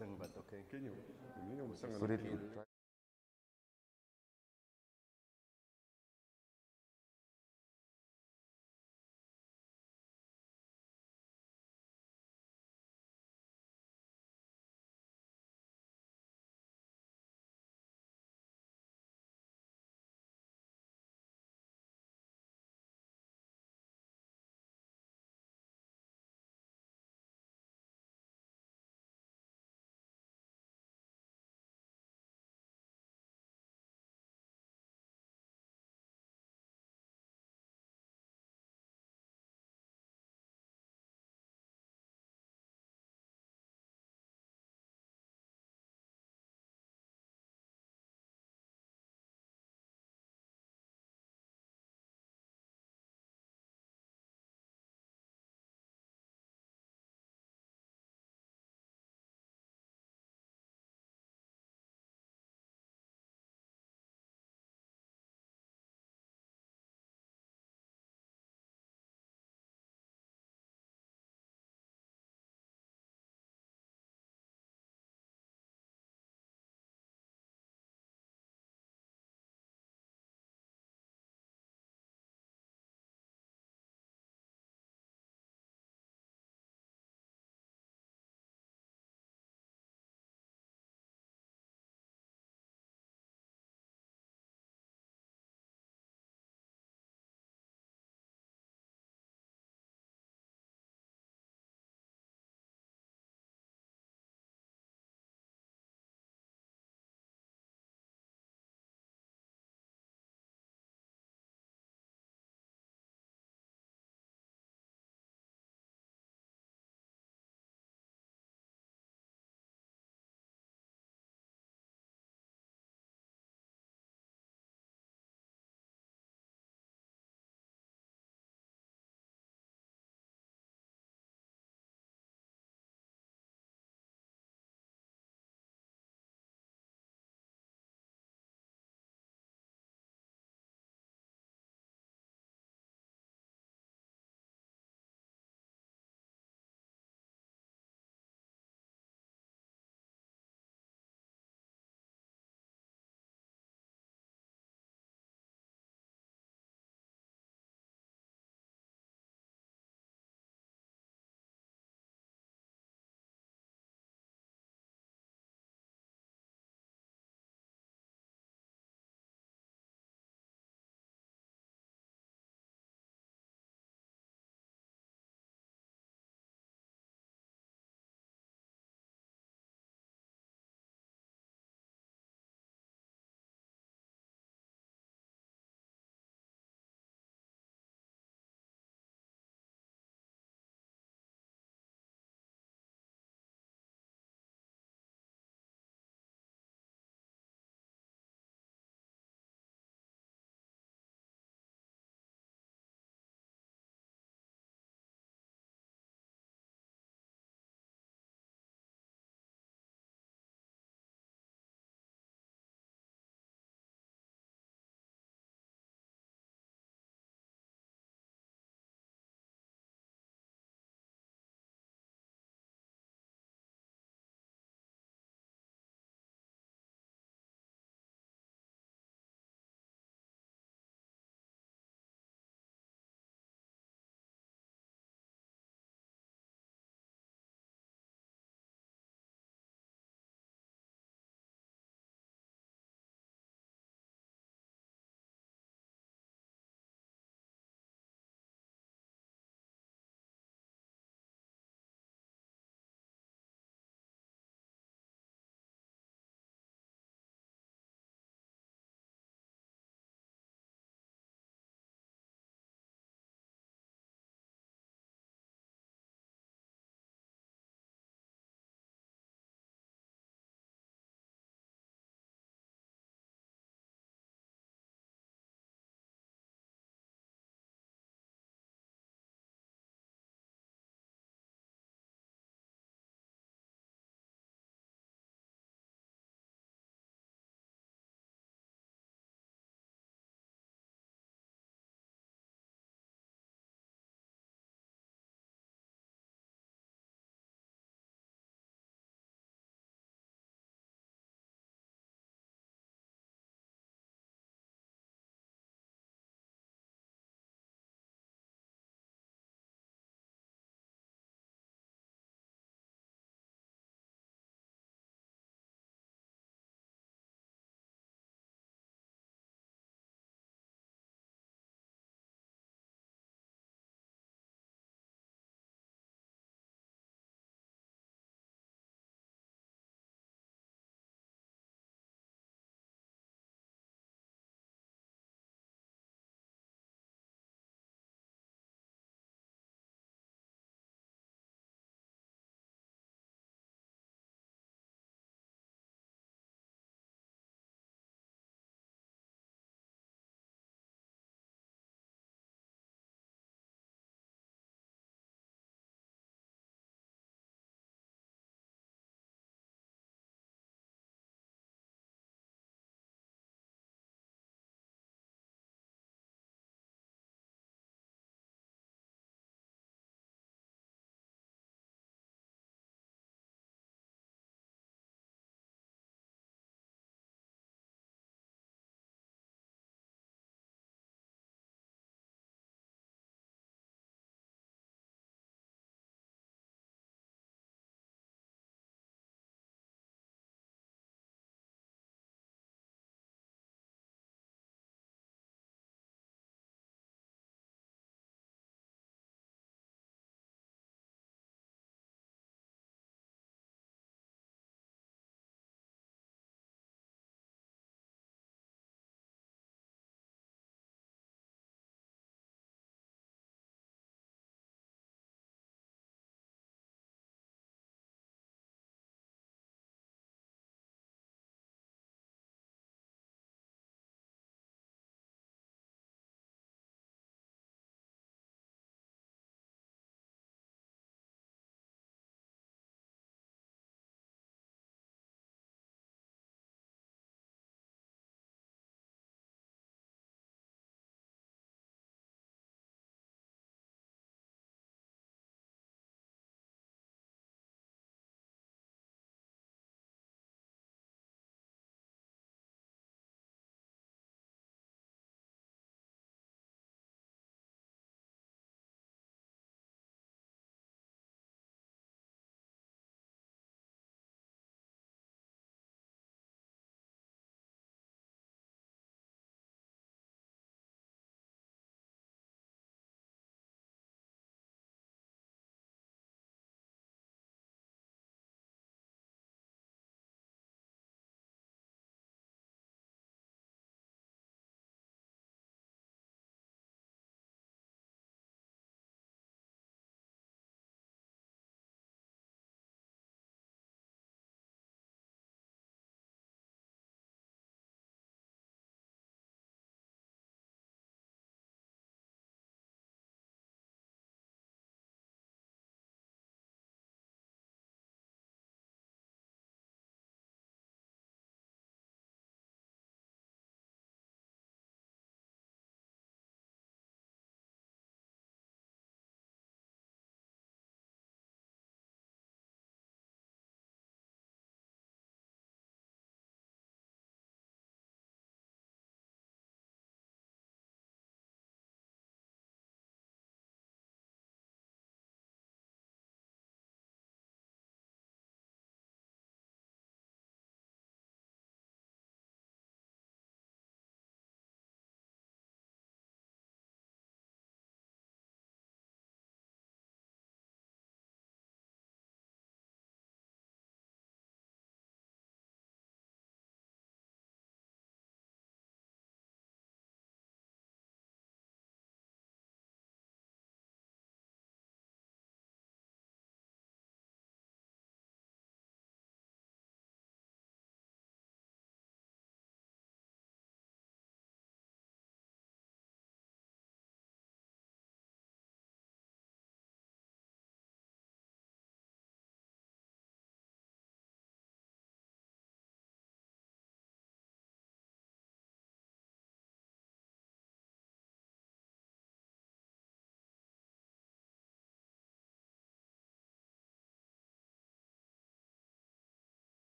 boxing, but okay. Kenyo, mimi musanga Put na it. Kenyo.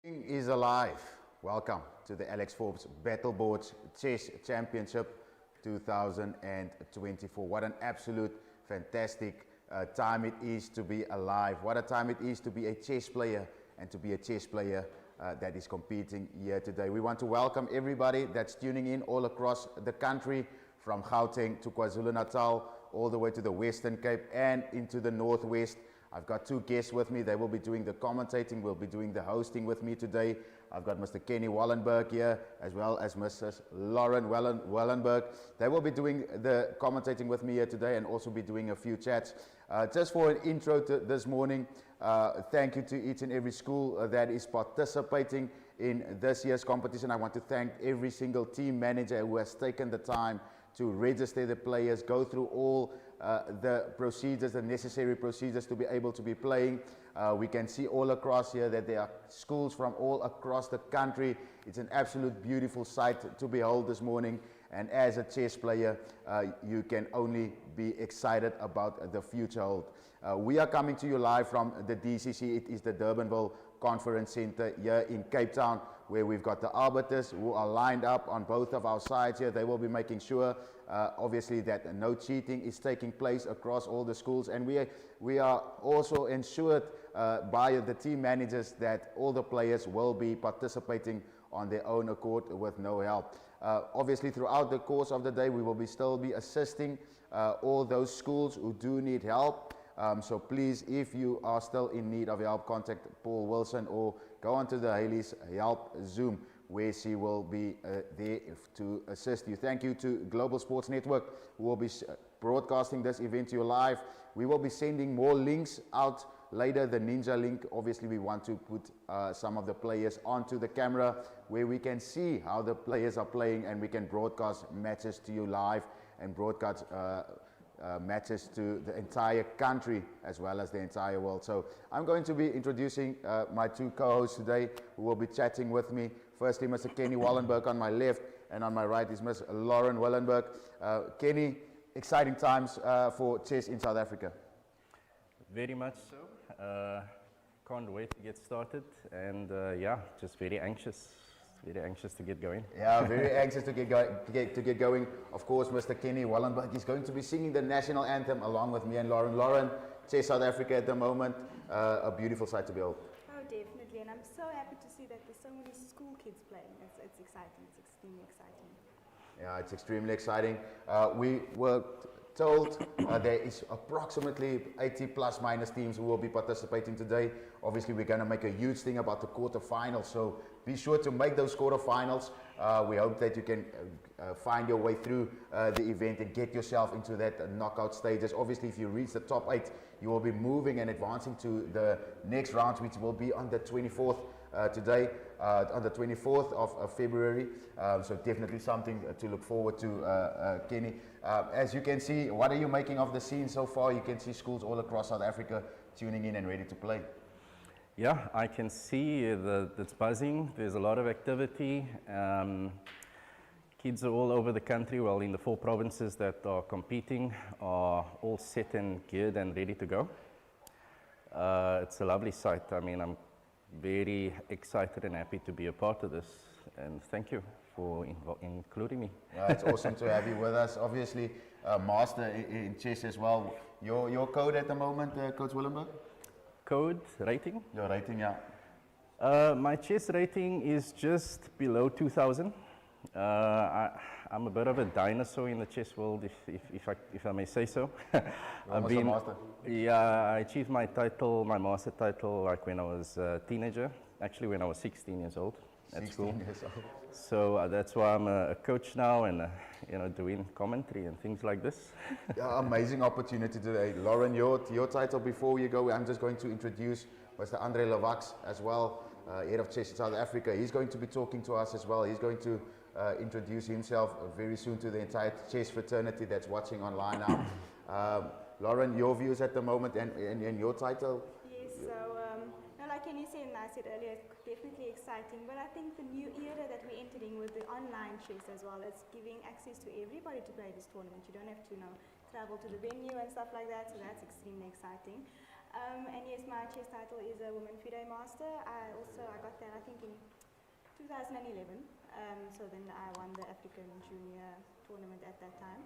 Is alive. Welcome to the Alex Forbes Battleboards Chess Championship 2024. What an absolute fantastic time it is to be alive. What a time it is to be a chess player and to be a chess player that is competing here today. We want to welcome everybody that's tuning in all across the country, from Gauteng to KwaZulu-Natal, all the way to the Western Cape and into the Northwest. I've got two guests with me. They will be doing the commentating, will be doing the hosting with me today. I've got Mr. Kenny Wallenberg here, as well as Mrs. Lauren Wallenberg. They will be doing the commentating with me here today and also be doing a few chats. Just for an intro to this morning, thank you to each and every school that is participating in this year's competition. I want to thank every single team manager who has taken the time to register the players, go through all the procedures, the necessary procedures to be able to be playing. We can see all across here that there are schools from all across the country. It's an absolute beautiful sight to behold this morning. And as a chess player, you can only be excited about the future hold. We are coming to you live from the DCC. It is the Durbanville Conference Center here in Cape Town, where we've got the arbiters who are lined up on both of our sides here. They will be making sure, obviously, that no cheating is taking place across all the schools. And we are also ensured by the team managers that all the players will be participating on their own accord with no help. Obviously, throughout the course of the day, we will still be assisting all those schools who do need help. So please, if you are still in need of help, contact Paul Wilson or go onto the Haley's Help Zoom, where she will be there to assist you. Thank you to Global Sports Network, who will be broadcasting this event to you live. We will be sending more links out later. The Ninja link, obviously we want to put some of the players onto the camera where we can see how the players are playing, and we can broadcast matches to you live and broadcast matches to the entire country as well as the entire world. So I'm going to be introducing my two co-hosts today who will be chatting with me. Firstly, Mr. Kenny Wallenberg on my left, and on my right is Ms. Lauren Wallenberg. Kenny, exciting times for chess in South Africa. Very much so. Can't wait to get started, and yeah, just very anxious to get going. Yeah, very anxious to get going. Of course, Mr. Kenny Wallenberg is going to be singing the national anthem along with me and Lauren. Lauren, Chess South Africa at the moment, a beautiful sight to behold. Oh, definitely, and I'm so happy to see that there's so many school kids playing. It's exciting. It's extremely exciting. Yeah, it's extremely exciting. We were told there is approximately 80 plus minus teams who will be participating today. Obviously, we're going to make a huge thing about the quarterfinals, so be sure to make those quarterfinals. We hope that you can find your way through the event and get yourself into that knockout stages. Obviously, if you reach the top 8, you will be moving and advancing to the next rounds, which will be on the 24th today, on the 24th of February. So definitely something to look forward to, Kenny. As you can see, what are you making of the scene so far? You can see schools all across South Africa tuning in and ready to play. Yeah, I can see that it's buzzing. There's a lot of activity. Kids are all over the country, well, in the 4 provinces that are competing, are all set and geared and ready to go. It's a lovely sight. I mean, I'm very excited and happy to be a part of this, and thank you for including me. Yeah, it's awesome to have you with us. Obviously, master in chess as well. Your code at the moment, Coach Willenberg? Code rating? Your rating, yeah. My chess rating is just below 2,000. I'm a bit of a dinosaur in the chess world, if I may say so. I've been a master. Yeah, I achieved my title, my master title, like when I was a teenager. Actually, when I was 16 years old at school. 16 years old. So that's why I'm a coach now, and you know, doing commentary and things like this. Yeah, amazing opportunity today. Lauren, your title before you go, I'm just going to introduce Mr. Andre Levax as well, head of chess in South Africa. He's going to be talking to us as well. He's going to introduce himself very soon to the entire chess fraternity that's watching online now. Lauren, your views at the moment and your title? Yes, so like Kenny said and I said earlier, it's definitely exciting, but I think the new era that we're entering with the online chess as well, it's giving access to everybody to play this tournament. You don't have to travel to the venue and stuff like that, so that's extremely exciting. And yes, my chess title is a Women FIDE Master. I got that I think in 2011. So then I won the African Junior tournament at that time.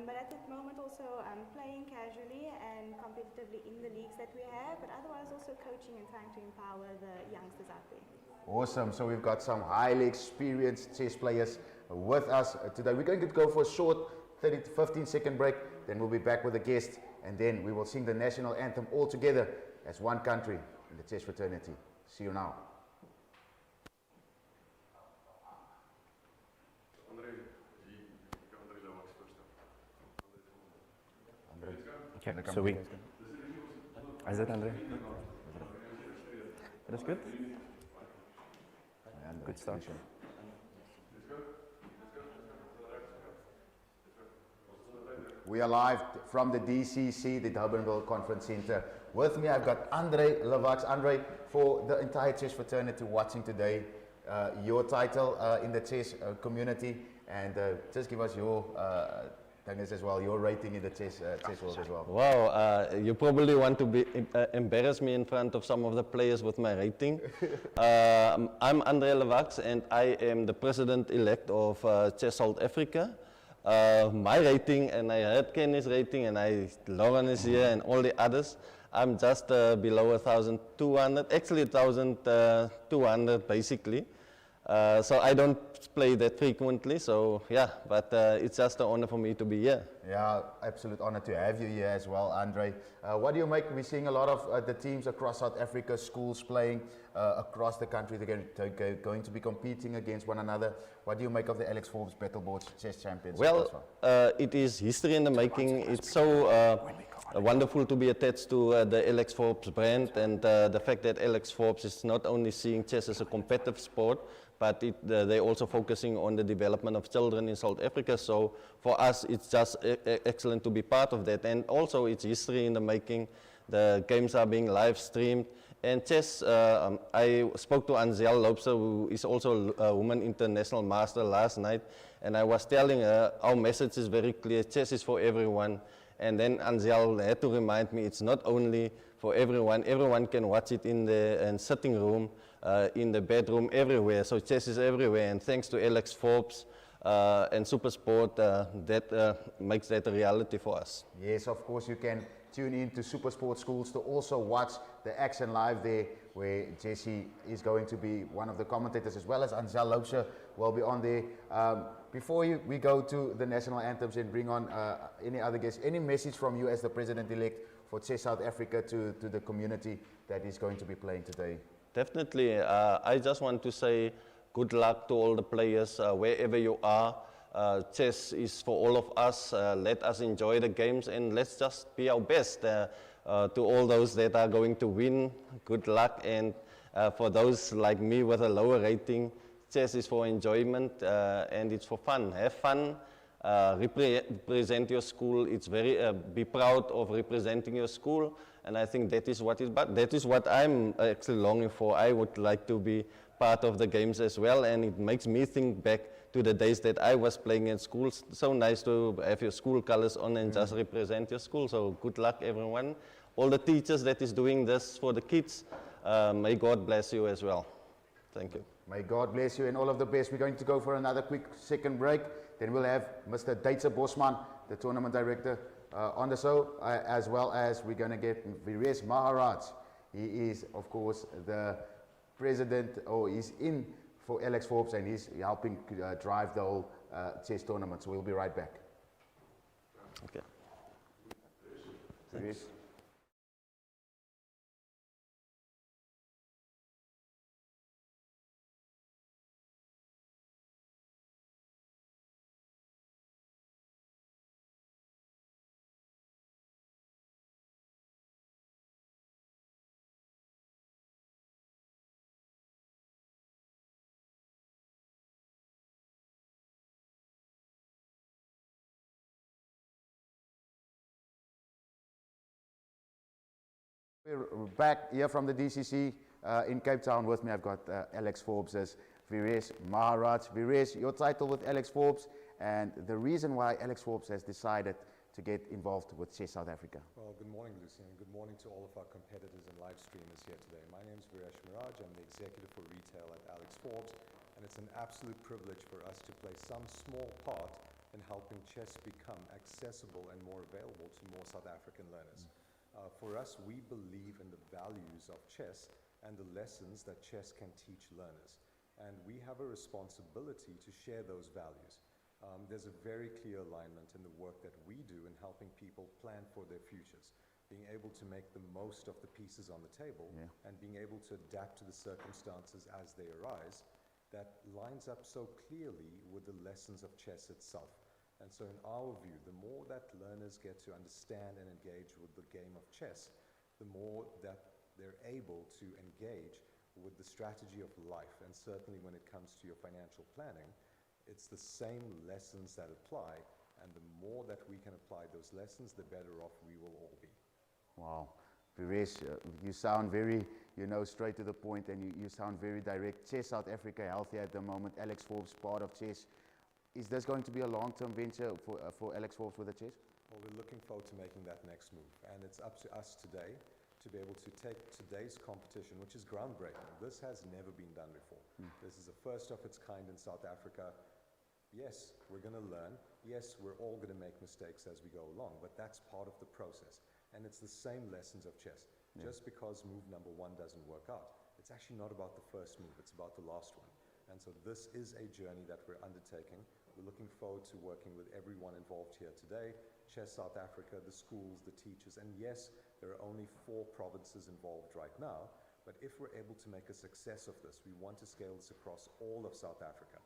But at the moment also I'm playing casually and competitively in the leagues that we have, but otherwise also coaching and trying to empower the youngsters out there. Awesome. So we've got some highly experienced chess players with us today. We're going to go for a short 30 to 15 second break. Then we'll be back with a guest, and then we will sing the national anthem all together as one country in the chess fraternity. See you now. Okay, so we. Is that Andre? That is good. Good start. We are live from the DCC, the Durbanville Conference Center. With me, I've got Andre Levax. Andre, for the entire chess fraternity watching today, your title in the chess community, and just give us your things as well, your rating in the chess world as well. Wow, you probably want to embarrass me in front of some of the players with my rating. I'm Andre Levax, and I am the president-elect of Chess South Africa. My rating, and I heard Kenny's rating, and Lauren is here, and all the others. I'm just below 1,200, actually 1,200 basically. So I don't play that frequently, so yeah, but it's just an honor for me to be here. Yeah, absolute honor to have you here as well, Andre. What do you make? We're seeing a lot of the teams across South Africa, schools playing across the country. They're going to be competing against one another. What do you make of the Alex Forbes Battleboards Chess Champions? Well, it is history in the making. It's so wonderful to be attached to the Alex Forbes brand, and the fact that Alex Forbes is not only seeing chess as a competitive sport, but they're also focusing on the development of children in South Africa. So for us, it's just excellent to be part of that. And also, it's history in the making. The games are being live streamed. And chess, I spoke to Anzel Loopser, who is also a woman international master last night, and I was telling her our message is very clear: chess is for everyone. And then Anzel had to remind me it's not only for everyone. Everyone can watch it in the sitting room, in the bedroom, everywhere. So chess is everywhere, and thanks to Alex Forbes and SuperSport, that makes that a reality for us. Yes, of course, you can tune in to SuperSport Schools to also watch the action live there, where Jesse is going to be one of the commentators, as well as Anzel Loopser will be on there. Before we go to the national anthems and bring on any other guests, any message from you as the president-elect for Chess South Africa to the community that is going to be playing today? Definitely. I just want to say good luck to all the players, wherever you are. Chess is for all of us. Let us enjoy the games, and let's just be our best. To all those that are going to win, good luck. And for those like me with a lower rating, chess is for enjoyment and it's for fun. Have fun. Represent your school. It's very be proud of representing your school, and I think that is what is. But that is what I'm actually longing for. I would like to be part of the games as well, and it makes me think back to the days that I was playing in schools. So nice to have your school colors on and just represent your school. So good luck, everyone. All the teachers that is doing this for the kids. May God bless you as well. Thank you. May God bless you and all of the best. We're going to go for another quick second break. Then we'll have Mr. Deitzer Bosman, the tournament director, on the show, as well as we're going to get Viresh Maharaj. He is, of course, the president, or he's in for Alex Forbes, and he's helping drive the whole chess tournament. So we'll be right back. Okay. Viresh. We're back here from the DCC in Cape Town. With me, I've got Alex Forbes as Viresh Maharaj. Viresh, your title with Alex Forbes, and the reason why Alex Forbes has decided to get involved with Chess South Africa? Well, good morning, Lucian, and good morning to all of our competitors and live streamers here today. My name is Viresh Miraj. I'm the executive for retail at Alex Forbes, and it's an absolute privilege for us to play some small part in helping chess become accessible and more available to more South African learners. For us, we believe in the values of chess and the lessons that chess can teach learners. And we have a responsibility to share those values. There's a very clear alignment in the work that we do in helping people plan for their futures, being able to make the most of the pieces on the table and being able to adapt to the circumstances as they arise. That lines up so clearly with the lessons of chess itself. And so in our view, the more that learners get to understand and engage with the game of chess, the more that they're able to engage with the strategy of life. And certainly when it comes to your financial planning, it's the same lessons that apply. And the more that we can apply those lessons, the better off we will all be. Wow. Viresh, you sound very, straight to the point, and you sound very direct. Chess South Africa healthy at the moment. Alex Forbes, part of chess. Is this going to be a long-term venture for Alex Forbes with the chess? Well, we're looking forward to making that next move. And it's up to us today to be able to take today's competition, which is groundbreaking. This has never been done before. This is the first of its kind in South Africa. Yes, we're going to learn. Yes, we're all going to make mistakes as we go along, but that's part of the process. And it's the same lessons of chess. Just because move number one doesn't work out, it's actually not about the first move, it's about the last one. And so this is a journey that we're undertaking. We're looking forward to working with everyone involved here today, Chess South Africa, the schools, the teachers, and yes, there are only 4 provinces involved right now, but if we're able to make a success of this, we want to scale this across all of South Africa.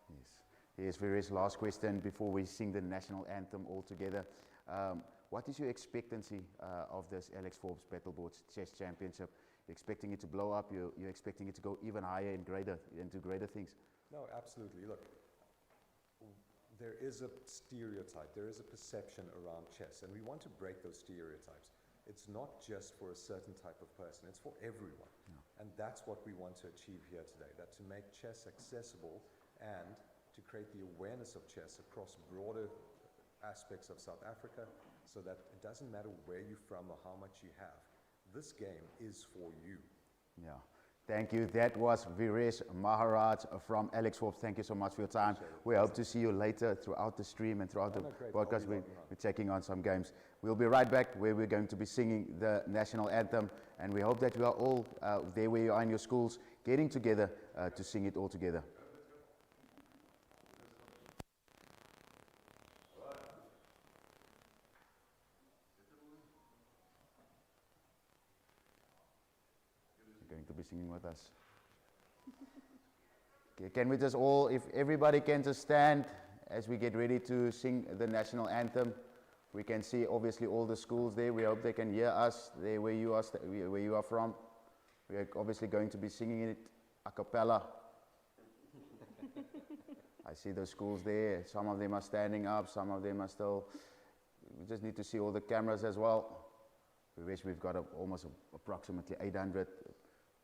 Yes, Viresh, last question before we sing the national anthem all together. What is your expectancy of this Alex Forbes Battleboards Chess Championship? You're expecting it to blow up? You're expecting it to go even higher and into greater things? No, absolutely. Look, there is a stereotype, there is a perception around chess, and we want to break those stereotypes. It's not just for a certain type of person, it's for everyone. And that's what we want to achieve here today, that to make chess accessible and to create the awareness of chess across broader aspects of South Africa, so that it doesn't matter where you're from or how much you have. This game is for you. Yeah. Thank you. That was Viresh Maharaj from Alex Forbes. Thank you so much for your time. We hope to see you later throughout the stream and throughout the podcast. We're checking on some games. We'll be right back where we're going to be singing the national anthem, and we hope that you are all there where you are in your schools, getting together to sing it all together. Going to be singing with us. Okay, can we just all, if everybody can just stand as we get ready to sing the national anthem. We can see obviously all the schools there. We hope they can hear us there where you are from. We are obviously going to be singing it a cappella. I see those schools there. Some of them are standing up, some of them are still. We just need to see all the cameras as well. We wish we've got almost approximately 800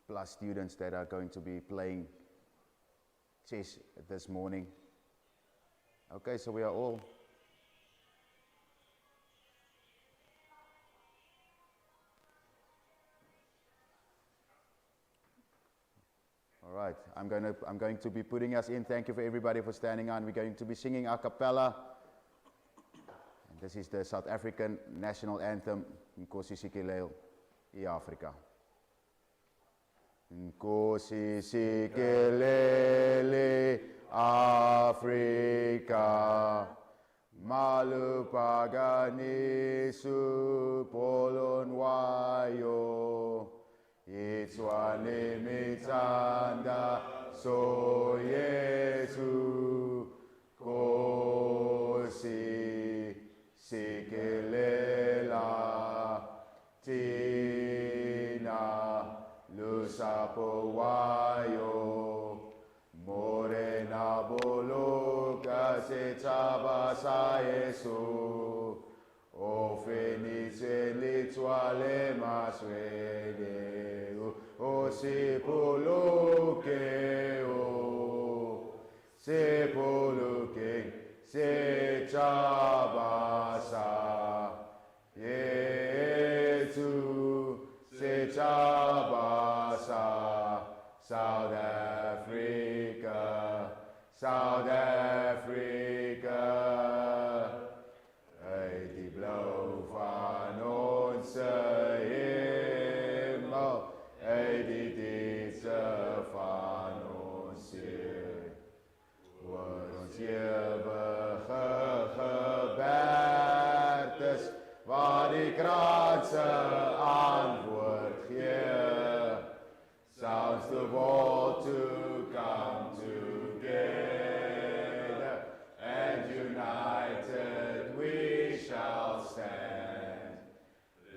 plus students that are going to be playing chess this morning. Okay, so we are all. All right, I'm going to be putting us in. Thank you for everybody for standing on. We're going to be singing a cappella. And this is the South African national anthem, Nkosi Sikelel, iAfrika. Nkosi Sikelele, Afrika, Malupaganisu Polonwayo, Itswane mitanda so Yesu, Nkosi Sikelela, Tina Lusapo wayo, Morena boloka se tabasa Yesu, Ofenise litwale maswede, O sepuluke o, sepuluke se tabasa. Tabasa, South Africa, South Africa. Uit die blauw van onze hemel, uit die diepte van ons ziel. Word ons eeuwige gebergtes, waar die kraanse antwoord gee. Sounds the world to come together, and united we shall stand.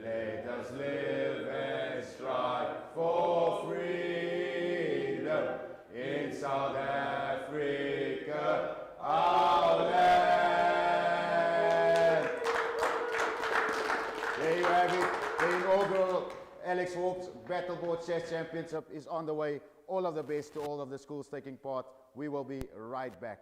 Let us live and strive for freedom in South Africa, our land. There you have it. The inaugural Alex Hope's Battleboard Chess Championship is on the way. All of the best to all of the schools taking part. We will be right back.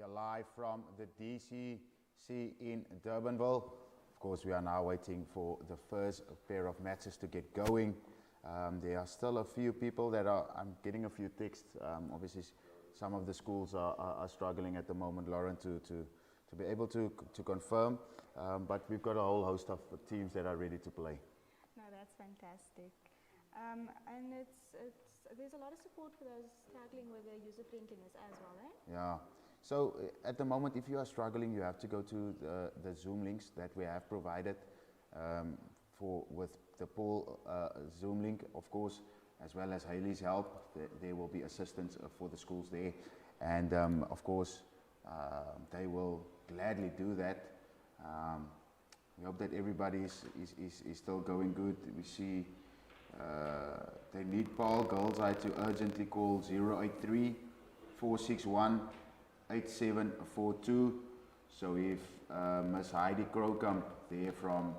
are live from the DCC in Durbanville. Of course, we are now waiting for the first pair of matches to get going. There are still a few people that I'm getting a few texts. Obviously, some of the schools are struggling at the moment, Lauren, to be able to confirm. But we've got a whole host of teams that are ready to play. No, that's fantastic. And there's a lot of support for those struggling with their user-friendliness as well, right? Yeah. So at the moment, if you are struggling, you have to go to the Zoom links that we have provided with the Paul Zoom link, of course, as well as Haley's help. There will be assistance for the schools there. And of course, they will gladly do that. We hope that everybody is still going good. We see they need Paul Girlseye to urgently call 083 461 8742. So if Miss Heidi Krokamp there from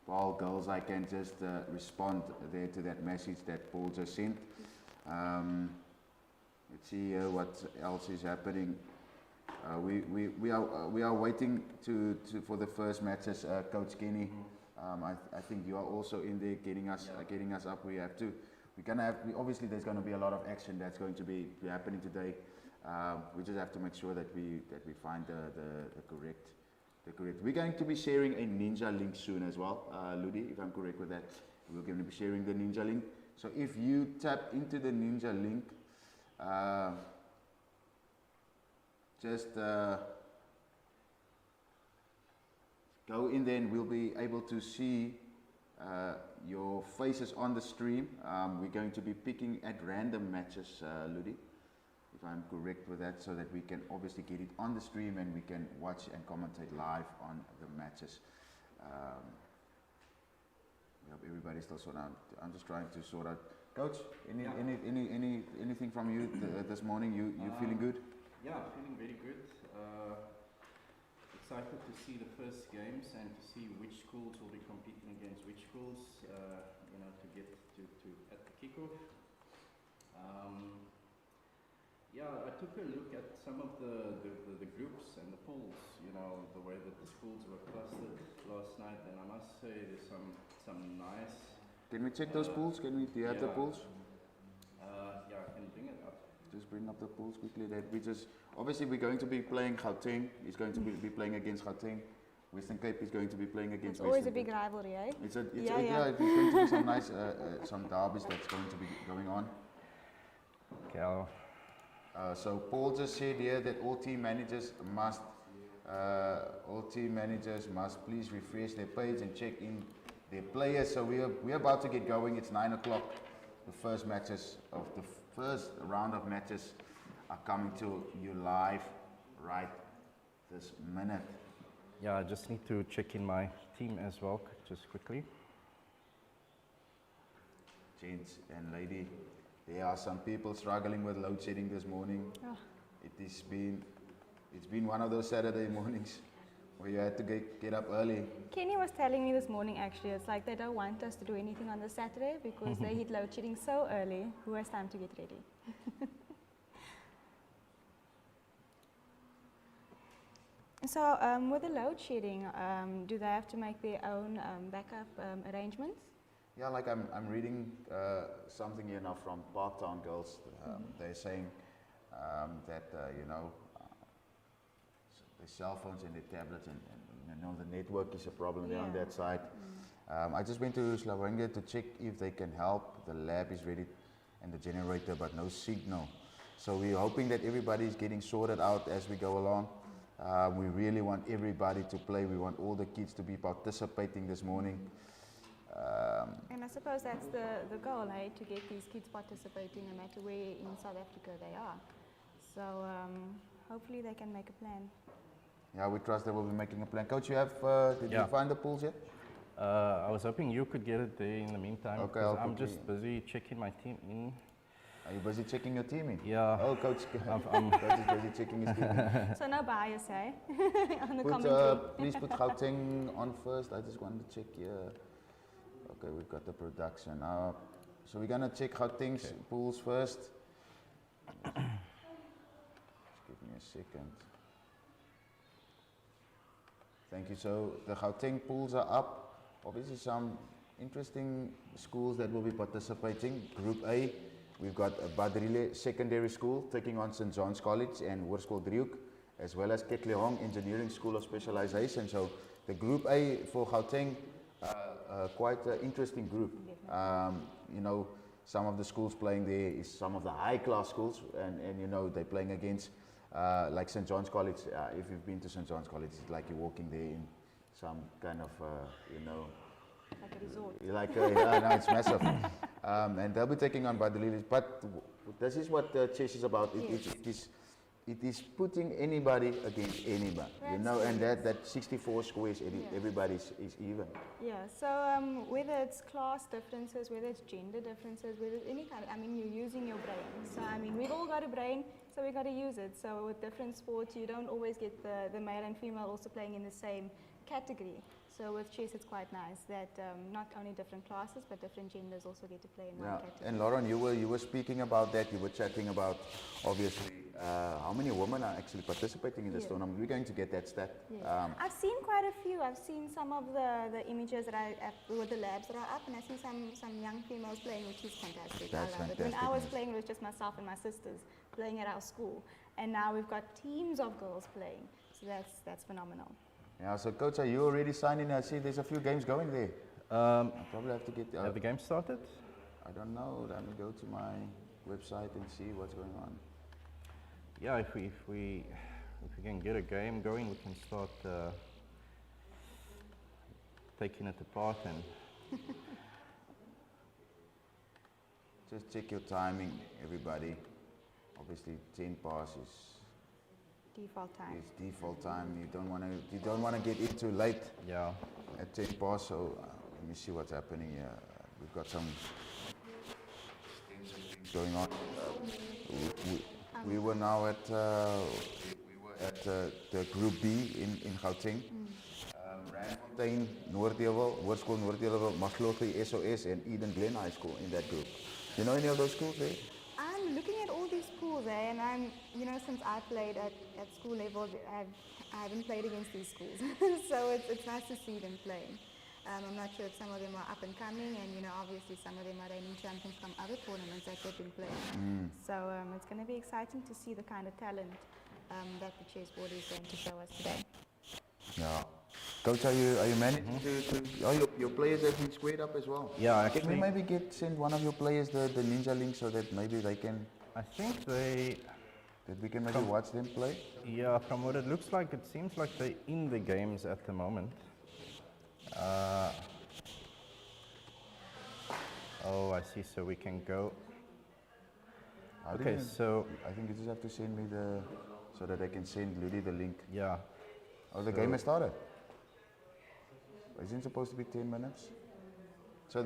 Paul Girlseye can just respond there to that message that Paul just sent. Let's see what else is happening. We are waiting for the first matches, Coach Kenny. I think you are also in there getting us up. Obviously there's going to be a lot of action that's going to be happening today. We just have to make sure that we find the correct. We're going to be sharing a Ninja link soon as well, Ludi, if I'm correct with that. We're going to be sharing the Ninja link. So if you tap into the Ninja link, just go in there and we'll be able to see your faces on the stream. We're going to be picking at random matches, Ludi, if I'm correct with that, so that we can obviously get it on the stream and we can watch and commentate live on the matches. We hope everybody's still sorted out. I'm just trying to sort out. Coach, anything from you this morning? You feeling good? Yeah, feeling very good. Excited to see the first games and to see which schools will be competing against which schools, to get to at the kickoff. I took a look at some of the groups and the pools, the way that the schools were clustered last night, and I must say there's some nice... Can we check those pools? Do you have the pools? Yeah, I can bring it up. Just bring up the pools quickly. Obviously we're going to be playing Gauteng. He's going to be playing against Gauteng. Western Cape is going to be playing against Western Cape. It's always a big rivalry, eh? It's going to be some nice, some derbies that's going to be going on. Okay. So Paul just said here that all team managers must please refresh their page and check in their players. So we're about to get going. It's 9 o'clock. The first matches of the first round of matches are coming to you live right this minute. Yeah, I just need to check in my team as well, just quickly. Gents and lady, there are some people struggling with load shedding this morning. Oh. It's been one of those Saturday mornings where you had to get up early. Kenny was telling me this morning, actually, it's like they don't want us to do anything on the Saturday because they hit load shedding so early. Who has time to get ready? So with the load shedding, do they have to make their own backup arrangements? Yeah, like I'm reading something here now from Parktown Girls. They're saying that the cell phones and the tablets and the network is a problem there on that side. I just went to Slavonia to check if they can help. The lab is ready and the generator, but no signal. So we're hoping that everybody is getting sorted out as we go along. We really want everybody to play. We want all the kids to be participating this morning. And I suppose that's the goal, hey, to get these kids participating no matter where in South Africa they are. So hopefully they can make a plan. Yeah, we trust they will be making a plan. Coach, did you find the pools yet? I was hoping you could get it there in the meantime. Okay, I'm just busy checking my team in. Are you busy checking your team in? Yeah. Oh, Coach is busy checking his team in. So no bias, eh? On the commentary. Please put Gauteng on first. I just wanted to check here. Okay, we've got the production. So we're going to check Gauteng's pools first. Just give me a second. Thank you. So the Gauteng pools are up. Obviously some interesting schools that will be participating. Group A, we've got Badrile Secondary School taking on St. John's College and Hoërskool Driehoek, as well as Ketlehong Engineering School of Specialization. So the Group A for Gauteng, quite an interesting group. You know, some of the schools playing there is some of the high-class schools, and you know, they're playing against like St. John's College. If you've been to St. John's College, it's like you're walking there in some kind of, you know, Like a resort. yeah, no, it's massive. And they'll be taking on Badalilis. But this is what chess is about. It is putting anybody against anybody, you know, and that 64 squares, everybody is even. Yeah, so whether it's class differences, whether it's gender differences, whether it's any kind of, I mean, you're using your brain. So, I mean, we've all got a brain, so we've got to use it. So with different sports, you don't always get the male and female also playing in the same category. So with chess, it's quite nice that not only different classes, but different genders also get to play in one category. And Lauren, you were speaking about that. You were chatting about, obviously, how many women are actually participating in this tournament. We're going to get that stat. Yeah. I've seen quite a few. I've seen some of the images that with the labs that are up, and I've seen some young females playing, which is fantastic. That's I love it. When I was playing, it was just myself and my sisters playing at our school, and now we've got teams of girls playing. So that's phenomenal. Yeah, so Coach, are you already signed in? I see there's a few games going there. I probably have to get... Have the game started? I don't know. Let me go to my website and see what's going on. Yeah, if we can get a game going, we can start taking it apart and... Just check your timing, everybody. Obviously, 10 passes. Default time. It's default time. You don't want to get in too late. Yeah. At 10 past. So let me see what's happening here. We've got some things going on. We were now at the Group B in Gauteng. Randfontein, Noordeelville, Hoërskool Noordeelville, Maglotri, SOS, and Eden Glen High School in that group. You know any of those schools there? I'm looking at all these schools there, and I'm, you know, since I played at school level, I haven't played against these schools. So it's nice to see them playing. I'm not sure if some of them are up and coming, and, you know, obviously some of them are reigning champions from other tournaments that they've been playing. So it's going to be exciting to see the kind of talent that the chessboard is going to show us today. Yeah. Coach, are you managing to your players have been squared up as well? Yeah, actually. Can we maybe send one of your players the ninja link so that maybe they can... I think they... That we can maybe watch them play? Yeah, from what it looks like, it seems like they're in the games at the moment. Oh, I see, so we can go... Okay, so... I think you just have to send me so that I can send Ludi the link. Yeah. Oh, the game has started? Isn't it supposed to be 10 minutes? So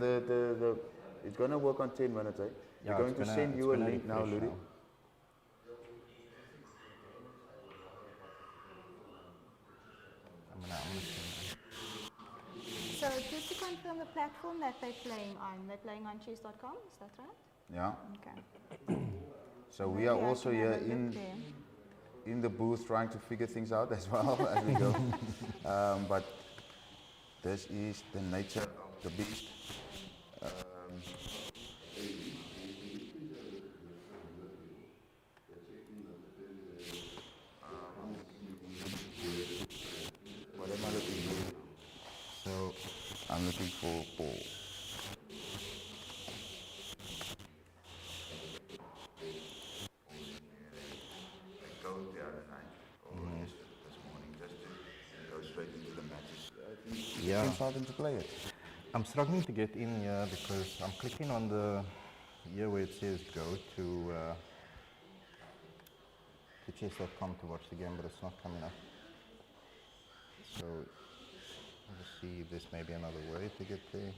it's going to work on 10 minutes, eh? Yeah, we're going to send you a link now, Ludi. So just to confirm the platform that they're playing on chess.com, is that right? Yeah. Okay. So we are also here in the booth trying to figure things out as well as we go. But this is the nature of the beast. What am I looking for? So I'm looking for Paul. Yeah. I'm starting to play it. I'm struggling to get in here because I'm clicking on the here where it says go to chess.com to watch the game, but it's not coming up. So let's see if there's maybe another way to get there.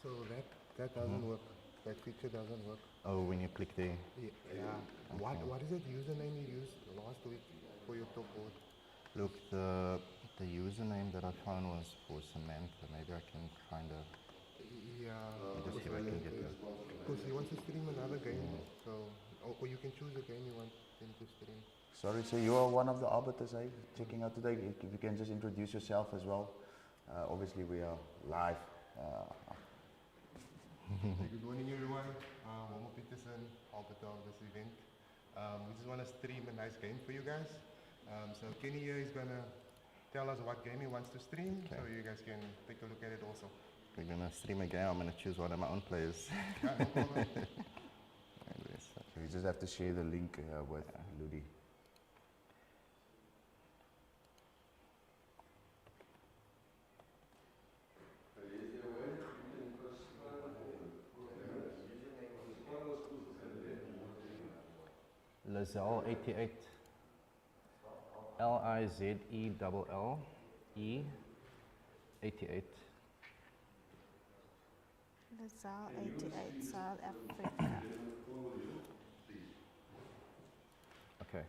So that doesn't work. That feature doesn't work. Oh, when you click there. Yeah. What is that username you used last week for your top board? Look, the username that I found was for Samantha. Maybe I can find a... Yeah. Just see if I can get that. Because he wants to stream another game. So or you can choose a game you want them to stream. Sorry, so you are one of the arbiters, eh? Checking out today. If you can just introduce yourself as well. Obviously, we are live. Good morning, everyone. Momo Peterson, arbiter of this event. We just want to stream a nice game for you guys. So Kenny here is going to tell us what game he wants to stream, so you guys can take a look at it also. We're going to stream a game. I'm going to choose one of my own players. Yeah, no problem. So you just have to share the link with Ludi. Lizelle 88. Lizelle 88. Lazal 88, South Africa. Okay.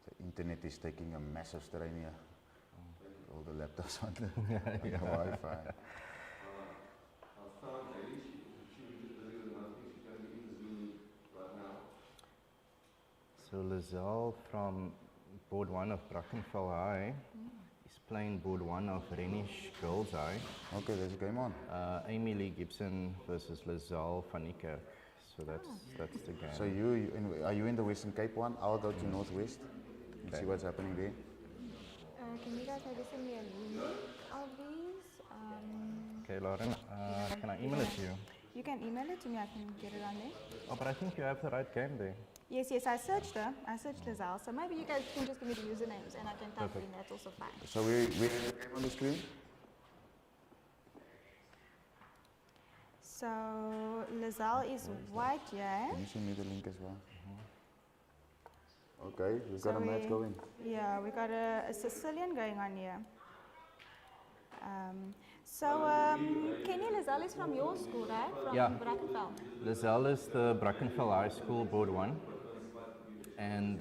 The internet is taking a massive strain here. All the laptops on the, on the Wi-Fi. So Lizelle from board 1 of Brackenfell High is playing board 1 of Renish Girls High. Okay, there's a game on. Amy Lee Gibson versus Lizelle van Niekerk. So that's the game. So are you in the Western Cape one? I'll go to Northwest and see what's happening there. Can you guys maybe send me a link of these? Okay, Lauren, can I email it to you? You can email it to me, I can get it on there. Oh, but I think you have the right game there. Yes, I searched her. I searched Lazal. So maybe you guys can just give me the usernames and I can type it in. That's also fine. So we have the game on the screen? So Lazal is white, yeah? Can you send me the link as well? Okay, we've got a match going. Yeah, we got a Sicilian going on here. Kenny, Lazal is from your school, right? From Yeah. Brackenfell. Lizelle is the Brackenfell High School board 1. And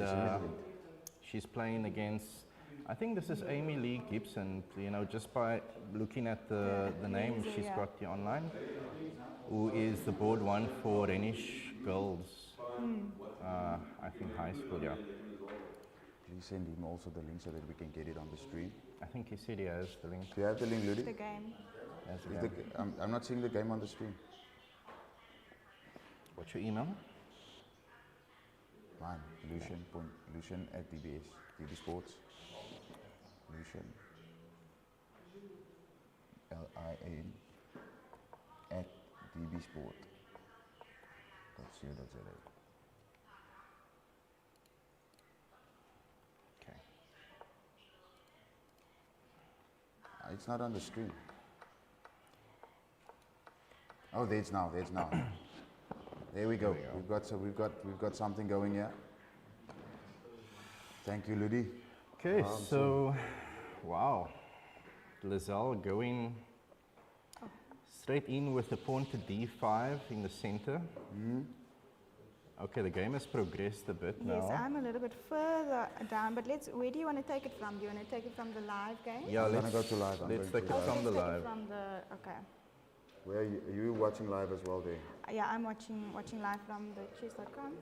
she's playing against, I think this is Amy Lee Gibson, you know, just by looking at the name she's got here online, who is the board 1 for Renish Girls, I think high school, yeah. Please send him also the link so that we can get it on the screen. I think he said he has the link. Do you have the link, Ludi? The game. Has the Is game. I'm not seeing the game on the screen. What's your email? Mine, Lucian at DB Sports. Lucian. LIAN at dbsport.co.za. Okay. It's not on the screen. Oh, there's now. There we go. We've got something going here. Thank you, Ludi. Okay, so, wow. Lizelle going straight in with the pawn to d5 in the center. Okay, the game has progressed a bit now. Yes, I'm a little bit further down, but where do you want to take it from? Do you want to take it from the live game? Yeah, I'm let's gonna go to live. let's take it Okay, from the let's take live. it from the, okay. Where are you watching live as well there? Yeah, I'm watching live from the chess.com.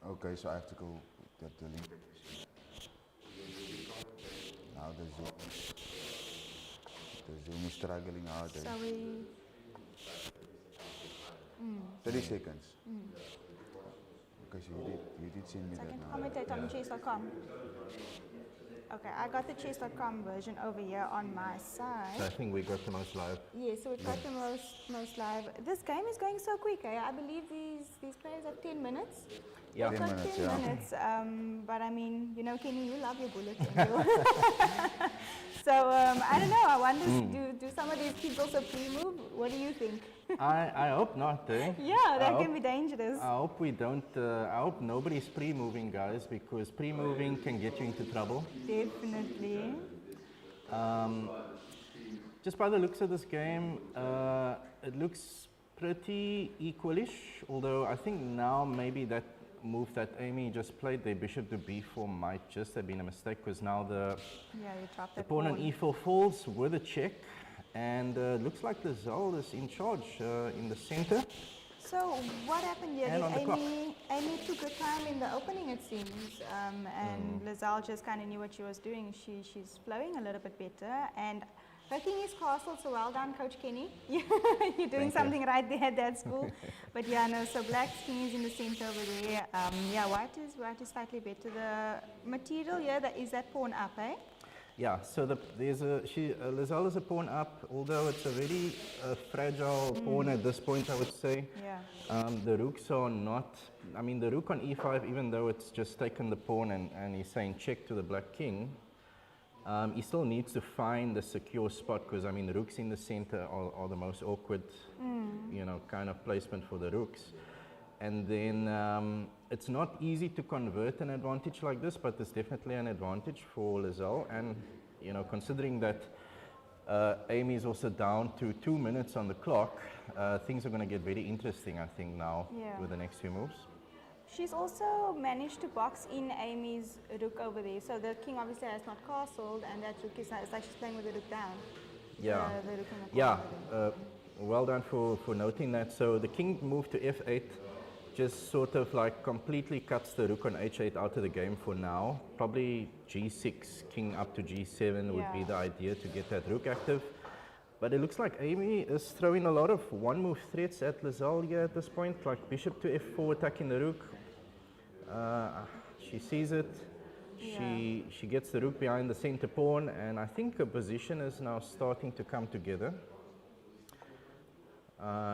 Okay, so I have to go get the link. Now the Zoom is struggling hard. So we, 30 seconds. Okay, so you did send me so I that can now. commentate on chess.com. Okay, I got the chess.com version over here on my So I side. think we got the most live. Yes, so we've got the most live. This game is going so quick, eh? I believe these players have 10 minutes. Yeah. They've 10 got minutes, 10 yeah. minutes. But I mean, you know, Kenny, you love your bullets. So I don't know. I wonder, do some of these kids also pre-move? What do you think? I hope not, eh? Yeah, that I can be dangerous. I hope we don't, I hope nobody's pre-moving, guys, because pre-moving can get you into trouble. Definitely. Just by the looks of this game, it looks pretty equalish, although I think now maybe that move that Amy just played, the bishop to b4 might just have been a mistake, because now the Yeah, you dropped the that pawn on e4 falls with a check, and looks like Lazal is in charge in the center. So what happened here? And on the clock. Amy took her time in the opening, it seems, and Lazal just kind of knew what she was doing. She's flowing a little bit better, and her king is castled, so well done, Coach Kenny. You're doing something right there at that school. But yeah, no, so black's king is in the center over there. Yeah, white is slightly better. The material here, is that pawn up, eh? Yeah, so Lazal is a pawn up, although it's a very fragile pawn at this point, I would say. Yeah. The rooks are not, I mean, the rook on e5, even though it's just taken the pawn and he's saying check to the black king, he still needs to find the secure spot, because, I mean, the rooks in the center are the most awkward, you know, kind of placement for the rooks. And then it's not easy to convert an advantage like this, but it's definitely an advantage for Lazal. And, you know, considering that Amy is also down to 2 minutes on the clock, things are going to get very interesting, I think, now with the next few moves. She's also managed to box in Amy's rook over there. So the king obviously has not castled, and that rook is it's like she's playing with the rook down. Yeah, The rook in the corner. well done for noting that. So the king moved to f8, just sort of like completely cuts the rook on h8 out of the game for now. Probably g6, king up to g7 would be the idea to get that rook active. But it looks like Amy is throwing a lot of one-move threats at Lazal here at this point, like bishop to f4, attacking the rook. She sees it. She gets the rook behind the center pawn, and I think her position is now starting to come together.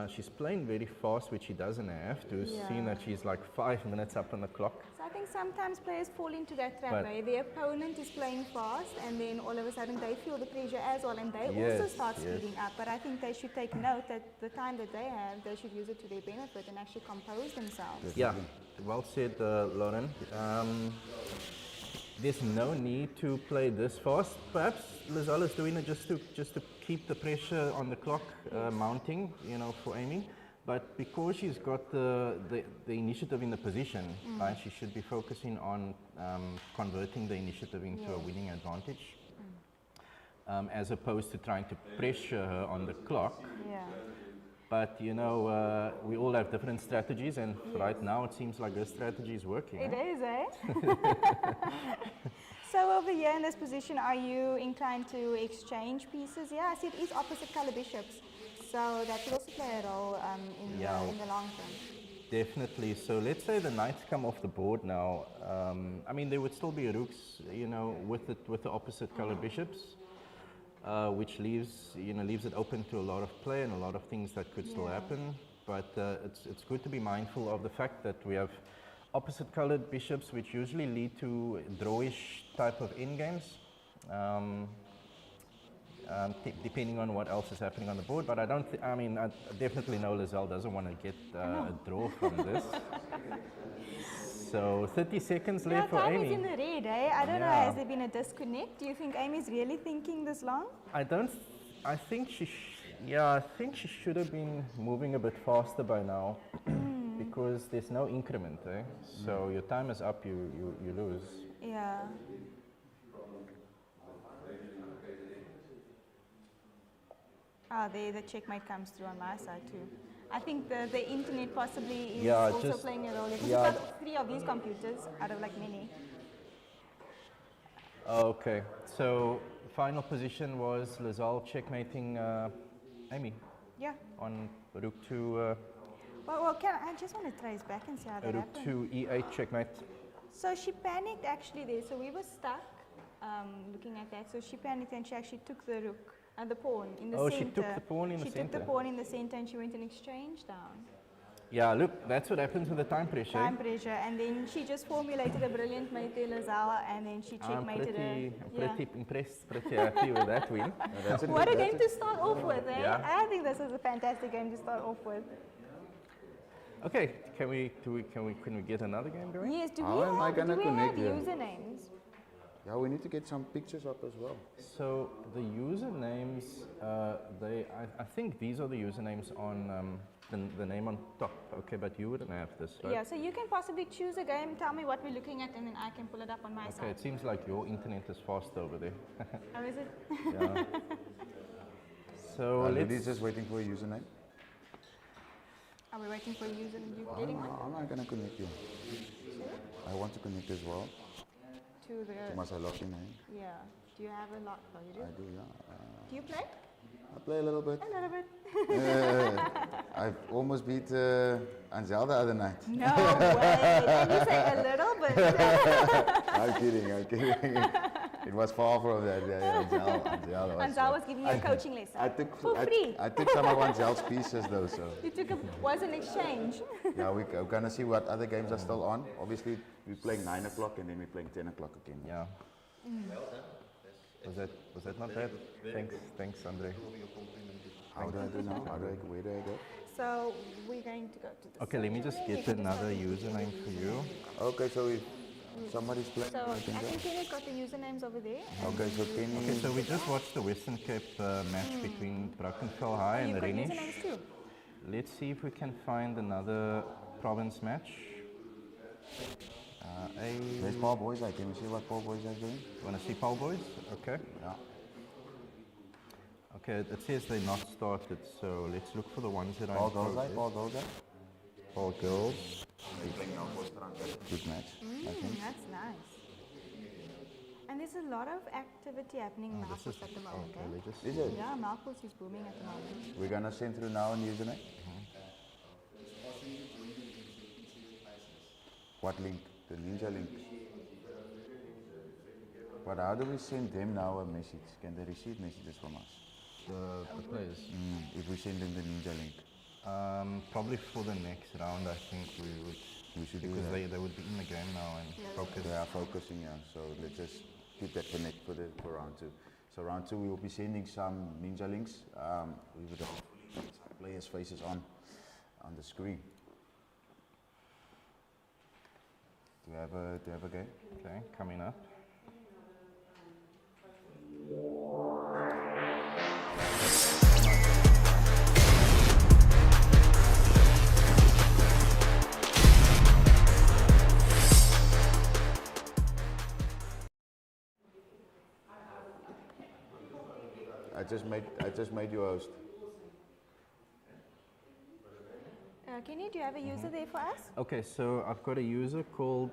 She's playing very fast, which she doesn't have to, seeing that she's like 5 minutes up on the clock. So I think sometimes players fall into that trap, eh? Their opponent is playing fast, and then all of a sudden they feel the pressure as well, and they also start speeding up. But I think they should take note that the time that they have, they should use it to their benefit and actually compose themselves. Yeah, well said, Lauren. There's no need to play this fast. Perhaps Lazal is doing it just to keep the pressure on the clock mounting, you know, for Amy. But because she's got the initiative in the position, right, she should be focusing on converting the initiative into a winning advantage, as opposed to trying to pressure her on the clock. Yeah. But, you know, we all have different strategies, and right now it seems like this strategy is working. It is, eh? So over here in this position, are you inclined to exchange pieces? Yeah, I see it is opposite color bishops, so that will also play a role in the long term. Definitely. So let's say the knights come off the board now. I mean, there would still be rooks, you know, with the opposite color bishops. Which leaves it open to a lot of play and a lot of things that could still happen. But it's good to be mindful of the fact that we have opposite colored bishops, which usually lead to drawish type of endgames, depending on what else is happening on the board. But I definitely know Lazal doesn't want to get a draw from this. So 30 seconds left for time Amy. is in the red, eh? I don't know, has there been a disconnect? Do you think Amy's really thinking this long? I think she should have been moving a bit faster by now, because there's no increment, eh? So your time is up, you lose. Yeah. There the checkmate comes through on my side too. I think the internet possibly is also playing a role. Because you've got 3 of these computers out of like many. Okay, so final position was Lazal checkmating Amy. Yeah. On rook to. Well, I just want to trace back and see how that happened. Rook to e8 checkmate. So she panicked actually there. So we were stuck looking at that. So she panicked and she actually took the rook. And the pawn in the center. She took the pawn in the center. She took the pawn in the center and she went and exchanged down. Yeah, look, that's what happens with the time pressure. Time pressure, and then she just formulated a brilliant mate Lazal, and then she checkmated her. I'm pretty impressed, pretty happy with that win. What a game to start off with, eh? Yeah. I think this is a fantastic game to start off with. Okay, can we get another game going? Yes, do we How am I have gonna connect them? usernames? Yeah, we need to get some pictures up as well. So the usernames, I think these are the usernames on the name on top. Okay, but you wouldn't have this, right? Yeah, so you can possibly choose a game, tell me what we're looking at, and then I can pull it up on my Okay, side. it seems like your internet is faster over there. Oh, is it? Yeah. So Lily's let's. just waiting for a username. Are we waiting for you and you getting one? I'm not gonna connect you. I want to connect as well. To the, Must I log in? yeah. Do you have a lot? Oh, you do? I do, yeah. Do you play? I play a little bit. A little bit. I've almost beat Ansel the other night. No way. And you say a little bit. I'm kidding. It was far from that. Ansel Ansel was giving you a coaching lesson. For free. I took some of Ansel's pieces though, so. You took a, was an exchange. Yeah, we're gonna see what other games are still on. Obviously, we're playing 9 o'clock and then we're playing 10 o'clock again. Yeah. Was that not bad? Thanks, Andre. How do I do now? Where do I go? So we're going to go to the Okay, let me just get another username for you. Okay, so if somebody's playing, So I I can go. think Kenny's got the usernames over there. Okay, so Kenny. Okay, so we just watched the Western Cape match between Brackenfell High and You've got Renish. usernames too. Let's see if we can find another province match. There's Paul Boys. Can we see what Paul Boys are doing? You want to see Paul Boys? Okay. Yeah. Okay, it says they're not started, so let's look for the ones that are Paul in Girls, progress. Paul Girls. Paul Girls. Good match, I think. That's nice. And there's a lot of activity happening in Malpus at the moment, Okay, eh? let's just Is it? Yeah, Malpus is booming at the moment. We're gonna send through now a username. What link? The Ninja link. But how do we send them now a message? Can they receive messages from us? the players. If we send them the Ninja link. Probably for the next round, I think we should because they would be in the game now and focus. They are focusing, yeah. So let's just keep that connect for round 2. So round 2 we will be sending some Ninja links with the players' faces on the screen. Do you have a game? Okay, coming up. I just made you host. Kenny, do you have a user there for us? Okay, so I've got a user called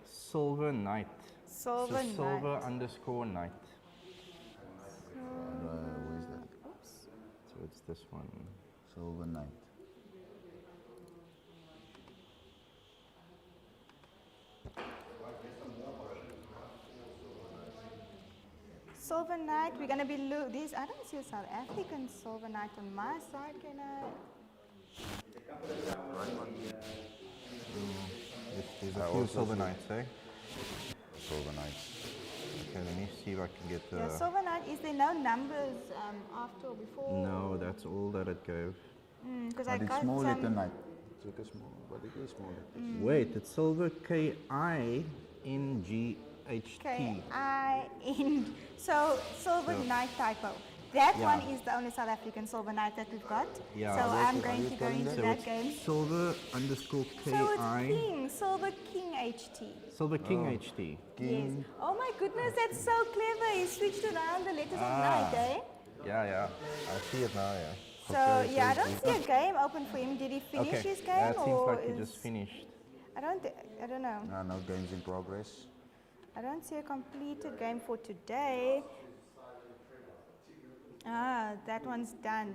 Silver Knight. Silver So Knight. Silver_Knight. Where is that? Oops. So it's this one. Silver Knight. Silver Knight, we're going to be these. I don't see a South African Silver Knight on my side, can I? There's a few Silver Knights, eh? Silver Knight. Okay, let me see if I can get the... Yeah, Silver Knight, is there no numbers after or before? No, that's all that it gave. Because I But it's got small letter some. Knight. It's like a small, but it is small letters. Wait, it's Silver KINGHT. K-I-N. So, Silver Knight typo. That Yeah. one is the only South African Silver Knight that we've got. Yeah. So, Are I'm going to go into So that it's game. Silver_KI. So, it's King, Silver King HT. Silver King HT. Yes. Oh my goodness, that's so clever. He switched around the letters of night, eh? Yeah. I see it now, yeah. So, yeah, I don't see a game open for him. Did he finish Okay, his game? yeah, it seems or like he is- just finished. I don't know. No games in progress. I don't see a completed game for today. Ah, that one's done.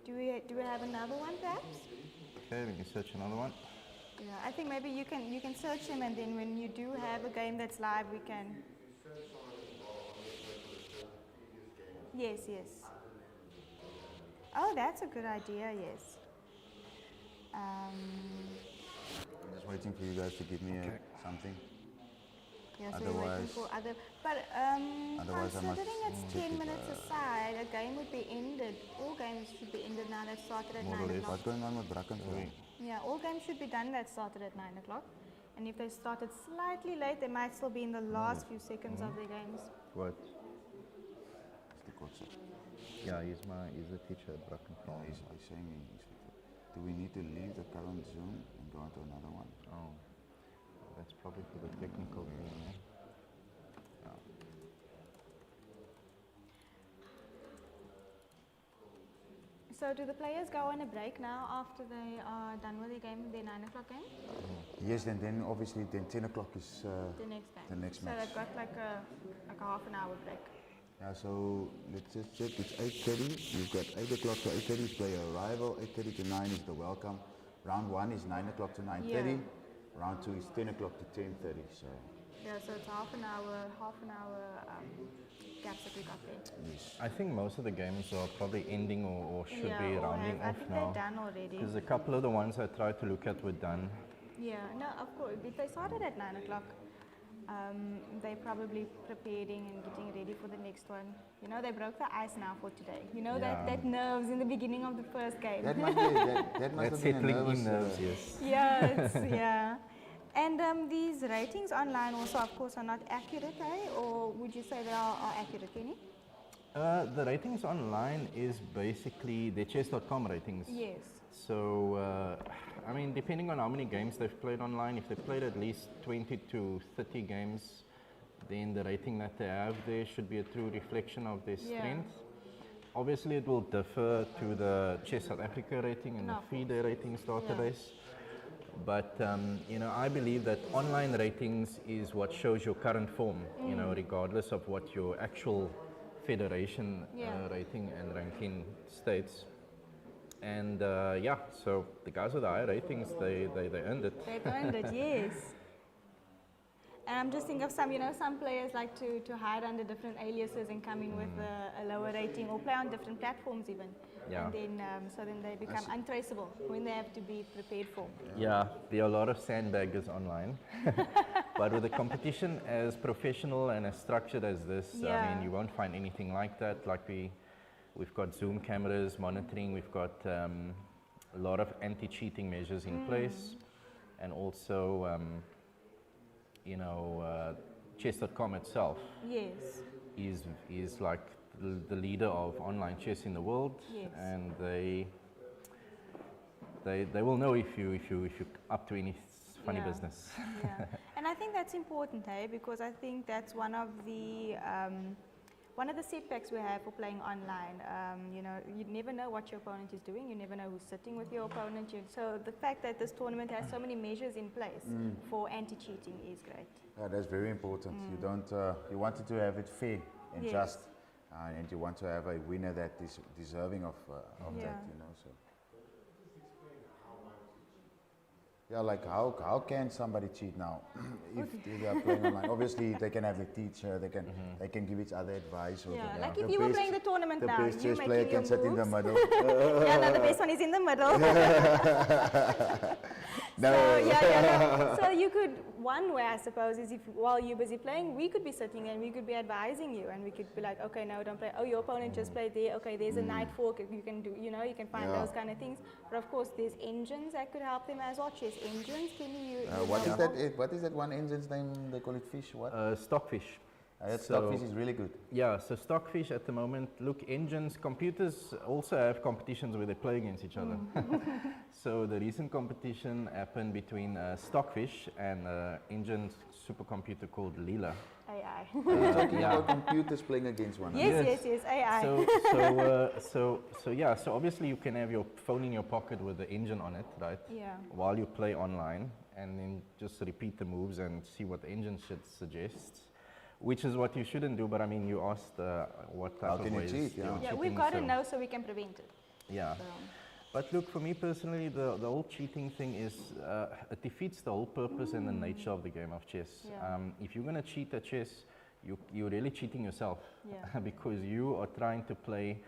Do we have another one perhaps? Okay, let me search another one. Yeah, I think maybe you can search him, and then when you do have a game that's live, we can. Yes. Oh, that's a good idea. Yes. I'm just waiting for you guys to give me something. Yeah, so we're waiting Otherwise- for other. But Otherwise I must considering it's check 10 it, minutes aside, a game would be ended. All games should be ended now that started at More or 9 less. o'clock. What's going on with Brackenfell? Yeah, all games should be done that started at 9 o'clock. And if they started slightly late, they might still be in the last few seconds of their games. What? Yeah, he's the teacher at Brackenfell. He's saying do we need to leave the current Zoom and go on to another one? Oh, that's probably for the technical team. Eh? So do the players go on a break now after they are done with their game, their 9 o'clock game? Yes, and then obviously then 10 o'clock is The next game. the next so match. they've got like a half an hour break. Yeah, so let's just check. It's 8:30. You've got 8 o'clock to 8:30 is player arrival. 8:30 to 9 is the welcome. Round 1 is 9 o'clock to 9:30. Round 2 is 10 o'clock to 10:30. So Yeah, so it's half an hour gaps that we got there. yes. I think most of the games are probably ending or should Yeah, be or rounding I off think now. they're done already. Because a couple of the ones I tried to look at were done. Yeah, no, of course. If they started at 9 o'clock, they're probably preparing and getting ready for the next one. You know, they broke the ice now for today. You know, Yeah. that nerves in the beginning of the first game. That must be that must That's have been a settling nervous, in nerves, yes. yeah. And these ratings online also, of course, are not accurate, eh? Or would you say they are accurate, Kenny? The ratings online is basically the chess.com ratings. Yes. So, I mean, depending on how many games they've played online, if they've played at least 20 to 30 games, then the rating that they have there should be a true reflection of their Yeah. strength. Obviously, it will differ to the Chess South Africa rating and No, the of FIDE ratings database. But, you know, I believe that online ratings is what shows your current form, you know, regardless of what your actual federation Yeah. rating and ranking states. And yeah, so the guys with the high ratings, they earned it. They've earned it, yes. And I'm just thinking of some, you know, some players like to hide under different aliases and come in with a lower rating or play on different platforms even. Yeah. And then, so then they become untraceable when they have to be prepared for. Yeah, there are a lot of sandbaggers online. But with a competition as professional and as structured as this, I Yeah. mean, you won't find anything like that. Like we've got Zoom cameras monitoring, we've got a lot of anti-cheating measures in place, and also, you know, chess.com itself Yes. is like the leader of online chess in the world, Yes. and they will know if you're up to any funny Yeah. business. Yeah. And I think that's important, hey, because I think that's one of the setbacks we have for playing online. You know, you never know what your opponent is doing. You never know who's sitting with your opponent. So the fact that this tournament has so many measures in place for anti-cheating is great. Yeah, that's very important. You don't. You wanted to have it fair and Yes. just, and you want to have a winner that is deserving of Yeah. that. You know, so. Yeah, like how can somebody cheat now if they are playing online? Obviously, they can have the teacher. They can give each other advice. Or Yeah, the, like the if you were best- playing the tournament the now, best you chess player making can your sit in the moves. middle. Yeah, no, the best one is in the middle. No. So, no. So you could, one way I suppose is if while you're busy playing, we could be sitting and we could be advising you and we could be like, okay, no, don't play. Oh, your opponent just played there. Okay, there's a knight fork. You can do, you know, you can find Yeah. those kind of things. But of course, there's engines that could help them as well. Chess engines. Can you? What is that? What is that one engine's name? They call it fish. What? Stockfish. That so- stockfish is really good. Yeah, so Stockfish at the moment, look, engines, computers also have competitions where they play against each other. So the recent competition happened between Stockfish and engine supercomputer called Leela. AI. We're talking yeah. about computers playing against one another. Yes. AI. So yeah, so obviously you can have your phone in your pocket with the engine on it, right? Yeah. While you play online, and then just repeat the moves and see what the engine suggests, which is what you shouldn't do. But I mean, you asked what type How of can you ways cheat, yeah. you're Yeah, cheating, we've got to so- know so we can prevent it. Yeah. So, But look, for me personally, the whole cheating thing is, it defeats the whole purpose and the nature of the game of chess. Yeah. If you're going to cheat at chess, you're really cheating yourself. Yeah. Because you are trying to play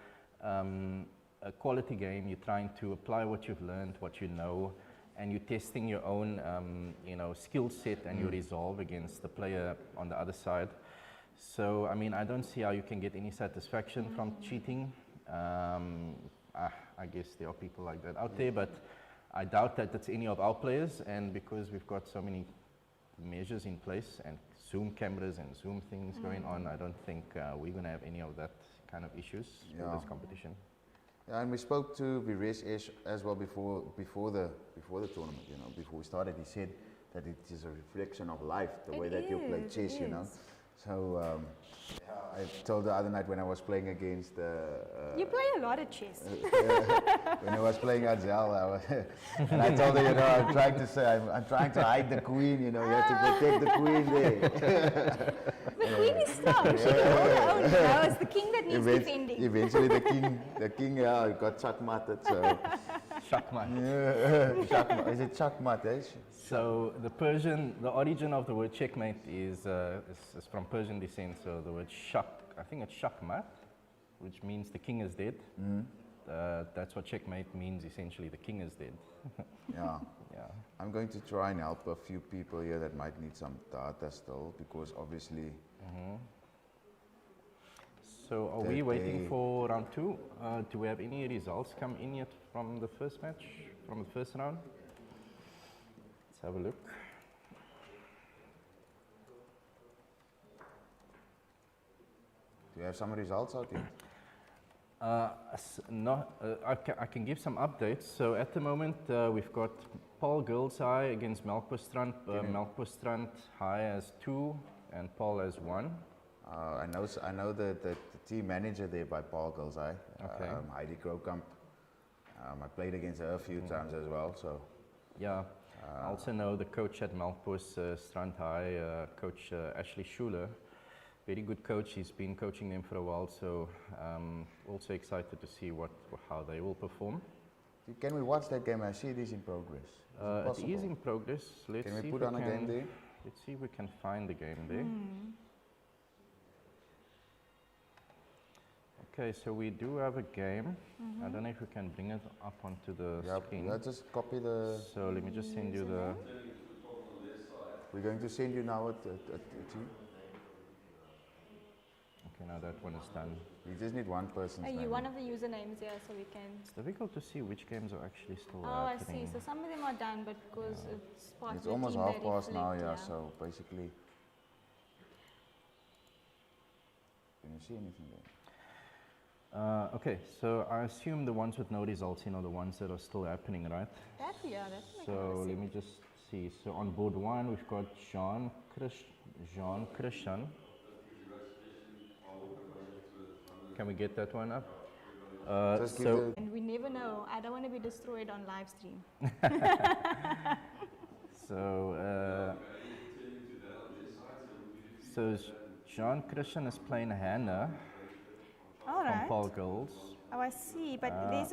a quality game, you're trying to apply what you've learned, what you know, and you're testing your own you know, skill set and your resolve against the player on the other side. So, I mean, I don't see how you can get any satisfaction from cheating. I guess there are people like that out there, but I doubt that it's any of our players, and because we've got so many measures in place and Zoom cameras and Zoom things going on. I don't think we're going to have any of that kind of issues with this competition. Yeah, and we spoke to Viresh as well before the tournament. You know, before we started, he said that it is a reflection of life, the way that you play chess. You know, so I told the other night when I was playing against. You play a lot of chess. When I was playing Adzel, and I told her, you know, I'm trying to say, I'm trying to hide the queen. You know, you have to protect the queen there. The queen is strong. She can hold her own. Now it's the king that needs defending. Eventually, the king got checkmated. So. Shakmat. Shakmat. Is it checkmat? Eh? So the origin of the word checkmate is from Persian descent. So the word I think it's shakmat, which means the king is dead. That's what checkmate means, essentially, the king is dead. Yeah. Yeah. I'm going to try and help a few people here that might need some data still, because obviously. So are we waiting for round 2? Do we have any results come in yet from the first match, from the first round? Let's have a look. Do you have some results out yet? I can give some updates. So at the moment, we've got Paul Girls High against Melkbosstrand. Melkbosstrand High has 2 and Paul has 1. I know the team manager there by Paul Girls High, Heidi Krokamp. I played against her a few times as well. So yeah, I also know the coach at Melkbosstrand High, Coach Ashley Schuler. Very good coach. He's been coaching them for a while, so also excited to see how they will perform. Can we watch that game? I see it is in progress. It is in progress. Can we put on a game there? Let's see if we can find the game there. Okay, so we do have a game. I don't know if we can bring it up onto the screen. Yeah, just copy the. So let me just send you the. We're going to send you now a team. Okay, now that one is done. We just need one person's name. You one of the usernames here, so we can. It's difficult to see which games are actually still Oh, happening. I see. So some of them are done, but because it's part It's of the almost team, half they past now, reflect, yeah. So basically, can you see anything there? Okay, so I assume the ones with no results in are the ones that are still happening, right? That's So let me just see. So on board 1, we've got Jean Christian. Can we get that one up? And we never know. I don't want to be destroyed on live stream. So Jean Christian is playing Hannah from Paul Girls. Oh, I see. But there's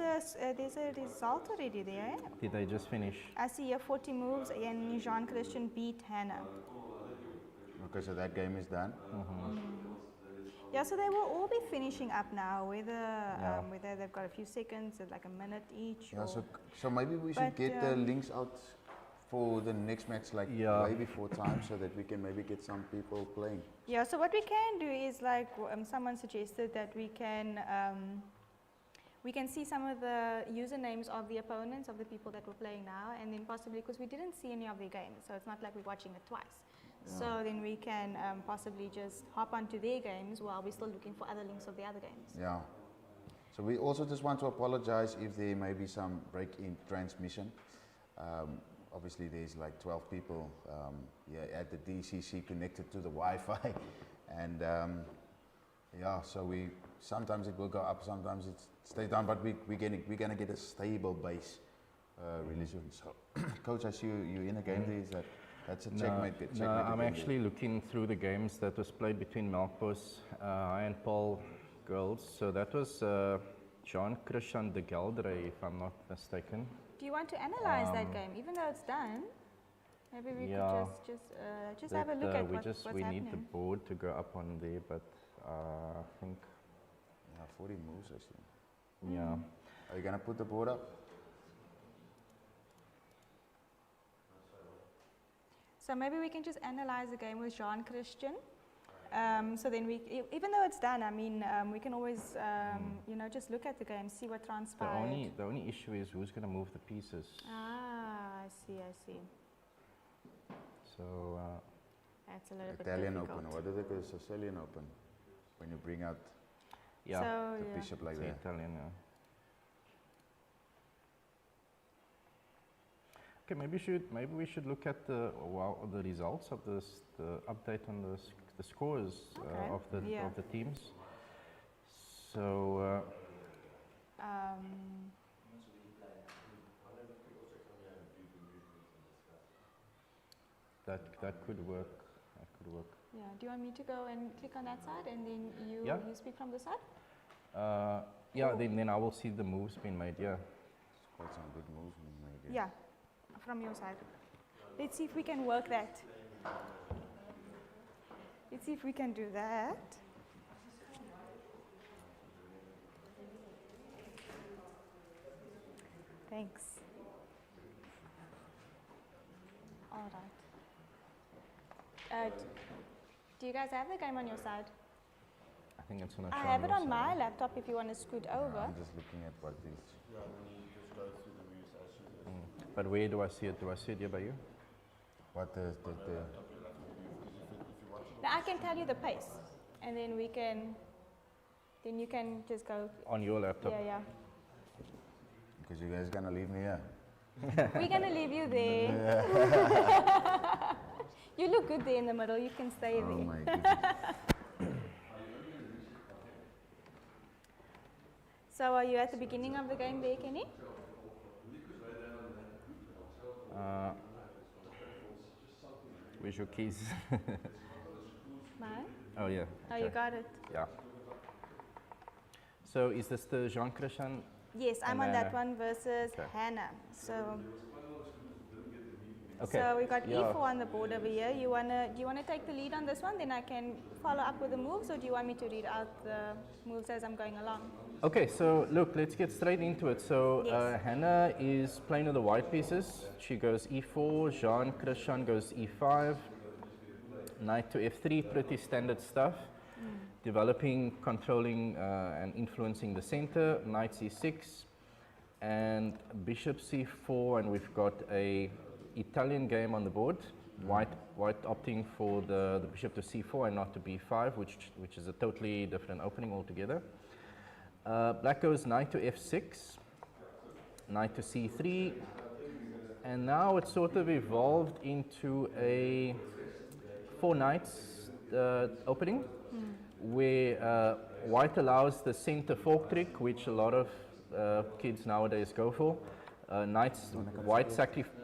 a result already there. Did they just finish? I see here 40 moves and Jean Christian beat Hannah. Okay, so that game is done. Yeah, so they will all be finishing up now, whether they've got a few seconds, like a minute each. Yeah, so maybe we should get the links out for the next match, like way before time, so that we can maybe get some people playing. Yeah, so what we can do is, like someone suggested, that we can see some of the usernames of the opponents, of the people that were playing now, and then possibly, because we didn't see any of their games, so it's not like we're watching it twice. Yeah. So then we can possibly just hop onto their games while we're still looking for other links of the other games. Yeah. So we also just want to apologize if there may be some break in transmission. Obviously there's like 12 people at the DCC connected to the Wi-Fi, and so sometimes it will go up, sometimes it stays down, but we're gonna get a stable base really soon. So, Coach, I see you in a game there. That's a checkmate. No, I'm actually looking through the games that was played between Melkbos and Paul Girls. So that was Jean Christian de Geldre, if I'm not mistaken. Do you want to analyze that game, even though it's done? Maybe we could just have a look at what's happening. We need the board to go up on there, but I think 40 moves, I see. Yeah. Are you gonna put the board up? So maybe we can just analyze the game with Jean Christian. So then even though it's done, I mean, we can always, just look at the game, see what transpired. The only issue is who's going to move the pieces. Ah, I see. So. That's a little bit Italian difficult. Open. What is it? The Sicilian Open. When you bring out Yeah, So, the yeah. bishop like it's that. Italian. Yeah. Okay, maybe we should look at the results of this, the update on the scores Okay. of Yeah. the teams. So that could work. That could work. Yeah. Do you want me to go and click on that side and then you Yeah. you speak from the side? Yeah, then I will see the moves being made. Yeah. It's quite some good moves being made here. Yeah, from your side. Let's see if we can work that. Let's see if we can do that. Thanks. All right. Do you guys have the game on your side? I think it's on a I have it on my laptop if you want to scoot over. I'm just looking at what these. But where do I see it? Do I see it here by you? What the Now I can tell you the pace, and then we can. Then you can just go. On your laptop. Yeah, yeah. because you guys gonna leave me here. We're gonna leave you there. You look good there in the middle. You can stay Oh there. my goodness. So are you at the beginning of the game there, Kenny? Where's your keys? Mine? Oh yeah. Oh, you okay. got it. Yeah. So is this the Jean Christian? Yes, I'm And on that Hannah. one versus Okay. Hannah. So, Okay. so we got Yeah. E4 on the board over here. Do you wanna take the lead on this one? Then I can follow up with the moves, or do you want me to read out the moves as I'm going along? Okay, so look, let's get straight into it. So Yes. Hannah is playing with the white pieces. She goes E4, Jean Christian goes E5, knight to F3, pretty standard stuff. Developing, controlling, and influencing the center, knight C6, and bishop C4, and we've got a Italian game on the board. White opting for the bishop to C4 and not to B5, which is a totally different opening altogether. Black goes knight to F6, knight to C3, and now it's sort of evolved into a 4 knights opening, where white allows the center fork trick, which a lot of kids nowadays go for.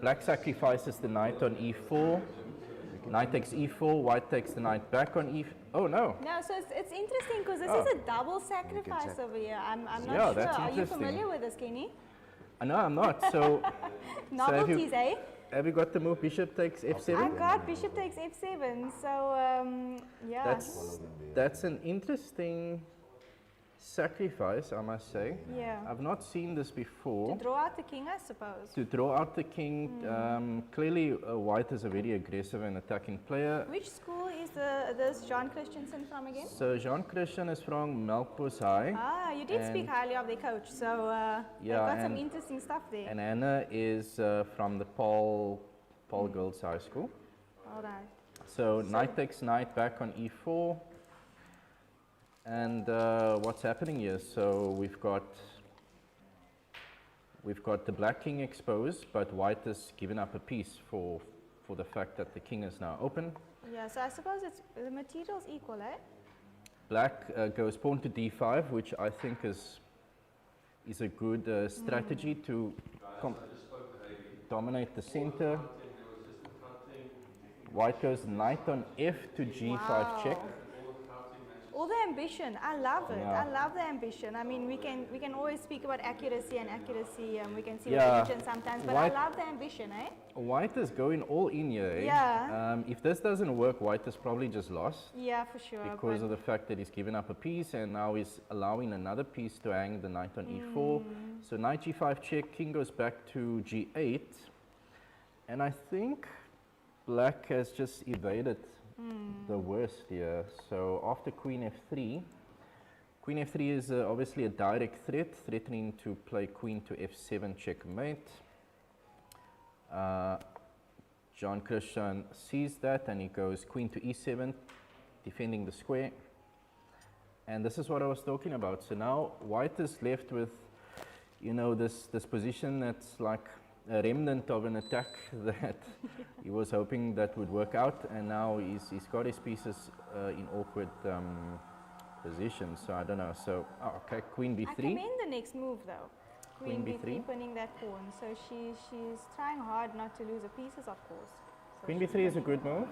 Black sacrifices the knight on E4, knight takes E4, white takes the knight back on E4. Oh no! No, so it's interesting because this Oh. is a double sacrifice check. over here. I'm not Yeah, sure. that's Are you interesting. familiar with this, Kenny? No, I'm not. So, Novelties, eh? have you got the move bishop takes F7? I got bishop takes F7. So yeah. That's an interesting sacrifice, I must say. Yeah. I've not seen this before. To draw out the king, I suppose. To draw out the king, clearly white is a very aggressive and attacking player. Which school is this John Christensen from again? So Jean Christian is from Melkbos High, Ah, you did speak And- highly of their coach, so they've Yeah, got some and- interesting stuff there. and Anna is from the Paul Girls High School. All right. So knight takes knight back on E4. And what's happening here? So we've got the black king exposed, but white has given up a piece for the fact that the king is now open. Yeah, so I suppose it's the material's equal, eh? Black goes pawn to D5, which I think is a good strategy to dominate the center. White goes knight on F to G5 check. All the ambition, I love it. Yeah. I love the ambition. I mean, we can always speak about accuracy, and we can see Yeah. the sometimes, but White- I love the ambition, eh? White is going all in here. Eh? Yeah. If this doesn't work, white is probably just lost Yeah, for sure. because but- of the fact that he's given up a piece and now he's allowing another piece to hang the knight on E4. So knight G5 check, king goes back to G8, and I think black has just evaded the worst here. So after Queen F3 is obviously a direct threat, threatening to play Queen to F7 checkmate. John Christian sees that and he goes queen to e7, defending the square. And this is what I was talking about. So now white is left with, you know, this position that's like a remnant of an attack that he was hoping that would work out, and now he's got his pieces in awkward positions. So I don't know. So okay, queen b3. I commend the next move though. Queen Queen b3. b3, pinning that pawn. So she's trying hard not to lose her pieces, of course. So Queen she's b3 is a good move.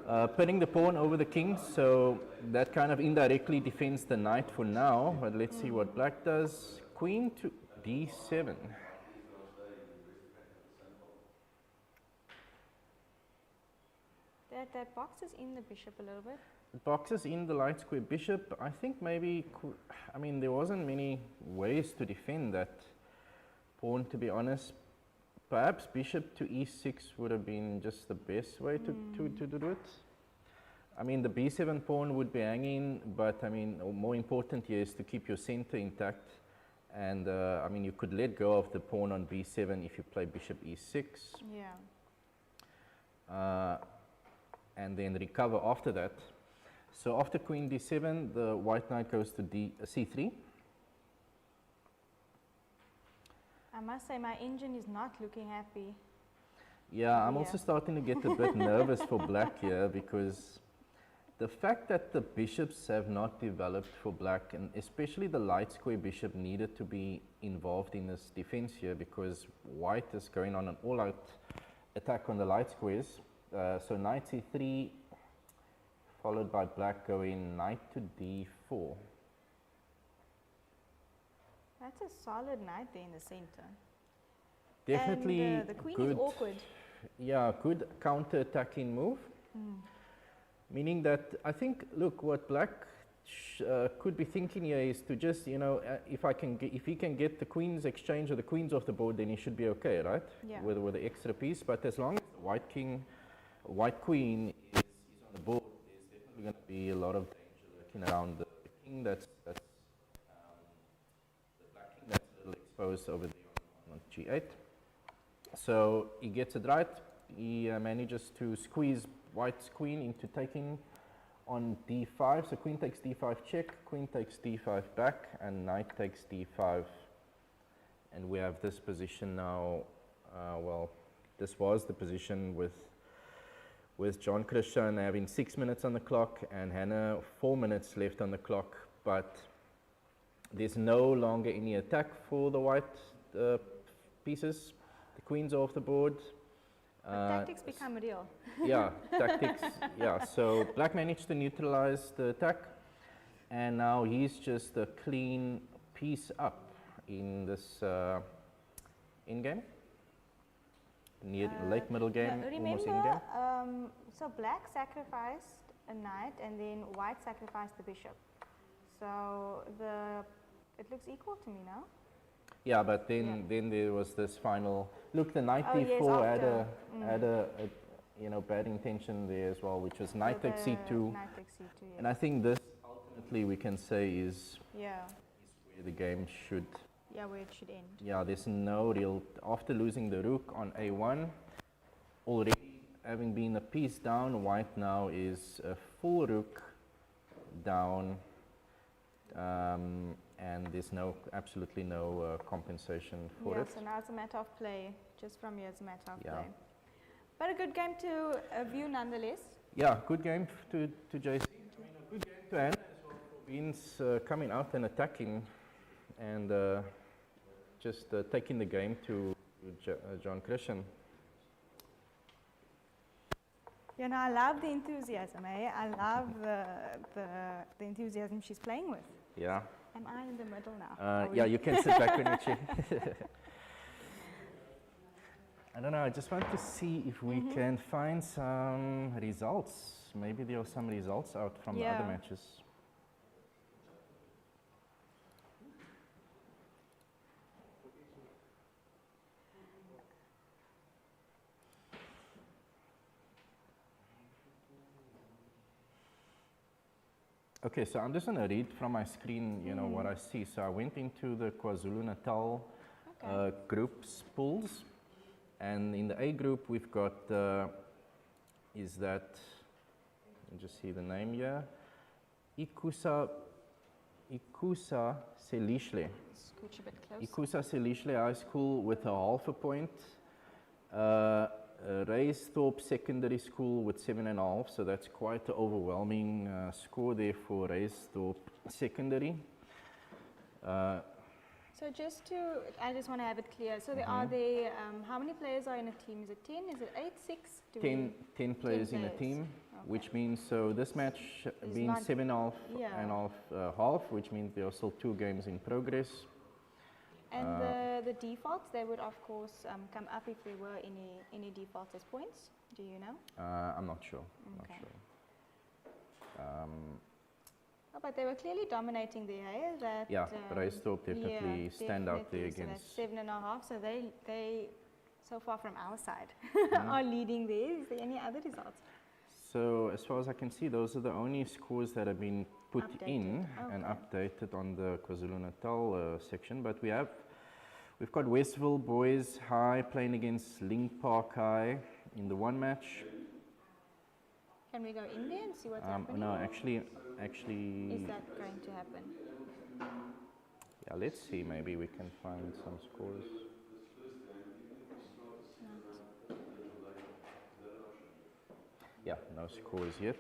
Mm. Pinning the pawn over the king, so that kind of indirectly defends the knight for now. But let's see what black does. Queen to d7. That boxes in the bishop a little bit. It boxes in the light square bishop. I think maybe, I mean, there wasn't many ways to defend that pawn, to be honest. Perhaps bishop to e6 would have been just the best way to do it. I mean, the b7 pawn would be hanging, but I mean, more important here is to keep your center intact. And I mean, you could let go of the pawn on b7 if you play bishop e6. Yeah. And then recover after that. So after queen d7, the white knight goes to c3. I must say my engine is not looking happy. Yeah, I'm also starting to get a bit nervous for black here, because the fact that the bishops have not developed for black, and especially the light square bishop, needed to be involved in this defense here, because white is going on an all-out attack on the light squares. So knight c3, followed by black going knight to d4. That's a solid knight there in the center. Definitely and, the queen good. is awkward. Yeah, good counter-attacking move. Meaning that I think, look, what black could be thinking here is to just, you know, if he can get the queen's exchange or the queens off the board, then he should be okay, right? Yeah. With the extra piece. But as long as the white queen is on the board, there's definitely going to be a lot of danger lurking around the king. That's the black king that's a little exposed over there on g8. So he gets it right. He manages to squeeze white's queen into taking on d5. So queen takes d5 check, queen takes d5 back, and knight takes d5. And we have this position now. Well, this was the position with John Christian having 6 minutes on the clock and Hannah 4 minutes left on the clock. But there's no longer any attack for the white pieces. The queen's off the board. Tactics become real. Yeah, tactics. Yeah, so black managed to neutralize the attack, and now he's just a clean piece up in this in game, near late middle game, almost in game. So black sacrificed a knight, and then white sacrificed the bishop. So it looks equal to me now. Yeah, but then there was this final look. The knight d4 yes, had a you know, bad intention there as well, which was knight takes c2. Knight takes c2, yes. And I think this ultimately we can say is where the game should. Yeah, where it should end. Yeah, there's no real, after losing the rook on a1, already having been a piece down, white now is a full rook down, and there's absolutely no compensation for it. So now it's a matter of play, just from here it's a matter of Yeah. play. But a good game to view nonetheless. Yeah, good game to JC. I mean, a good game to Anna as well for Beans coming out and attacking, and just taking the game to John Christian. You know, I love the enthusiasm, eh? I love the enthusiasm she's playing with. Yeah. Am I in the middle now? Yeah, you can sit back when you check. I don't know, I just want to see if we can find some results. Maybe there are some results out from the other matches. Okay, so I'm just going to read from my screen, you know, what I see. So I went into the KwaZulu-Natal groups pools, And in the A group, we've got, is that, let me just see the name here, Ikusa Selishle. Scooch a bit closer. Ikusa Selishle High School with a half a point. Reisdorp Secondary School with 7.5, so that's quite an overwhelming score there for Reisdorp Secondary. So I just want to have it clear. So there are how many players are in a team? Is it 10? Is it 8, 6? 10 players in a team, Okay. which means, so this match being not- 7.5 Yeah. and half, which means there are still 2 games in progress. And the defaults, they would of course come up if there were any defaults as points. Do you know? I'm not sure. Okay. Not sure. Oh, but they were clearly dominating there, eh? That, Yeah, Reisdorp definitely stand out there definitely. against. So that's 7.5. So they so far from our side are leading there. Is there any other results? So as far as I can see, those are the only scores that have been put in and Okay. updated on the KwaZulu-Natal section. But we've got Westville Boys High playing against Link Park High in the one match. Can we go in there and see what's happening? No, actually, Is that going to happen? yeah. Let's see. Maybe we can find some scores. Yeah, no scores yet.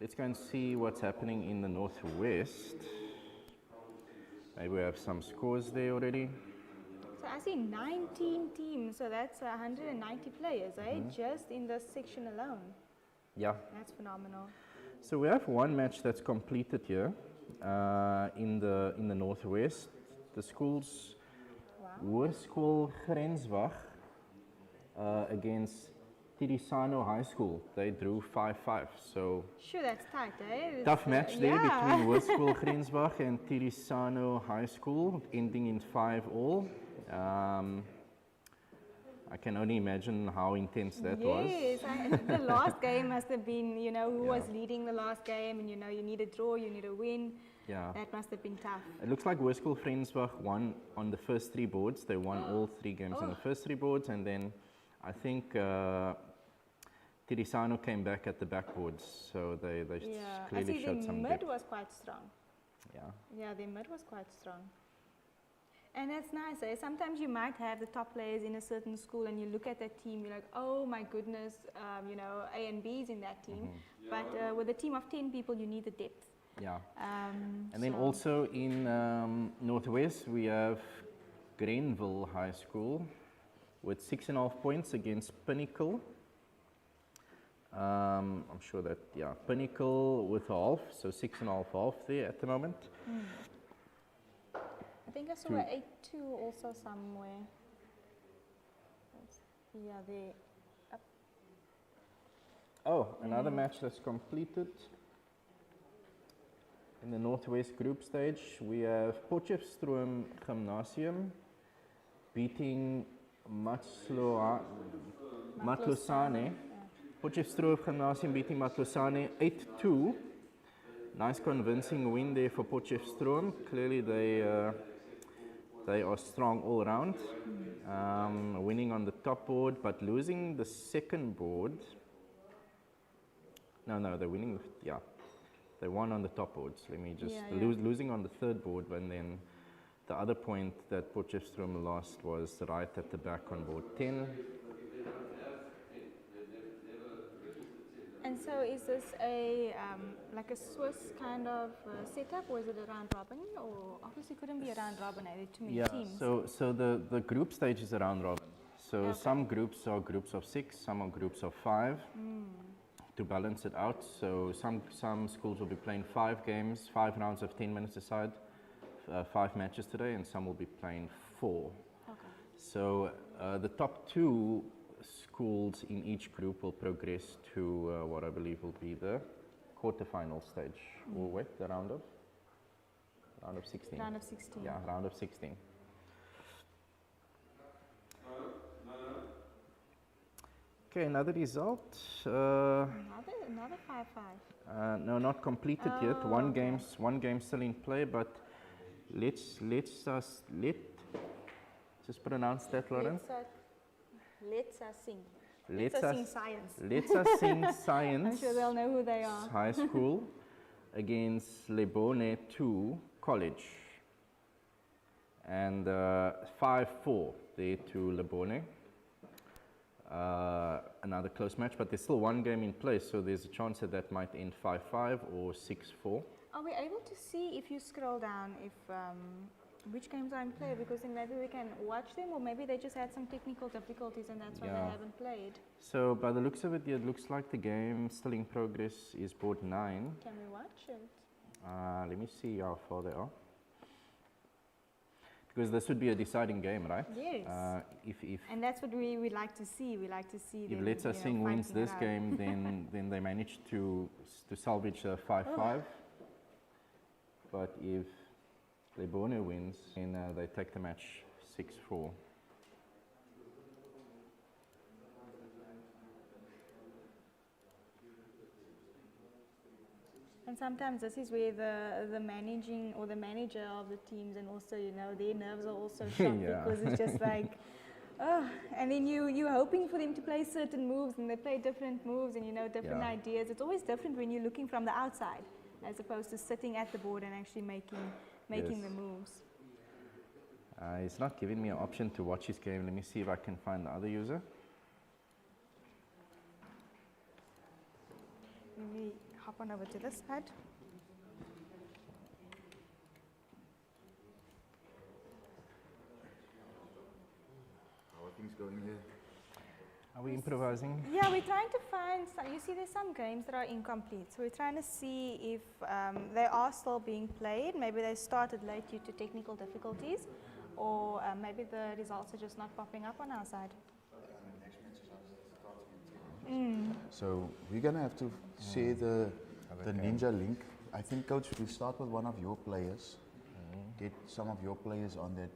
Let's go and see what's happening in the Northwest. Maybe we have some scores there already. So I see 19 teams, so that's 190 players, eh? Just in this section alone. Yeah. That's phenomenal. So we have one match that's completed here in the Northwest. The schools Hoërskool Grenswag against Tirisano High School. They drew 5-5. So Sure, that's tight, eh? tough match there yeah. between Hoërskool Grenswag and Tirisano High School, ending in 5-all. I can only imagine how intense that was. Yes, the last game must have been, you know, who was leading the last game, and you know, you need a draw, you need a win. Yeah. That must have been tough. It looks like Hoërskool Grenswag won on the first 3 boards. They won all 3 games on the first 3 boards, and then I think Tirisano came back at the backboards, so they Yeah, I clearly see showed the some mid depth. was quite strong. Yeah. Yeah, their mid was quite strong. And that's nice, eh? Sometimes you might have the top players in a certain school and you look at that team, you're like, oh my goodness, you know, A and B's in that team. But with a team of 10 people, you need the depth. Yeah. And then also in Northwest, we have Grenville High School with 6.5 points against Pinnacle. I'm sure that, yeah, Pinnacle with a half, so 6.5 there at the moment. I think I saw a 8-2 also somewhere. Yeah, they up. Oh, another match that's completed. In the Northwest group stage, we have Potchefstroom Gymnasium beating Matlosane. Potchefstroom Gymnasium beating Matlosane 8-2. Nice convincing win there for Potchefstroom. Clearly they are strong all around. Winning on the top board, but losing the second board. No, they're winning, yeah. They won on the top boards. Let me just, losing on the third board, and then the other point that Potchefstroom lost was right at the back on board 10. And so is this a like a Swiss kind of setup, or is it a round robin? Or obviously couldn't be a round robin, there are too many teams. So the group stage is a round robin. So some groups are groups of 6, some are groups of 5 to balance it out. So some schools will be playing 5 games, 5 rounds of 10 minutes aside, 5 matches today, and some will be playing 4. Okay. So the top 2 schools in each group will progress to what I believe will be the quarterfinal stage, or wait, the round of 16. Round of 16. Yeah, round of 16. Okay, another result. Another 5-5. No, not completed yet. One game still in play, but let's just pronounce that, Lawrence. Let's Us Sing. Let's Us Us Sing Science. Let's Us Sing Science. I'm sure they'll know who they are. High School against Lebone 2 College. And 5-4 there to Lebone. Another close match, but there's still one game in place, so there's a chance that that might end 5-5 or 6-4. Are we able to see, if you scroll down, if which games are in play? Because then maybe we can watch them, or maybe they just had some technical difficulties and that's why they haven't played. So by the looks of it, it looks like the game still in progress is board 9. Can we watch it? Let me see how far they are. Because this would be a deciding game, right? Yes. If And that's what we would like to see. We like to see if them, Let's Us Sing wins fighting it this out. game, then they manage to salvage a 5-5. But if Lebone wins, then they take the match 6-4. And sometimes this is where the managing or the manager of the teams, and also their nerves are also shocked Yeah. because it's just like, oh, and then you're hoping for them to play certain moves, and they play different moves and different Yeah. ideas. It's always different when you're looking from the outside as opposed to sitting at the board and actually making Yes. the moves. He's not giving me an option to watch his game. Let me see if I can find the other user. Maybe hop on over to this side. How are things going here? Are we improvising? Yeah, we're trying to find some, you see there's some games that are incomplete. So we're trying to see if they are still being played. Maybe they started late due to technical difficulties, or maybe the results are just not popping up on our side. So we're gonna have to share the Ninja link. I think, Coach, we start with one of your players. Get some of your players on that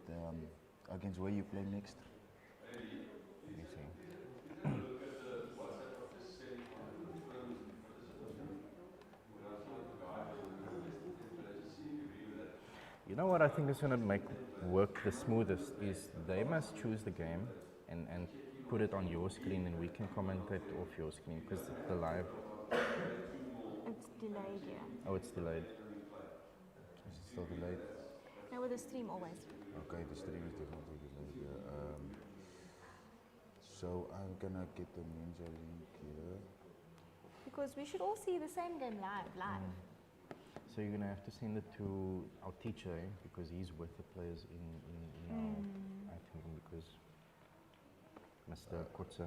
against where you play next. Let me see. You know what I think is going to make work the smoothest is they must choose the game and put it on your screen, and we can commentate off your screen because the live. It's delayed, yeah. Oh, it's delayed. Is it still delayed? No, with the stream always. Okay, the stream is definitely delayed. So I'm gonna get the Ninja link here. Because we should all see the same game live. So you're going to have to send it to our teacher because he's with the players in our team, because Mr. Kotze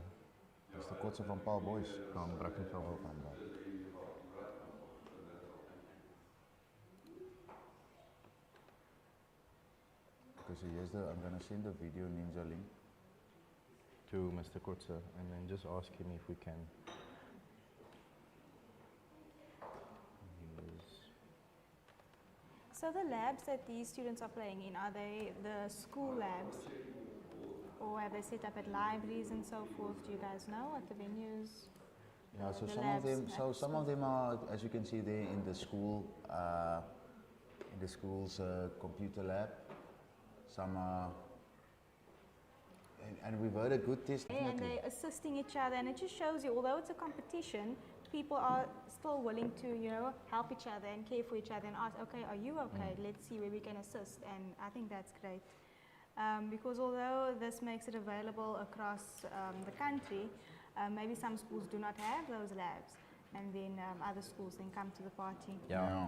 Mr. Kotze van Paul Boys. from Brackenfell. Okay, so here's I'm gonna send the video Ninja link. To Mr. Kotze, and then just ask him if we can. So the labs that these students are playing in, are they the school labs? Or have they set up at libraries and so forth? Do you guys know at the venues? Yeah, so The some of labs them, at so some school. of them are, as you can see there, in the school, in the school's computer lab. Some are, and we've heard a good test. And Definitely. they're assisting each other, and it just shows you, although it's a competition, people are still willing to, help each other and care for each other and ask, okay, are you okay? Let's see where we can assist, and I think that's great. Because although this makes it available across the country, maybe some schools do not have those labs, and then other schools then come to the party. Yeah.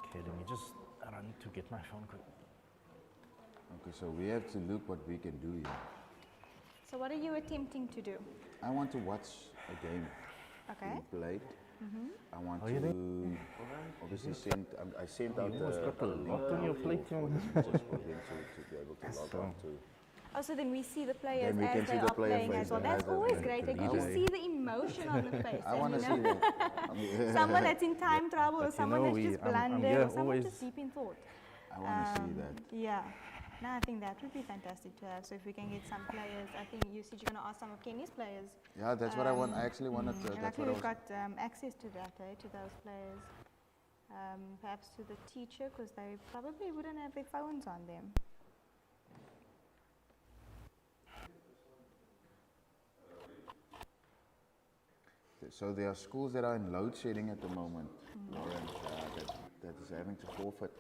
Okay, let me just run to get my phone quick. Okay, so we have to look what we can do here. So what are you attempting to do? I want to watch a game Okay. being played. I want Are you to obviously send. I sent out You almost got a link lot on your plate, John. just for them to be able to log on to. Oh, so then we see the players Then we can as see they the are player playing face as well. and That's as a- always great. Like you DJ. can see the emotion on the face. I and, want to see that. someone that's in time trouble, or But you someone know, that's just I'm blundered, here or someone always- just deep in thought. I want to see that. Yeah. No, I think that would be fantastic to have. So if we can get some players, I think you said you're going to ask some of Kenny's players. Yeah, that's what I want. I actually wanted to. And That's luckily what I we've was. got access to that, to those players. perhaps to the teacher, because they probably wouldn't have their phones on them. So there are schools that are in load shedding at the moment, Lawrence, that is having to forfeit.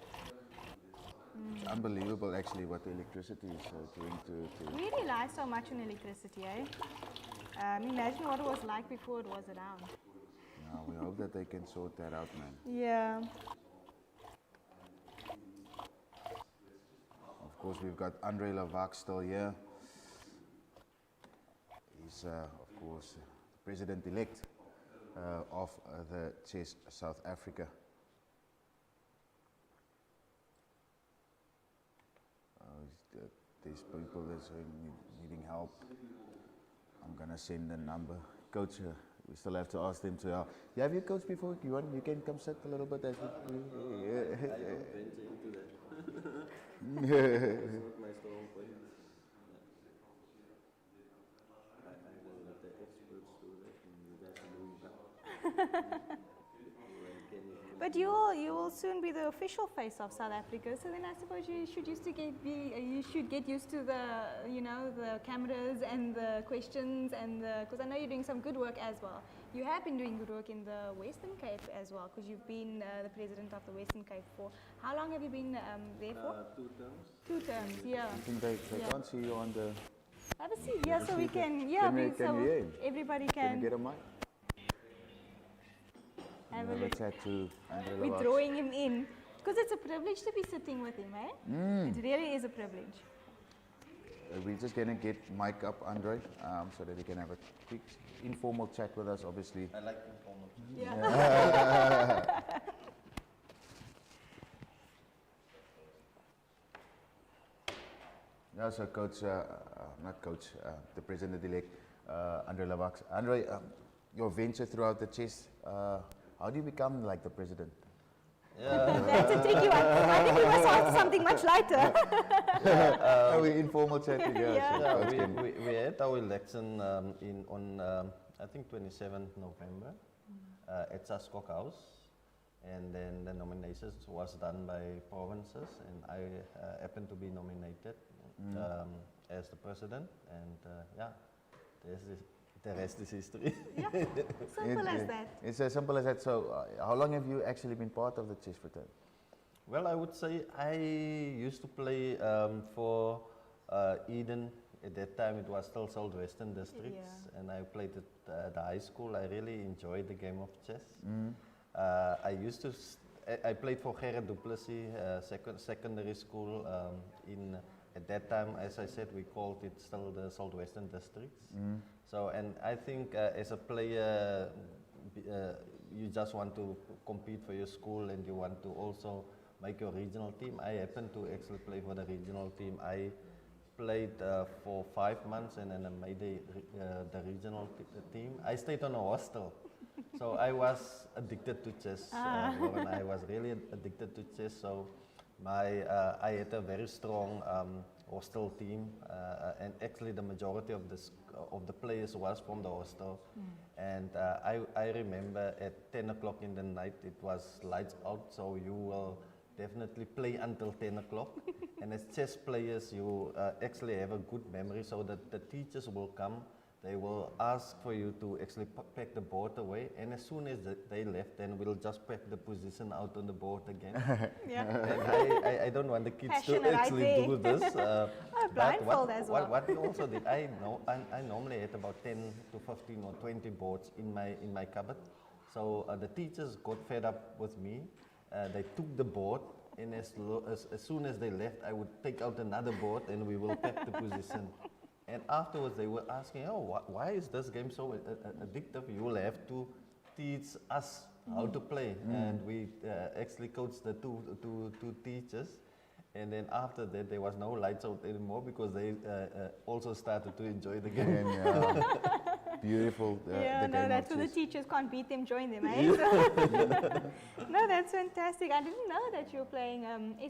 It's unbelievable actually what the electricity is doing to We rely so much on electricity, eh? Imagine what it was like before it was around. Yeah, we hope that they can sort that out, man. Yeah. Of course, we've got Andre Lavac still here. He's, of course, the president-elect of the Chess South Africa. There's people that's needing help. I'm gonna send a number. Coach, we still have to ask them to help. You have your coach before? You can come sit a little bit as we. I don't venture into that. It's not my strong point. I will let the experts do that, and you guys are doing that. But you will soon be the official face of South Africa. So then I suppose you should get used to the the cameras and the questions and because I know you're doing some good work as well. You have been doing good work in the Western Cape as well because you've been the president of the Western Cape for how long have you been there for? 2 terms. 2 terms, yeah. I think they can't see you on the. Have a seat, yeah, so we can, Can you hear him? everybody Can you can get a mic? have a Have a look. chat to Andre We're Lavac. drawing him in because it's a privilege to be sitting with him, eh? It really is a privilege. We're just going to get mic up, Andre, so that he can have a quick informal chat with us, obviously. I like informal. Yeah. Yeah, so coach, not coach, the president-elect, Andre Lavac. Andre, your venture throughout the chess, how do you become like the president? That's a tricky one. I think we must ask something much lighter. We're informal chatting here. Yeah. So Yeah, coach can- we had our election on I think 27th November at Saskok House, and then the nominations was done by provinces, and I happened to be nominated as the president, and the rest is history. Yeah, simple as that. It's as simple as that. So, how long have you actually been part of the chess fraternity? Well, I would say I used to play for Eden. At that time, it was still Southwestern districts, and I played at the high school. I really enjoyed the game of chess. I played for Gerrit Duplessis secondary school at that time, as I said, we called it still the Southwestern districts. So, and I think as a player, you just want to compete for your school and you want to also make your regional team. I happened to actually play for the regional team. I played for 5 months and then I made the regional team. I stayed on a hostel. So I was addicted to chess. Lauren, I was really addicted to chess. So I had a very strong hostel team, and actually the majority of the players was from the hostel. And I remember at 10 o'clock in the night it was lights out, so you will definitely play until 10 o'clock. And as chess players, you actually have a good memory, so that the teachers will come. They will ask for you to actually pack the board away, and as soon as they left, then we'll just pack the position out on the board again. And I don't want the kids to Passionate actually do idea. this. Blindfold as well. What we also did, I normally had about 10 to 15 or 20 boards in my cupboard. So the teachers got fed up with me. They took the board, and as soon as they left, I would take out another board, and we will pack the position. And afterwards, they were asking, "Oh, why is this game so addictive? You will have to teach us how to play." And we actually coached the two teachers. And then after that, there was no lights out anymore because they also started to enjoy the game. beautiful. Yeah, the no, game that's of why the chess. teachers can't beat them, join them, eh? No, that's fantastic. I didn't know that you were playing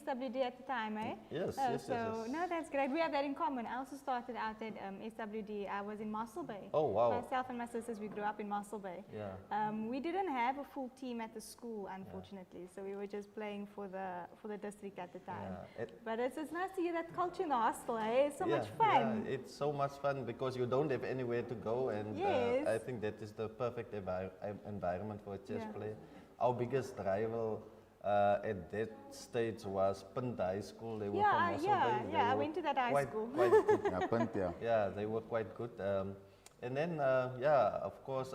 SWD at the time, eh? Yes, So, no, that's great. We have that in common. I also started out at SWD. I was in Mossel Bay. Oh, wow. Myself and my sisters, we grew up in Mossel Bay. Yeah. We didn't have a full team at the school, unfortunately, so we were just playing for the district at the time. Yeah, But it's nice to hear that culture in the hostel, eh? It's so much Yeah, fun. it's so much fun because you don't have anywhere to go, and Yes. I think that is the perfect environment for a chess Yeah. player. Our biggest rival at that stage was Punt High School. They were from Mossel Bay. They I were went to that high quite, school. Quite good. Yeah, punt, yeah. Yeah, they were quite good. And then, yeah, of course,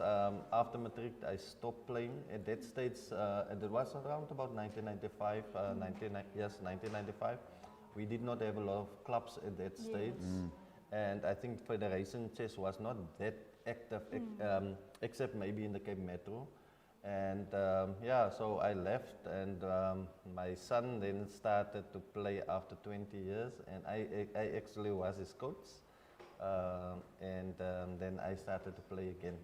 after matric, I stopped playing. At that stage, and it was around about 1995, 1995. We did not have a lot of clubs at that stage. And I think Federation Chess was not that active, except maybe in the Cape Metro. And yeah, so I left, and my son then started to play after 20 years, and I actually was his coach. And then I started to play again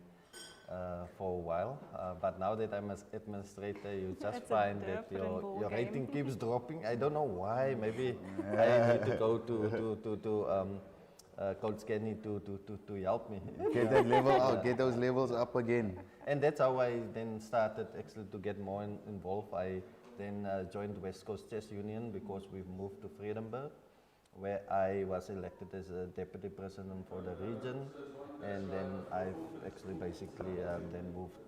for a while. But now that I'm an administrator, you just That's a find that different ball your game. rating keeps dropping. I don't know why. Maybe I need to go to Coach Kenny to help me. Get that level out, get those levels up again. And that's how I then started actually to get more involved. I then joined West Coast Chess Union because we moved to Vredenburg, where I was elected as a deputy president for the region, and then I've actually basically then moved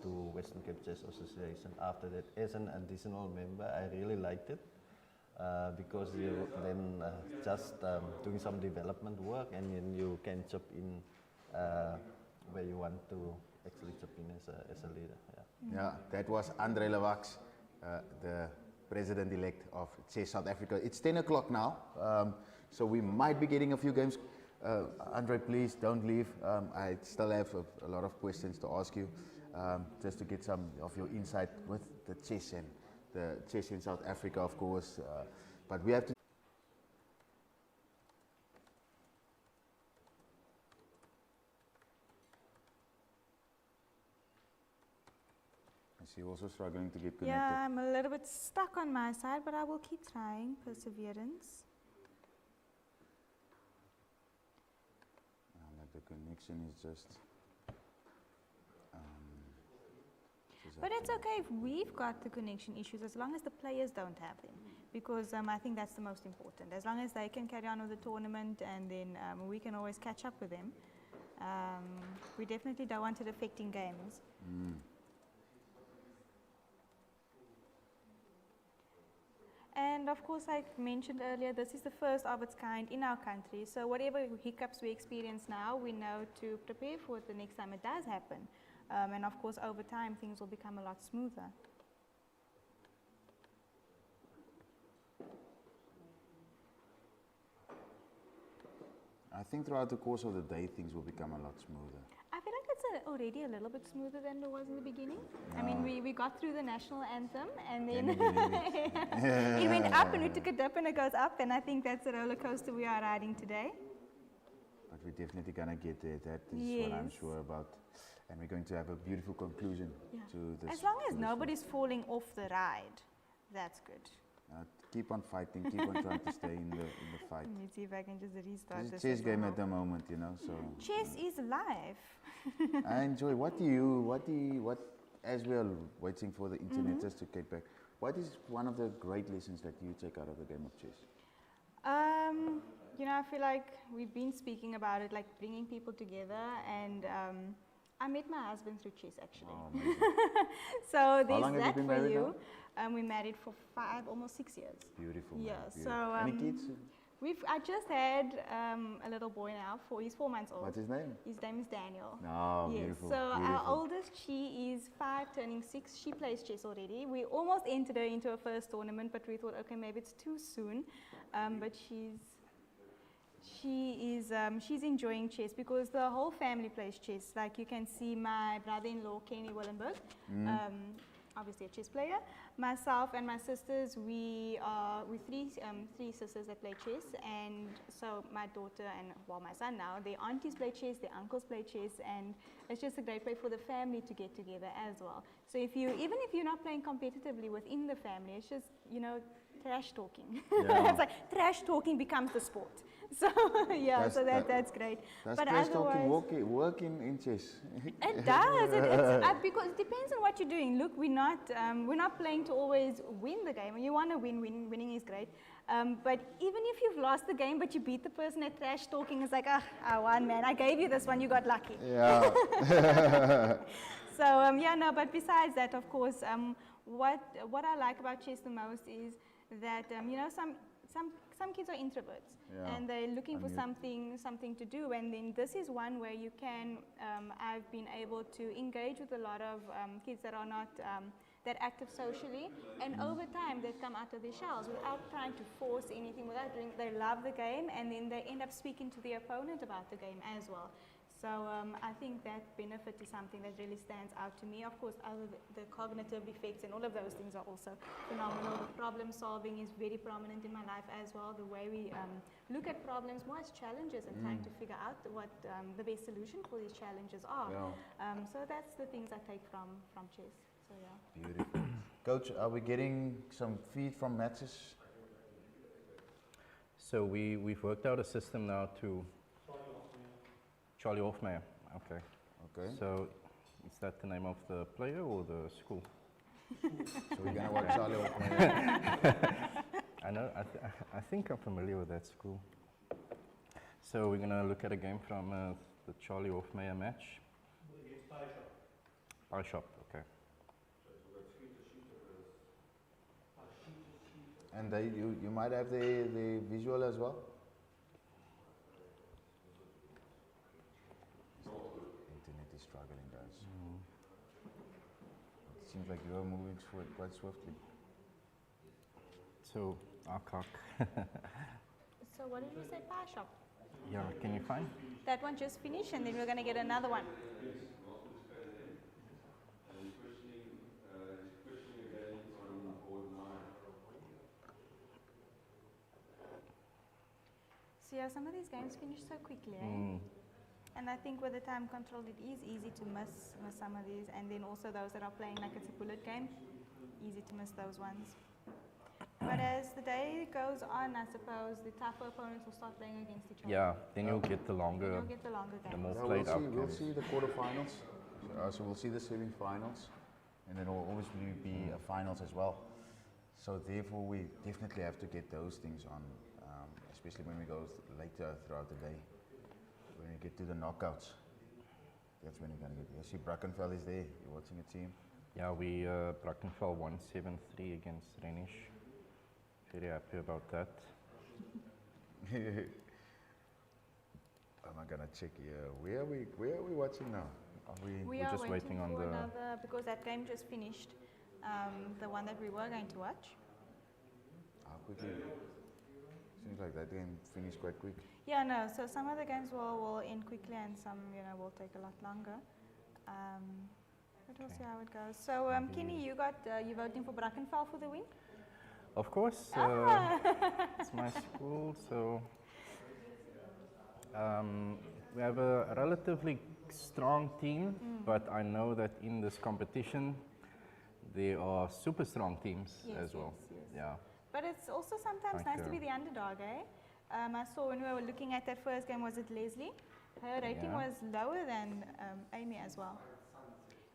to Western Cape Chess Association after that as an additional member. I really liked it because you then just doing some development work, and then you can chip in where you want to actually chip in as a leader. Yeah. Yeah, that was Andre Lewax, the president-elect of Chess South Africa. It's 10 o'clock now, so we might be getting a few games. Andre, please don't leave. I still have a lot of questions to ask you, just to get some of your insight with the chess and the chess in South Africa, of course. But we have to. I see you're also struggling to get connected. Yeah, I'm a little bit stuck on my side, but I will keep trying. Perseverance. Like the connection is just. But it's okay if we've got the connection issues, as long as the players don't have them, because I think that's the most important. As long as they can carry on with the tournament, and then we can always catch up with them. We definitely don't want it affecting games. And of course, like mentioned earlier, this is the first of its kind in our country. So whatever hiccups we experience now, we know to prepare for it the next time it does happen. And of course, over time, things will become a lot smoother. I think throughout the course of the day, things will become a lot smoother. I feel like it's already a little bit smoother than it was in the beginning. I mean, we got through the national anthem, and then it went up, and we took a dip, and it goes up, and I think that's the roller coaster we are riding today. But we're definitely going to get there. That is what I'm Yes. sure about. And we're going to have a beautiful conclusion to this. As long as to this nobody's falling off the ride, that's good. keep on fighting, keep on trying to stay in the fight. Let me see if I can just restart It's a this. chess as game well. at the moment, you know, so. Chess is life. I enjoy. What, as we are waiting for the interneters to get back, what is one of the great lessons that you take out of the game of chess? You know, I feel like we've been speaking about it, like bringing people together, and I met my husband through chess, actually. Oh, amazing. So there's long have you that been for married you. We're married for almost 6 years. Beautiful. Yeah, man, so, beautiful. Any kids? I just had a little boy now. He's 4 months old. What's his name? His name is Daniel. No, Yes. beautiful. So our beautiful. oldest, she is 5, turning 6. She plays chess already. We almost entered her into a first tournament, but we thought, okay, maybe it's too soon. But she's enjoying chess because the whole family plays chess. Like you can see my brother-in-law Kenny Willenberg. obviously a chess player. Myself and my sisters, we three sisters that play chess, and so my daughter and my son now, their aunties play chess, their uncles play chess, and it's just a great way for the family to get together as well. So even if you're not playing competitively within the family, it's just, trash talking. Yeah. It's like trash talking becomes the sport. So that's great. Does But trash talking otherwise, work in chess? it does. Because it depends on what you're doing. Look, we're not playing to always win the game. You want to win. Winning is great. But even if you've lost the game, but you beat the person at trash talking, it's like, I won, man. I gave you this one. You got lucky. Yeah. So but besides that, of course, what I like about chess the most is that some kids are introverts, Yeah. and they're looking for Unmute. something to do, and then this is one where you can. I've been able to engage with a lot of kids that are not that active socially, and over time they come out of their shells without trying to force anything, without doing. They love the game, and then they end up speaking to the opponent about the game as well. So I think that benefit is something that really stands out to me. Of course, the cognitive effects and all of those things are also phenomenal. The problem solving is very prominent in my life as well. The way we look at problems more as challenges and trying to figure out what the best solution for these challenges are. Yeah. So that's the things I take from chess. So yeah. Beautiful. Coach, are we getting some feed from matches? So we've worked out a system now to Charlie Hofmeyer. Okay. Okay. So is that the name of the player or the school? So we're gonna watch Charlie Hofmeyer. I know. I think I'm familiar with that school. So we're gonna look at a game from the Charlie Hofmeyer match. Pie shop. Okay. And you might have the visual as well. Internet is struggling, guys. It seems like you are moving quite swiftly. So our cock. So what did you say, pie shop? Yeah. Can you find? That one just finished, and then we're going to get another one. So yeah, some of these games finish so quickly, eh? And I think with the time control, it is easy to miss some of these, and then also those that are playing like it's a bullet game, easy to miss those ones. But as the day goes on, I suppose the tougher opponents will start playing against each other. Yeah. Then you'll get the longer. You'll get the longer The games. more Yeah, played out we'll games. see the quarterfinals. So we'll see the semi-finals, and then will obviously be finals as well. So therefore, we definitely have to get those things on, especially when we go later throughout the day. When we get to the knockouts, that's when you're gonna get. You see, Brackenfell is there. You're watching a team. Yeah, we Brackenfell won 7-3 against Renish. Very happy about that. Am I gonna check here? Where are we watching now? Are we? We We're are just waiting on for the- another, because that game just finished, the one that we were going to watch. How quickly? Seems like that game finished quite quick. Yeah, no, so some of the games will end quickly, and some, will take a lot longer. But we'll see how it goes. So, Kenny, you voting for Brackenfell for the win? Of course, it's my school, so we have a relatively strong team, but I know that in this competition there are super strong teams Yes, as well. yes, yes. Yeah. But it's also sometimes Thank nice to be you. the underdog, eh? I saw when we were looking at that first game, was it Leslie? Her rating Yeah. was lower than Amy as well.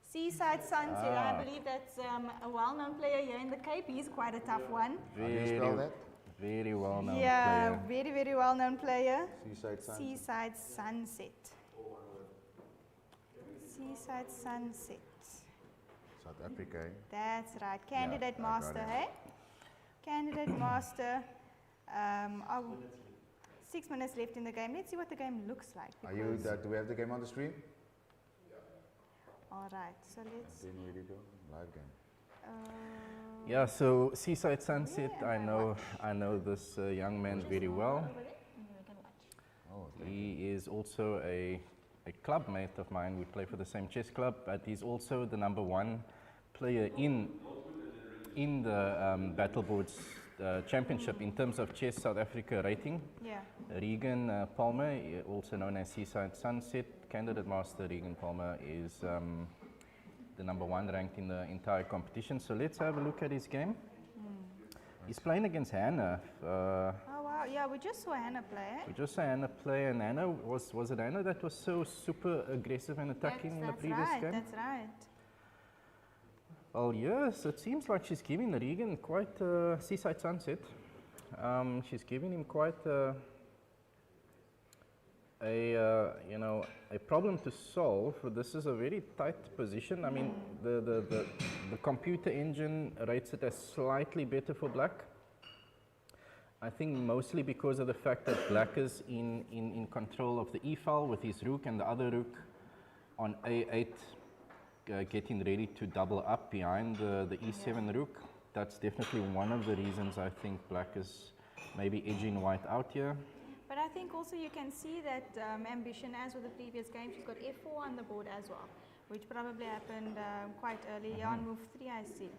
Seaside Sunset, I believe that's a well-known player here in the Cape. He's quite a tough one. How do you spell that? Very well known Yeah, player. very, very well-known player. Seaside Sun. Seaside Sunset. Seaside Sunset. South Africa. Eh? That's right. Candidate I got Master, it. hey? Candidate Master. 6 minutes left in the game. Let's see what the game looks like. Are you? because- Do we have the game on the stream? All right, so let's. Then where do you go? Live game. Yeah, so Seaside Sunset, Yeah, I know this young man very well. Over there, and then we can watch. Oh, thank you. He is also a club mate of mine. We play for the same chess club, but he's also the #1 player in the Battle Boards Championship in terms of chess South Africa rating. Yeah. Regan Palmer, also known as Seaside Sunset, candidate master Regan Palmer is the #1 ranked in the entire competition. So let's have a look at his game. He's playing against Hannah. Oh wow, yeah, we just saw Hannah play. We just saw Hannah play, and Hannah was it Hannah that was so super aggressive and attacking in the previous game? That's right. Well, yes, it seems like she's giving Regan quite Seaside Sunset. She's giving him quite a problem to solve. This is a very tight position. I mean, the computer engine rates it as slightly better for black. I think mostly because of the fact that black is in control of the e-file with his rook and the other rook on a8 getting ready to double up behind the e7 rook. That's definitely one of the reasons I think black is maybe edging white out here. But I think also you can see that ambition, as with the previous game, she's got f4 on the board as well, which probably happened quite early on move 3, I see.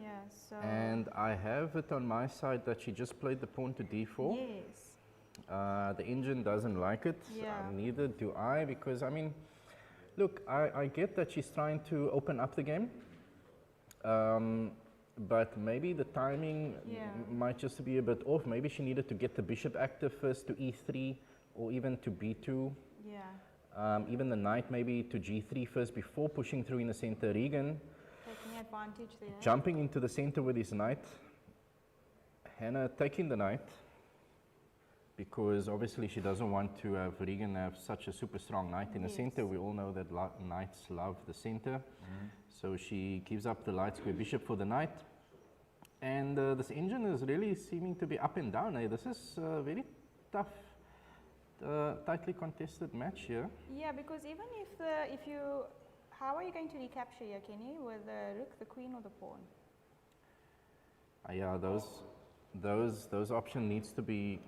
Yeah, so... And I have it on my side that she just played the pawn to d4. Yes. The engine doesn't like it. Yeah. Neither do I, because I mean, look, I get that she's trying to open up the game, but maybe the timing might just be a bit off. Maybe she needed to get the bishop active first to e3 or even to b2. Yeah. Even the knight maybe to g3 first before pushing through in the center. Regan Taking advantage there. jumping into the center with his knight. Hannah taking the knight, because obviously she doesn't want to have Regan have such a super strong knight in the center. We all know that knights love the center. So she gives up the light square bishop for the knight. And this engine is really seeming to be up and down. This is a very tough, tightly contested match here. Yeah, because even if you... How are you going to recapture here, Kenny? With the rook, the queen, or the pawn? Yeah, those options need to be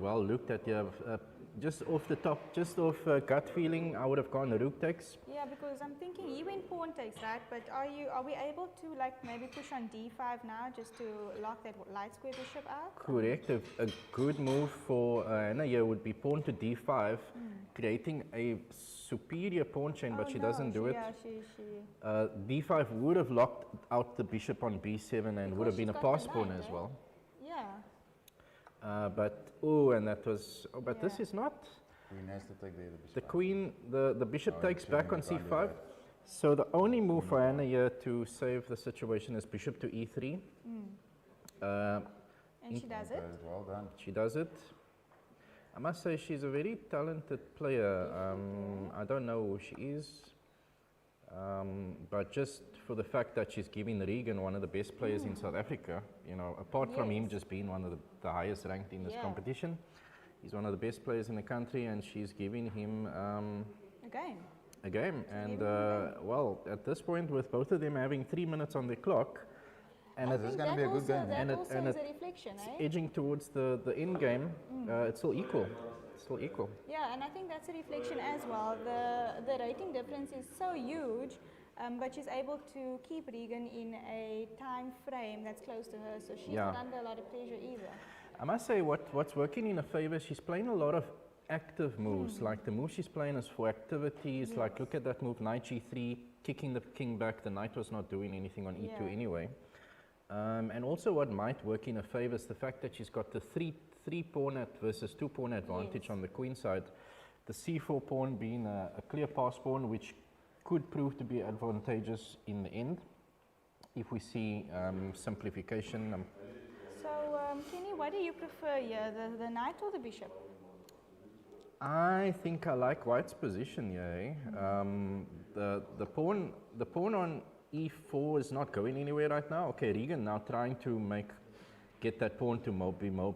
well looked at. Yeah, just off the top, just off gut feeling, I would have gone rook takes. Yeah, because I'm thinking he went pawn takes, right? But are we able to like maybe push on d5 now just to lock that light square bishop out? Correct. A good move for Anna here would be pawn to d5, creating a superior pawn chain, but she doesn't do it. Yeah, d5 would have locked out the bishop on b7 and would have been a pass pawn as well. Yeah. But and that was. Oh, but this is not. Queen has to take the bishop. The queen, the bishop takes back on can't do c5. that. So the only move for Anna here to save the situation is bishop to e3. And she does it. Well done. She does it. I must say she's a very talented player. I don't know who she is, but just for the fact that she's giving Regan one of the best players in South Africa, you know, apart from him just being one of the highest ranked in this competition, he's one of the best players in the country, and she's giving him a game. And well, at this point, with both of them having 3 minutes on the clock, and This is going to be a good game. That also and is a reflection, edging towards the end game, it's still equal. Still equal. Yeah, and I think that's a reflection as well. The rating difference is so huge, but she's able to keep Regan in a time frame that's close to her, so she's not under a lot of pressure either. I must say what's working in her favor, she's playing a lot of active moves. Like the move she's playing is for activities, like look at that move, knight g3, kicking the king back. The knight was not doing anything on e2 anyway. And also what might work in her favor is the fact that she's got the three pawn versus 2 pawn advantage on the queen side. The c4 pawn being a clear pass pawn, which could prove to be advantageous in the end if we see simplification. So, Kenny, what do you prefer here, the knight or the bishop? I think I like white's position here. The pawn on e4 is not going anywhere right now. Okay, Regan now trying to get that pawn to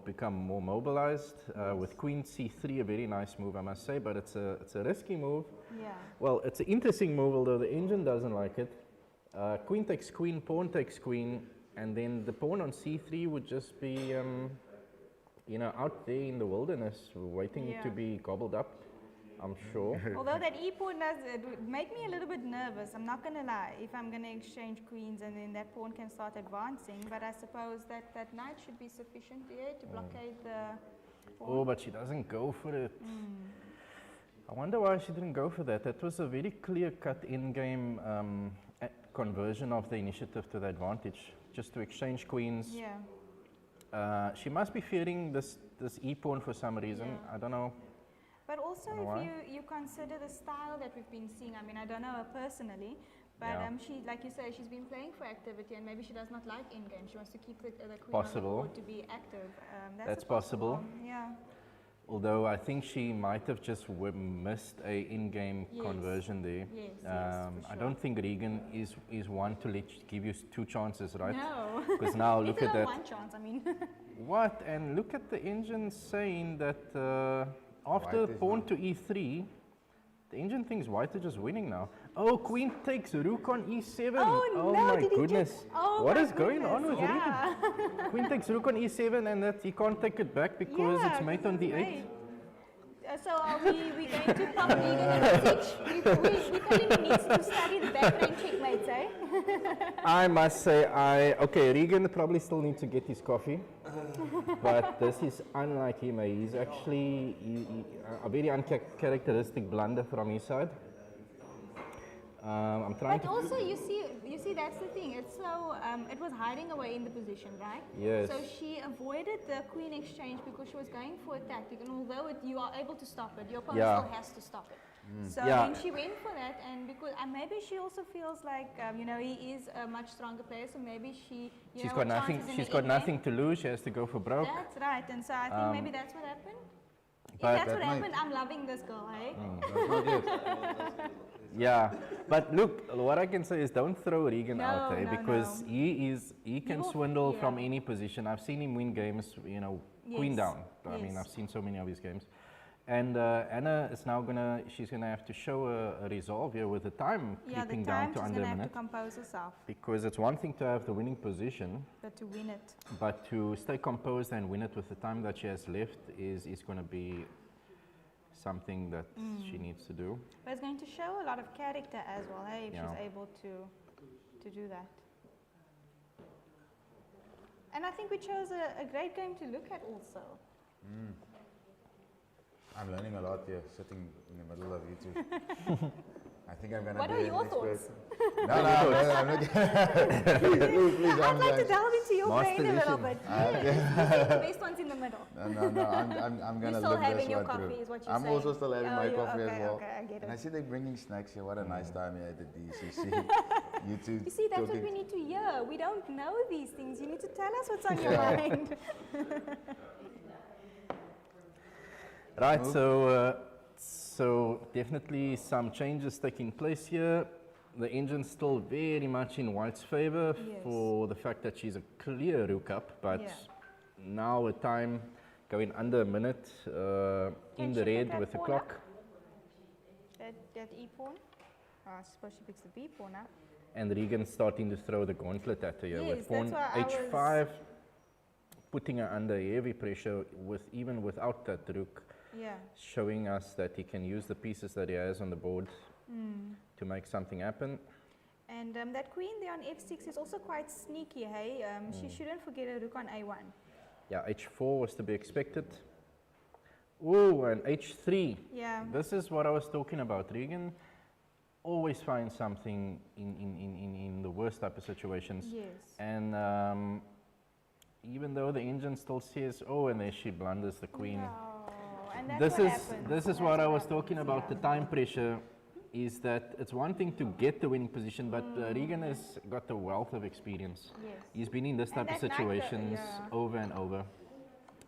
become more mobilized. With queen c3, a very nice move, I must say, but it's a risky move. Yeah. Well, it's an interesting move, although the engine doesn't like it. Queen takes queen, pawn takes queen, and then the pawn on c3 would just be, you know, out there in the wilderness, waiting to be gobbled up. I'm sure. Although that e-pawn does make me a little bit nervous, I'm not going to lie, if I'm going to exchange queens and then that pawn can start advancing, but I suppose that that knight should be sufficient here to blockade the pawn. Oh, but she doesn't go for it. I wonder why she didn't go for that. That was a very clear-cut in-game conversion of the initiative to the advantage, just to exchange queens. Yeah. She must be fearing this e-pawn for some reason. Yeah. I don't know. But also, Why? if you consider the style that we've been seeing, I mean, I don't know her personally, but Yeah. she, like you say, she's been playing for activity, and maybe she does not like in-game. She wants to keep the queen Possible. on the board to be active. That's a possible. possible. Yeah. Although I think she might have just missed a in-game Yes. conversion there. Yes, yes, for I sure. don't think Regan is one to give you two chances, right? No. Because now look It's at not that. one chance. I mean. What? And look at the engine saying that after White is pawn not- to e3, the engine thinks white are just winning now. Oh, queen takes rook on e7. Oh, no, my did he goodness. just, oh What my is going on goodness, with yeah. Regan? Queen takes rook on e7 and that he can't take it back because it's mate on d8. So are we going to pop Regan in the switch? We probably need to study the background checkmates, eh? I must say, okay, Regan probably still needs to get his coffee, but this is unlike him. He's actually a very uncharacteristic blunder from his side. I'm trying But to. also, you see, that's the thing. It's so it was hiding away in the position, right? Yes. So she avoided the queen exchange because she was going for a tactic, and although you are able to stop it, your opponent Yeah. still has to stop it. So Yeah. then she went for that, and because maybe she also feels like he is a much stronger player, so maybe she She's got nothing. She's got nothing to lose. She has to go for broke. That's right, and so I think maybe that's what happened. If but that's what that might- happened, I'm loving this girl, eh? That's not it. Yeah, but look, what I can say is don't throw Regan out there No, because no. he can will- swindle yeah. from any position. I've seen him win games, queen Yes, down. I mean, yes. I've seen so many of his games. And Anna is now she's gonna have to show a resolve here with the time Yeah, the creeping time down to she's under going a to have to minute. compose herself, Because it's one thing to have the winning position, but to win it. but to stay composed and win it with the time that she has left is going to be something that she needs to do. But it's going to show a lot of character as well, hey, if Yeah. she's able to do that. And I think we chose a great game to look at also. I'm learning a lot here, sitting in the middle of you two. I think I'm gonna What be are an your expert. thoughts? No, I'm not. please, I'd I'm like to like, delve into your Master brain a little lesson. bit. Yes, the best one's in the middle. No, I'm gonna still live having this your one coffee through. is what you're I'm saying. also still having Oh, my you- coffee as okay, well. okay, I get And I it. see they're bringing snacks here. What a nice time here at the DCC. you two You see, that's what talking. we need to hear. We don't know these things. You need to tell us what's on your mind. Right, so definitely some changes taking place here. The engine's still very much in White's favor Yes. for the fact that she's a clear rook up, but Yeah. now a time going under a minute in Can the she pick red that with the pawn clock. up? That e-pawn? Oh, I suppose she picks the b-pawn up. And Regan starting to throw the gauntlet at her here Yes, with pawn that's why I h5, putting her under heavy pressure even without that rook, Yeah. showing us that he can use the pieces that he has on the board to make something happen. And that queen there on f6 is also quite sneaky, hey? She shouldn't forget a rook on a1. Yeah, h4 was to be expected. Oh, and h3. Yeah. This is what I was talking about. Regan always finds something in the worst type of situations. Yes. And even though the engine still says, oh, and there she blunders the queen. No. And that's This what is happens. this is That's what I was happens, talking about. yeah. The time pressure is that it's one thing to get the winning position, but Regan has got a wealth of experience. Yes. He's been in this And type of that knight, situations yeah. over and over.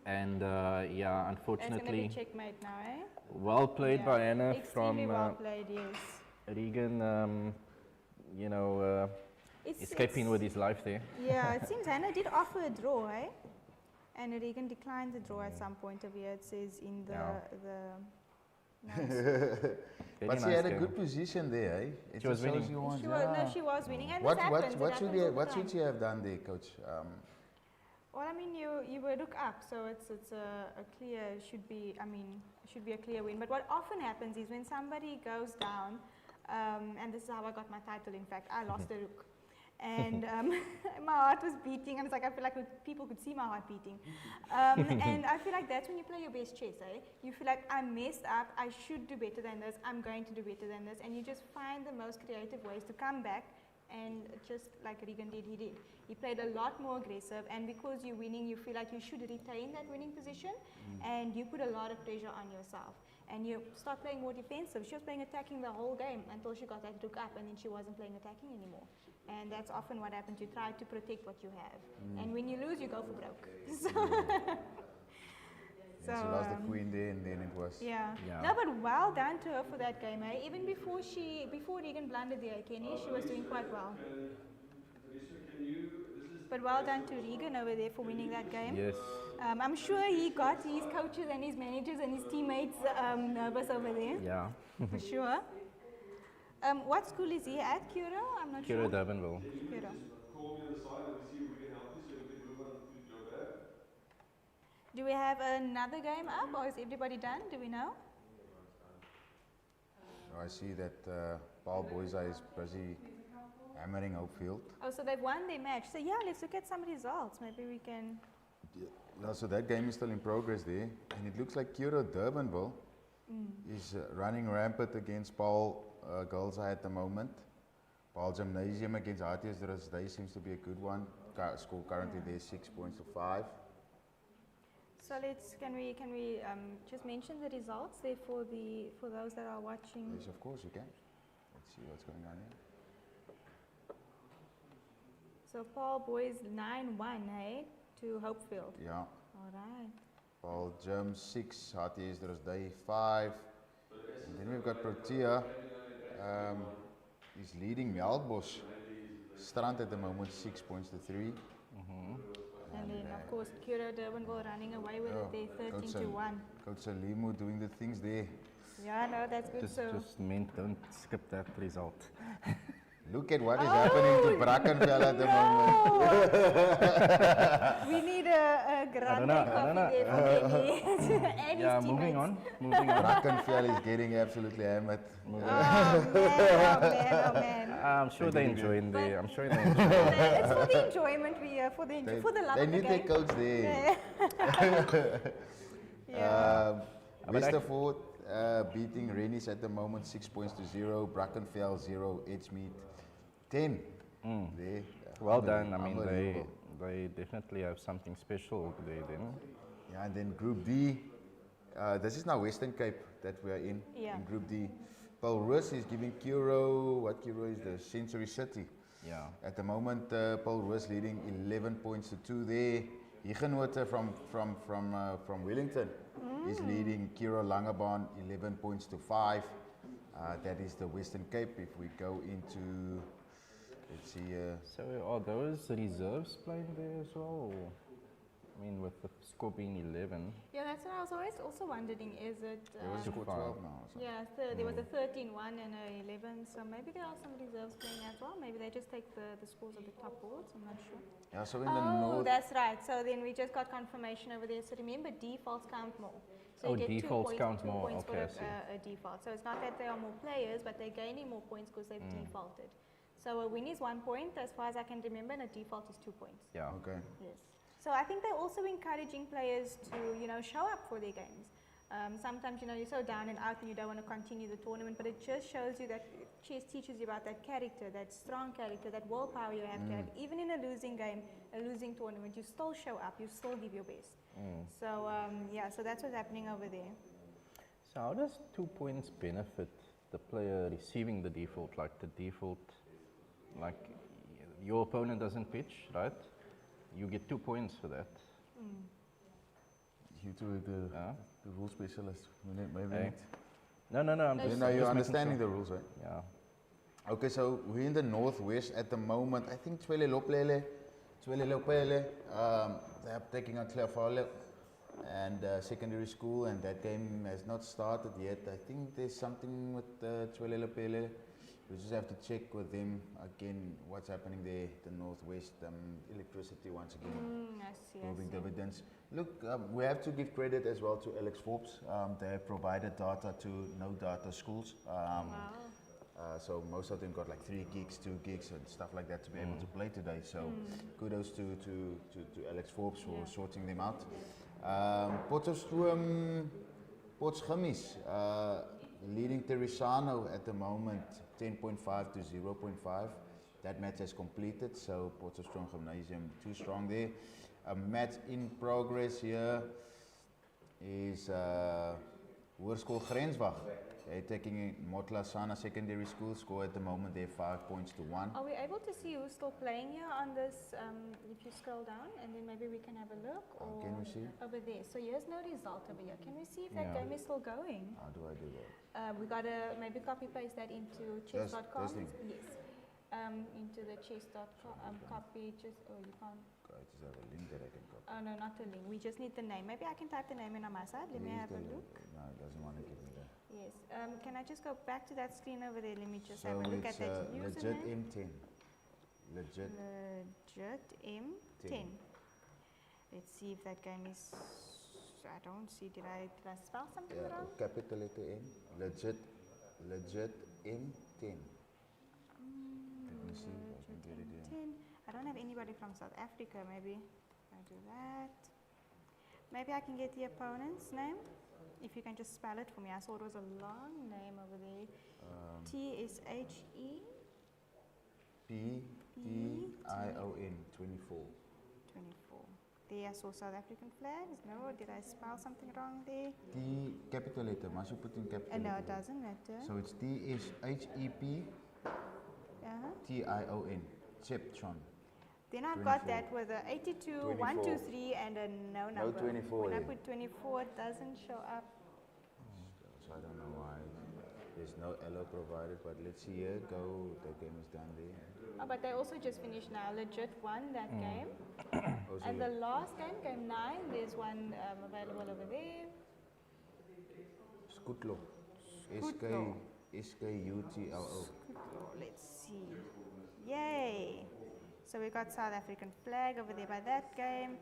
And yeah, That's going to unfortunately, be checkmate now, eh? well played Yeah. by Anna Extremely from well played, yes. Regan, escaping with his life there. Yeah, it seems Hannah did offer a draw, eh? And Regan declined the draw at some point of here. It says in the Yeah. Nice. Very But she nice had a game. good position there, eh? It She was just shows winning. you once, She was, no, she was winning. And What this happens. what it what happens should all the what time. should she have done there, coach? Well, I mean, you will look up, so it's a clear, should be, I mean, should be a clear win. But what often happens is when somebody goes down, and this is how I got my title, in fact, I lost a rook. And my heart was beating. I was like, I feel like people could see my heart beating. And I feel like that's when you play your best chess, eh? You feel like I messed up, I should do better than this, I'm going to do better than this. And you just find the most creative ways to come back. And just like Regan did, he did. He played a lot more aggressive, and because you're winning, you feel like you should retain that winning position, and you put a lot of pressure on yourself. And you start playing more defensive. She was playing attacking the whole game until she got that rook up, and then she wasn't playing attacking anymore. And that's often what happens. You try to protect what you have. And when you lose, you go for broke. So, she lost the queen there, and then it was. yeah. Yeah. No, but well done to her for that game, eh? Even before Regan blundered there, Kenny, she was doing quite well. But well done to Regan over there for winning that game. Yes. I'm sure he got his coaches and his managers and his teammates nervous over there, Yeah. for sure. What school is he at, Kuro? I'm not Kira sure. Durbanville. Kuro. Do we have another game up, or is everybody done? Do we know? I see that Paul Boyza is busy hammering Hopefield. Oh, so they've won their match. So yeah, let's look at some results. Maybe we can. Yeah, so that game is still in progress there, and it looks like Kiro Durbanville is running rampant against Paul Gulza at the moment. Paul Gymnasium against RTS Drasday seems to be a good one. Score currently there 6 points to 5. So can we just mention the results there for those that are watching? Yes, of course you can. Let's see what's going on here. So Paul Boys 9-1, hey, to Hopefield. Yeah. All right. Paul Gym 6, RTS Drasday 5. And then we've got Protea. He's leading Melbosch Strand at the moment 6 points to 3. And then of course Kuro Durbanville running away with it there 13-1. Coach Salimu doing the things there. Yeah, no, that's good. Just meant don't skip that result. Look at what is happening to Brackenfell at the moment. We need a grande coffee there for Kenny. And Yeah, his moving teammates. on. Moving on. Brackenfell is getting absolutely hammered. Oh man, oh man. I'm sure they enjoying the. I'm sure they enjoy. It's for the enjoyment we for the love They of the need their game. coach there. Westerford beating Rennies at the moment 6 points to 0. Brackenfell 0. Edgemead 10. There. Well done. I mean, Unbelievable. they definitely have something special there. Then. Yeah, and then Group D. This is now Western Cape that we are in. Yeah. In Group D. Paul Roos is giving Kuro, what Kuro is the Century City. Yeah. At the moment, Paul Roos leading 11 points to 2 there. Higenote from Wellington is leading Kiro Langebaan 11 points to 5. That is the Western Cape. If we go into, let's see. So are those reserves playing there as well? Or, I mean, with the score being 11. Yeah, that's what I was always also wondering. Is it? There was score 12 now. So. Yeah, there was a 13-1 and a 11. So maybe there are some reserves playing as well. Maybe they just take the scores of the top boards. I'm not sure. Yeah, so in the Oh, north. that's right. So then we just got confirmation over there. So remember, defaults count more. So Oh, you get defaults 2 points, count 2 more. points Okay, I for see. a default. So it's not that there are more players, but they're gaining more points because they've defaulted. So a win is 1 point, as far as I can remember, and a default is 2 points. Yeah. Okay. Yes. So I think they're also encouraging players to, show up for their games. Sometimes, you're so down and out and you don't want to continue the tournament, but it just shows you that chess teaches you about that character, that strong character, that willpower you have to have. Even in a losing game, a losing tournament, you still show up, you still give your best. So, so that's what's happening over there. So how does 2 points benefit the player receiving the default? Like the default, like your opponent doesn't pitch, right? You get 2 points for that. You two, the rule specialist. Maybe Hey. not. No, I'm No, just. Now just you're making understanding sure. the rules, right? Yeah. Okay, so we're in the northwest at the moment. I think Twele Lopele, they're taking on Clearfale and secondary school, and that game has not started yet. I think there's something with Twele Lopele. We just have to check with them again what's happening there, the northwest, electricity once again, I see. moving dividends. Look, we have to give credit as well to Alex Forbes. They have provided data to no data schools. Wow. So most of them got like 3 gigs, 2 gigs and stuff like that to be able to play today. So kudos to Alex Forbes for sorting them out. Potchefstroom, Potchefstroom, leading Terrisano at the moment 10.5 to 0.5. That match has completed, so Potchefstroom Gymnasium too strong there. A match in progress here is Hoërskool Grenswag. They're taking Motlasana Secondary School, score at the moment they're 5 points to 1. Are we able to see who's still playing here on this, if you scroll down, and then maybe we can have a look? Or Can we see? over there. So here's no result over here. Can we see if that Yeah. game is still going? How do I do that? We gotta maybe copy paste that into chess.com. this thing. Yes. Into the chess.com copy. Just you can't. I just have a link that I can copy. Oh no, not the link. We just need the name. Maybe I can type the name in on my side. Let me have a look. No, it doesn't want to give me that. Yes. Can I just go back to that screen over there? Let me just So have a look at it's that legit username. M10. Legit. Legit M10. Let's see if that game is. I don't see. Did I spell something wrong? Capital letter M. Legit M10. Let me see if I can get it here. M10. I don't have anybody from South Africa. Maybe I do that. Maybe I can get the opponent's name. If you can just spell it for me. I saw it was a long name over there. TSHE P-T-I-O-N 24. 24. There I saw South African flags. No, did I spell something wrong there? T capital letter. Must you put in capital No, letter? it doesn't matter. So it's T-S-H-E-P T-I-O-N. Cheptron. Then I've got 24. that with a 82, 24. 1, 2, 3 and a no number. 24 When I there. put 24, it doesn't show up. So I don't know why. There's no elo provided, but let's see here. Go. The game is done there. Oh, but they also just finished now. Legit won that game. Also, And the last game, game 9, there's one available over there. Skutlo. Skutlo. S-K-U-T-L-O. Let's see. Yay! So we got South African flag over there by that game.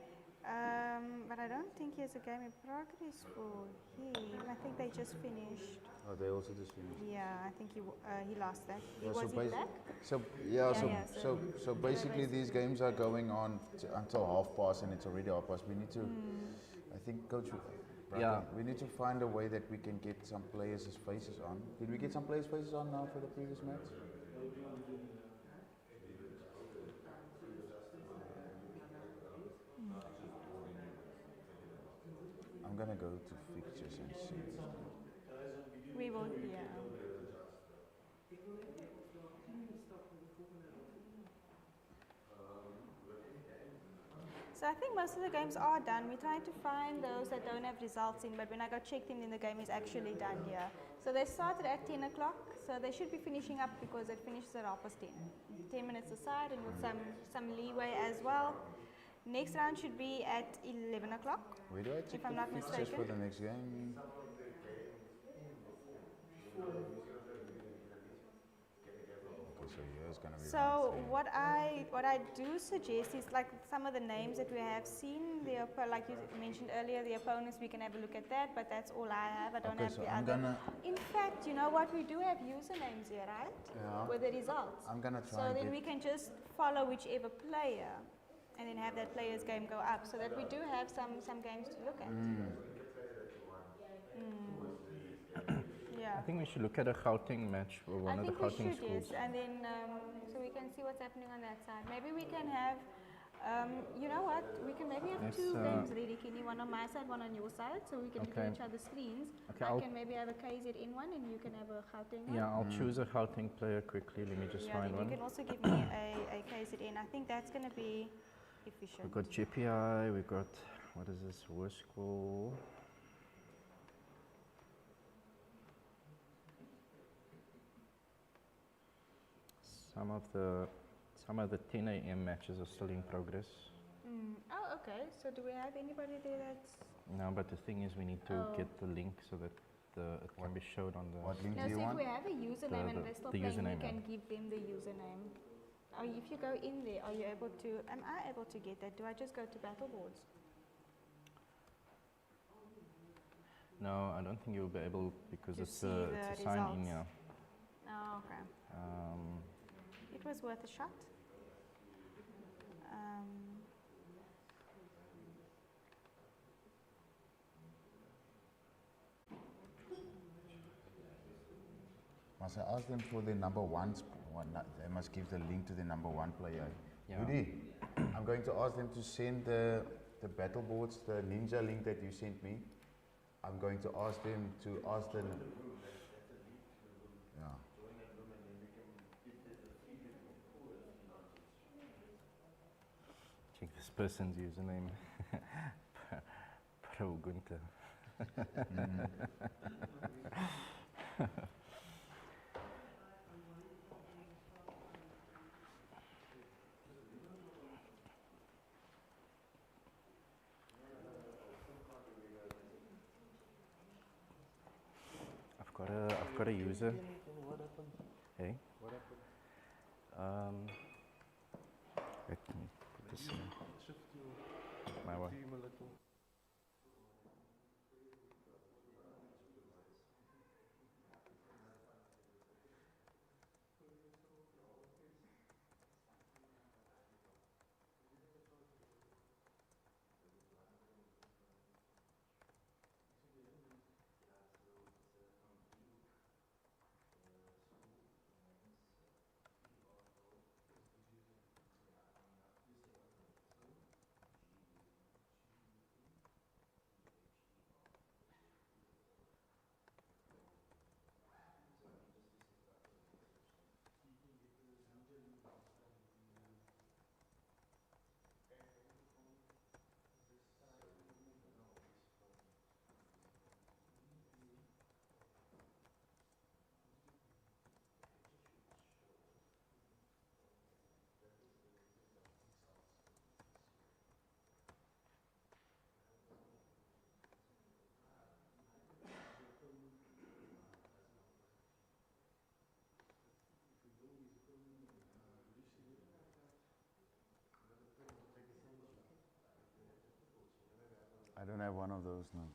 But I don't think he has a game in progress for him. I think they just finished. Oh, they also just finished. Yeah, I think he lost that. Yeah, Was he back? So Yeah, so basically these games are going on until 1:30, and it's already 1:30. We need to, I think, Coach. Yeah. We need to find a way that we can get some players' faces on. Did we get some players' faces on now for the previous match? I'm gonna go to fixtures and see. We will, yeah. So I think most of the games are done. We're trying to find those that don't have results in, but when I go check them, then the game is actually done here. So they started at 10 o'clock, so they should be finishing up because it finishes at 10:30. 10 minutes aside and with some leeway as well. Next round should be at 11 o'clock. Where do I check If I'm the not fixtures for mistaken. the next game? Okay, so here's gonna be. So what I do suggest is like some of the names that we have seen, like you mentioned earlier, the opponents, we can have a look at that, but that's all I have. I don't Okay, have so the I'm other. gonna- In fact, you know what, we do have usernames here, right? Yeah. With the results. I'm gonna try So and then get- we can just follow whichever player and then have that player's game go up so that we do have some games to look at. Yeah. I think we should look at a Gauteng match or one I of the think we Gauteng should, schools. yes, and then so we can see what's happening on that side. Maybe we can have, you know what, we can maybe have Let's, two games ready, Kenny, one on my side, one on your side, so we can look Okay. at each other's screens. Okay, I I'll- can maybe have a KZN one and you can have a Gauteng one. Yeah, I'll choose a Gauteng player quickly. Let me just Yeah, find then one. you can also give me a KZN. I think that's going to be efficient. We've got GPI, we've got, what is this, Hoërskool. Some of the 10 a.m. matches are still in progress. Oh, okay. So do we have anybody there that's... No, but the thing is we need to Oh. get the link so that it can be showed on the. What link No, do you so if want? we have a username and the- they're still the playing, you username, can yeah. give them the username. If you go in there, are you able to, am I able to get that? Do I just go to battle boards? No, I don't think you'll be able because To it's see a the sign in results. here. Oh, okay. It was worth a shot. Must I ask them for the number one? They must give the link to the number one player. Yeah. Woody, I'm going to ask them to send the battle boards, the ninja link that you sent me. I'm going to ask them to ask them. Yeah. Check this person's username. Pro Gunther. I've got a user. Hey. What happened? Let me put this in Shift my way. team a little. I don't have one of those now.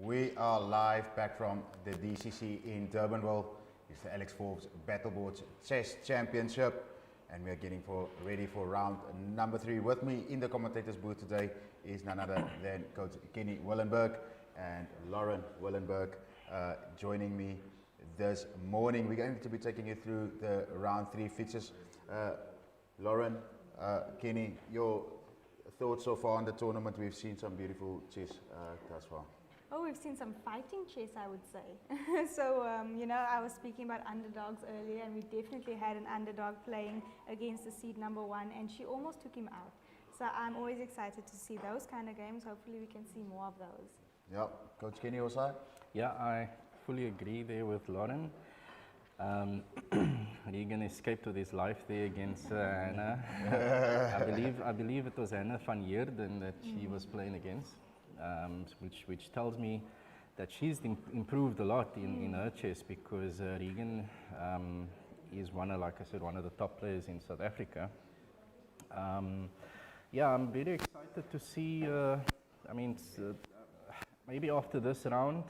We are live back from the DCC in Durbanville. It's the Alex Forbes Battleboards Chess Championship, and we are getting ready for round number 3. With me in the commentators booth today is none other than Coach Kenny Willenberg and Lauren Willenberg joining me this morning. We're going to be taking you through the round 3 features. Lauren, Kenny, your thoughts so far on the tournament? We've seen some beautiful chess thus far. Oh, we've seen some fighting chess, I would say. So, you know, I was speaking about underdogs earlier, and we definitely had an underdog playing against the seed number 1, and she almost took him out. So I'm always excited to see those kind of games. Hopefully we can see more of those. Yeah, Coach Kenny, your side? Yeah, I fully agree there with Lauren. Regan escaped with his life there against Anna. I believe it was Anna van Heerden that she was playing against, which tells me that she's improved a lot in her chess, because Regan is like I said, one of the top players in South Africa. Yeah, I'm very excited to see. Maybe after this round,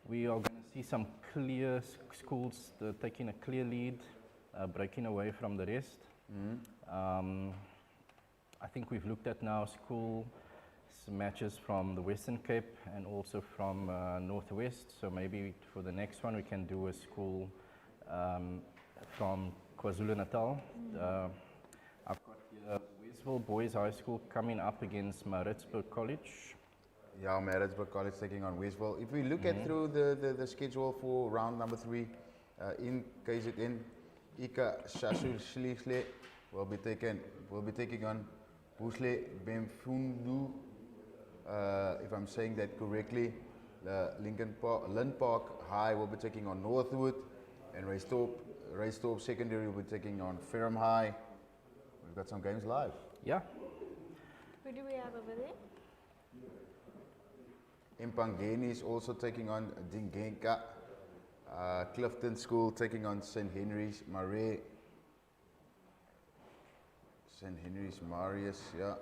we are going to see some clear schools taking a clear lead, breaking away from the rest. I think we've looked at now school matches from the Western Cape and also from Northwest. So maybe for the next one we can do a school from KwaZulu-Natal. I've got here Westville Boys High School coming up against Maritzburg College. Yeah, Maritzburg College taking on Westville. If we look at through the schedule for round number 3, in KZN, Ika Shashulshle will be taking on Bushle Bemfundu, if I'm saying that correctly. Lynn Park High will be taking on Northwood, and Raystorp Secondary will be taking on Ferrum High. We've got some games live. Yeah. Who do we have over there? Impangeni is also taking on Dingenka. Clifton School taking on St. Henry's Marais. St. Henry's Marius, yeah.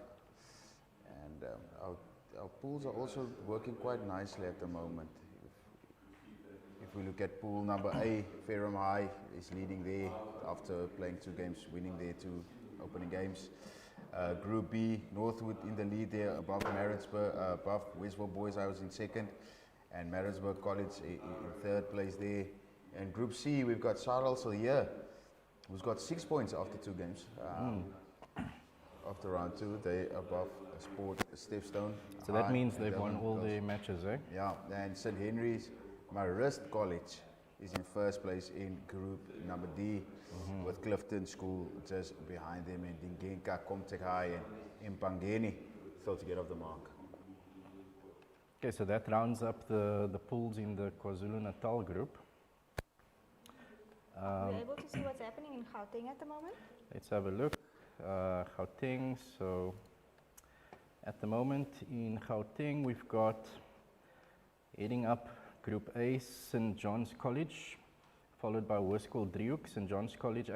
And our pools are also working quite nicely at the moment. If we look at pool number A, Ferrum High is leading there after playing 2 games, winning their 2 opening games. Group B, Northwood in the lead there, above Maritzburg, above Westville Boys. I was in second, and Maritzburg College in 3rd place there. And Group C, we've got Sarelsel here, who's got 6 points after 2 games. After round 2, they above Sport Stepstone. So that means they've won all their matches, eh? Yeah, and St. Henry's Marist College is in 1st place in Group number D, with Clifton School just behind them, and Dingenka, Comtech High, and Impangeni still to get off the mark. Okay, so that rounds up the pools in the KwaZulu-Natal group. Are we able to see what's happening in Gauteng at the moment? Let's have a look. Gauteng, so at the moment in Gauteng we've got, heading up Group A, St. John's College, followed by Hoërskool Driehoek. St. John's College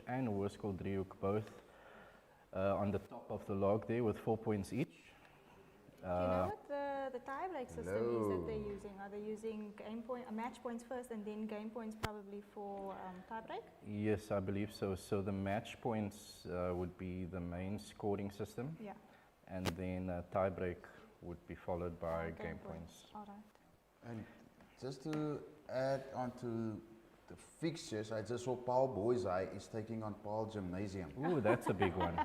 and Hoërskool Driehoek both on the top of the log there with 4 points each. Do you know what the tie-break system is that they're using? Are they using match points first and then game points probably for tie-break? Yes, I believe so. So the match points would be the main scoring system. Yeah. And then tie-break would be followed by game points. All right. And just to add on to the fixtures, I just saw Paul Boys High is taking on Paul Gymnasium. Ooh, that's a big one.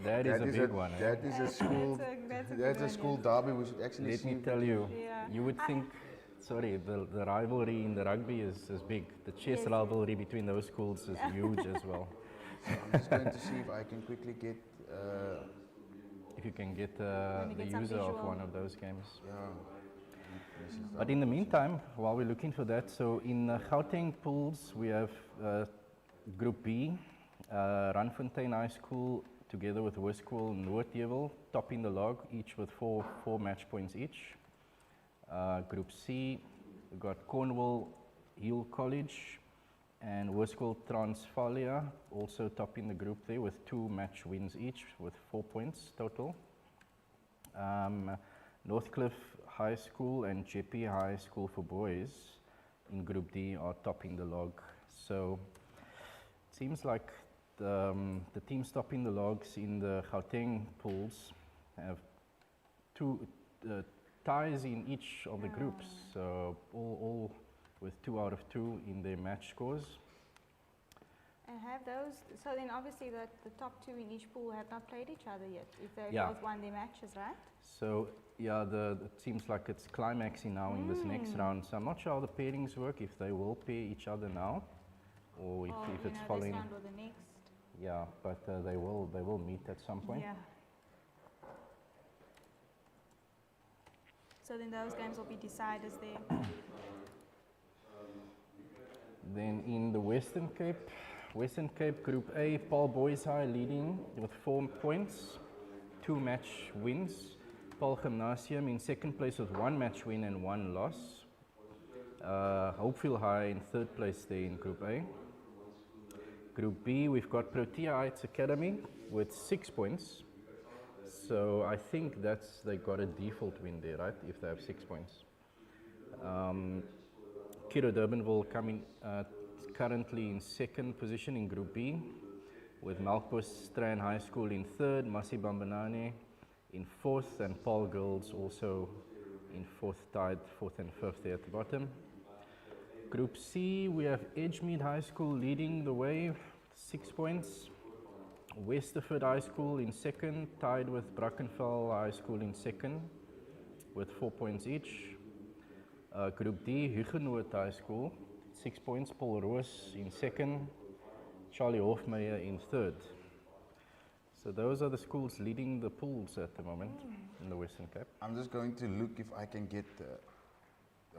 That is a big one. That is a school. That's a school derby. We should actually Let see. me tell you, Yeah. you would think, sorry, the rivalry in the rugby is big. The chess Yes. rivalry between those schools is huge as well. So I'm just going to see if I can quickly get. If you can get Let me the get some user of visual. one of those games. This is But in the meantime, while we're looking for that, so in Gauteng pools, we have Group B, Randfontein High School together with Hoërskool Noordheuwel, topping the log, each with four match points each. Group C, we've got Cornwall Hill College and Hoërskool Transvalia, also topping the group there with 2 match wins each with 4 points total. Northcliffe High School and Jeppe High School for boys in Group D are topping the log. So it seems like the teams topping the logs in the Gauteng pools have two ties in each of the groups. So all with 2 out of 2 in their match scores. And have those, so then obviously the top 2 in each pool have not played each other yet, if they Yeah. both won their matches, right? So yeah, it seems like it's climaxing now in this next round. So I'm not sure how the pairings work, if they will pair each other now, or if Or, it's you know, following. this round or the next. Yeah, but they will meet at some point. Yeah. So then those games will be deciders there. Then in the Western Cape Group A, Paul Boys High leading with 4 points, 2 match wins. Paul Gymnasium in second place with 1 match win and 1 loss. Hopefield High in third place there in Group A. Group B, we've got Protea Heights Academy with 6 points. So I think they got a default win there, right? If they have 6 points. Kiddo Durbanville coming currently in second position in Group B, with Melkbos Strand High School in third, Masi Bambanane in fourth, and Paul Girls also in fourth, tied fourth and fifth there at the bottom. Group C, we have Edgemead High School leading the way, 6 points. Westerford High School in second, tied with Brackenfell High School in second, with 4 points each. Group D, Huguenot High School, 6 points. Paul Roos in second, Charlie Hofmeyer in third. So those are the schools leading the pools at the moment in the Western Cape. I'm just going to look if I can get.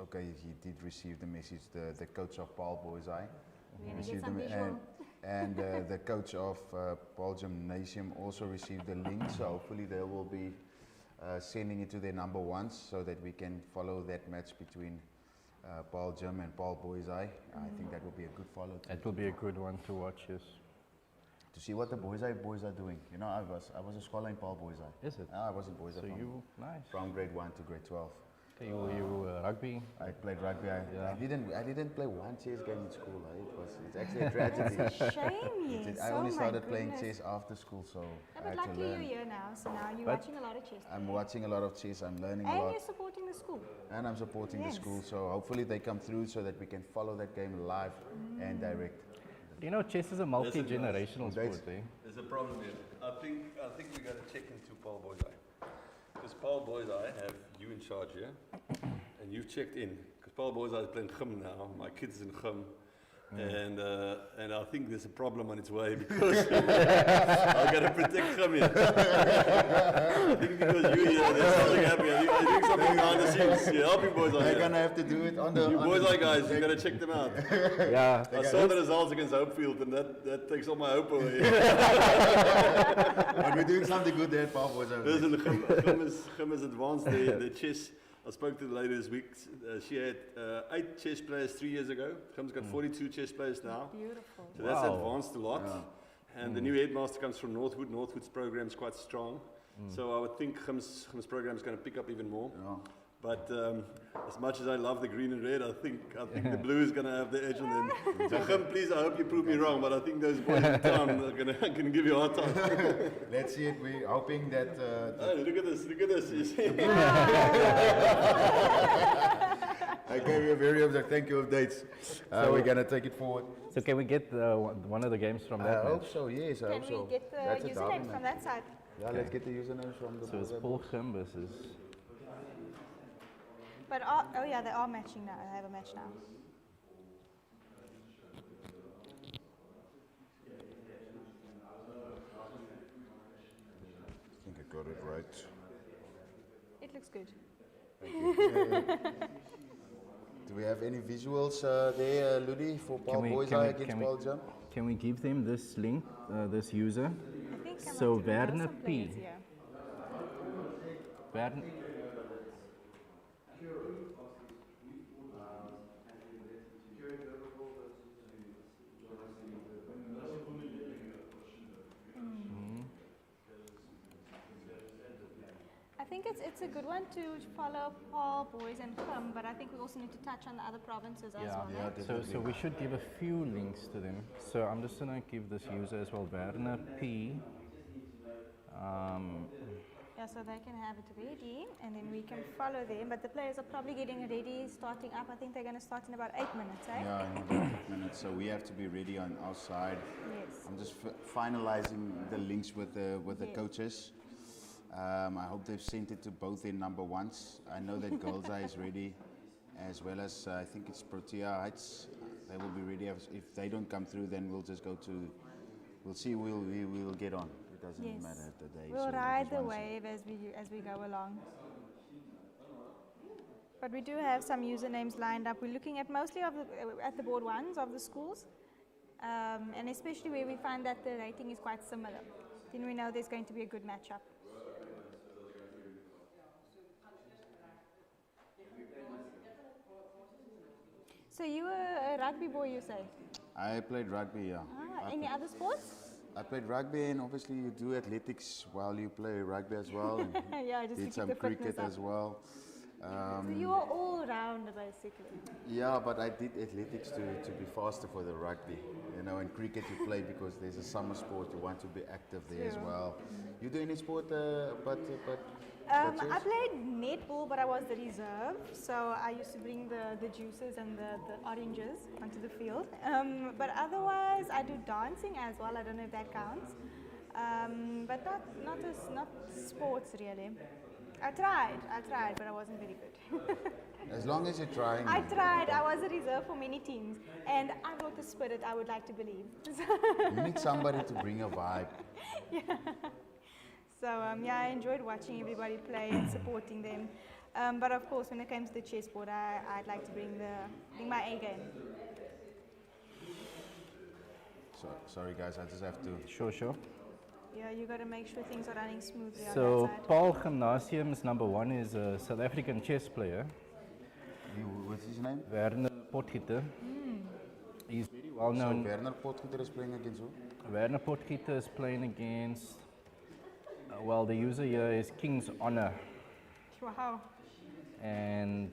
Okay, he did receive the message. The coach of Paul Boys High We're gonna get received some the visual. and the coach of Paul Gymnasium also received the link. So hopefully they will be sending it to their number ones so that we can follow that match between Paul Gym and Paul Boys High. I think that will be a good follow. It will be a good one to watch, yes. To see what the Boys High boys are doing. You know, I was a scholar in Paul Boys High. Is it? No, I was in Boys High So nice. from grade 1 to grade 12. Okay, you rugby. I played rugby. Yeah. I didn't play one chess game in school. It's actually a tragedy. Shame, yes. I Oh only my started playing goodness. chess after school, so No, I but had to luckily you're learn. here now, so now you're But- watching a lot of chess. I'm watching a lot of chess. I'm learning a And lot, you're supporting the school. and I'm supporting the Yes. school. So hopefully they come through so that we can follow that game live and direct. You know, chess is a multi-generational That's- sport, eh? There's a problem here. I think we got to check into Paul Boys Eye. Because Paul Boys Eye have you in charge here, and you've checked in. Because Paul Boys Eye is playing gym now. My kid's in gym. And I think there's a problem on its way because I've got to protect gym here. I think because you're here, there's something happening. I think you're doing something behind the scenes. You're helping Boys Eye They're here. gonna have to do it on the. You on Boys the- Eye guys, you got to check them out. Yeah. I saw the results against Hopefield, and that takes all my hope away. But we're doing something good there, Paul Boys. Listen, Gym is advanced the chess. I spoke to the lady this week. She had 8 chess players 3 years ago. Gym's got 42 chess players now. Beautiful. So that's Wow. advanced a lot. And the new headmaster comes from Northwood. Northwood's program is quite strong. So I would think Gym's program is going to pick up even more. Yeah. But as much as I love the green and red, I think the blue is going to have the edge on them. So Gym, please, I hope you prove me wrong, but I think those boys in town are going to give you a hard time. Let's see it. We're hoping that. Hey, look at this, you see. Okay, we're very upset. Thank you, updates. We're gonna take it forward. So can we get one of the games from I that hope match? so. Yes, I Can hope so. we get the That's a username derby from match. that side? Yeah, let's get the usernames from the. So it's Paul Gym versus. But oh yeah, they are matching now. They have a match now. I think I got it right. It looks good. Do we have any visuals there, Ludi, for Paul we- Boys can Eye we- against can we- Paul Jump? Can we give them this link, this user? I think I So want to know Werner some P. players here. Vern- I think think it's a good one to follow Paul Boys and Khum, but I think we also need to touch on the other provinces as well. Yeah, right? So we should give a few links to them. So I'm just going to give this user as well, Werner P. Yeah, so they can have it ready, and then we can follow them. But the players are probably getting ready, starting up. I think they're going to start in about 8 minutes, eh? Yeah, in about 8 minutes. So we have to be ready on our side. Yes. I'm just finalizing the links with the Yes. coaches. I hope they've sent it to both their number ones. I know that Golza is ready, as well as I think it's Protea Heights. They will be ready. If they don't come through, then we'll just go to. We'll see. We'll get on. It doesn't Yes. matter the day. We'll so ride the just once- wave as we go along. But we do have some usernames lined up. We're looking at mostly at the board ones of the schools, and especially where we find that the rating is quite similar. Then we know there's going to be a good matchup. So you were a rugby boy, you say? I played rugby. Yeah. Any other sports? I played rugby, and obviously you do athletics while you play rugby as well. And Yeah, just to did keep some the fitness cricket up. as well. So you are all round basically. Yeah, but I did athletics to be faster for the rugby. You know, in cricket you play because there's a summer sport. You want to be active there as True. well. You do any sport, but I chess? played netball, but I was the reserve, so I used to bring the juices and the oranges onto the field. But otherwise, I do dancing as well. I don't know if that counts, but not sports really. I tried, but I wasn't very good. As long as you're trying. I tried. I was a reserve for many teams, and I brought the spirit. I would like to believe. You need somebody to bring a vibe. So yeah, I enjoyed watching everybody play and supporting them. But of course, when it comes to the chessboard, I'd like to bring my A game. So, sorry guys, I just have to. Sure. Yeah, you got to make sure things are running smoothly on So that side. Paul Gymnasium's number one is a South African chess player, What's his name? Werner Potgieter. He's very well So known. Werner Potgieter is playing against who? Werner Potgieter is playing against, well, the user here is King's Honor. Wow. And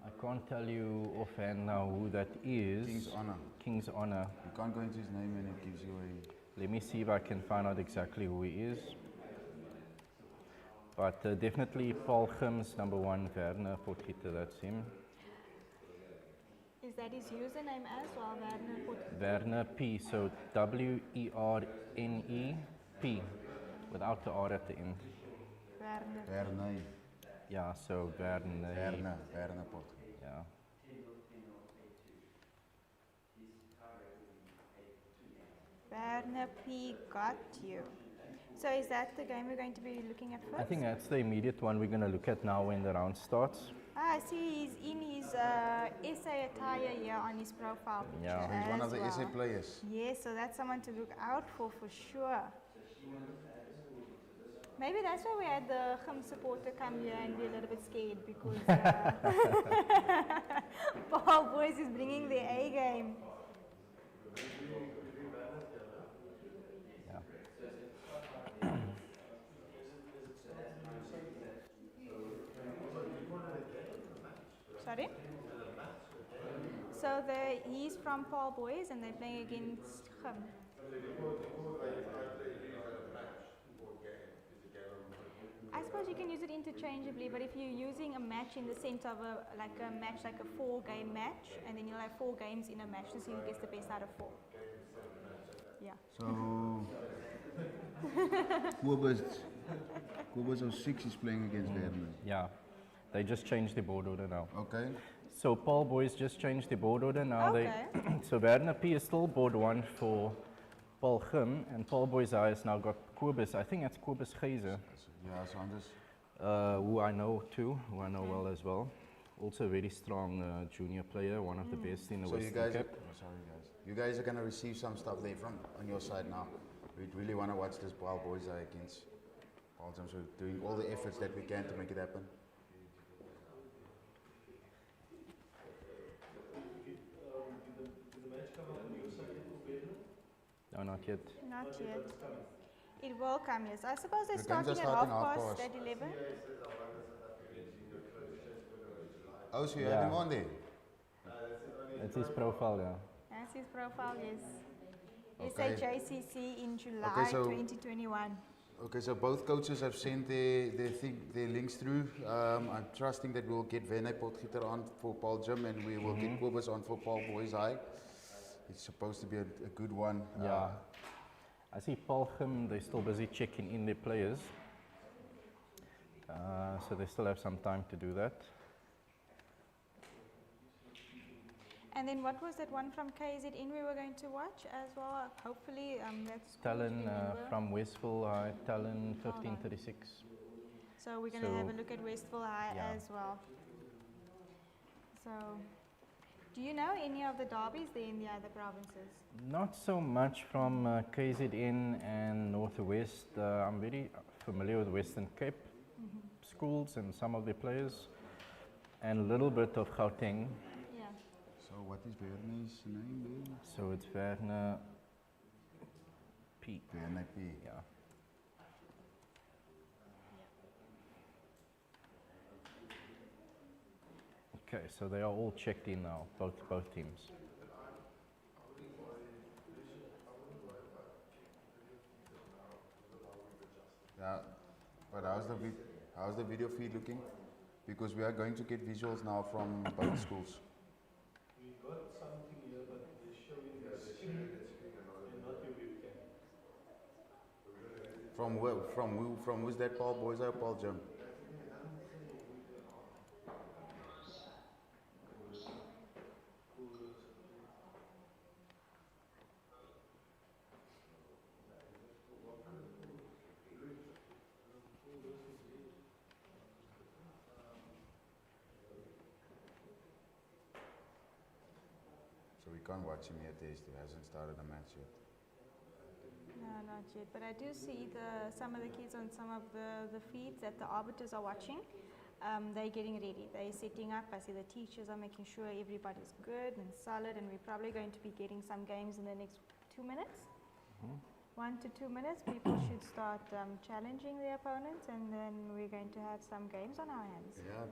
I can't tell you offhand now who that is. King's Honor. King's Honor. You can't go into his name and it gives you a. Let me see if I can find out exactly who he is. But definitely Paul Gym's number one, Werner Potgieter, that's him. Is that his username as well, Werner Potgieter? Werner P, so W-E-R-N-E P, without the R at the end. Werner. Werner. Yeah, so Werner. Werner Potgieter. Yeah. Werner P got you. So is that the game we're going to be looking at first? I think that's the immediate one we're going to look at now when the round starts. I see he's in his SA attire here on his profile picture. Yeah. He's one of the as SA well. players. Yes, so that's someone to look out for sure. Maybe that's why we had the Khum supporter come here and be a little bit scared because Paul Boys is bringing their A game. Sorry? So he's from Paul Boys and they're playing against Khum. I suppose you can use it interchangeably, but if you're using a match in the sense of a match, like a 4-game match, and then you'll have 4 games in a match to see who gets the best out of 4. Yeah. So Kobus 06 is playing against Werner. Yeah, they just changed the board order now. Okay. So Paul Boys just changed the board order now. Okay. So Werner P is still board 1 for Paul Gym, and Paul Boys has now got Kobus. I think that's Kobus Geyser, Yeah, so I'm just. who I know too, who I know well as well. Also a very strong junior player, one of the best in the So you Western guys, Cape. sorry guys, you guys are gonna receive some stuff there from on your side now. We really want to watch this Paul Boys against Paul Gym, so we're doing all the efforts that we can to make it happen. No, not yet. Not yet. It will come, yes. I suppose they're The games are starting at starting half past at 11. Oh, so you have him on there? It's his profile, yeah. That's his profile, yes. Okay. SHJCC in July Okay, so- 2021. Okay, so both coaches have sent their links through. I'm trusting that we'll get Vene Potgieter on for Paul Gym and we will get Kobus on for Paul Boys High. It's supposed to be a good one. Yeah. I see Paul Gym, they're still busy checking in their players. So they still have some time to do that. And then what was that one from KZN we were going to watch as well? Hopefully that's cool to Talon remember. from Westville High, Talon 1536. So we're going to have so- a look at Westville High Yeah. as well. So, do you know any of the derbies there in the other provinces? Not so much from KZN and Northwest. I'm very familiar with Western Cape schools and some of their players, and a little bit of Gauteng. Yeah. So what is Verne's name then? So it's Verne P. Verne P. Yeah. Okay, so they are all checked in now, both teams. Yeah, but how's the video feed looking? Because we are going to get visuals now from both schools. We got something here, but they're showing the screen and not your webcam. From where? From who's that? Paul Boys or Paul Gym? So we can't watch him yet. He hasn't started a match yet. No, not yet. But I do see some of the kids on some of the feeds that the arbiters are watching. They're getting ready. They're setting up. I see the teachers are making sure everybody's good and solid, and we're probably going to be getting some games in the next 2 minutes. 1 to 2 minutes, people should start challenging their opponents, and then we're going to have some games on our hands. Ja.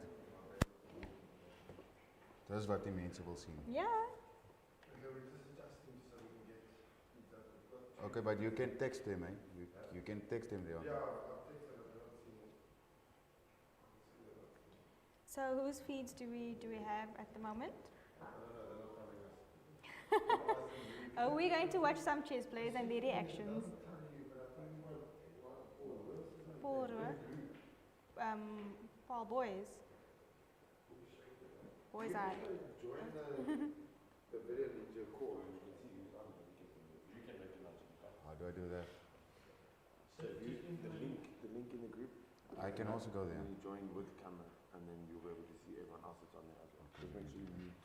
Dis wat die mense wil sien. Yeah. Okay, but you can text them, eh? You can text them there. So whose feeds do we have at the moment? Oh, we're going to watch some chess players and their reactions. Paul Paul Boys. Boys Eye. How do I do that? So if you the link in the group, I can also go there. you join with camera, and then you'll be able to see everyone else that's on there as well. Just make sure you mute.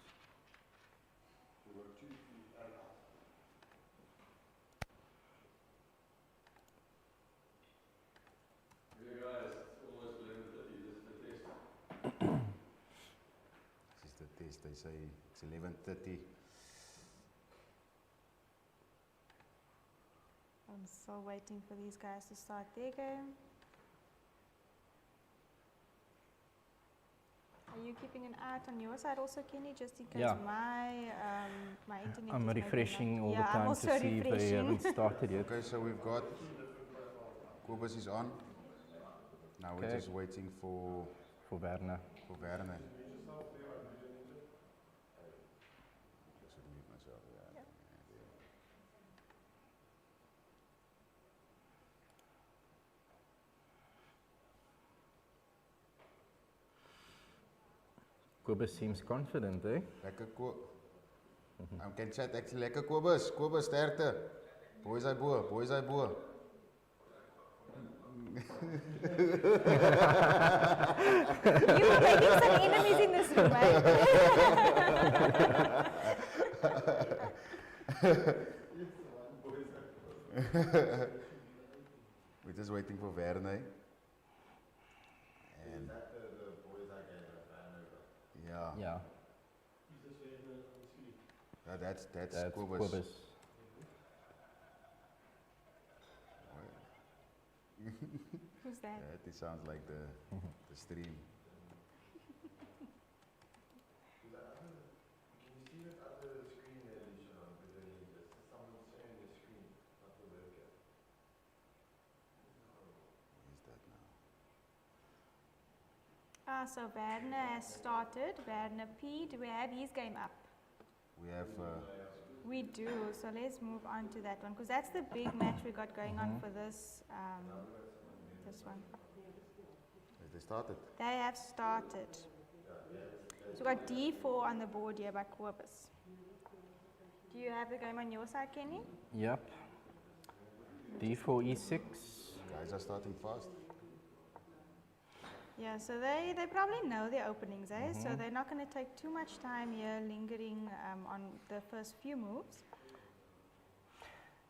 Hey guys, it's almost 11:30. This is the test. This is the test. They say it's 11:30. I'm still waiting for these guys to start their game. Are you keeping an eye out on your side also, Kenny, just in case Yeah. my internet I'm is maybe refreshing not- all yeah, the I'm time to also see if they refreshing. haven't started yet. Okay, so we've got Kobus is on. Now we're Okay. just waiting for For Werner. Verne. Should mute myself. Yeah. Kobus seems confident, eh? Lekker can chat actually lekker Kobus. Kobus sterkte. Boys hy bo, boys hy bo. You are making some enemies in this room, eh? We're just waiting for Verne. And yeah. Yeah, Yeah, that's that's Kobus. Kobus. Who's that? It sounds like the stream. Can you see that other screen there, Lisha, with someone sharing the screen, not the webcam? What is that now? So Werner has started. Werner P. Do we have his game up? We have. We do. So let's move on to that one because that's the big match we got going on for this this one. Has they started? They have started. So we got D4 on the board here by Corpus. Do you have the game on your side, Kenny? Yep. D4, E6. Guys are starting fast. Yeah, so they probably know their openings, eh? So they're not going to take too much time here lingering on the first few moves.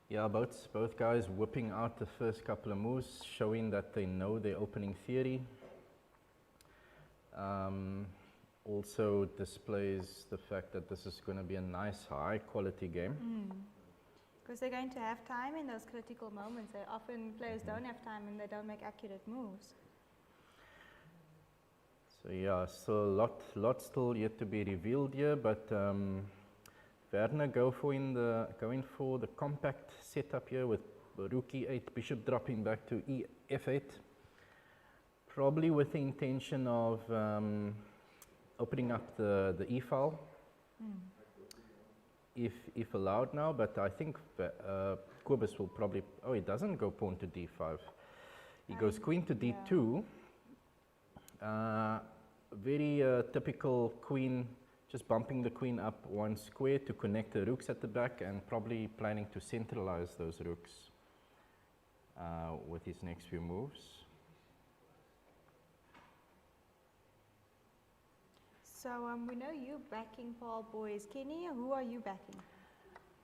Yeah, both guys whipping out the first couple of moves, showing that they know their opening theory. Also displays the fact that this is going to be a nice, high-quality game. Because they're going to have time in those critical moments. Often players don't have time and they don't make accurate moves. So yeah, so a lot still yet to be revealed here, but Werner going for the compact setup here with rook e8, bishop dropping back to f8, probably with the intention of opening up the e file, if allowed now. But I think Kobus will probably. Oh, he doesn't go pawn to d5. He goes queen to d2. Very typical queen, just bumping the queen up one square to connect the rooks at the back, and probably planning to centralize those rooks with his next few moves. So we know you backing Paul Boys. Kenny, who are you backing?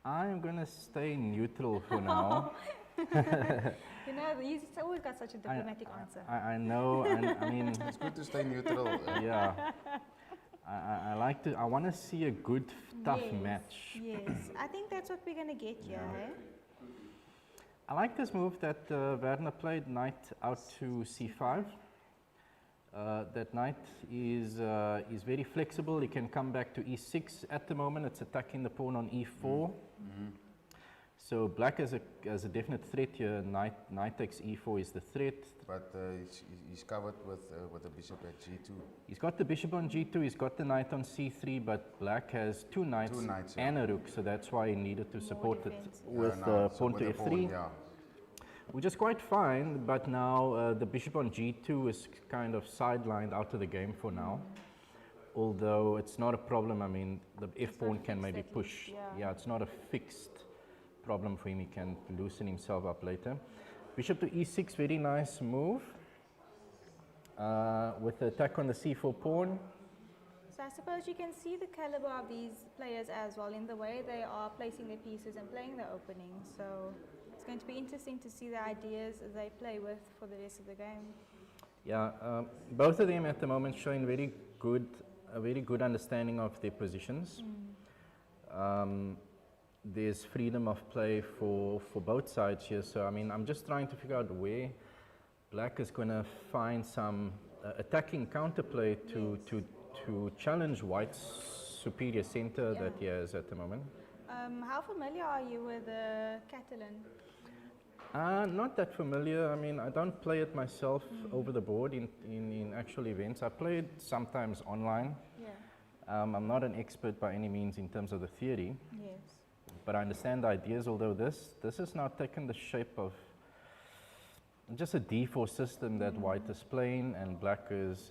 I'm going to stay neutral for now. You know, he's always got such a diplomatic answer. I know, and I mean, It's good to stay neutral. yeah. I want to see a good, tough match. Yes, I think that's what we're going to get here, eh? I like this move that Werner played, knight out to c5. That knight is very flexible. He can come back to e6. At the moment, it's attacking the pawn on e4. So black has a definite threat here. Knight takes e4 is the threat. But he's covered with the bishop at g2. He's got the bishop on g2. He's got the knight on c3. But black has two knights and a rook. So that's why he needed to support it with pawn to f3. Which is quite fine, but now the bishop on g2 is kind of sidelined out of the game for now. Although it's not a problem. I mean, the f-pawn can maybe push. Yeah, it's not a fixed problem for him. He can loosen himself up later. Bishop to e6, very nice move. With the attack on the c4 pawn. So I suppose you can see the caliber of these players as well in the way they are placing their pieces and playing their openings. So it's going to be interesting to see the ideas they play with for the rest of the game. Yeah, both of them at the moment showing a very good understanding of their positions. There's freedom of play for both sides here. So I mean, I'm just trying to figure out where black is going to find some attacking counterplay to challenge white's superior center that he has at the moment. How familiar are you with Catalan? Not that familiar. I mean, I don't play it myself over the board in actual events. I play it sometimes online. Yeah. I'm not an expert by any means in terms of the theory. Yes. But I understand the ideas, although this has now taken the shape of just a d4 system that white is playing, and black is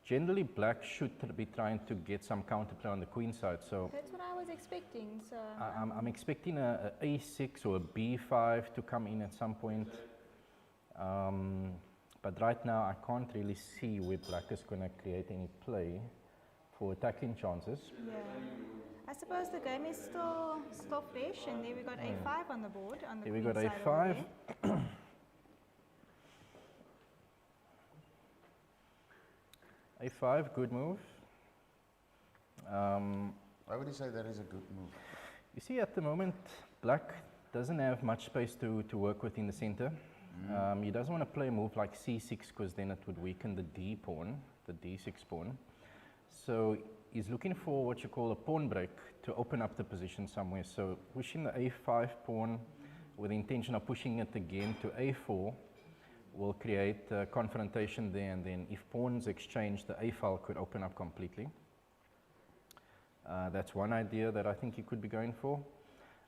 generally black should be trying to get some counterplay on the queen side. So that's what I was expecting. So I'm expecting a a6 or a b5 to come in at some point. But right now I can't really see where black is going to create any play for attacking chances. Yeah. I suppose the game is still fresh, and there we got a5 on the board. On the Here we queen got side a5. over there. a5, good move. Why would you say that is a good move? You see, at the moment, black doesn't have much space to work with in the center. He doesn't want to play a move like c6 because then it would weaken the d pawn, the d6 pawn. So he's looking for what you call a pawn break to open up the position somewhere. So pushing the a5 pawn with the intention of pushing it again to a4 will create a confrontation there, and then if pawns exchange, the a file could open up completely. That's one idea that I think he could be going for.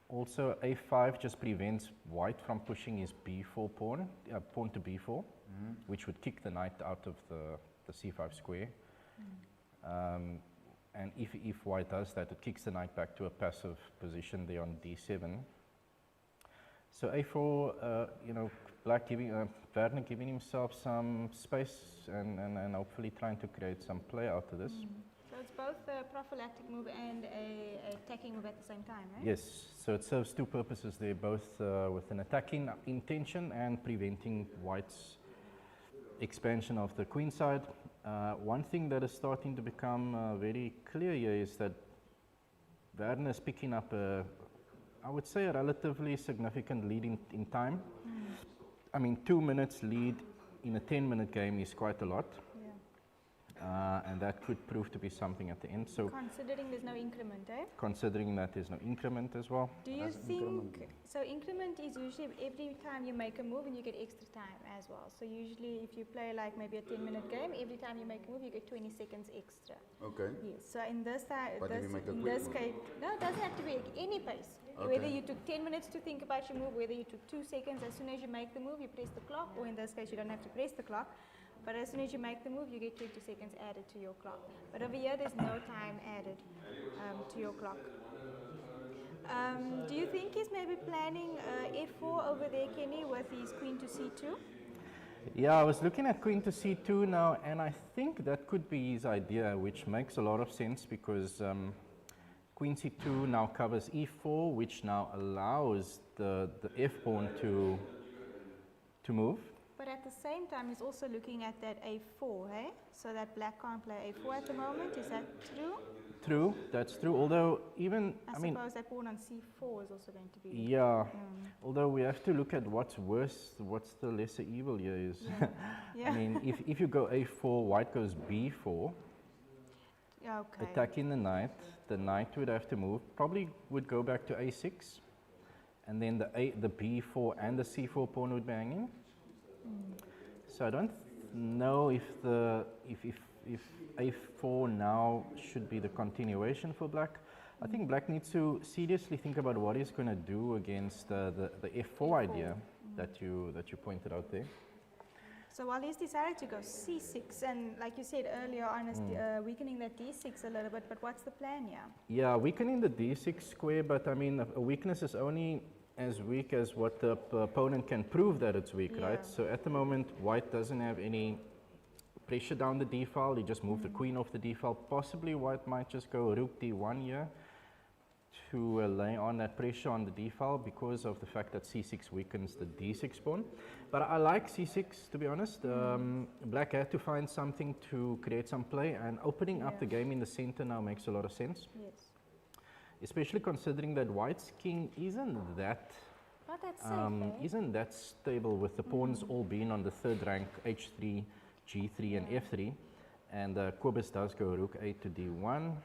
Also, a5 just prevents white from pushing his b4 pawn, pawn to b4, which would kick the knight out of the c5 square. And if white does that, it kicks the knight back to a passive position there on d7. So a4, you know, black giving, Werner giving himself some space and hopefully trying to create some play out of this. So it's both a prophylactic move and a attacking move at the same time, right? Yes, so it serves two purposes there, both with an attacking intention and preventing white's expansion of the queen side. One thing that is starting to become very clear here is that Werner is picking up I would say a relatively significant lead in time. I mean, 2 minutes lead in a 10-minute game is quite a lot. And that could prove to be something at the end. So considering there's no increment, eh? considering that there's no increment as well. Do you think, so increment is usually every time you make a move and you get extra time as well. So usually if you play like maybe a 10-minute game, every time you make a move you get 20 seconds extra. Okay. Yes, so in this, But if you make a in quick this move? case, no, it doesn't have to be any pace. Okay. Whether you took 10 minutes to think about your move, whether you took 2 seconds, as soon as you make the move you press the clock, or in this case you don't have to press the clock. But as soon as you make the move, you get 20 seconds added to your clock. But over here, there's no time added to your clock. Do you think he's maybe planning f4 over there, Kenny, with his queen to c2? Yeah, I was looking at queen to c2 now, and I think that could be his idea, which makes a lot of sense because queen c2 now covers e4, which now allows the f pawn to move. But at the same time, he's also looking at that a4, hey? So that black can't play a4 at the moment. Is that true? True, that's true. Although even, I mean, suppose that pawn on c4 is also going to be... yeah. Although we have to look at what's worse, what's the lesser evil here is. Yeah. I mean, if you go a4, white goes b4, Okay. attacking the knight would have to move, probably would go back to a6, and then the b4 and the c4 pawn would be hanging. So I don't know if a4 now should be the continuation for black. I think black needs to seriously think about what he's going to do against the f4 idea that you pointed out there. So while he's decided to go c6, and like you said earlier on, is weakening that d6 a little bit, but what's the plan here? Yeah, weakening the d6 square, but I mean, a weakness is only as weak as what the opponent can prove that it's weak, right? So at the moment, white doesn't have any pressure down the d file. He just moved the queen off the d file. Possibly white might just go rook d1 here to lay on that pressure on the d file because of the fact that c6 weakens the d6 pawn. But I like c6, to be honest. Black had to find something to create some play, and opening up the game in the center now makes a lot of sense. Yes. Especially considering that white's king isn't that isn't that stable, with the pawns all being on the third rank, h3, g3 and f3, and Kobus does go rook a to d1,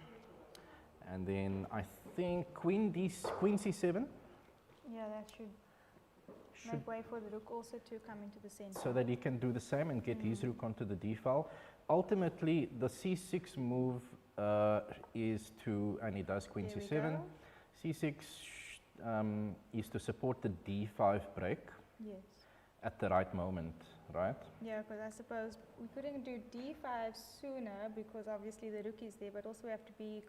and then I think queen c7. Yeah, that should make way for the rook also to come into the center. So that he can do the same and get his rook onto the d file. Ultimately, the c6 move is to, and he does queen c7. c6 is to support the d5 break at the right moment, right? Yeah, because I suppose we couldn't do d5 sooner because obviously the rook is there, but also we have to be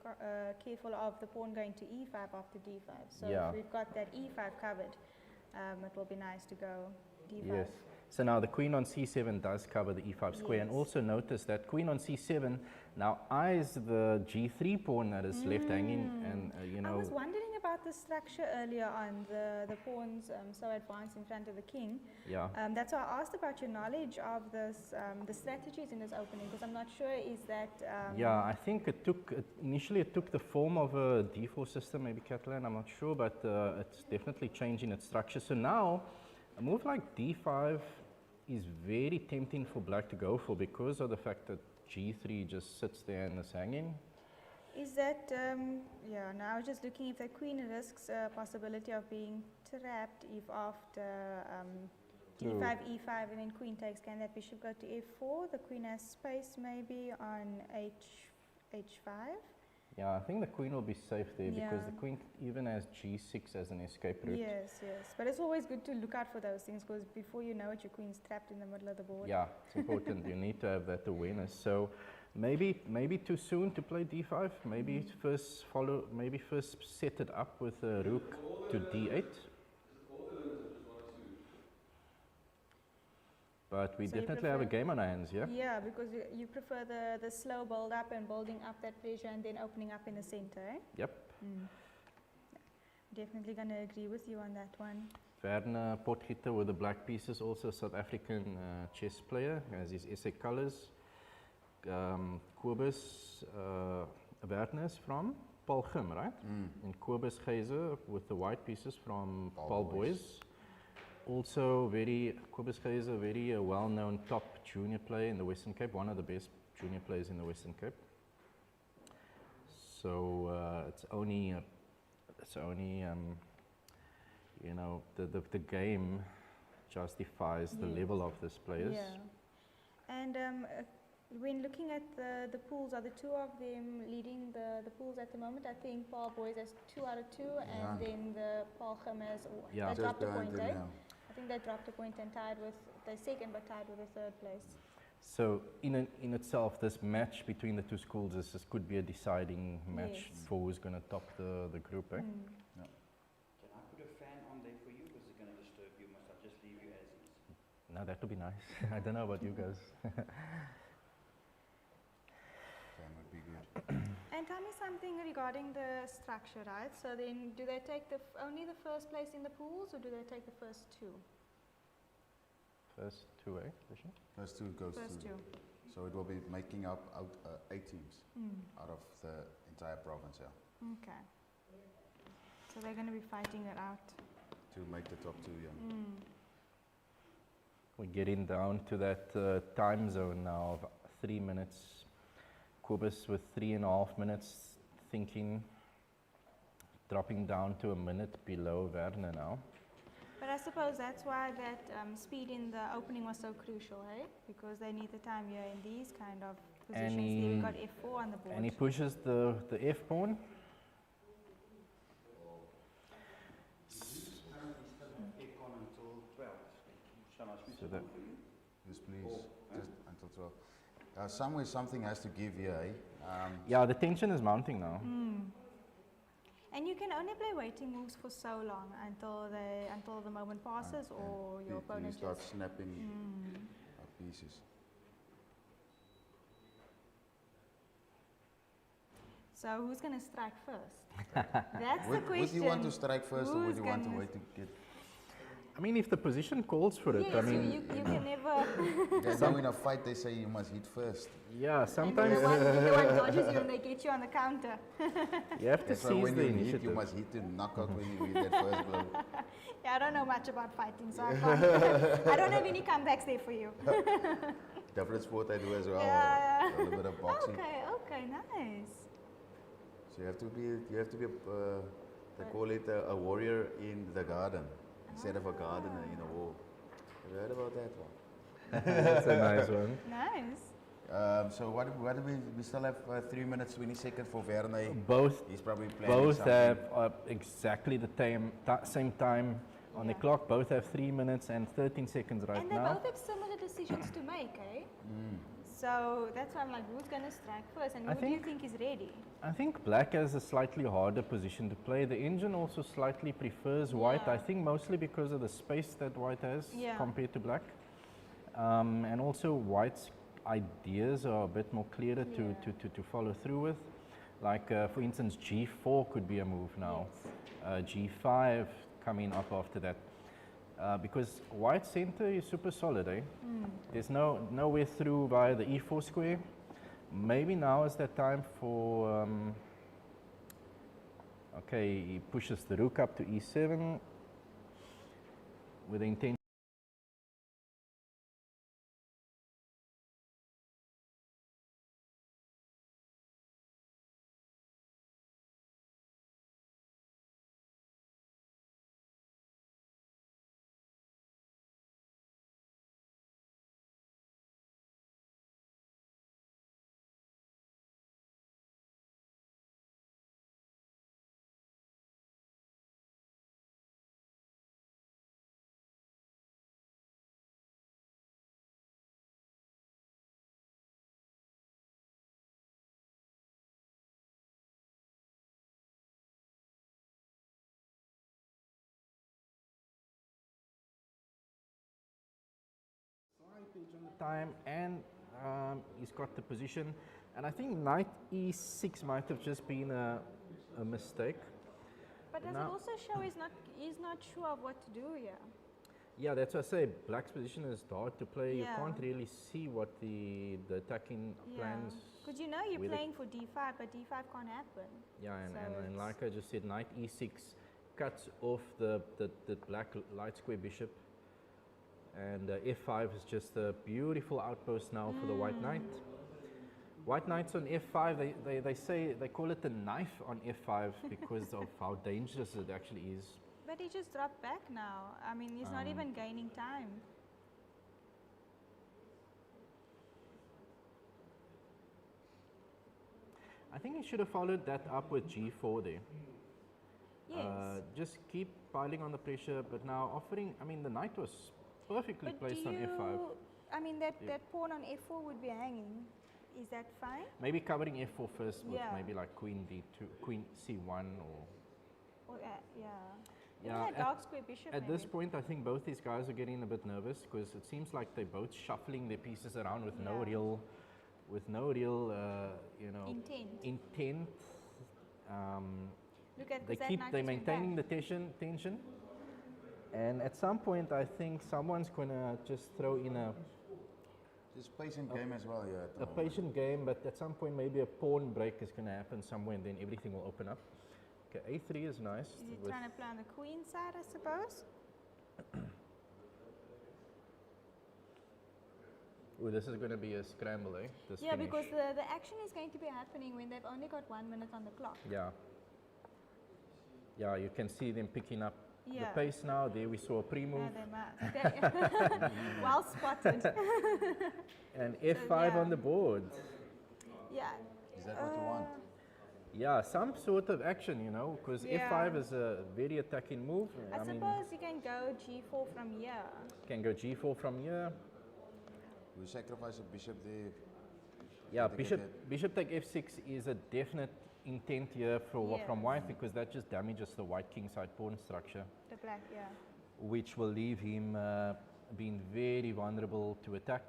careful of the pawn going to e5 after d5. So if we've got that e5 covered, it will be nice to go d5. Yes. So now the queen on c7 does cover the e5 square, and also notice that queen on c7 now eyes the g3 pawn that is left hanging, and you know. I was wondering about the structure earlier on, the pawns so advanced in front of the king. Yeah. That's why I asked about your knowledge of this, the strategies in this opening, because I'm not sure is that. Yeah, I think initially it took the form of a d4 system, maybe Catalan, I'm not sure, but it's definitely changing its structure. So now A move like d5 is very tempting for black to go for because of the fact that g3 just sits there and is hanging. Is that, yeah, now I was just looking if the queen risks a possibility of being trapped if after d5, e5 and then queen takes, can that bishop go to f4? The queen has space maybe on h5. Yeah, I think the queen will be safe there because Yeah. the queen even has g6 as an escape route. Yes, yes. But it's always good to look out for those things because before you know it, your queen's trapped in the middle of the board. Yeah, it's important. You need to have that awareness. So maybe too soon to play d5. Maybe first set it up with a rook to d8. But we So you definitely have a prefer- game on our hands, yeah? Yeah, because you prefer the slow build up and building up that pressure and then opening up in the center, eh? Yep. Definitely going to agree with you on that one. Werner Potgieter with the black pieces, also a South African chess player, has his SA colours. Kobus Werner is from Paul Gym, right? And Kobus Geyser with the white pieces from Paul Boys. Also Kobus Geyser, very well-known top junior player in the Western Cape, one of the best junior players in the Western Cape. So it's only you know, the game justifies the level of these players. Yeah. And when looking at the pools, are the two of them leading the pools at the moment? I think Paul Boys has 2 out of 2 and then the Paul Gym has they dropped a point, eh? I think they dropped a point and tied with the second but tied with the 3rd place. So in itself, this match between the two schools could be a deciding match for who's going to top the group, eh? Can I put a fan on there for you? Because it's going to disturb you. Must I just leave you as is? No, that would be nice. I don't know about you guys. That would be good. And tell me something regarding the structure, right? So then do they take only the first place in the pools or do they take the first 2? First 2, eh? Vishen? First 2 goes First to. 2. So it will be making up 8 teams out of the entire province, yeah. Okay. So they're going to be fighting it out. To make the top 2, yeah. We're getting down to that time zone now of 3 minutes. Kobus with 3.5 minutes thinking, dropping down to a minute below Werner now. But I suppose that's why that speed in the opening was so crucial, eh? Because they need the time here in these kind of positions. There we got f4 on the board. And he pushes the f pawn. So that Yes, please. Just until 12. Somewhere something has to give here, eh? yeah, the tension is mounting now. And you can only play waiting moves for so long until the moment passes or your You opponent start just snapping pieces. So who's going to strike first? That's the question. Would you want to strike first or would you want to wait to get... I mean, if the position calls for it, Yes, I mean, you can never. They know in a fight they say you must hit first. yeah, And sometimes the one dodges you and they get you on the counter. you have to That's why seize when the you hit, initiative. you must hit to knock out when you hit that first blow. Yeah, I don't know much about fighting, so I can't. I don't have any comebacks there for you. Different sport I do as well. Yeah. A little bit of boxing. Okay, nice. So you have to be they call it a warrior in the garden instead of a gardener in a war. Have you heard about that one? That's a nice one. Nice. So what do we still have 3 minutes 20 seconds for Werner. Both He's probably planning both something. have exactly the same time on the clock. Both have 3 minutes and 13 seconds right And they now. both have similar decisions to make, eh? So that's why I'm like, who's going to strike first and who do you think is ready? I think black has a slightly harder position to play. The engine also slightly prefers white. I think mostly because of the space that white has compared to black. And also white's ideas are a bit more clearer to follow through with. Like for instance, G4 could be a move now. G5 coming up after that. Because white center is super solid, eh? There's no way through via the E4 square. Maybe now is the time for, okay, he pushes the rook up to E7 with the intention edge on the time, and he's got the position. And I think knight e6 might have just been a mistake. But does it now- also show he's not sure of what to do here? Yeah, that's why I say black's position is hard to play. Yeah. You can't really see what the attacking plans. Because you know you're with it. playing for d5, but d5 can't happen. Yeah, and, So and it's- like I just said, knight e6 cuts off the black light square bishop. And f5 is just a beautiful outpost now for the white knight. White knights on f5, they say, they call it the knife on f5 because of how dangerous it actually is. But he just dropped back now. I mean, he's not even gaining time. I think he should have followed that up with g4 there. Yes. Just keep piling on the pressure, but now offering, I mean, the knight was perfectly But placed do on you, f5. I mean, that pawn on f4 would be hanging. Is that fine? Maybe covering f4 first with Yeah. maybe like queen d2, queen c1 or... Or, yeah. Yeah, Even a dark square bishop At this maybe. point, I think both these guys are getting a bit nervous because it seems like they're both shuffling their pieces around with no real, you know, Intent. Look at They that keep, knight they're just went maintaining back. the tension, and at some point, I think someone's gonna just throw in a Just patient game as well, yeah. at the a moment. patient game, but at some point, maybe a pawn break is gonna happen somewhere, and then everything will open up. Okay, a3 is nice. Is he with- trying to play on the queen side, I suppose? Oh, this is going to be a scramble, eh? This Yeah, finish. because the action is going to be happening when they've only got 1 minute on the clock. Yeah. Yeah, you can see them picking up the Yeah. pace now. There we saw a Yeah, pre-move. they must. Well spotted. And f5 yeah. on the board. Yeah. Is that what you want? Yeah, some sort of action, you know, because Yeah. f5 is a very attacking move. I mean, suppose you can go g4 from here. can go g4 from here. We sacrifice a bishop there. Yeah, Take bishop, it. bishop take f6 is a definite intent here from Yes. white because that just damages the white kingside pawn structure, The black, yeah. which will leave him being very vulnerable to attack.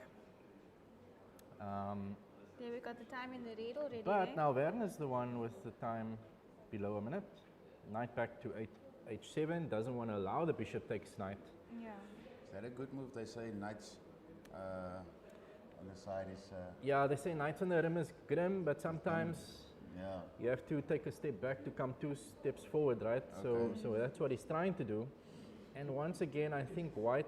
There we got the time in the red already. But eh? now Werner's the one with the time below a minute. Knight back to h7, doesn't want to allow the bishop takes knight. Yeah. Is that a good move? They say knights on the side is, Yeah, they say knight on the rim is grim, but sometimes yeah. you have to take a step back to come 2 steps forward, right? Okay. So that's what he's trying to do. And once again, I think white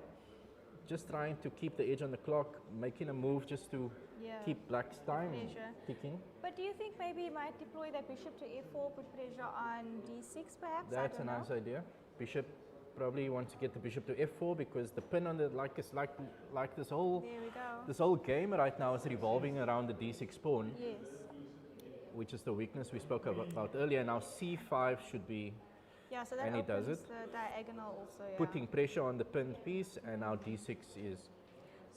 just trying to keep the edge on the clock, making a move just to Yeah. keep black's time Pressure. ticking. But do you think maybe he might deploy that bishop to f4, put pressure on d6 perhaps? That's I a don't nice know. idea. Bishop probably wants to get the bishop to f4 because the pin on the like this whole There we go. this whole game right now is revolving around the d6 pawn, Yes. which is the weakness we spoke about earlier. Now c5 should be Yeah, so that And he does opens it. the diagonal also, yeah. putting pressure on the pinned piece, and now d6 is.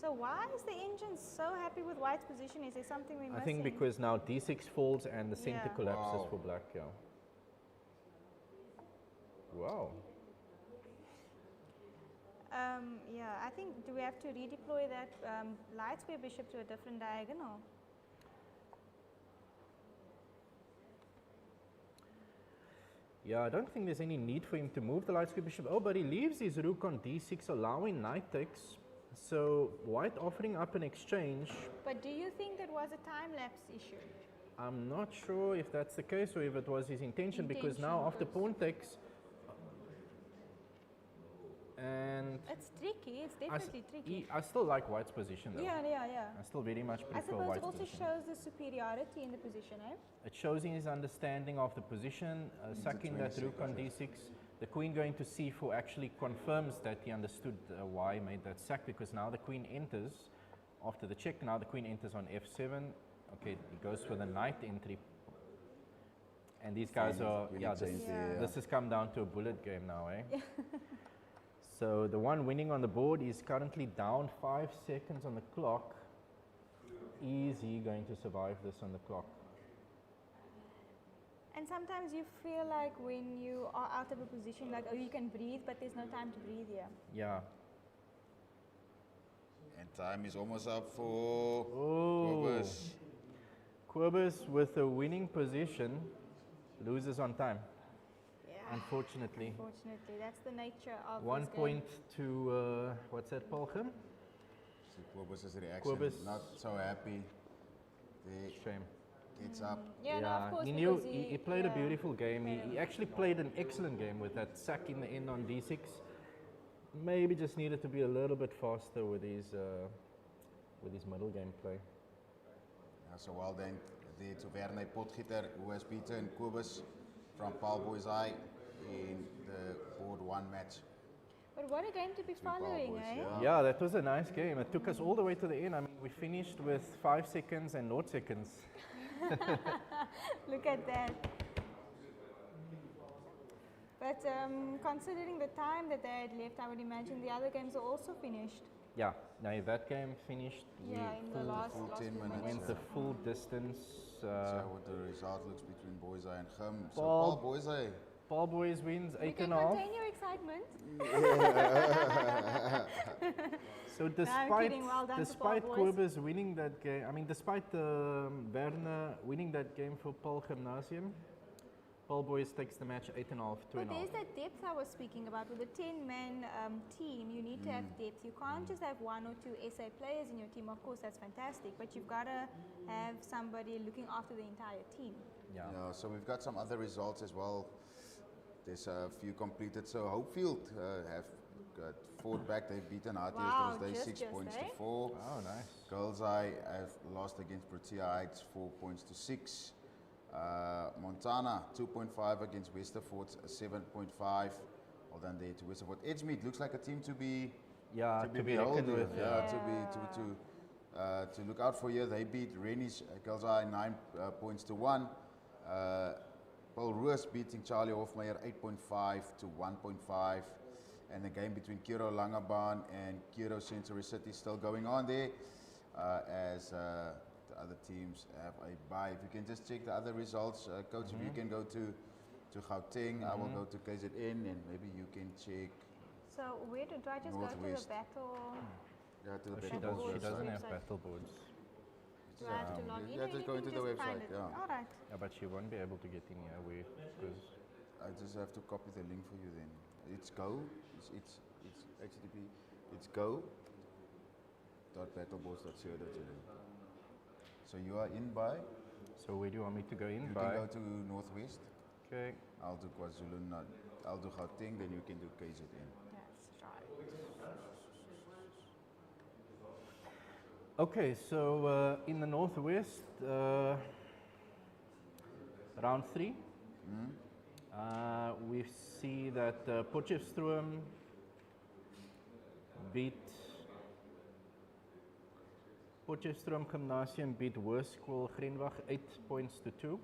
So why is the engine so happy with white's position? Is there something we're I missing? think because now d6 falls and the center Yeah. collapses Wow. for black. Yeah. Wow. Yeah, I think, do we have to redeploy that light square bishop to a different diagonal? Yeah, I don't think there's any need for him to move the light square bishop. Oh, but he leaves his rook on d6, allowing knight takes. So white offering up an exchange. But do you think that was a time lapse issue? I'm not sure if that's the case or if it was his intention, because now Intention, after because- pawn takes, and It's tricky, it's definitely tricky. I still like white's position though. Yeah. I still very much I prefer suppose it white's also position. shows the superiority in the position, eh? It shows his understanding of the position, sacking that 20 rook on d6. The queen going to c4 actually confirms that he understood why he made that sack, because now the queen enters after the check. Now the queen enters on f7. Okay, he goes for the knight entry. And these guys are, Really yeah, changed the, this has come down to a bullet game now, eh? So the one winning on the board is currently down 5 seconds on the clock. Is he going to survive this on the clock? And sometimes you feel like when you are out of a position, like, oh, you can breathe, but there's no time to breathe here. Yeah. And time is almost up for Oh. Kobus. Quibus with a winning position loses on time, Yeah. unfortunately. Unfortunately, that's the nature of 1 this game. point to, what's that, Paulgem? So Kobus' reaction, Quibus. not so happy. They Shame. gets up. Yeah, no, of course, he knew because he played a yeah, beautiful game. played He a- actually played an excellent game with that sack in the end on D6. Maybe just needed to be a little bit faster with his middle game play. Ja, so well done there to Verne Potgieter, who has beaten Kobus from Paul Boys High in the board 1 match. But what a game to be following, Boys, eh? yeah. Yeah, that was a nice game. It took us all the way to the end. I mean, we finished with 5 seconds and 0 seconds. Look at that. But considering the time that they had left, I would imagine the other games are also finished. Yeah, now that game finished. Yeah, in the last full 10 few minutes, Went the full distance. So what the result looks between Boys High and Gum. So Paul- Paul Boys High. Paul Boys wins You 8 can and a half. contain your excitement. So despite kidding. Well done to despite Paul Boys. Kobus winning that game, I mean, despite Werner winning that game for Paul Gymnasium, Paul Boys takes the match 8 and a half, 2 But and a half. there's that depth I was speaking about. With a 10-man team, you need to have depth. You can't just have 1 or 2 SA players in your team. Of course, that's fantastic, but you've got to have somebody looking after the entire team. Yeah. Yeah, so we've got some other results as well. There's a few completed. So Hopefield have got fought back. They've beaten RTS Wow, Thursday just, 6 points eh? to 4. Oh, nice. Girls Eye have lost against Protea Heights 4 points to 6. Montana 2.5 against Westerford 7.5. Well done there to Westerford. Edgemead looks like a team to be Yeah, to be reckoned beholden with. yeah, Yeah. to look out for here. They beat Rennie's Girls Eye 9 points to 1. Paul Roos beating Charlie Hofmeyer 8.5 to 1.5. And the game between Kiro Langebaan and Kiro Century City still going on there as the other teams have a bye. If you can just check the other results, Coach, if you can go to Gauteng, I will go to KZN and maybe you can check So where do I just go to the Northwest. battle? to the Oh, she, Battle Boards she doesn't website. have website. battle boards. Do I have to log in? Yeah, or just you go can into the just find website, it? yeah. All right. Yeah, but she won't be able to get in here because I just have to copy the link for you then. It's go. It's HTTP. It's go.battleboards.co.za. So you are in by. So where do you want me to go in You by? can go to Northwest. Okay. I'll do KwaZulu. I'll do Gauteng. Then you can do KZN. That's right. Okay, so in the Northwest, round 3, we see that Potchefstroom beat Potchefstroom Gymnasium beat Hoërskool Grenwag 8 points to 2.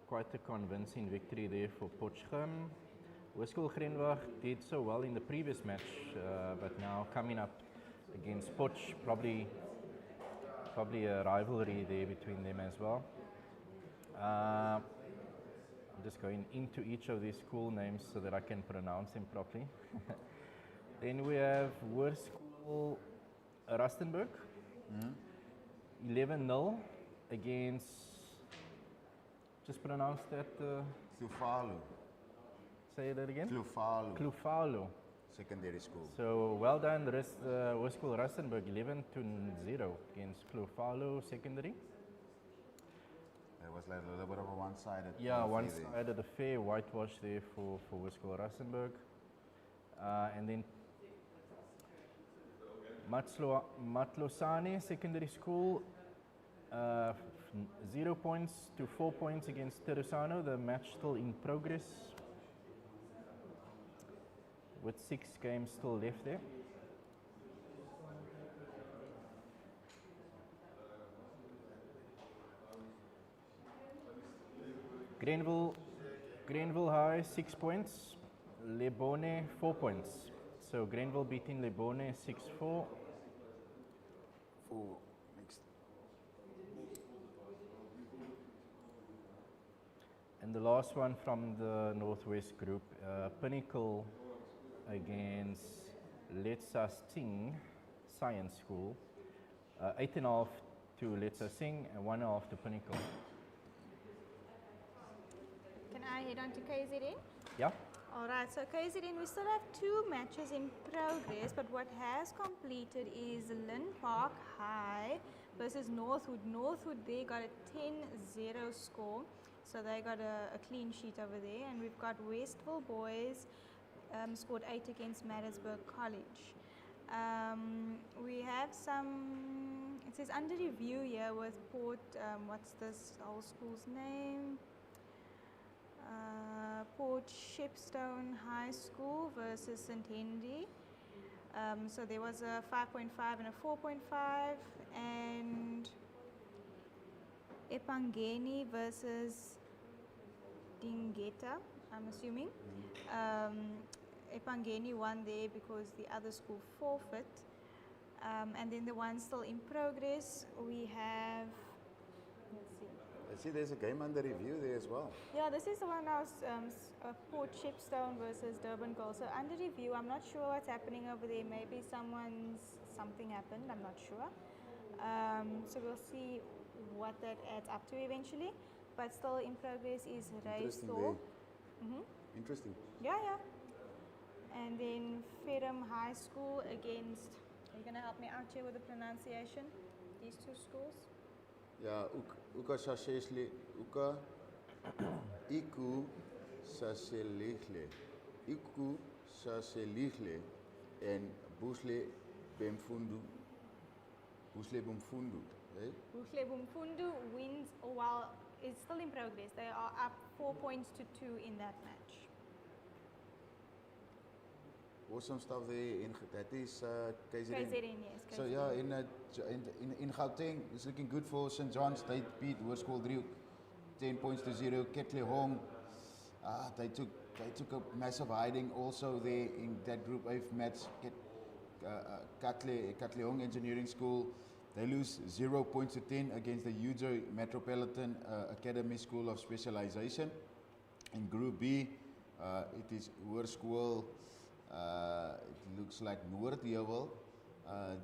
Quite a convincing victory there for Potchgym. Hoërskool Grenwag did so well in the previous match, but now coming up against Potch, probably a rivalry there between them as well. I'm just going into each of these school names so that I can pronounce them properly. Then we have Hoërskool Rustenburg, 11-0 against, just pronounce that, Klufalo. say that again? Klufalo. Klufalo. Secondary school. So well done, Hoërskool Rustenburg, 11-0 against Klufalo Secondary. It was like a little bit of a one-sided. Yeah, affair one there. side of the fair, whitewash there for Hoërskool Rustenburg. And then Matlosane Secondary School, 0 points to 4 points against Terusano. The match still in progress with 6 games still left there. Grenville High 6 points, Lebone 4 points. So Grenville beating Lebone 6-4. For next. And the last one from the Northwest group, Pinnacle against Letsasting science school. 8.5 to Let's Sing and 1.5 to Pinnacle. Can I head on to KZN? Yeah? Alright, so KZN, we still have 2 matches in progress, but what has completed is Lynn Park High versus Northwood. Northwood, they got a 10-0 score, so they got a clean sheet over there. And we've got Westville Boys scored 8 against Maritzburg College. We have some, it says under review here with Port, what's this whole school's name? Port Shepstone High School versus St. Henry. So there was a 5.5 and a 4.5, and Epangeni versus Dingeta, I'm assuming. Epangeni won there because the other school forfeit. And then the one still in progress, we have, let's see. I see there's a game under review there as well. Yeah, this is the one I was, Port Shepstone versus Durbanville. So under review, I'm not sure what's happening over there. Maybe something happened, I'm not sure. So we'll see what that adds up to eventually. But still in progress is Interesting Raystor. there. Interesting. Yeah, yeah. And then Ferrum High School against, are you going to help me out here with the pronunciation? These 2 schools? Ja, Uka Sasesli, Uka Iku Saselihle, Iku Saselihle, and Busle Bemfundu. Busle Bemfundu. Buhle Bumfundu wins, while it's still in progress. They are up 4 points to 2 in that match. Awesome stuff there. That is KZN. KZN, yes. So KZN. yeah, in Gauteng, it's looking good for St. John's. They beat Hoërskool Driehoek 10 points to 0. Ketley Hong, they took a massive hiding also there in that Group A match. Ketley Hong Engineering School, they lose 0 points to 10 against the Ujo Metropolitan Academy School of Specialization. In Group B, it is Hoërskool. It looks like Noordheuwel.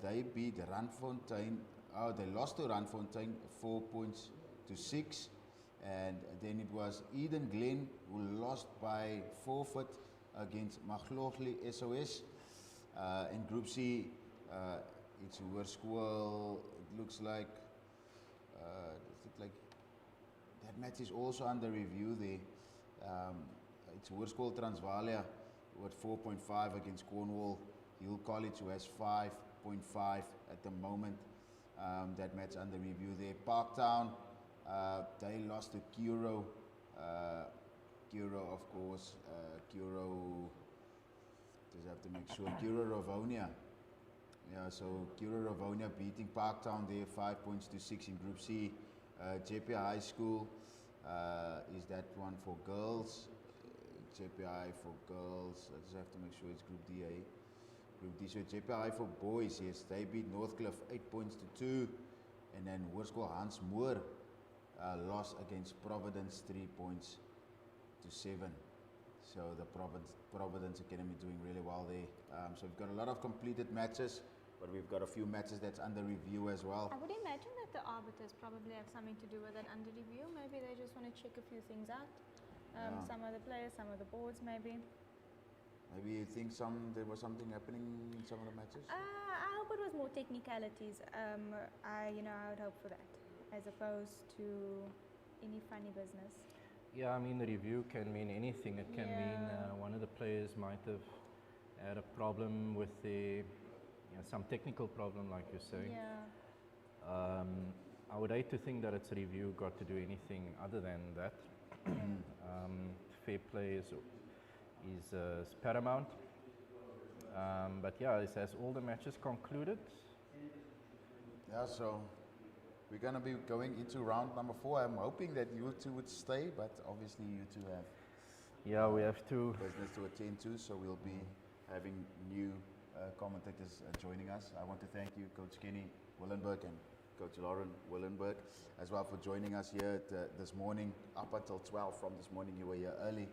They beat Randfontein. They lost to Randfontein 4 points to 6. And then it was Eden Glen who lost by forfeit against Maglogli SOS. In Group C, it's Hoërskool. It looks like that match is also under review there. It's Hoërskool Transvalia with 4.5 against Cornwall Hill College, who has 5.5 at the moment. That match under review there. Parktown, they lost to Curo. Curo, of course. Curo, just have to make sure. Curo Ravonia. Yeah, so Curo Ravonia beating Parktown there, 5 points to 6 in Group C. JP High School is that one for girls. JPI for girls, I just have to make sure it's Group D. Group D, so JPI for boys, yes, they beat Northcliffe 8 points to 2. And then Hoërskool Hans Moore lost against Providence 3 points to 7. So the Providence Academy doing really well there. So we've got a lot of completed matches, but we've got a few matches that's under review as well. I would imagine that the arbiters probably have something to do with that under review. Maybe they just want to check a few things out. Some of the players, some of the boards, maybe. Maybe you think there was something happening in some of the matches? I hope it was more technicalities. I would hope for that, as opposed to any funny business. Yeah, I mean, the review can mean anything. It can mean one of the players might have had a problem with some technical problem, like you're saying. Yeah. I would hate to think that its review got to do anything other than that. Fair play is paramount. But yeah, it says all the matches concluded. Yeah, so we're going to be going into round number 4. I'm hoping that you two would stay, but obviously you two have we have to business to attend to, so we'll be having new commentators joining us. I want to thank you, Coach Kenny Willenberg and Coach Lauren Willenberg, as well for joining us here this morning. Up until 12 from this morning, you were here early,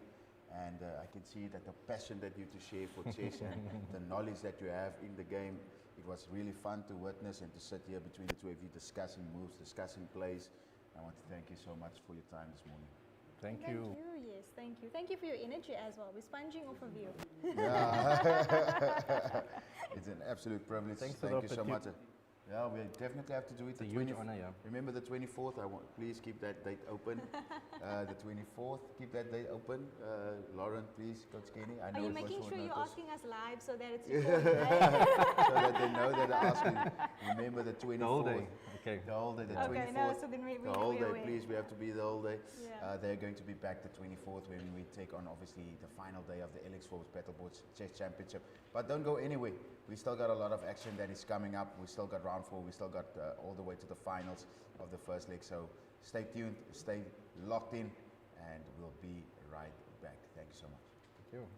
And I can see that the passion that you to share for chess and the knowledge that you have in the game, it was really fun to witness and to sit here between the two of you discussing moves, discussing plays. I want to thank you so much for your time this morning. Thank you. Thank you, yes, thank you. Thank you for your energy as well. We're sponging off of you. Yeah. It's an absolute privilege. Thanks for Thank the you so much. Yeah, we definitely have to do it. It's a huge honor, yeah. Remember the 24th? Please keep that date open. The 24th, keep that date open. Lauren, please, Coach Kenny. I know Are you it was making short sure you're notice. asking us live so that it's recorded, right? So that they know that they're asking. Remember the 24th. The whole day. Okay. The whole day, the Okay, 24th. no, so then we the whole day, aware. please. We have to be the whole day. Yeah. They're going to be back the 24th when we take on, obviously, the final day of the LX Forbes Battleboards Chess Championship. But don't go anywhere. We still got a lot of action that is coming up. We still got round 4. We still got all the way to the finals of the first leg. So stay tuned, stay locked in, and we'll be right back. Thank you so much. Thank you.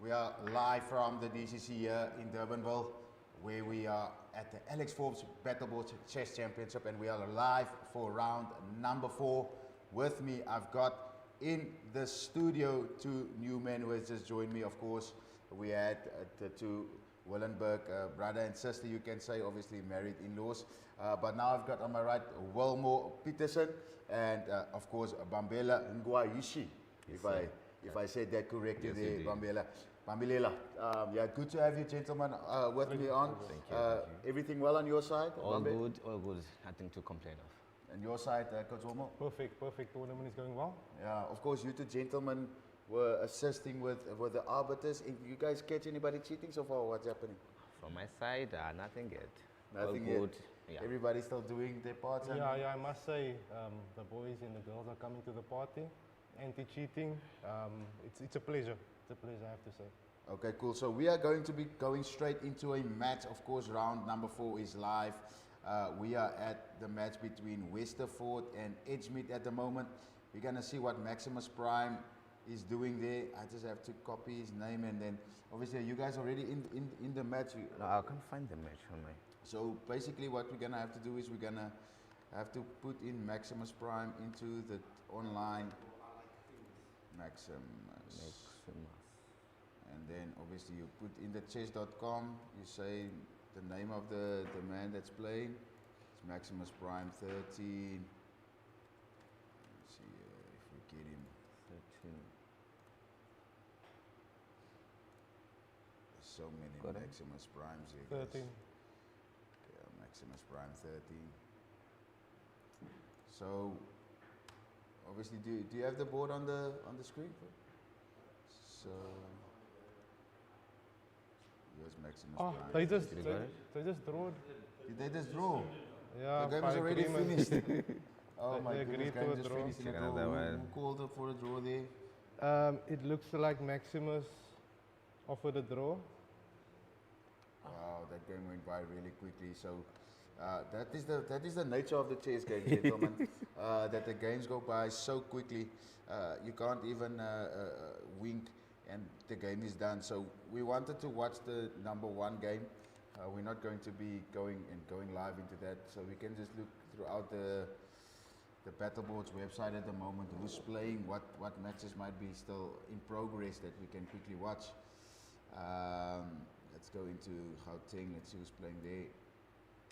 We are live from the DCC here in Durbanville, where we are at the Alex Forbes Battleboard Chess Championship, and we are live for round number 4. With me, I've got in the studio 2 new men who has just joined me. Of course, we had the 2 Willenberg, brother and sister, you can say, obviously married in-laws. But now I've got on my right Wilmore Peterson and of course Bambela Ngwayishi, if I said that correctly there, Bambela. Bambelela, yeah, good to have you gentlemen with me on. Thank you. Everything well on your side? All Bambe? good, all good. Nothing to complain of. And your side, Coach Wilmore? Perfect tournament is going well. Yeah, of course, you two gentlemen were assisting with the arbiters. If you guys catch anybody cheating so far? What's happening? From my side, nothing yet. Nothing all good. yet. Yeah. Everybody's still doing their parts. Yeah, I must say, the boys and the girls are coming to the party. Anti-cheating, it's a pleasure. It's a pleasure, I have to say. Okay, cool. So we are going to be going straight into a match. Of course, round number 4 is live. We are at the match between Westerford and Edgemead at the moment. We're going to see what Maximus Prime is doing there. I just have to copy his name, and then obviously you guys already in the match. No, I can't find the match on my... So basically what we're going to have to do is we're going to have to put in Maximus Prime into the online Maximus. And then obviously you put in the chess.com, you say the name of the man that's playing. It's Maximus Prime 13. Let's see if we get him. 13. There's so many Got him. Maximus Primes here. guys. 13. Okay, Maximus Prime 13. So obviously, do you have the board on the screen? So here's Maximus Oh, Prime. they just Did you got it? they just draw it. Did they just draw? Yeah, The game by is already agreement. finished. Oh They my goodness, agreed game to a just draw. finished in a Check draw. another Who one. called for a draw there? It looks like Maximus offered a draw. Wow, that game went by really quickly. So that is the nature of the chess game, gentlemen. That the games go by so quickly. You can't even wink, and the game is done. So we wanted to watch the number 1 game. We're not going to be going live into that. So we can just look throughout the Battleboards website at the moment, who's playing, what matches might be still in progress that we can quickly watch. Let's go into Gauteng, let's see who's playing there.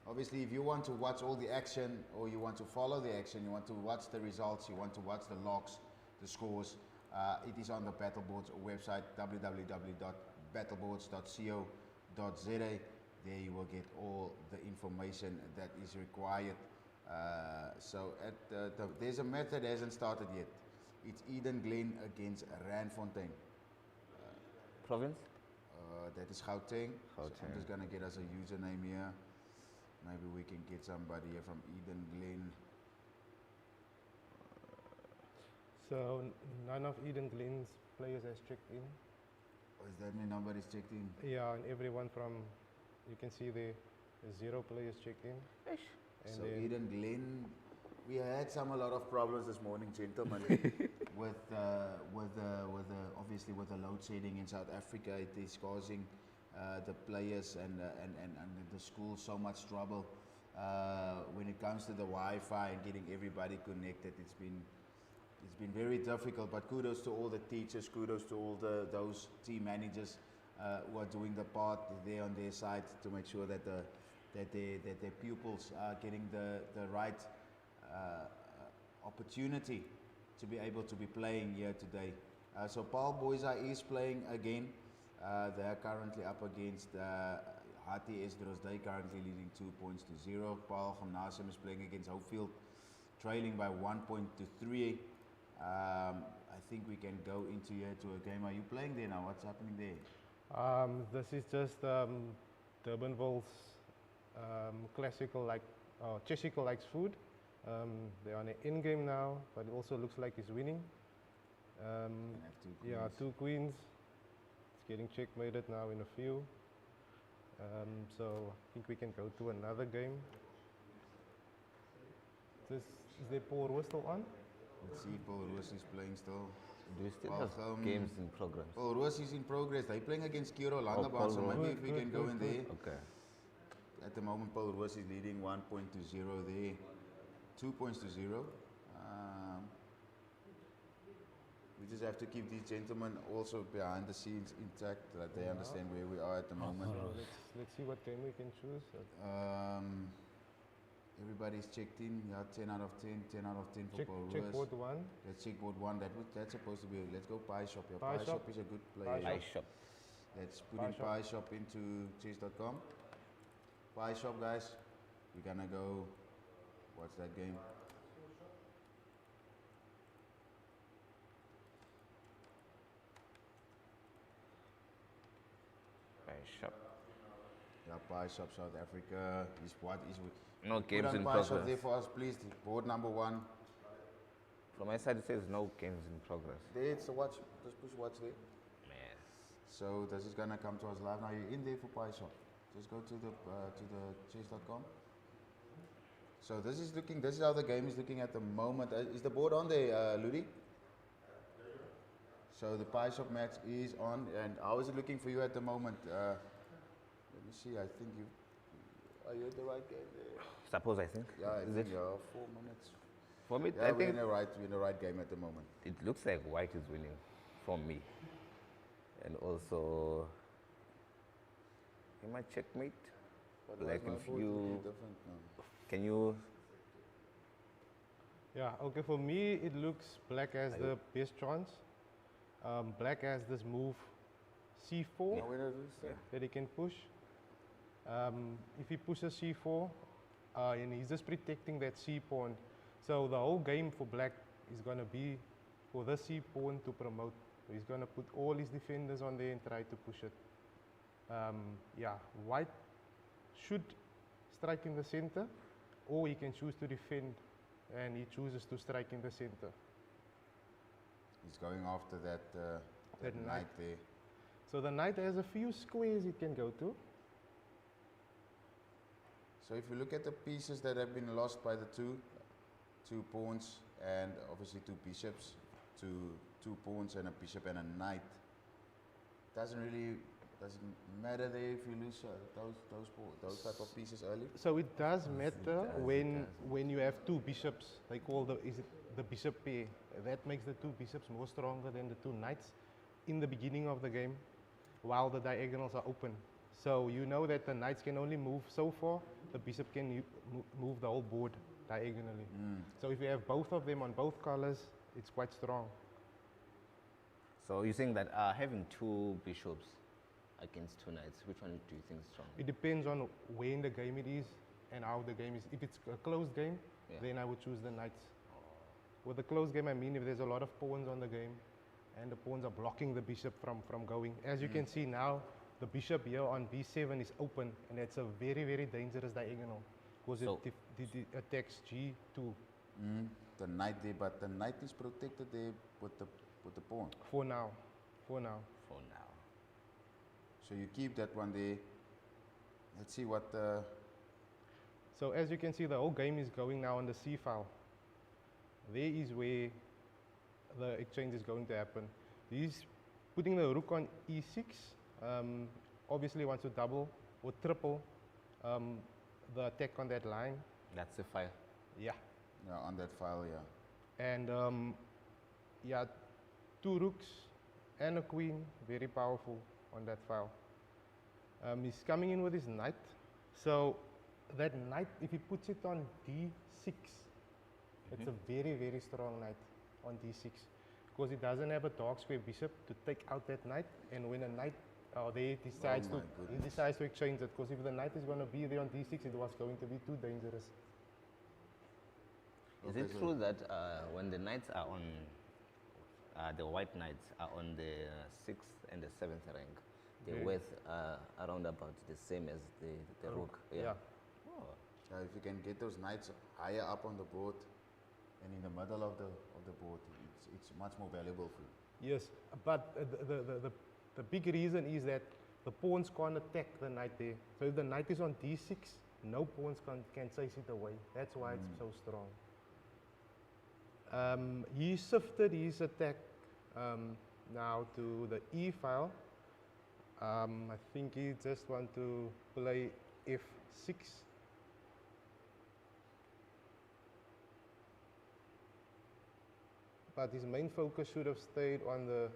Obviously, if you want to watch all the action, or you want to follow the action, you want to watch the results, you want to watch the logs, the scores, it is on the Battleboards website, www.battleboards.co.za. There you will get all the information that is required. So there's a match that hasn't started yet. It's Eden Glen against Randfontein. Province? That is Gauteng. So I'm Gauteng. just going to get us a username here. Maybe we can get somebody here from Eden Glen. So none of Eden Glen's players has checked in. Does that mean nobody's checked in? Yeah, and everyone from, you can see there, 0 players checked in. And So then Eden Glen, we had a lot of problems this morning, gentlemen, with obviously with the load shedding in South Africa. It is causing the players and the schools so much trouble when it comes to the Wi-Fi and getting everybody connected. It's been very difficult, but kudos to all the teachers, kudos to all those team managers who are doing the part there on their side to make sure that their pupils are getting the right opportunity to be able to be playing here today. So Paul Boyza is playing again. They are currently up against HTS Drosday, currently leading 2-0. Paul Gymnasium is playing against Hopefield, trailing by 1 point to 3. I think we can go into here to a game. Are you playing there now? What's happening there? this is just Durbanville's classical Chessico likes food. They're on an end game now, but it also looks like he's winning. Can have 2 Yeah, queens. 2 queens. It's getting checkmated now in a few. So I think we can go to another game. Is there Paul Roos still on? Let's see if Paul Roos is playing still. Do we still Well, have games in progress? Paul Roos is in progress. They're playing against Kiro Langebaan, so Paul maybe Roos. if we can go in there. Okay. At the moment, Paul Roos is leading 1 point to 0 there. 2 points to 0. We just have to keep these gentlemen also behind the scenes intact, that they understand where we are at the moment. So let's see what game we can choose. Everybody's checked in. Yeah, 10 out of 10, 10 out of 10 for Paul Roos. Checkboard 1. Let's checkboard 1. That's supposed to be. Let's go Pie Shop. Yeah, Pie Pie Shop. Shop is a good player. Pie Shop. Let's put Pie in Shop. Pie Shop into chess.com. Pie Shop, guys. We're gonna go. What's that game? Pie Shop. Yeah, Pie Shop South Africa. Is what is we. No games Put on in Pie Shop progress. there for us, please. Board number 1. From my side, it says no games in progress. There, it's a watch. Just push watch there. Yes. So this is gonna come to us live now. You're in there for Pie Shop. Just go to the chess.com. So this is looking. This is how the game is looking at the moment. Is the board on there, Ludi? So the Pie Shop match is on, and how is it looking for you at the moment? Let me see. I think you are you at the right game there. Suppose I think. Yeah, I Is think it? you're 4 minutes. For me, Yeah, I we're think in the right game at the moment. it looks like white is winning for me. And also, am I checkmate? But Like why is if my board you, looking different now? can you, Yeah, okay, for me it looks black as the best chance. Black has this move c4 Now when I do that, that he can push. If he pushes c4, and he's just protecting that c pawn. So the whole game for black is going to be for the c pawn to promote. He's going to put all his defenders on there and try to push it. Yeah, white should strike in the center, or he can choose to defend, and he chooses to strike in the center. he's going after that That knight knight. there. So the knight has a few squares it can go to. So if you look at the pieces that have been lost by the two pawns and obviously 2 bishops, 2 pawns and a bishop and a knight, doesn't matter there if you lose those type of pieces early. So it does matter when you have 2 bishops. They call the bishop pair. That makes the 2 bishops more stronger than the 2 knights in the beginning of the game, while the diagonals are open. So you know that the knights can only move so far. The bishop can move the whole board diagonally. So if you have both of them on both colors, it's quite strong. so you're saying that having 2 bishops against 2 knights, which one do you think is strong? It depends on where in the game it is and how the game is. If it's a closed game, Yeah. then I would choose the knights. With a closed game, I mean if there's a lot of pawns on the game and the pawns are blocking the bishop from going. As you can see now, the bishop here on b7 is open, and it's a very, very dangerous diagonal because So- it attacks g2 The knight there, but the knight is protected there with the pawn. for now. For now. For now. So you keep that one there. Let's see what So as you can see, the whole game is going now on the c file. There is where the exchange is going to happen. He's putting the rook on e6. Obviously wants to double or triple the attack on that line. That's the file. Yeah. on that file, yeah. And yeah, 2 rooks and a queen, very powerful on that file. He's coming in with his knight. So that knight, if he puts it on d6, it's a very, very strong knight on d6 because it doesn't have a dark square bishop to take out that knight. And when a knight there decides my he goodness. decides to exchange it, because if the knight is going to be there on d6, it was going to be too dangerous. Is Okay, it so- true that when the knights are on, the white knights are on the 6th and the 7th rank, they're Okay. worth around about the same as the rook? Yeah. Oh, If you can get those knights higher up on the board and in the middle of the board, it's much more valuable for you. Yes, but the big reason is that the pawns can't attack the knight there. So if the knight is on d6, no pawns can chase it away. That's why it's so strong. He shifted his attack Now to the E file. I think he just want to play F6. But his main focus should have stayed on the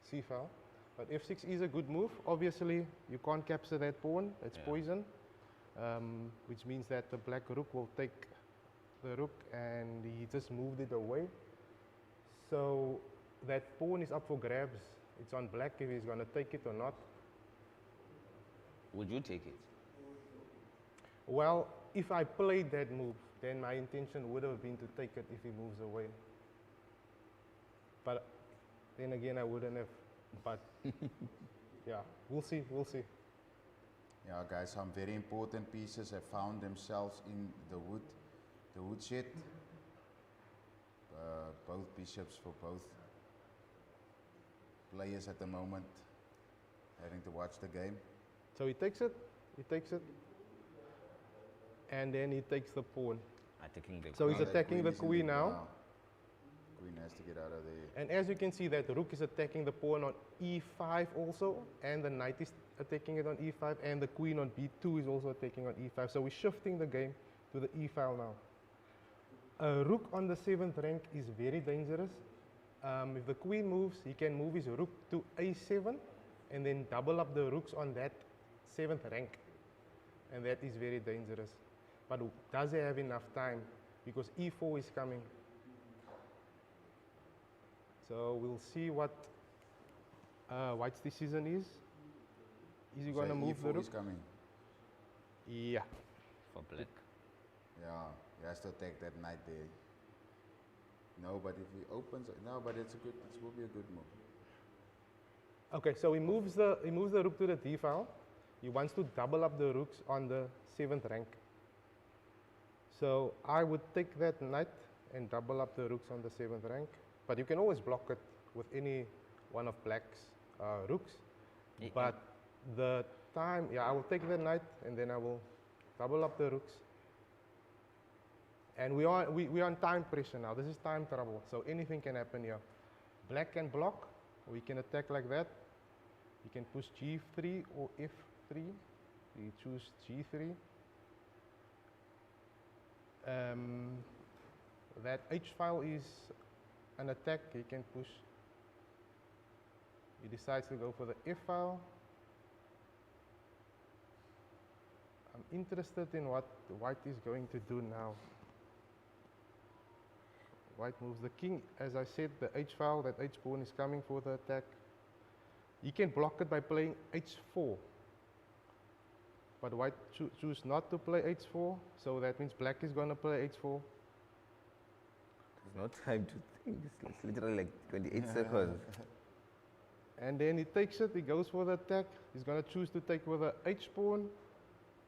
C file. But F6 is a good move. Obviously, you can't capture that pawn. It's poison, which means that the black rook will take the rook, and he just moved it away. So that pawn is up for grabs. It's on black if he's going to take it or not. Would you take it? Well, if I played that move, then my intention would have been to take it if he moves away. But then again, I wouldn't have. But yeah, we'll see, we'll see. Yeah, guys, some very important pieces have found themselves in the woodshed. Both bishops for both players at the moment, having to watch the game. So he takes it, and then he takes the pawn. Attacking the So queen. he's attacking the is in queen now. Queen has to get out of there. And as you can see, that rook is attacking the pawn on e5 also, and the knight is attacking it on e5, and the queen on b2 is also attacking on e5. So we're shifting the game to the e file now. A rook on the 7th rank is very dangerous. If the queen moves, he can move his rook to a7 and then double up the rooks on that 7th rank. And that is very dangerous. But does he have enough time? Because e4 is coming. So we'll see what White's decision is. Is he going to move the E4 rook? is coming. Yeah. For black. Yeah, he has to attack that knight there. No, but if he opens, no, but it will be a good move. Okay, so he moves the rook to the d file. He wants to double up the rooks on the 7th rank. So I would take that knight and double up the rooks on the 7th rank. But you can always block it with any one of black's rooks. But the time, yeah, I will take the knight and then I will double up the rooks. And we are on time pressure now. This is time trouble, so anything can happen here. Black can block, or he can attack like that. He can push g3 or f3. We choose g3. That h file is an attack. He can push. He decides to go for the f file. I'm interested in what White is going to do now. White moves the king. As I said, the h file, that h pawn is coming for the attack. He can block it by playing h4. But White choose not to play h4, so that means black is going to play h4. There's no time to think. It's literally like 28 seconds. And then he takes it, he goes for the attack. He's going to choose to take with the h pawn.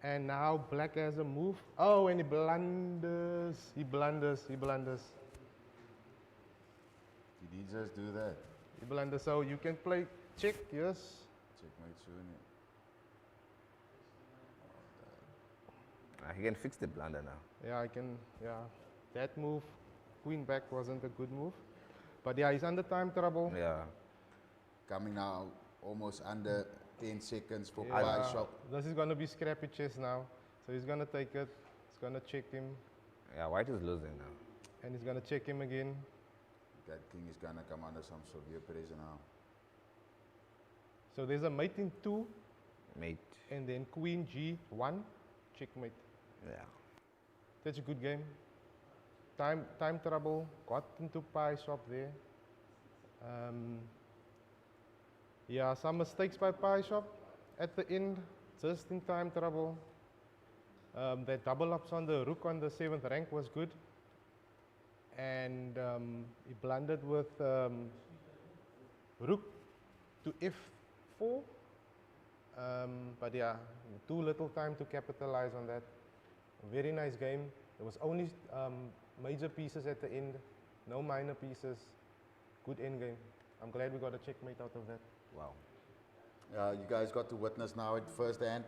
And now black has a move. Oh, and he blunders. He blunders. Did he just do that? He blunders. So you can play check, yes. Checkmate soon. He can fix the blunder now. Yeah, I can, yeah. That move, queen back, wasn't a good move. But yeah, he's under time trouble. Yeah. Coming now almost under 10 seconds for Yeah, pie shop. this is going to be scrappy chess now. So he's going to take it. He's going to check him. Yeah, White is losing now. And he's going to check him again. That king is going to come under some severe pressure now. So there's a mate in 2. Mate. And then queen g1, checkmate. Yeah. That's a good game. Time trouble, got into pie shop there. Yeah, some mistakes by pie shop at the end, just in time trouble. That double ups on the rook on the 7th rank was good. And he blundered with rook to f4. But yeah, too little time to capitalize on that. Very nice game. There was only major pieces at the end, no minor pieces. Good end game. I'm glad we got a checkmate out of that. Wow. You guys got to witness now at first hand.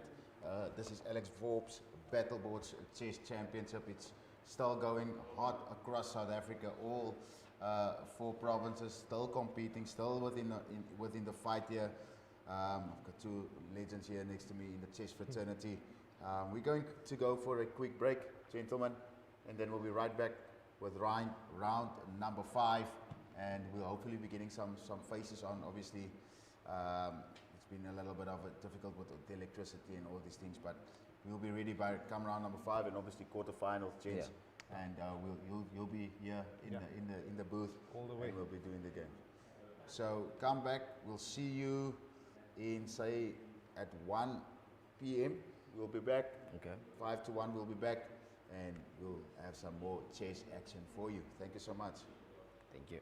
This is Alex Forbes Battleboards Chess Championship. It's still going hot across South Africa. All four provinces still competing, still within the fight here. I've got two legends here next to me in the chess fraternity. We're going to go for a quick break, gentlemen, and then we'll be right back with round number 5, and we'll hopefully be getting some faces on. Obviously, it's been a little bit of a difficult with the electricity and all these things, but we'll be ready by come round number 5, and obviously quarterfinals, gents. Yeah. And you'll be here in the booth, all the way. and we'll be doing the game. So come back. We'll see you in say at 1 p.m. We'll be back. Okay. 5 to 1 we'll be back, and we'll have some more chess action for you. Thank you so much. Thank you.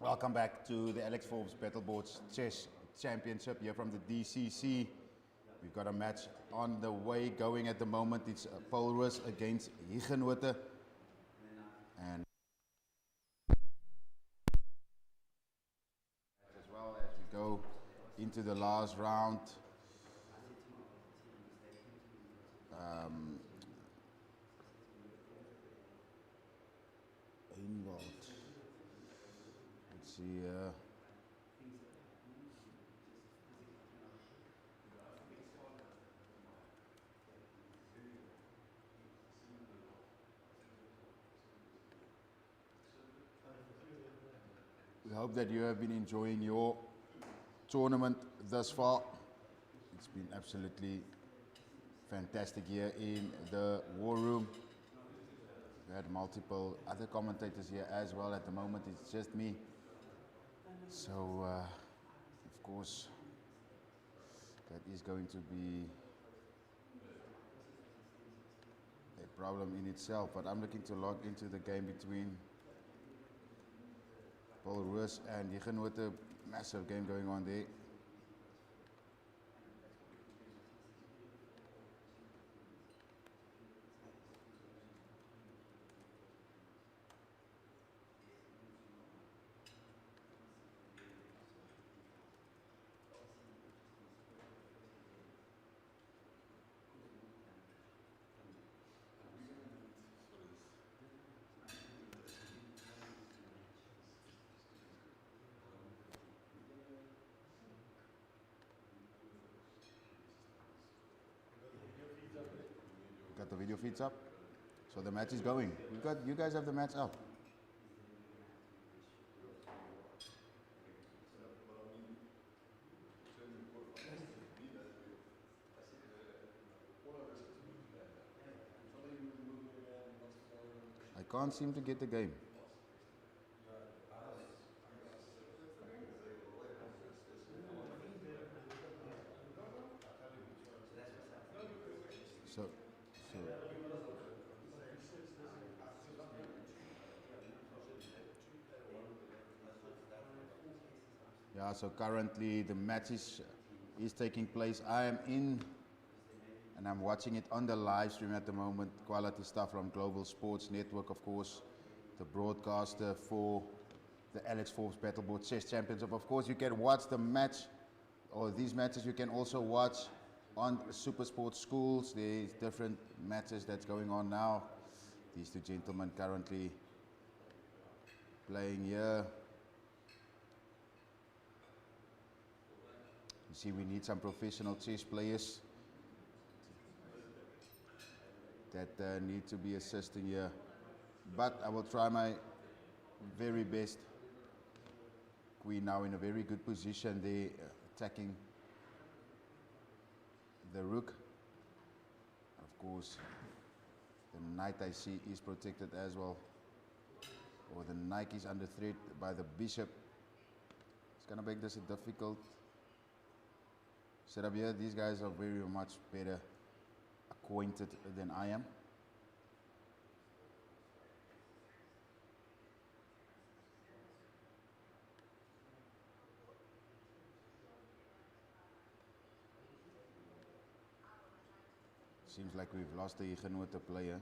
Welcome back to the Alex Forbes Battleboards Chess Championship here from the DCC. We've got a match on the way going at the moment. It's Paul Rus against Higenote. And as well as we go into the last round. Involved. Let's see. We hope that you have been enjoying your tournament thus far. It's been absolutely fantastic here in the war room. We had multiple other commentators here as well. At the moment it's just me. So of course that is going to be a problem in itself, but I'm looking to log into the game between Paul Rus and Higenote. Massive game going on there. Got the video feeds up, so the match is going. You guys have the match up. I can't seem to get the game. So yeah, so currently the match is taking place. I am in and I'm watching it on the live stream at the moment. Quality stuff from Global Sports Network, of course, the broadcaster for the Alex Forbes Battleboard Chess Championship. Of course, you can watch the match, or these matches you can also watch on Super Sports Schools. There's different matches that's going on now. These two gentlemen currently playing here. You see, we need some professional chess players that need to be assisting here. But I will try my very best. Queen now in a very good position there, attacking the rook. Of course, the knight I see is protected as well. Or the knight is under threat by the bishop. It's going to make this a difficult setup here. These guys are very much better acquainted than I am. Seems like we've lost the Higenote player.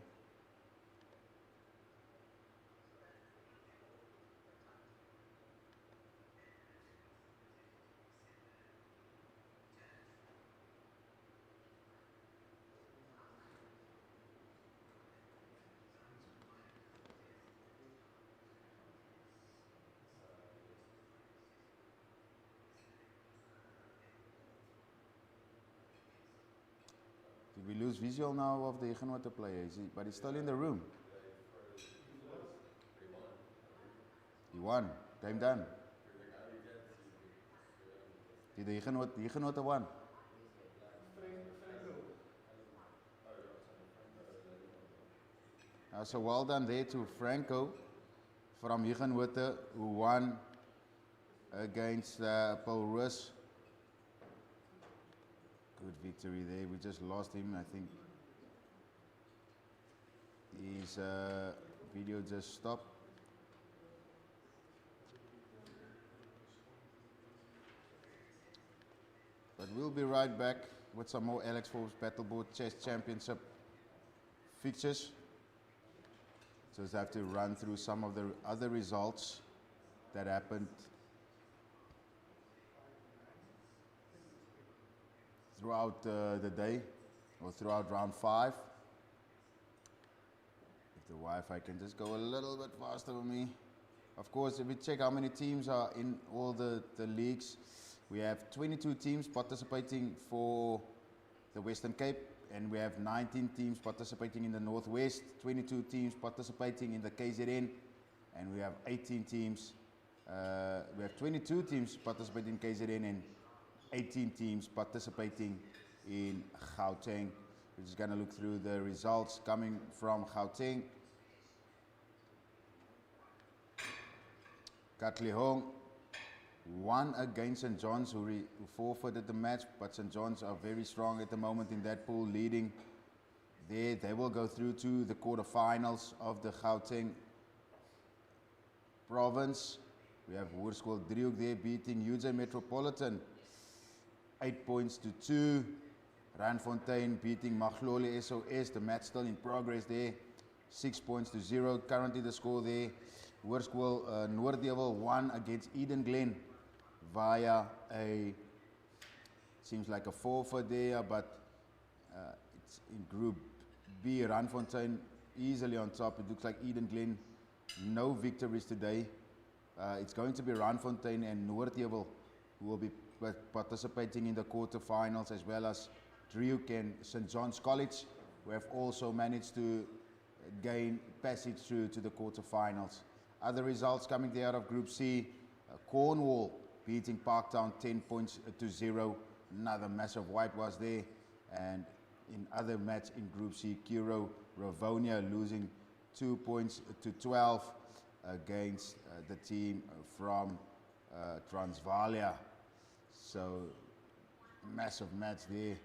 Did we lose visual now of the Higenote player? But he's still in the room. He won. Game done. Did the Higenote won? So well done there to Franco from Higenote, who won against Paul Rus. Good victory there. We just lost him. I think his video just stopped. But we'll be right back with some more Alex Forbes Battleboard Chess Championship fixtures. Just have to run through some of the other results that happened throughout the day or throughout round 5. If the Wi-Fi can just go a little bit faster for me. Of course, if we check how many teams are in all the leagues, we have 22 teams participating for the Western Cape, and we have 19 teams participating in the Northwest, 22 teams participating in the KZN, and we have 18 teams. We have 22 teams participating in KZN and 18 teams participating in Gauteng. We're just going to look through the results coming from Gauteng. Katlehong won against St. John's, who forfeited the match, but St. John's are very strong at the moment in that pool, leading there. They will go through to the quarterfinals of the Gauteng province. We have Hoërskool Driehoek there beating UJ Metropolitan 8 points to 2. Randfontein beating Maglole SOS. The match still in progress there, 6 points to 0. Currently the score there. Hoërskool Noordewil won against Eden Glen via seems like a forfeit there, but it's in Group B. Randfontein easily on top. It looks like Eden Glen, no victories today. It's going to be Randfontein and Noordewil who will be participating in the quarterfinals, as well as Driehoek and St. John's College, who have also managed to gain passage through to the quarterfinals. Other results coming there out of Group C, Cornwall beating Parktown 10 points to 0. Another massive whitewash there. And in other match in Group C, Kiro Ravonia losing 2 points to 12 against the team from Transvalia. So massive match there.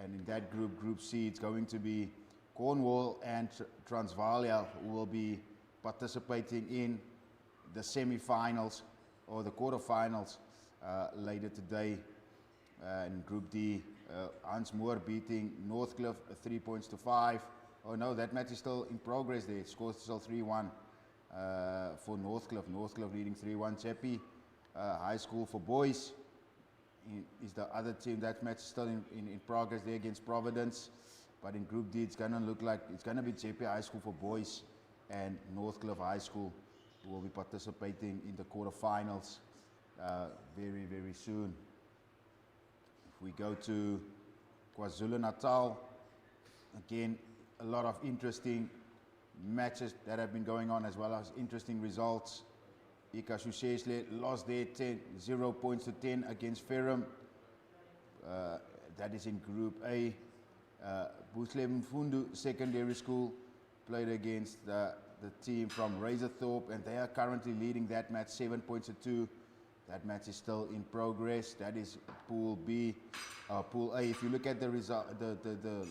And in that group, Group C, it's going to be Cornwall and Transvalia who will be participating in the semi-finals or the quarterfinals later today. In Group D, Hans Moore beating Northcliffe 3 points to 5. Oh no, that match is still in progress there. It scores still 3-1 for Northcliffe. Northcliffe leading 3-1. Cheppy High School for boys is the other team. That match is still in progress there against Providence. But in Group D, it's going to look like it's going to be Cheppy High School for boys and Northcliffe High School who will be participating in the quarterfinals very, very soon. If we go to KwaZulu-Natal, again, a lot of interesting matches that have been going on, as well as interesting results. Ikashusesle lost their 0 points to 10 against Ferrum. That is in Group A. Buslem Mfundu Secondary School played against the team from Razorthorpe, and they are currently leading that match 7 points to 2. That match is still in progress. That is Pool B. Pool A, if you look at the result, the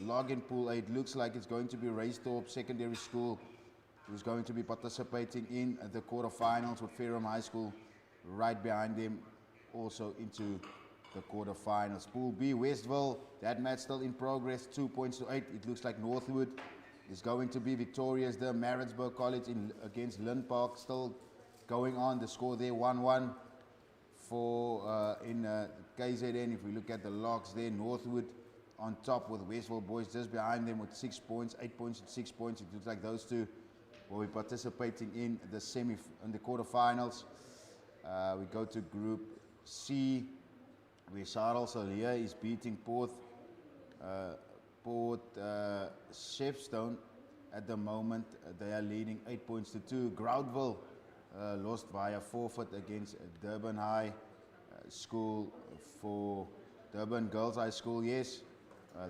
login Pool A, it looks like it's going to be Razorthorpe Secondary School who's going to be participating in the quarterfinals, with Ferrum High School right behind them also into the quarterfinals. Pool B, Westville, that match still in progress, 2 points to 8. It looks like Northwood is going to be victorious. The Maritzburg College against Lynn Park still going on. The score there 1-1 for in KZN. If we look at the locks there, Northwood on top with Westville Boys just behind them with 6 points, 8 points and 6 points. It looks like those two will be participating in the quarterfinals. We go to Group C, where Charles Alia is beating Port Shepstone at the moment. They are leading 8 points to 2. Groudville lost via forfeit against Durban High School for Durban Girls High School. Yes,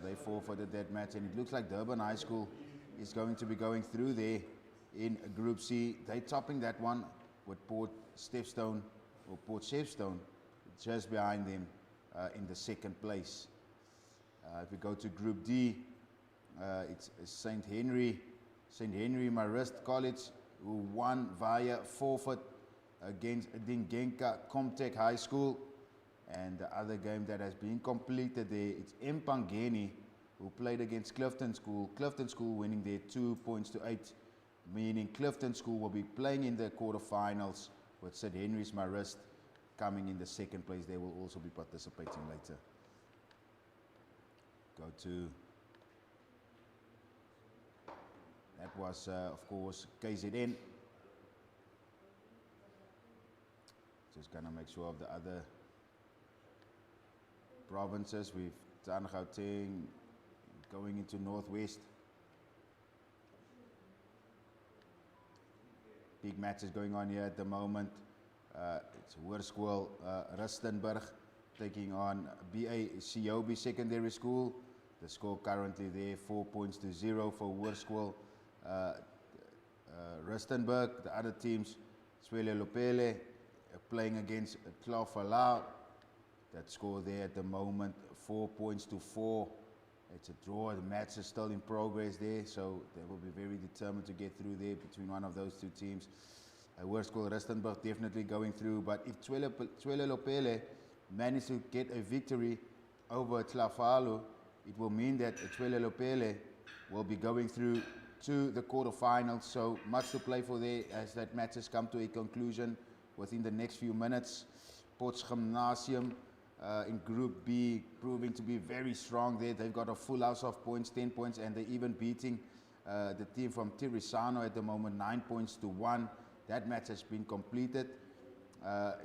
they forfeited that match, and it looks like Durban High School is going to be going through there in Group C. They're topping that one with Port Shepstone just behind them in the second place. If we go to Group D, it's St. Henry Marist College, who won via forfeit against Dingenka Comtech High School, And the other game that has been completed there, it's Mpangeni, who played against Clifton School. Clifton School winning there 2 points to 8, meaning Clifton School will be playing in the quarterfinals with St. Henry's Marist coming in the second place. They will also be participating later. Go to, that was of course KZN. Just gonna make sure of the other provinces. We've done Gauteng, going into Northwest. Big matches going on here at the moment. It's Hoërskool Rustenburg taking on BA COB Secondary School. The score currently there 4 points to 0 for Hoërskool Rustenburg. The other teams, Zwele Lopele playing against Klaufala. That score there at the moment 4 points to 4. It's a draw. The match is still in progress there, so they will be very determined to get through there between one of those two teams. Hoërskool Rustenburg definitely going through, but if Zwele Lopele manage to get a victory over Tlafalu, it will mean that Zwele Lopele will be going through to the quarterfinals. So much to play for there as that match has come to a conclusion within the next few minutes. Potts Gymnasium in Group B proving to be very strong there. They've got a full house of points, 10 points, and they're even beating the team from Tirisano at the moment, 9 points to 1. That match has been completed.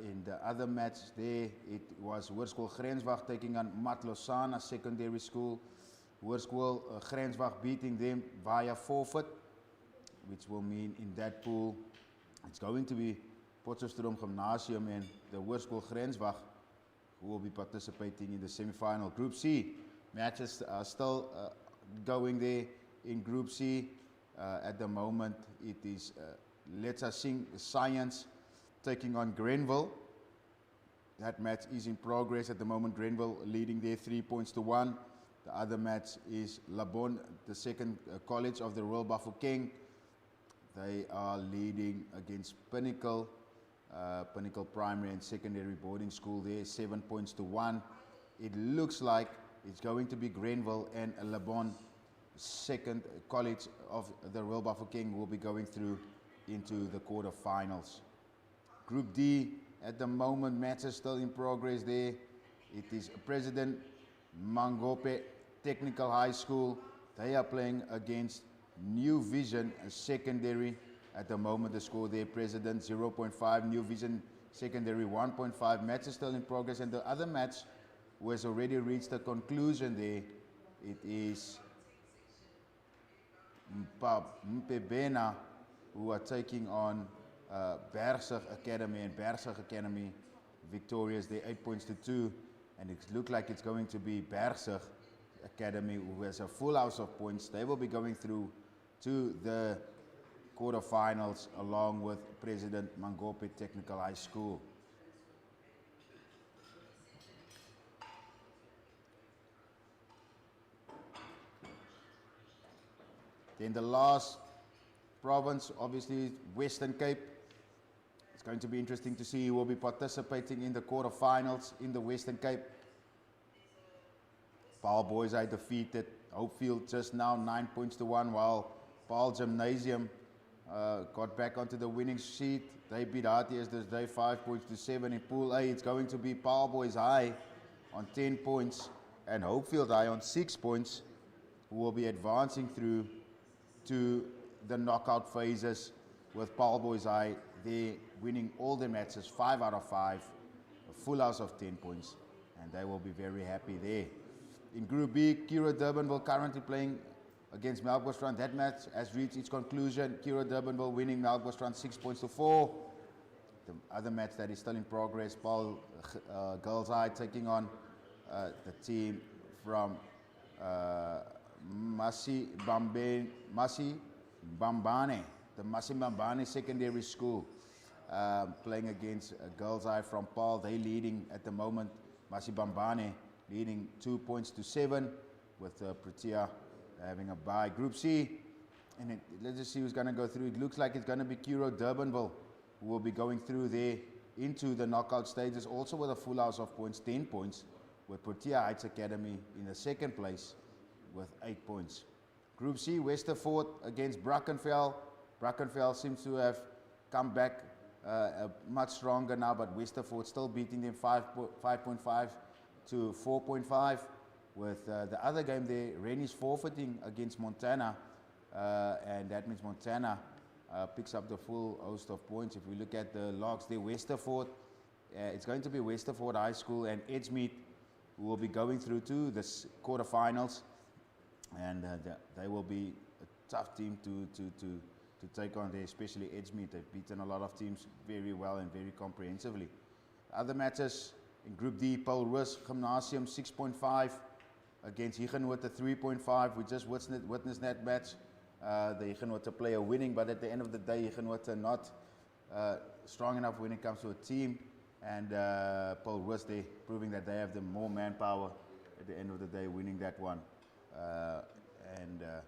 In the other match there, it was Hoërskool Grenswag taking on Matlosana Secondary School. Hoërskool Grenswag beating them via forfeit, which will mean in that pool it's going to be Potchefstroom Gymnasium and the Hoërskool Grenswag who will be participating in the semi-final. Group C matches are still going there in Group C. At the moment it is Let's Sing Science taking on Grenville. That match is in progress at the moment. Grenville leading there 3 points to 1. The other match is Labon, the second college of the Royal Bafokeng. They are leading against Pinnacle. Pinnacle Primary and Secondary Boarding School there, 7 points to 1. It looks like it's going to be Grenville and Labon, second college of the Royal Bafokeng, will be going through into the quarterfinals. Group D, at the moment, matches still in progress there. It is President Mangope Technical High School. They are playing against New Vision Secondary. At the moment, the score there, President 0.5, New Vision Secondary 1.5. Match is still in progress, and the other match was already reached a conclusion there. It is Mpebena who are taking on Bergsig Academy, and Bergsig Academy victorious there, 8 points to 2, and it looks like it's going to be Bergsig Academy who has a full house of points. They will be going through to the quarterfinals along with President Mangope Technical High School. Then the last province, obviously Western Cape. It's going to be interesting to see who will be participating in the quarterfinals in the Western Cape. Paarl Boys I defeated Hopefield just now 9 points to 1, while Paarl Gymnasium got back onto the winning sheet. They beat RTS this day 5 points to 7. In Pool A, it's going to be Paarl Boys High on 10 points and Hopefield High on 6 points, who will be advancing through to the knockout phases, with Paarl Boys High there winning all their matches 5 out of 5, a full house of 10 points, and they will be very happy there. In Group B, Kiro Durbanville currently playing against Melkbosstrand. That match has reached its conclusion. Kiro Durbanville winning Melkbosstrand 6 points to 4. The other match that is still in progress, Paarl Girls High taking on the team from Masi Bambane, the Masi Bambane Secondary School, playing against Girls High from Paarl. They leading at the moment, Masi Bambane leading 2 points to 7, with Protea having a bye. Group C, and let's just see who's going to go through. It looks like it's going to be Kiro Durbanville who will be going through there into the knockout stages, also with a full house of points, 10 points, with Protea Heights Academy in the second place with 8 points. Group C, Westervoort against Brackenfell. Brackenfell seems to have come back much stronger now, but Westervoort still beating them 5.5 to 4.5. With the other game there, Rennie's forfeiting against Montana, and that means Montana picks up the full host of points. If we look at the logs there, Westervoort, it's going to be Westervoort High School and Edgemead who will be going through to the quarterfinals, and they will be a tough team to take on there, especially Edgemead. They've beaten a lot of teams very well and very comprehensively. Other matches in Group D, Paul Roos Gymnasium 6.5 against Huguenot 3.5. We just witnessed that match. The Huguenot player winning, but at the end of the day, Huguenot are not strong enough when it comes to a team. And Paul Roos there proving that they have the more manpower at the end of the day, winning that one. And it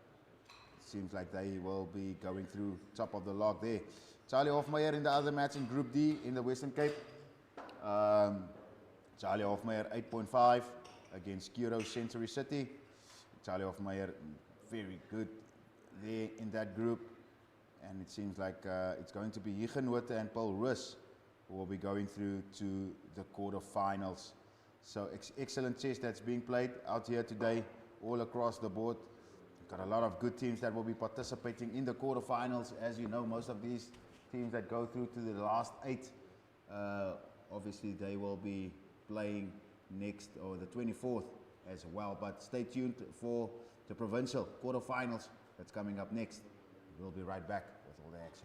seems like they will be going through top of the log there. Charlie Hofmeyer in the other match in Group D in the Western Cape. Charlie Hofmeyer 8.5 against Kuro Century City. Charlie Hofmeyer very good there in that group, and it seems like it's going to be Huguenot and Paul Roos who will be going through to the quarterfinals. So excellent chess that's being played out here today all across the board. Got a lot of good teams that will be participating in the quarterfinals. As you know, most of these teams that go through to the last 8, obviously they will be playing next, or the 24th as well. But stay tuned for the provincial quarterfinals that's coming up next. We'll be right back with all the action.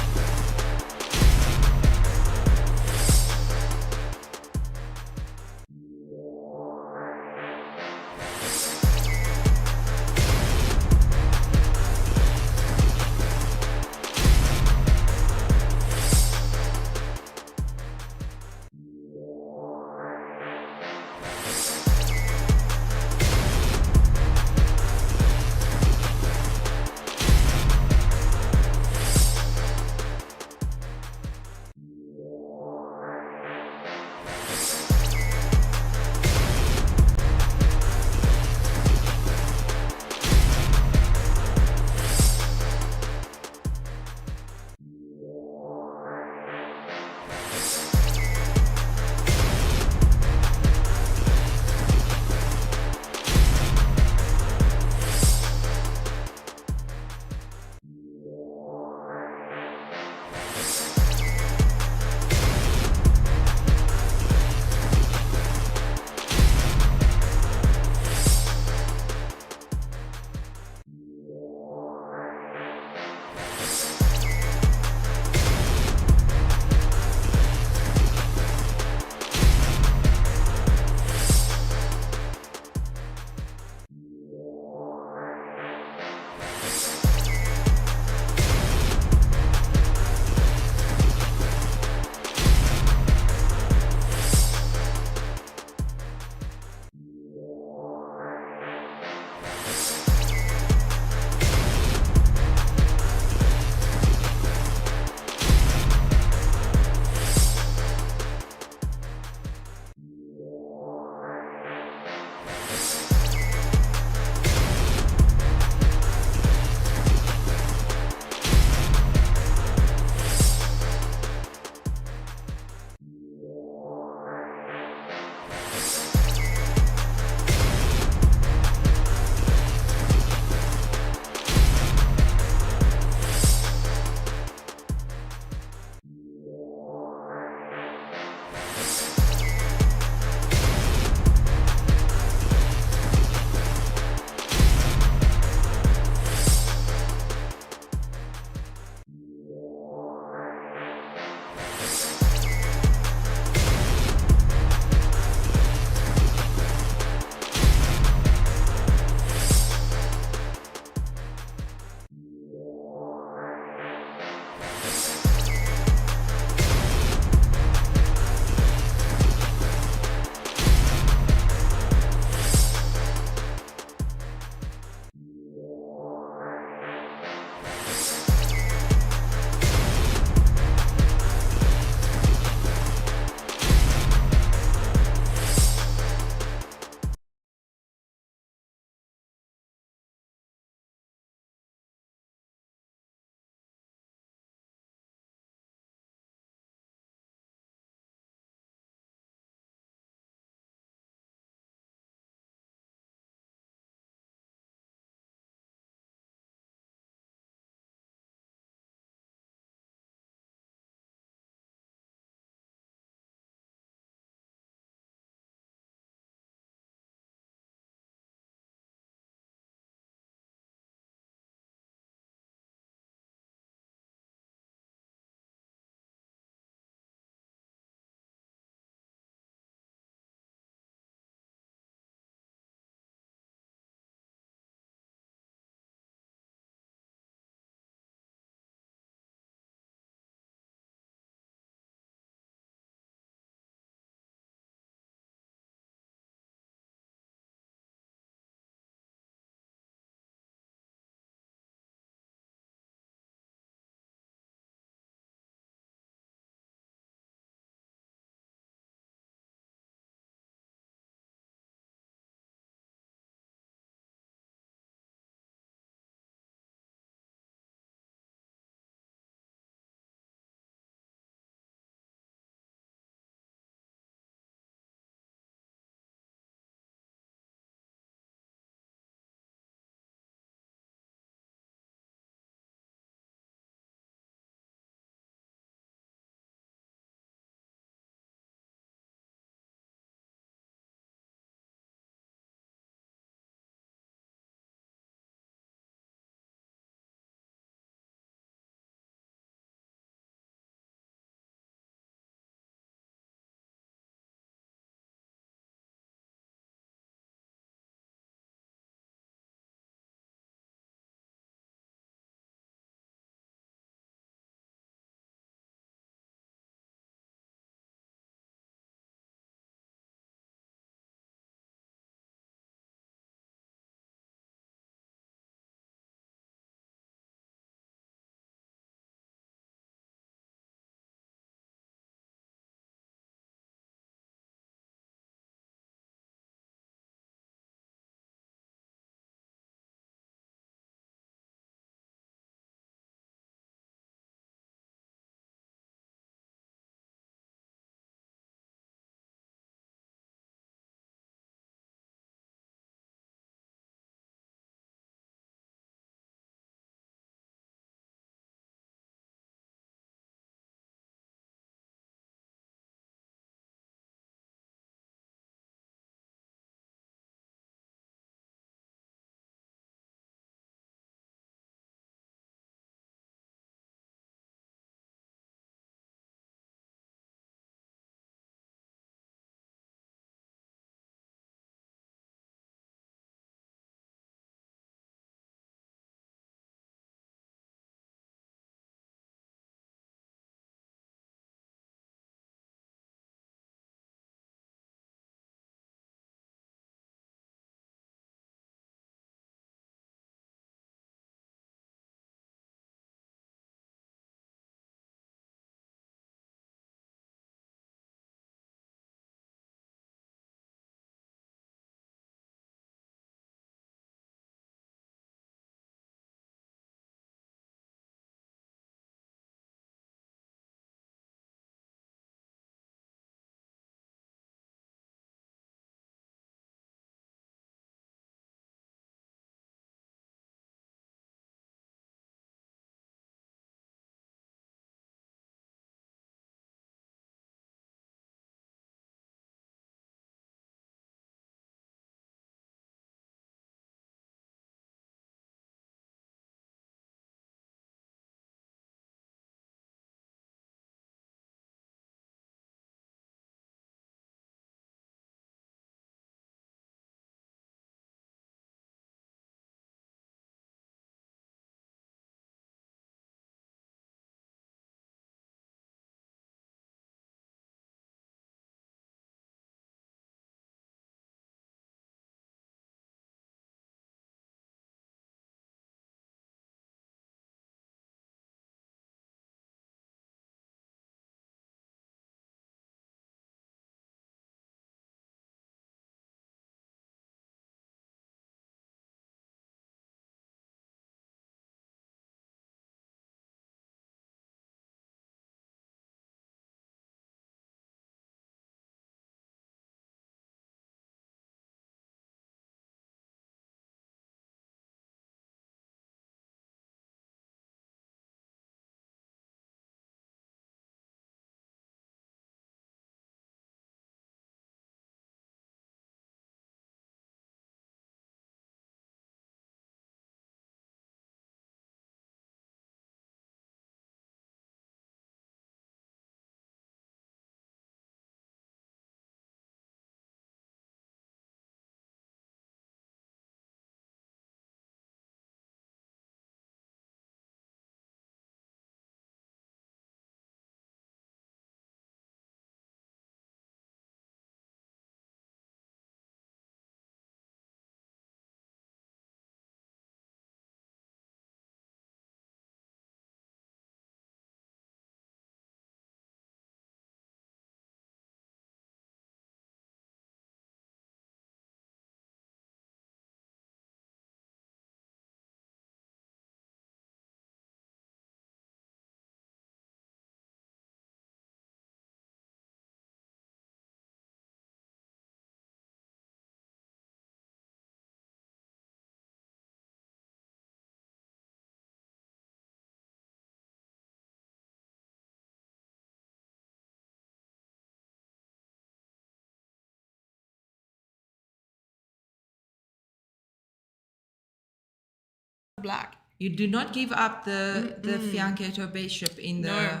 black. You do not give up the fianchetto bishop in the, No,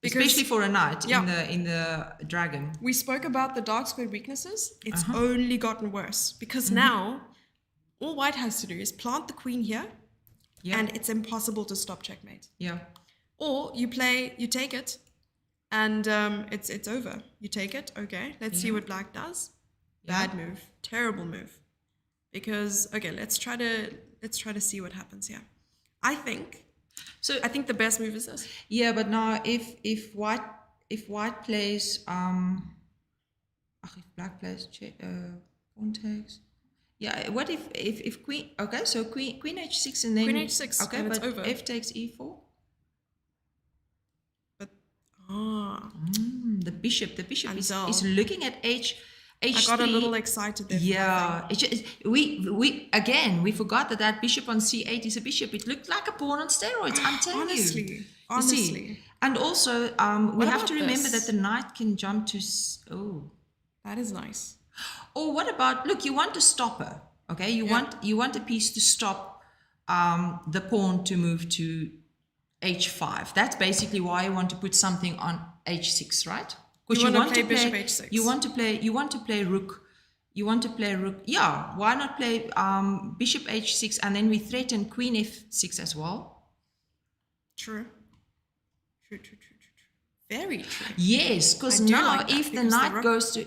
because- especially for a knight Yeah. in the dragon. We spoke about the dark squared weaknesses. It's Uh-huh. only gotten worse because now all white has to do is plant the queen here, Yeah. and it's impossible to stop checkmate. Yeah. Or you take it, and it's over. You take it, okay. Let's see what black does. Bad move, terrible move. Because okay, let's try to see what happens here. I think the best move is this. Yeah, but now if white plays if black plays pawn takes. Yeah, what if queen? Okay, so queen h6 and then Queen h6, Okay, and it's but over. f takes e4. The bishop is looking at h3. I got a little excited there. Yeah, it's just, we forgot that bishop on c8 is a bishop. It looked like a pawn on steroids. I'm telling you. You Honestly. see. And also, we What have about to remember this? that the knight can jump to. That is nice. Or what about? Look, you want a stopper. Okay, you want a piece to stop the pawn to move to h5. That's basically why you want to put something on h6, right? Because You want to play bishop h6. You want to play rook. You want to play rook. Yeah, why not play bishop h6 and then we threaten queen f6 as well? True. Very true. Yes, because I do now like that, if the because the knight rook- goes to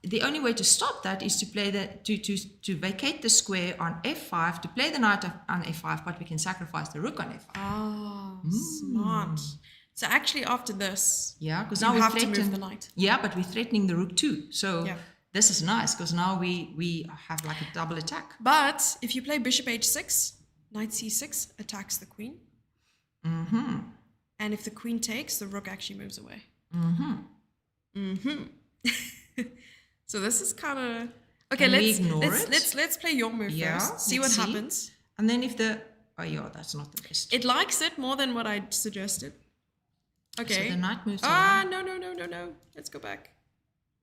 the only way to stop that is to play to vacate the square on f5, to play the knight on f5, but we can sacrifice the rook on f5. Ah, smart. So actually after this, Yeah, because you now we have to threaten move the knight. Yeah, but we're threatening the rook too. So Yeah. this is nice because now we have like a double attack. But if you play bishop h6, knight c6 attacks the queen. Mm-hmm. And if the queen takes, the rook actually moves away. Mm-hmm. So this is kind of okay. Can we ignore it? Let's play your move first. See what let's happens. And then if that's not the best. It likes it more than what I suggested. Okay. So the knight moves no. Let's go back.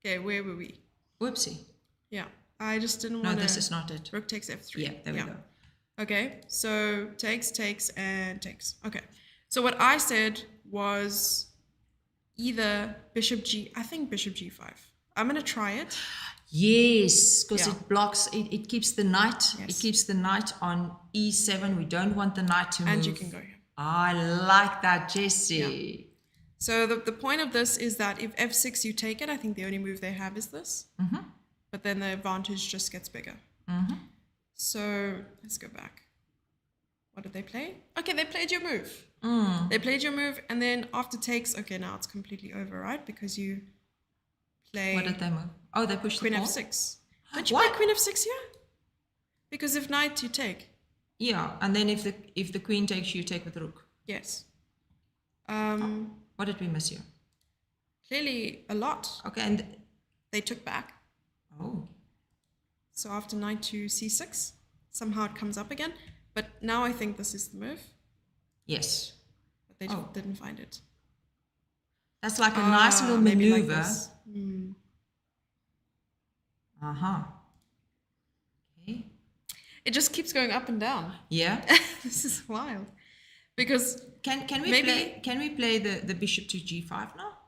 Okay, where were we? Whoopsie. Yeah, I just didn't No, want to. this is not it. Rook takes f3. Yeah, there we go. Okay, so takes, and takes. Okay, so what I said was either bishop g. I think bishop g5. I'm gonna try it. Yes, because Yeah. it blocks. It keeps the knight. Yes. It keeps the knight on e7. We don't want the knight to move. And you can go here. I like that, Jesse. Yeah. So the point of this is that if f6 you take it, I think the only move they have is this. Mm-hmm. But then the advantage just gets bigger. Mm-hmm. So let's go back. What did they play? Okay, they played your move. Mm. They played your move, and then after takes, okay, now it's completely over, right? Because you play What did they move? Oh, they pushed queen the pawn? f6. Don't you What? play queen f6 here? Because if knight, you take. Yeah, and then if the queen takes, you take with the rook. Yes. What did we miss here? Clearly a lot. Okay, and They took back. oh, So after knight to c6, somehow it comes up again. But now I think this is the move. yes, But they didn't find it. that's like a nice little maybe like maneuver. this. Hmm. Okay. It just keeps going up and down. Yeah. This is wild. Because Can we maybe- play the bishop to g5 now?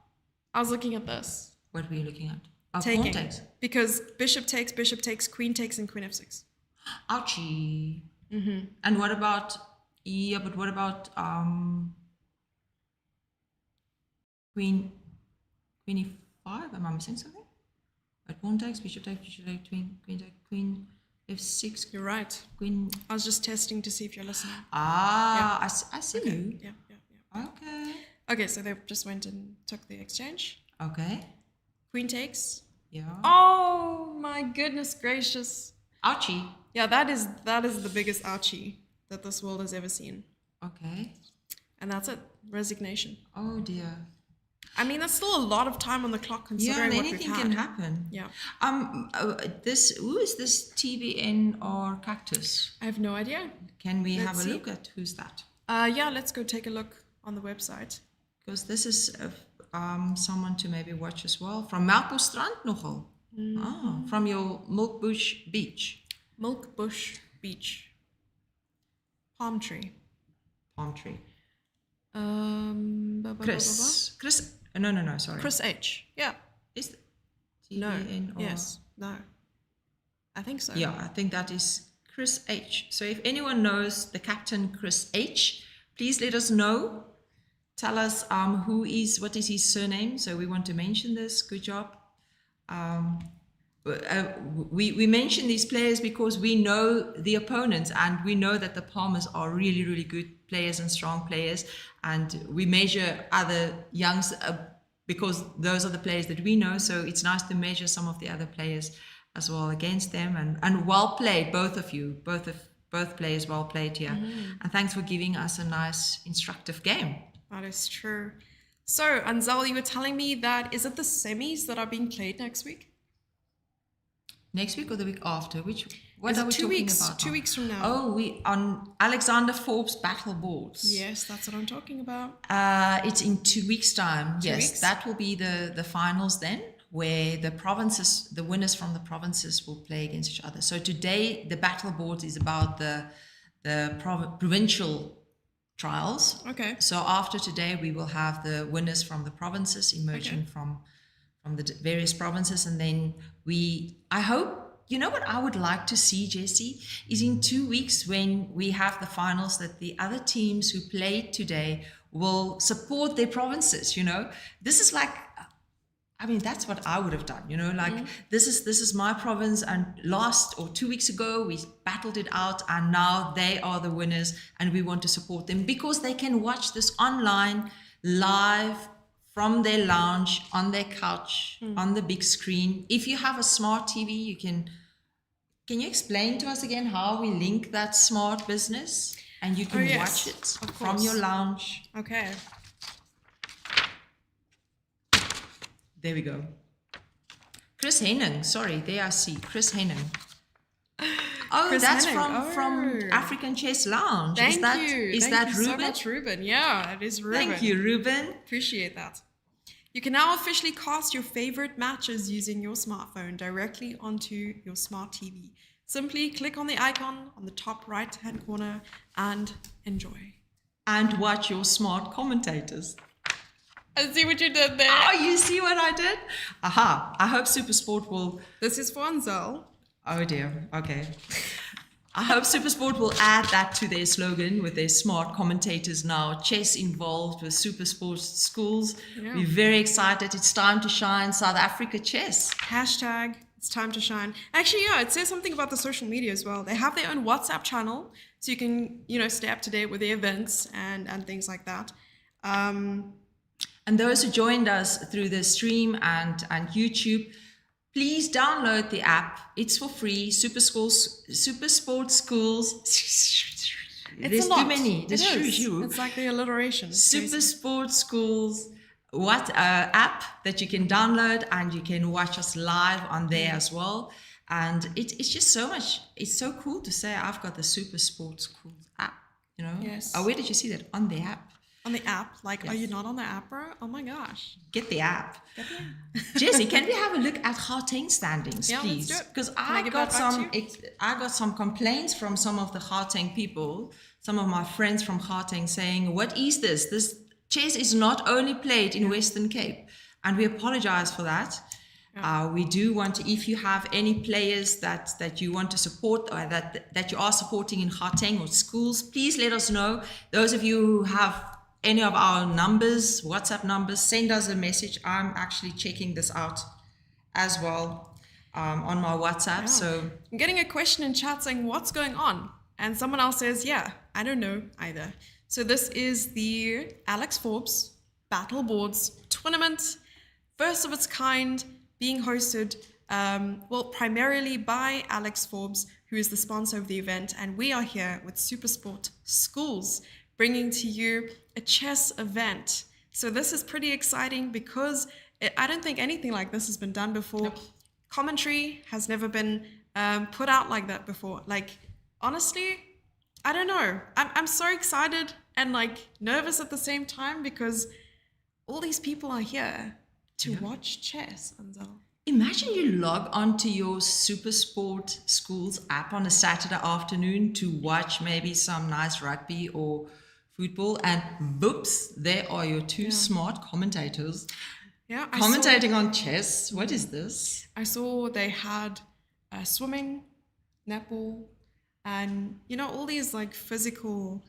I was looking at this. What were you looking at? Oh, pawn Taking. takes. Because bishop takes, queen takes, and queen f6. Ouchie. Mm-hmm. And what about queen e5? Am I missing something? But pawn takes, bishop takes, queen takes, queen f6. You're right. Queen. I was just testing to see if you're listening. Ah, I see Okay. you. Yeah. Okay. Okay, so they just went and took the exchange. Okay. Queen takes. Yeah. Oh my goodness gracious. Ouchie. Yeah, that is the biggest ouchie that this world has ever seen. Okay. And that's it. Resignation. Oh dear. I mean, that's still a lot of time on the clock Yeah, considering and what anything we've can had. happen. Yeah. Who is this TBN or Cactus? I have no idea. Can we Let's have a see. look at who's that? Yeah, let's go take a look on the website. Because this is someone to maybe watch as well. From Melkbosstrand nogal. Ah, from your Milkbush Beach. Milkbush Beach. Palm tree. Palm tree. Chris. No, sorry. Chris H. Yeah. Is it No. TVN or? Yes. No. I think so. Yeah, I think that is Chris H. So if anyone knows the captain, Chris H, please let us know. Tell us what is his surname. So we want to mention this. Good job. We mention these players because we know the opponents and we know that the Palmers are really, really good players and strong players. And we measure other youngs because those are the players that we know. So it's nice to measure some of the other players as well against them. And well played, both of you, both players well played here. And thanks for giving us a nice instructive game. That is true. So, Anzal, you were telling me that, is it the semis that are being played next week? Next week or the week after? What Is are it we 2 talking weeks? about? 2 weeks from now. Oh, we on Alexander Forbes battle boards. Yes, that's what I'm talking about. It's in 2 weeks' time. 2 Yes, weeks? that will be the finals then, where the winners from the provinces will play against each other. So today the battle boards is about the provincial trials. Okay. So after today we will have the winners from the provinces emerging from the various provinces, and then I hope, you know what I would like to see, Jessie, is in 2 weeks when we have the finals, that the other teams who played today will support their provinces. This is like, I mean, that's what I would have done, this is my province, and last or 2 weeks ago we battled it out, and now they are the winners, and we want to support them because they can watch this online live from their lounge, on their couch, on the big screen. If you have a smart TV, you can you explain to us again how we link that smart business and you can watch it from your lounge? Okay. There we go. Chris Henning, sorry, there I see, Chris Henning. Oh, Chris that's Henning. from African Chess Lounge. Thank Is that, you. Is Thank that you Ruben? so much, Ruben. Yeah, it is Ruben. Thank you, Ruben. Appreciate that. You can now officially cast your favorite matches using your smartphone directly onto your smart TV. Simply click on the icon on the top right-hand corner and enjoy. And watch your smart commentators. I see what you did there. Oh, you see what I did? Aha. I hope SuperSport will... This is for Anzel. Oh dear. Okay. I hope SuperSport will add that to their slogan with their smart commentators now. Chess involved with SuperSport schools. Yeah. We're very excited. It's time to shine, South Africa chess. Hashtag, it's time to shine. Actually, yeah, it says something about the social media as well. They have their own WhatsApp channel, so you can, stay up to date with the events and things like that. And those who joined us through the stream and YouTube, please download the app. It's for free. SuperSport Schools. There's a lot. too many. It is. It's like the alliteration. SuperSport Schools app that you can download, and you can watch us live on there as well. And it's just so much. It's so cool to say I've got the SuperSport Schools app. Yes. Oh, where did you see that? On the app. On the app? Like, Yes. Are you not on the app, bro? Oh my gosh. Get the app. Get the app. Jesse, can we have a look at Gauteng standings, Yeah, let's please? do it. Because Can I I give got that back to I got some complaints from some of the Gauteng people, some of my friends from Gauteng, saying, "What is this? This chess is not only played in Western Cape," and we apologize for that. We do want to, if you have any players that you want to support or that you are supporting in Gauteng or schools, please let us know. Those of you who have any of our numbers, WhatsApp numbers, send us a message. I'm actually checking this out as well on my WhatsApp. Yeah. So I'm getting a question in chat saying, what's going on? And someone else says, yeah, I don't know either. So this is the Alex Forbes Battle Boards tournament, first of its kind, being hosted, primarily by Alex Forbes, who is the sponsor of the event. And we are here with SuperSport Schools, bringing to you a chess event. So this is pretty exciting because I don't think anything like this has been done before. Nope. Commentary has never been put out like that before. Like, honestly, I don't know. I'm so excited and nervous at the same time because all these people are here to watch chess, Anzel. Imagine you log onto your Super Sport Schools app on a Saturday afternoon to watch maybe some nice rugby or football, and whoops, there are your two smart commentators commentating on chess. What is this? I saw they had swimming, netball, and all these like physically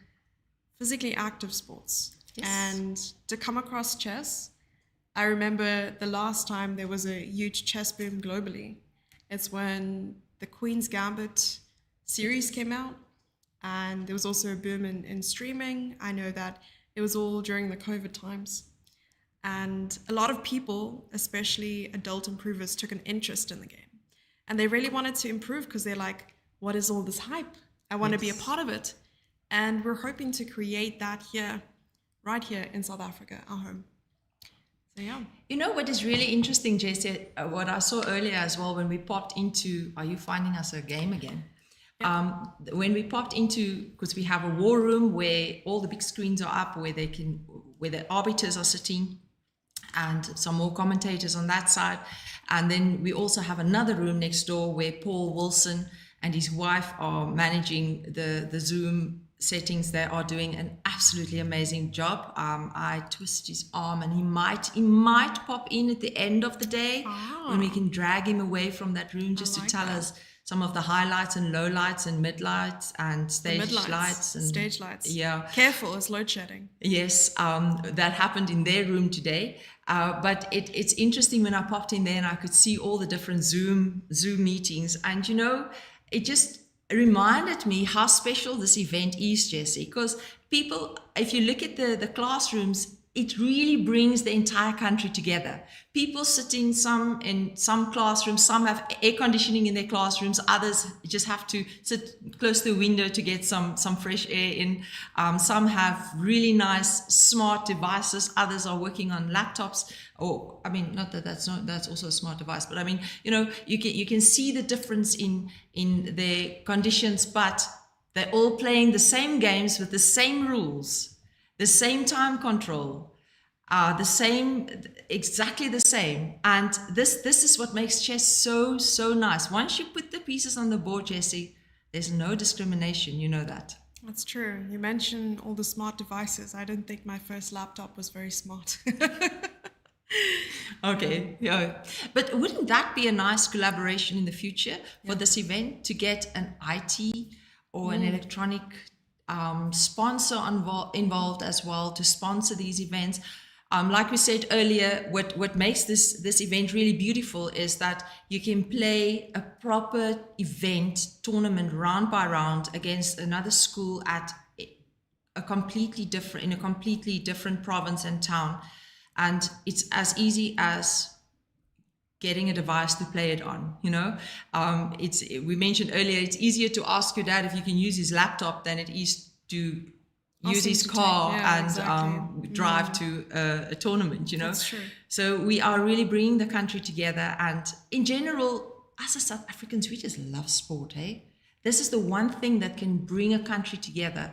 active sports. Yes. And to come across chess, I remember the last time there was a huge chess boom globally. It's when the Queen's Gambit series came out, and there was also a boom in streaming. I know that it was all during the COVID times. And a lot of people, especially adult improvers, took an interest in the game. And they really wanted to improve because they're like, what is all this hype? I want to be a part of it. And we're hoping to create that here, right here in South Africa, our home. So yeah. You know what is really interesting, Jesse, what I saw earlier as well when we popped into, are you finding us a game again? When we popped into, because we have a war room where all the big screens are up, where the arbiters are sitting, and some more commentators on that side. And then we also have another room next door where Paul Wilson and his wife are managing the Zoom settings. They are doing an absolutely amazing job. I twisted his arm, and he might pop in at the end of the day when we can drag him away from that room just to tell us some of the highlights and lowlights and midlights and stage lights. And stage lights. Yeah. Careful, it's load shedding. Yes, that happened in their room today. But it's interesting when I popped in there and I could see all the different Zoom meetings. And, it just reminded me how special this event is, Jesse, because people, if you look at the classrooms, it really brings the entire country together. People sit in some classrooms, some have air conditioning in their classrooms, others just have to sit close to the window to get some fresh air in. Some have really nice smart devices, others are working on laptops, or I mean, not that that's also a smart device, but I mean, you can see the difference in their conditions, but they're all playing the same games with the same rules, the same time control, exactly the same. And this is what makes chess so nice. Once you put the pieces on the board, Jesse, there's no discrimination. You know that. That's true. You mentioned all the smart devices. I didn't think my first laptop was very smart. Okay, yeah. But wouldn't that be a nice collaboration in the future for this event, to get an IT or an electronic sponsor involved as well to sponsor these events? Like we said earlier, what makes this event really beautiful is that you can play a proper event tournament round by round against another school at a completely different province and town, and it's as easy as getting a device to play it on. We mentioned earlier, it's easier to ask your dad if you can use his laptop than it is to use his car and drive to a tournament, That's true. So we are really bringing the country together. And in general, as a South Africans, we just love sport, eh? This is the one thing that can bring a country together,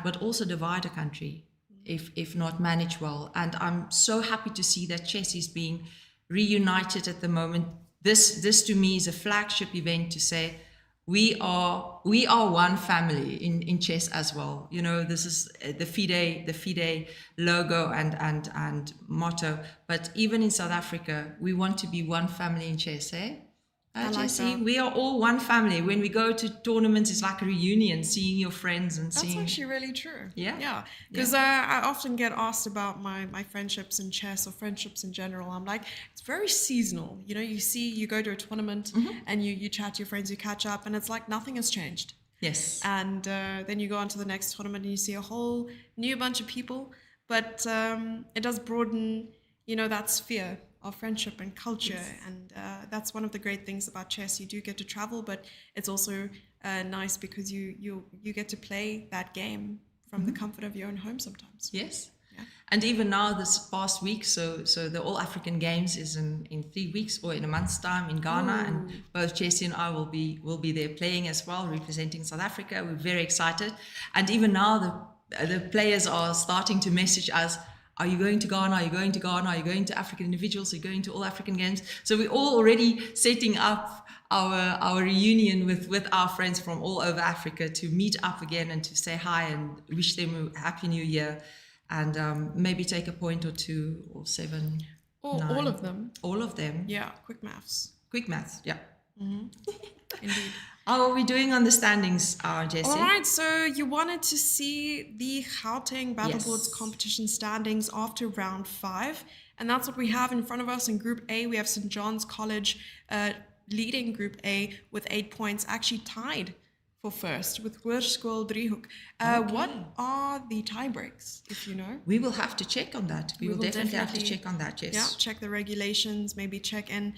but also divide a country if not managed well. And I'm so happy to see that chess is being reunited at the moment. This to me is a flagship event to say, we are one family in chess as well. This is the FIDE logo and motto. But even in South Africa, we want to be one family in chess, eh? Jesse, we are all one family. When we go to tournaments, it's like a reunion, seeing your friends and seeing. That's actually really true. Yeah. Because I often get asked about my friendships in chess or friendships in general. I'm like, it's very seasonal. You go to a tournament and you chat to your friends, you catch up, and it's like nothing has changed. Yes. And then you go on to the next tournament and you see a whole new bunch of people. But it does broaden, that sphere of friendship and culture. Yes. And that's one of the great things about chess. You do get to travel, but it's also nice because you get to play that game from the comfort of your own home sometimes. Yes. Yeah. And even now, this past week, so the All African Games is in 3 weeks or in a month's time in Ghana, and both Jesse and I will be there playing as well, representing South Africa. We're very excited. And even now, the players are starting to message us, Are you going to Ghana? Are you going to Ghana? Are you going to African individuals? Are you going to all African games? So we're all already setting up our reunion with our friends from all over Africa to meet up again and to say hi and wish them a happy new year, and maybe take a point or 2 or 7. Or 9. all of them. All of them. Yeah, quick maths. Quick maths, yeah. Indeed. How are we doing on the standings, Jessie? All right, so you wanted to see the Gauteng Battleboards Yes. competition standings after round 5, and that's what we have in front of us. In Group A, we have St. John's College leading Group A with 8 points, actually tied for first with Hoërskool Driehoek. What are the tie breaks, if you know? We will have to check on that. We will definitely have to check on that, yes. Yeah, check the regulations, maybe check in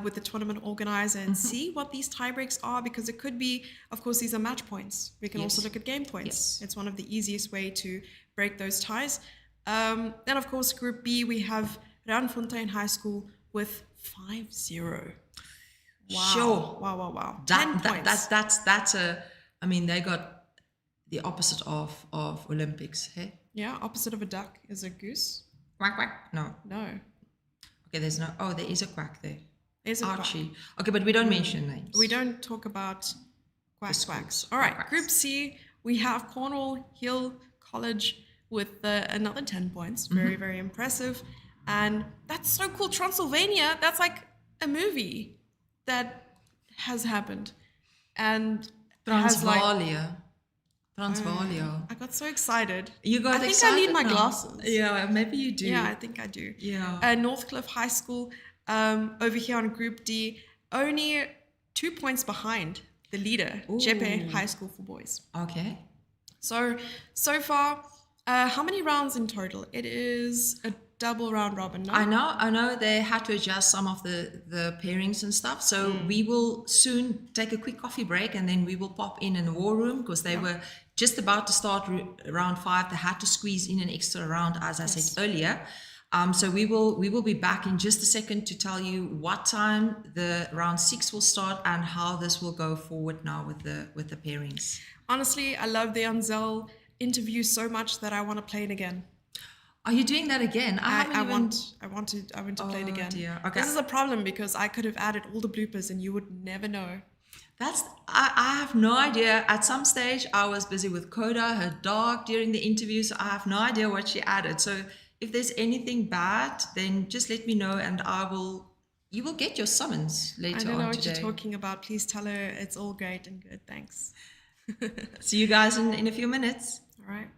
with the tournament organizer and see what these tie breaks are, because it could be, of course, these are match points. We can also look at game points. Yes. It's one of the easiest way to break those ties. Then, of course, Group B, we have Randfontein High School with 5-0. Wow. Sure. Wow. 10 That, points. that's a, I mean, they got the opposite of Olympics, hey? Yeah, opposite of a duck is a goose. Quack, quack. No. Okay, there's no, there is a quack there. There's a Archie. quack. Okay, but we don't mention names. We don't talk about quacks. All right, Group C, we have Cornwall Hill College with another 10 points. Very, very impressive. And that's so cool. Transylvania, that's like a movie that has happened. And Transvalia. I got so excited. You got I excited? think I need my now. glasses. Yeah, maybe you do. Yeah, I think I do. Yeah. Northcliffe High School, over here on Group D, only 2 points behind the leader, Jeppe High School for boys. Okay. So far, how many rounds in total? It is a double round robin, no? I know they had to adjust some of the pairings and stuff. So we will soon take a quick coffee break, and then we will pop in the war room, because they were just about to start round 5. They had to squeeze in an extra round, as I said earlier. So we will be back in just a second to tell you what time the round 6 will start and how this will go forward now with the pairings. Honestly, I love the Anzel interview so much that I want to play it again. Are you doing that again? I want to play it again. Dear. Okay. This is a problem, because I could have added all the bloopers and you would never know. I have no idea. At some stage, I was busy with Coda, her dog, during the interview, so I have no idea what she added. So if there's anything bad, then just let me know, and you will get your summons later on today. I don't know what you're talking about. Please tell her it's all great and good. Thanks. See you guys in a few minutes. All right.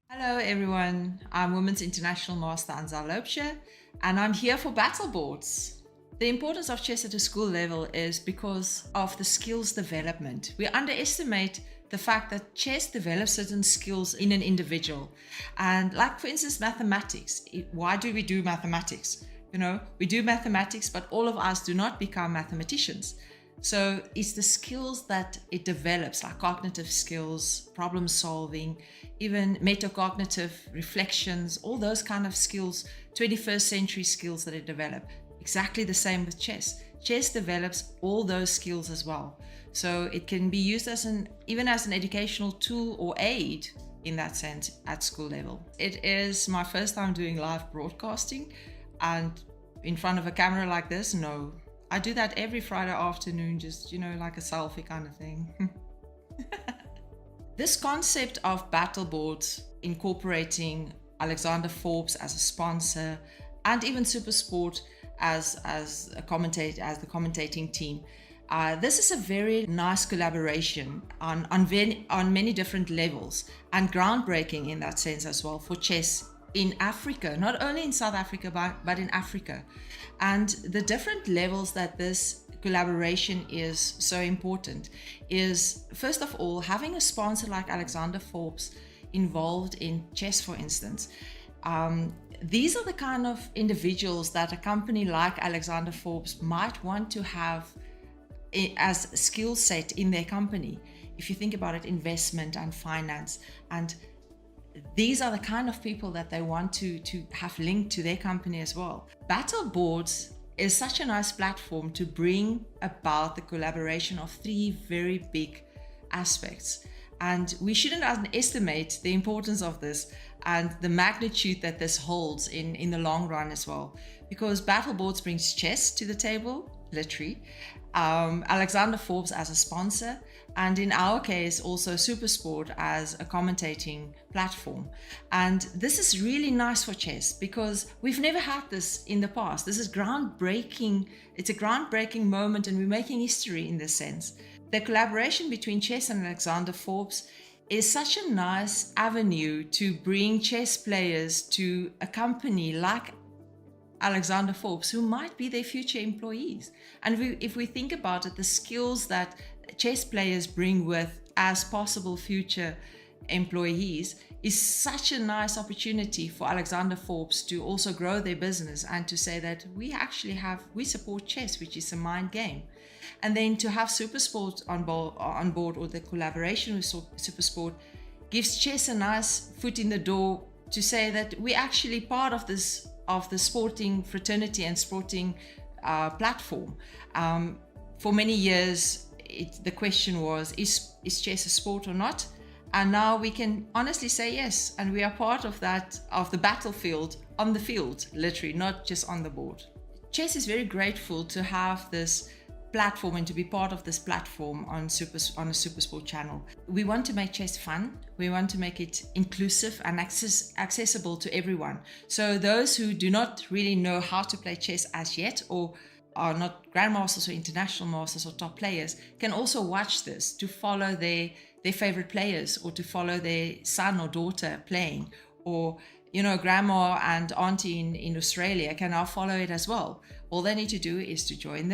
Hello everyone, I'm Women's International Master Anza Loopsje, and I'm here for battle boards. The importance of chess at a school level is because of the skills development. We underestimate the fact that chess develops certain skills in an individual. And like, for instance, mathematics. Why do we do mathematics? You know, we do mathematics, but all of us do not become mathematicians. So it's the skills that it develops, like cognitive skills, problem solving, even metacognitive reflections, all those kind of skills, 21st century skills that it develops. Exactly the same with chess. Chess develops all those skills as well. So it can be used even as an educational tool or aid in that sense at school level. It is my first time doing live broadcasting, and in front of a camera like this, no. I do that every Friday afternoon, just, like a selfie kind of thing. This concept of battle boards, incorporating Alexander Forbes as a sponsor, and even SuperSport as the commentating team, this is a very nice collaboration on many different levels, and groundbreaking in that sense as well for chess in Africa, not only in South Africa, but in Africa. And the different levels that this collaboration is so important is, first of all, having a sponsor like Alexander Forbes involved in chess, for instance. These are the kind of individuals that a company like Alexander Forbes might want to have as a skill set in their company. If you think about it, investment and finance, and these are the kind of people that they want to have linked to their company as well. Battle boards is such a nice platform to bring about the collaboration of 3 very big aspects. And we shouldn't underestimate the importance of this. and the magnitude that this holds in the long run as well. Because Battle Boards brings chess to the table, literally, Alexander Forbes as a sponsor, and in our case also Supersport as a commentating platform. And this is really nice for chess because we've never had this in the past. This is groundbreaking. It's a groundbreaking moment, and we're making history in this sense. The collaboration between chess and Alexander Forbes is such a nice avenue to bring chess players to a company like Alexander Forbes, who might be their future employees. And if we think about it, the skills that chess players bring with as possible future employees is such a nice opportunity for Alexander Forbes to also grow their business and to say that we support chess, which is a mind game. And then to have Supersport on board, or the collaboration with Supersport, gives chess a nice foot in the door to say that we're actually part of the sporting fraternity and sporting platform. For many years, the question was, is chess a sport or not? And now we can honestly say yes, and we are part of that, of the battlefield, on the field, literally, not just on the board. Chess is very grateful to have this platform and to be part of this platform on a Supersport channel. We want to make chess fun. We want to make it inclusive and accessible to everyone. So those who do not really know how to play chess as yet, or are not grandmasters or international masters or top players, can also watch this to follow their favorite players, or to follow their son or daughter playing, or grandma and auntie in Australia can now follow it as well. All they need to do is to join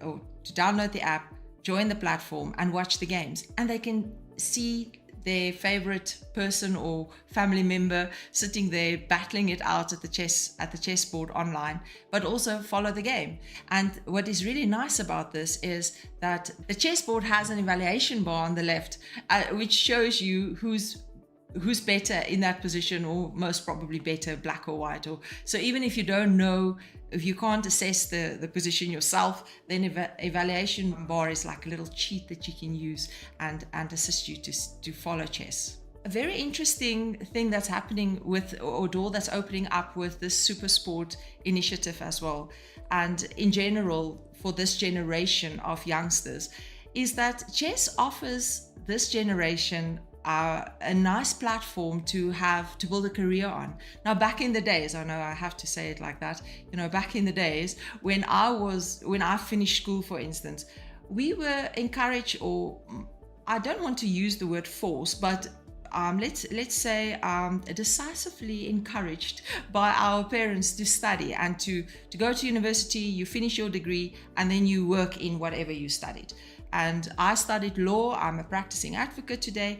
or to download the app, join the platform and watch the games, and they can see their favorite person or family member sitting there battling it out at the chessboard online, but also follow the game. And what is really nice about this is that the chessboard has an evaluation bar on the left, which shows you who's better in that position, or most probably better, black or white. So even if you don't know, if you can't assess the position yourself, then evaluation bar is like a little cheat that you can use and assist you to follow chess. A very interesting thing that's happening or door that's opening up with this Supersport initiative as well, and in general for this generation of youngsters, is that chess offers this generation a nice platform to build a career on. Now, back in the days, I know I have to say it like that, back in the days when I finished school, for instance, we were encouraged, or I don't want to use the word force, but let's say decisively encouraged by our parents to study and to go to university. You finish your degree and then you work in whatever you studied. And I studied law. I'm a practicing advocate today.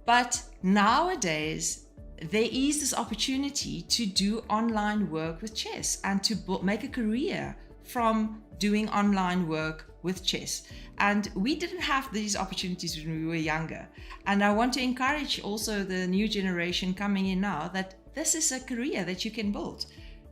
But nowadays, there is this opportunity to do online work with chess and to make a career from doing online work with chess. And we didn't have these opportunities when we were younger. And I want to encourage also the new generation coming in now that this is a career that you can build.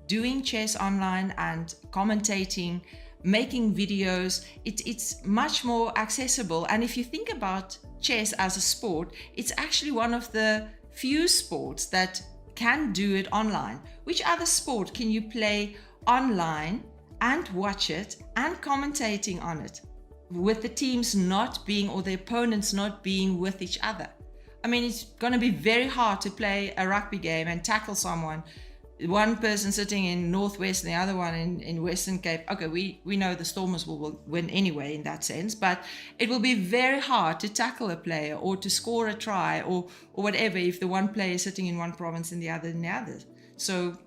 Doing chess online and commentating, making videos, it's much more accessible. And if you think about chess as a sport, it's actually one of the few sports that can do it online. Which other sport can you play online and watch it and commentating on it with the teams not being, or the opponents not being with each other? I mean, it's going to be very hard to play a rugby game and tackle someone, one person sitting in Northwest and the other one in Western Cape. Okay, we know the Stormers will win anyway in that sense, but it will be very hard to tackle a player or to score a try or whatever if the one player is sitting in one province and the other in the other. So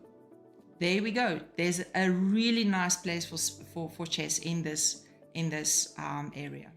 there we go. There's a really nice place for chess in this area.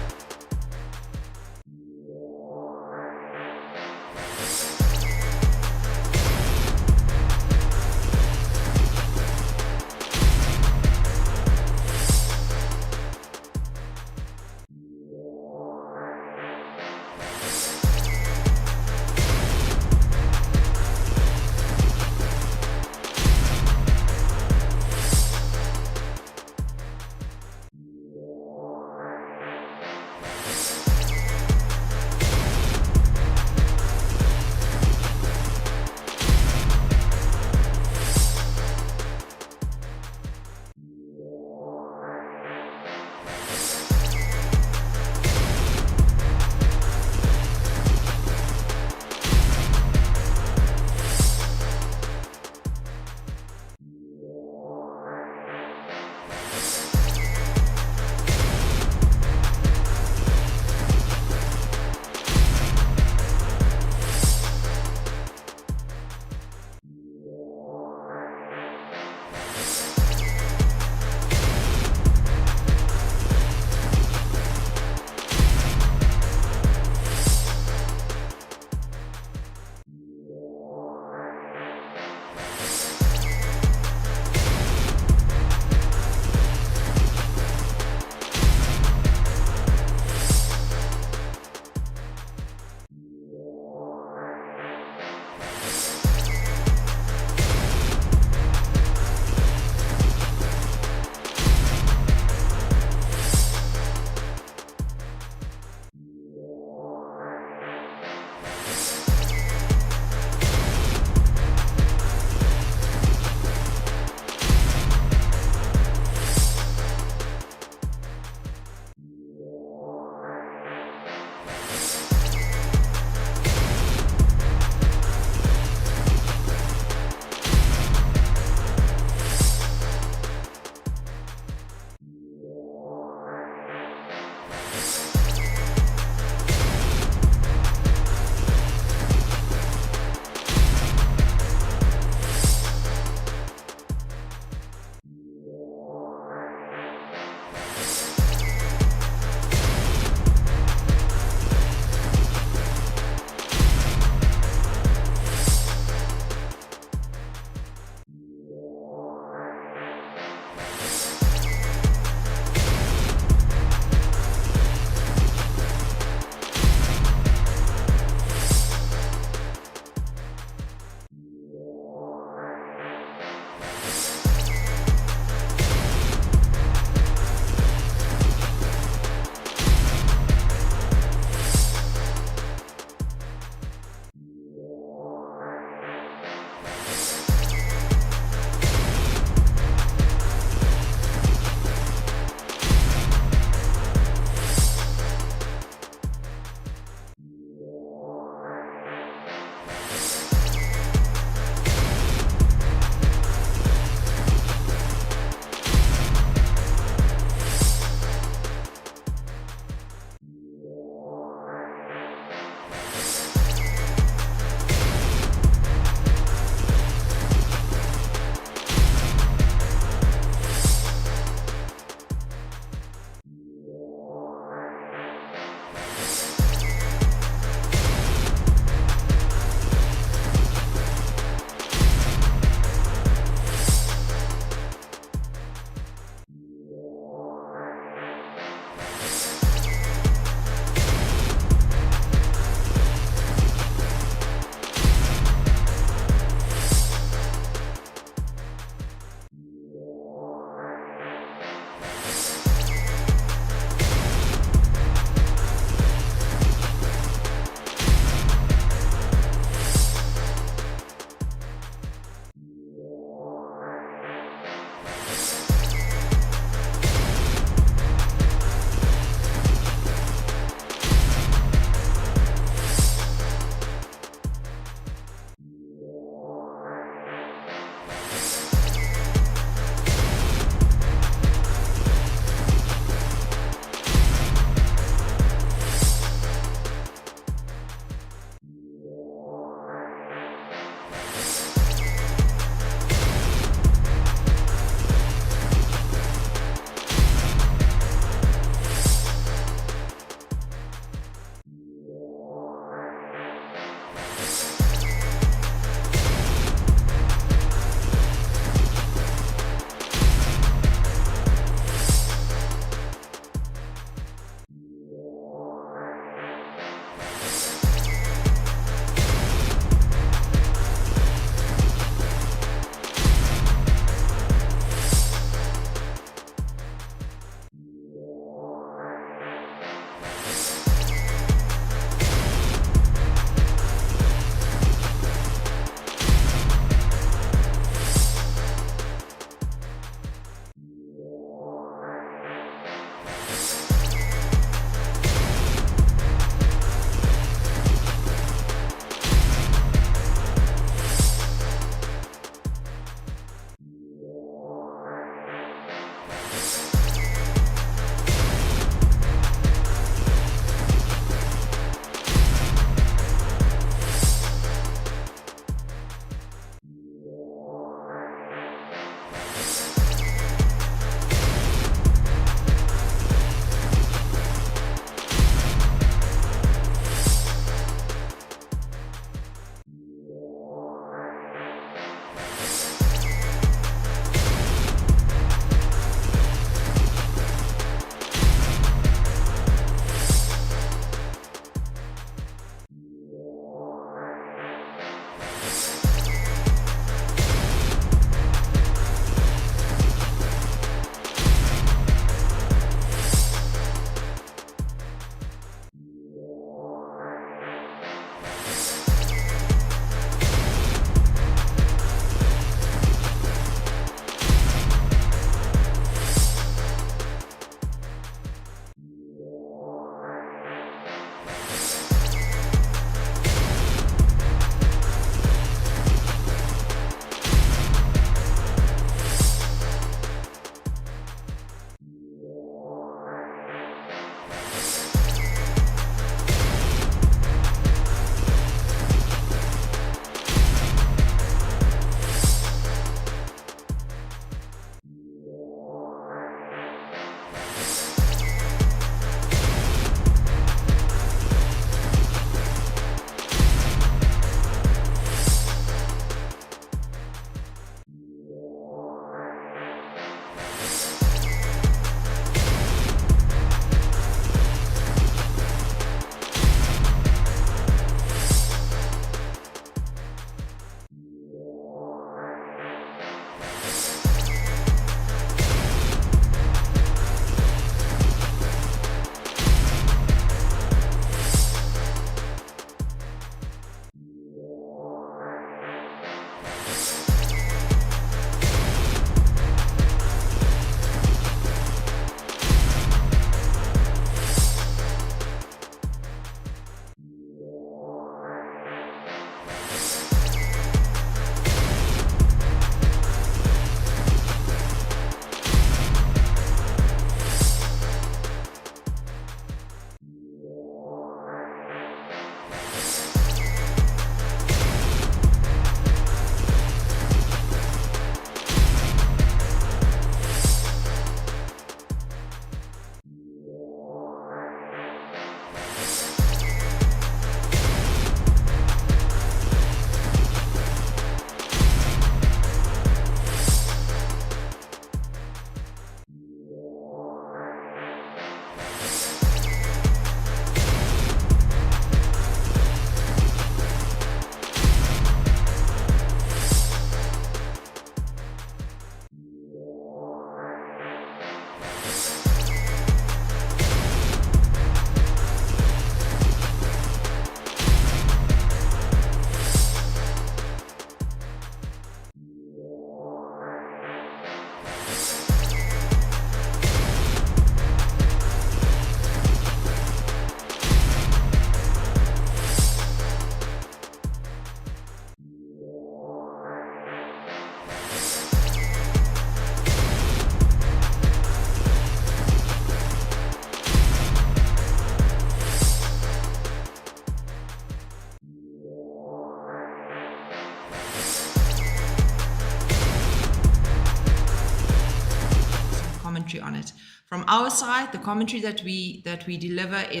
commentary on it. From our side, the commentary that we deliver is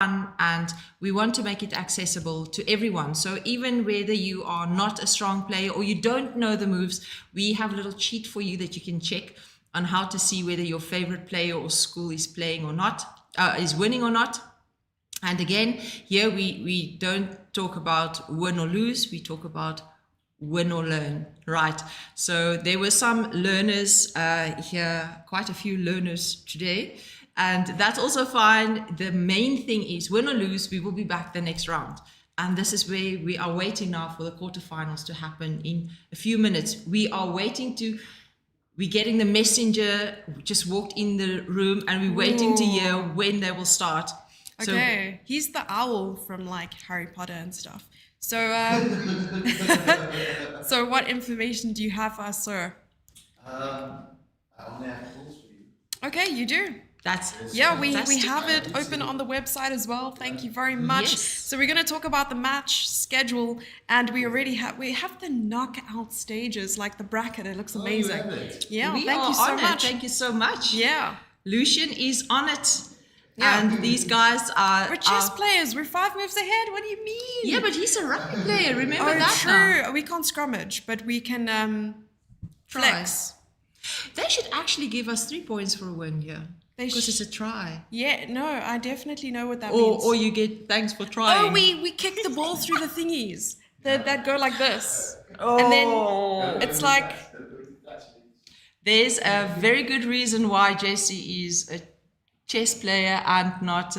fun, and we want to make it accessible to everyone. So even whether you are not a strong player or you don't know the moves, we have a little cheat for you that you can check on how to see whether your favorite player or school is playing or not, is winning or not. And again, here we don't talk about win or lose, we talk about win or learn, right? So there were some learners here, quite a few learners today, and that's also fine. The main thing is win or lose, we will be back the next round. And this is where we are waiting now for the quarterfinals to happen in a few minutes. We're getting the messenger, just walked in the room, and we're waiting to hear when they will start. Okay, he's the owl from like Harry Potter and stuff. So, so what information do you have for us, sir? I only have tools for you. Okay, you do. We have it open on the website as well. Thank you very much. Yes. So we're going to talk about the match schedule, and we have the knockout stages, like the bracket. It looks amazing. Yeah, we thank are you so on much. It. Thank you so much. Yeah, Lucian is on it. Yeah. And these guys are... We're chess players. We're 5 moves ahead. What do you mean? Yeah, but he's a rugby player. Remember that true. now. We can't scrummage, but we can flex. They should actually give us 3 points for a win here. Because it's a try. Yeah, no, I definitely know what that means. Or you get thanks for trying. Oh, we kick the ball through the thingies that go like this. And then it's like... There's a very good reason why Jesse is a chess player and not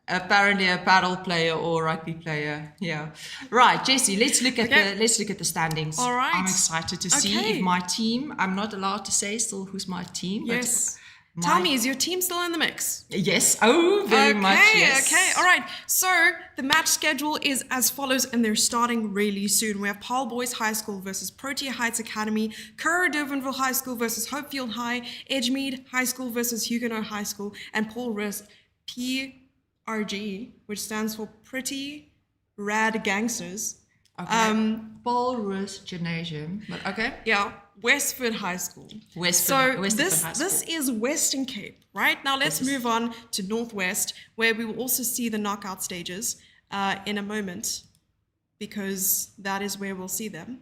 apparently a paddle player or rugby player. Yeah. Right, Jesse, let's look at the standings. All right. I'm excited to see if my team, I'm not allowed to say still who's my team. Yes. Tell me, is your team still in the mix? Yes. Oh, very much, yes. Okay, all right. So the match schedule is as follows, and they're starting really soon. We have Paarl Boys High School versus Protea Heights Academy, Curra Durbanville High School versus Hopefield High, Edgemead High School versus Huguenot High School, and Paul Risk, PRG, which stands for Pretty Rad Gangsters. Okay. Paul Risk Gymnasium. But okay. Yeah. Westford High School. Westford High School. This is Western Cape, right? Now let's move on to Northwest, where we will also see the knockout stages in a moment, because that is where we'll see them.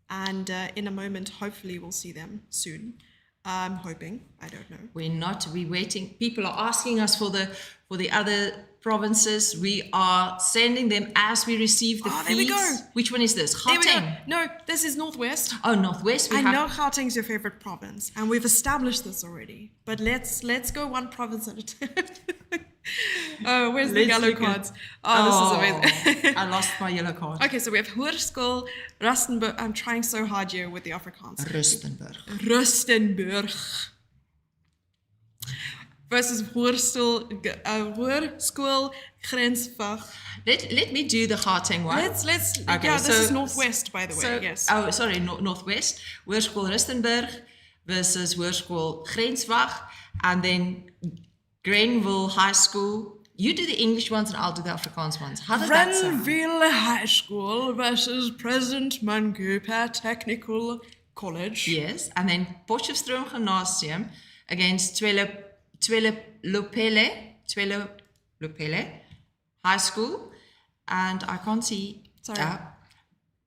And in a moment, hopefully we'll see them soon. I'm hoping. I don't know. We're waiting. People are asking us for the other provinces. We are sending them as we receive the feeds. There we go. Which one is this? Gauteng? No, this is Northwest. Oh, Northwest. I know Gauteng's your favorite province, and we've established this already. But let's go one province at a time. Oh, where's the yellow cards? Oh, this is amazing. I lost my yellow card. Okay, so we have Hoërskool Rustenburg. I'm trying so hard here with the Afrikaans. Rustenburg. Versus Hoërskool Grensvach. Let me do the Gauteng one. Let's okay, yeah, this is Northwest, by the way, yes. Oh, sorry, Northwest. Hoërskool Rustenburg versus Hoërskool Grensvach, and then Grenville High School. You do the English ones and I'll do the Afrikaans ones. How does that sound? Grenville High School versus President Mangupa Technical College. Yes, and then Potchefstroom Gymnasium against Lopele High School, and I can't see. Sorry.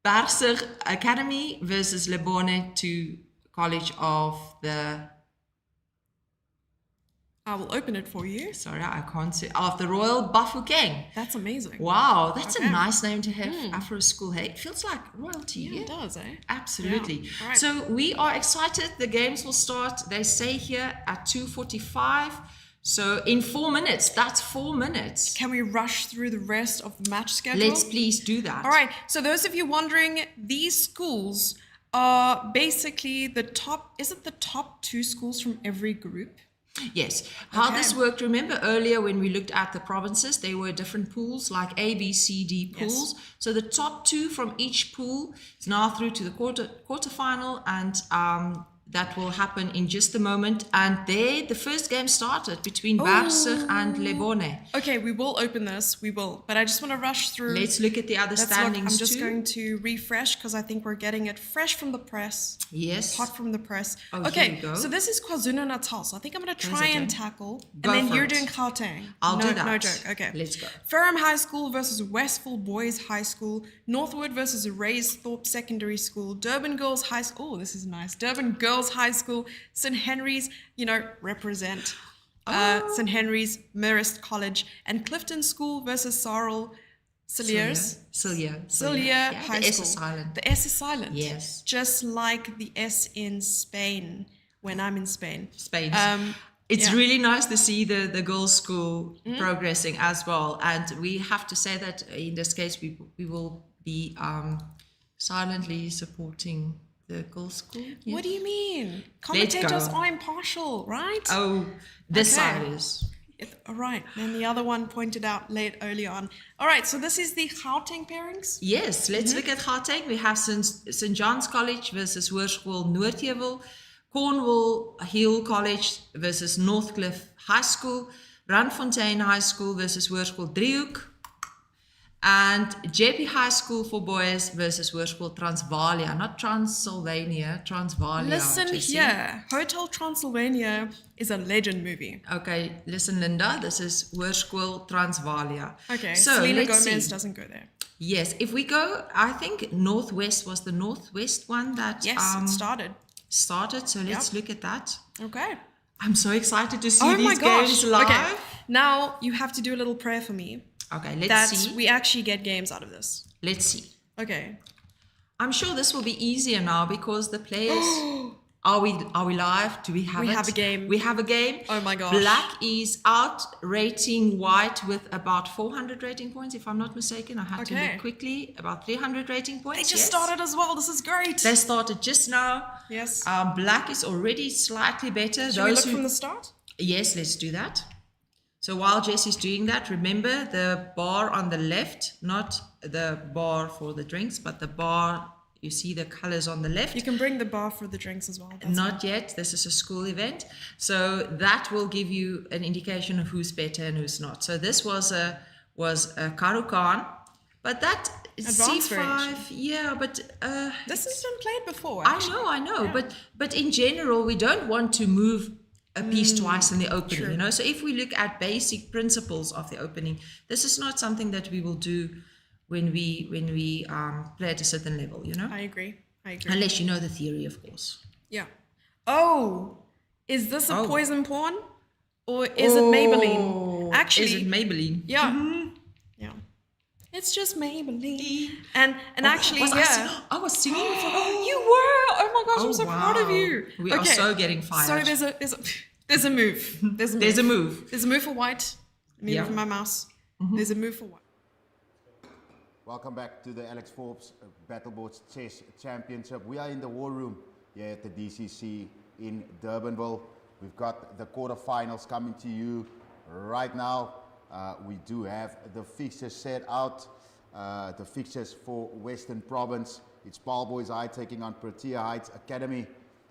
Berger Academy versus Lebone to College of the. I will open it for you. Sorry, I can't see. Of the Royal Bafokeng. That's amazing. Wow, that's a nice name to have after a school. Hey, it feels like royalty. Yeah, it does, eh? Absolutely. Yeah. Right. So we are excited. The games will start, they say here, at 2:45. So in 4 minutes, that's 4 minutes. Can we rush through the rest of the match schedule? Let's please do that. All right. So those of you wondering, these schools are basically the top 2 schools from every group? Yes. How this worked, remember earlier when we looked at the provinces, there were different pools, like A, B, C, D pools. Yes. So the top 2 from each pool is now through to the quarterfinal, and that will happen in just a moment. And there, the first game started between Bergsig and Lebone. Okay, we will open this. We will. But I just want to rush through. Let's look at the other standings I'm just too. going to refresh because I think we're getting it fresh from the press. Yes. Hot from the press. Oh, okay, here we go. so this is KwaZulu-Natal. So I think I'm going to Where's try it and going? tackle. Go And then for you're it. doing Gauteng. I'll no, do that. No joke. Okay. Let's go. Ferrum High School versus Westville Boys High School. Northwood versus Raysthorpe Secondary School. Durban Girls High School. Oh, this is nice. Durban Girls High School. St. Henry's, represent. St. Henry's, Marist College. And Clifton School versus Sarl Cilliers. Cillier. High the School. S is silent. The S is silent. Yes. Just like the S in Spain when I'm in Spain. Spain. It's really nice to see the girls' school progressing as well. And we have to say that in this case, we will be silently supporting the girls' school. Yeah. What do you mean? Let's Commentators go. are impartial, right? Oh, this Okay. side is. All right. And the other one pointed out early on. All right. So this is the Gauteng pairings. Yes, let's look at Gauteng. We have St. John's College versus Hoërskool Noordheuwel, Cornwall Hill College versus Northcliffe High School, Randfontein High School versus Hoërskool Driehoek, and JP High School for boys versus Hoërskool Transvalia, not Transylvania, Transvalia. Listen Jessie. here. Hotel Transylvania is a legend movie. Okay, listen, Linda, this is Hoërskool Transvalia. Okay. So Selena let's Gomez see. doesn't go there. Yes, if we go, I think Northwest was the Northwest one that Yes, it started. So let's look at that. Okay. I'm so excited to see Oh these my gosh. games live. Okay. Now you have to do a little prayer for me. Okay, let's that see. we actually get games out of this. Let's see. Okay. I'm sure this will be easier now because the players. Are we live? Do we have it? We have a game. We have a game. Oh my gosh. Black is out rating white with about 400 rating points, if I'm not mistaken. I had to Okay. look quickly. About 300 rating points. They just yes. started as well. This is great. They started just now. Yes. Black is already slightly better. Should we look from the start? Yes, let's do that. So while Jessie's doing that, remember the bar on the left, not the bar for the drinks, but the bar, you see the colors on the left. You can bring the bar for the drinks as well. That's Not yet. This is a school event. So that will give you an indication of who's better and who's not. So this was a Karukan, but that Advanced C5, variation. yeah, but This has been played before. I Actually. know, Yeah. but in general, we don't want to move a piece twice in the opening, true. you know. So if we look at basic principles of the opening, this is not something that we will do when we play at a certain level, you know. I agree. Unless you know the theory, of course. Yeah. Oh, is this a Oh. poison pawn, or is it Maybelline? Actually, Is it Maybelline? Yeah. Yeah. It's just Maybelline. And actually, Was I was singing for. you were. Oh my gosh, I'm so proud of wow. you. We are so getting fired. So there's a move. There's a move. There's a move. There's a move for white. Let me Yeah. move my mouse. There's a move for white. Welcome back to the Alex Forbes Battleboards Chess Championship. We are in the war room here at the DCC in Durbanville. We've got the quarterfinals coming to you right now. We do have the fixtures set out. The fixtures for Western Province. It's Paul Boys High taking on Protea Heights Academy.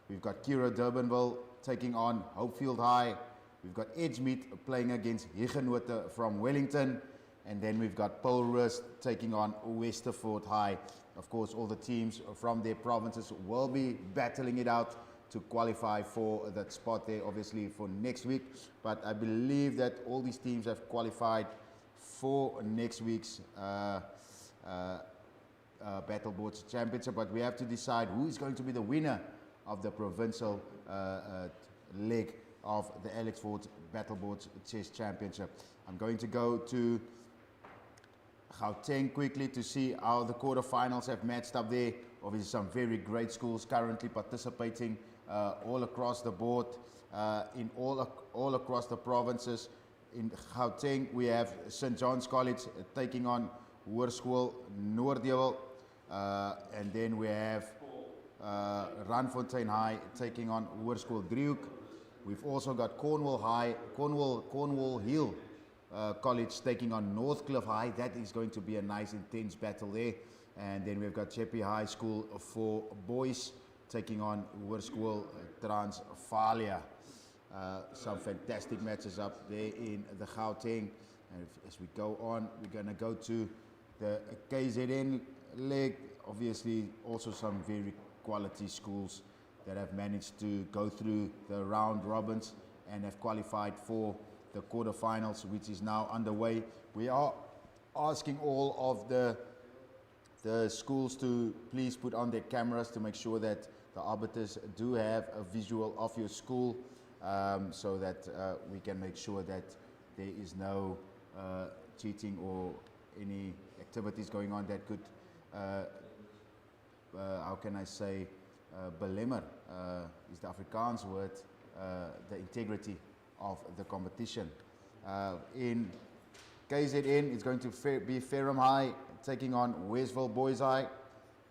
We've got Kira Durbanville taking on Hopefield High. We've got Edgemead playing against Higenote from Wellington. And then we've got Polrus taking on Westerford High. Of course, all the teams from their provinces will be battling it out to qualify for that spot there, obviously, for next week. But I believe that all these teams have qualified for next week's Battleboards Championship. But we have to decide who is going to be the winner of the provincial leg of the Alex Forbes Battleboards Chess Championship. I'm going to go to Gauteng quickly to see how the quarterfinals have matched up there. Obviously some very great schools currently participating all across the board, in all across the provinces. In Gauteng we have St. John's College taking on Hoërskool Noordheuwel, and then we have Randfontein High taking on Hoërskool Driehoek. We've also got Cornwall Hill College taking on Northcliffe High. That is going to be a nice intense battle there. And then we've got Cheppy High School for boys taking on Hoërskool Transvalia. Some fantastic matches up there in the Gauteng. And as we go on, we're going to go to the KZN leg. Obviously, also some very quality schools that have managed to go through the round robins and have qualified for the quarterfinals, which is now underway. We are asking all of the schools to please put on their cameras to make sure that the arbiters do have a visual of your school, so that we can make sure that there is no cheating or any activities going on that could, how can I say, belemmer, is the Afrikaans word, the integrity of the competition. In KZN, it's going to be Ferrum High taking on Westville Boys High,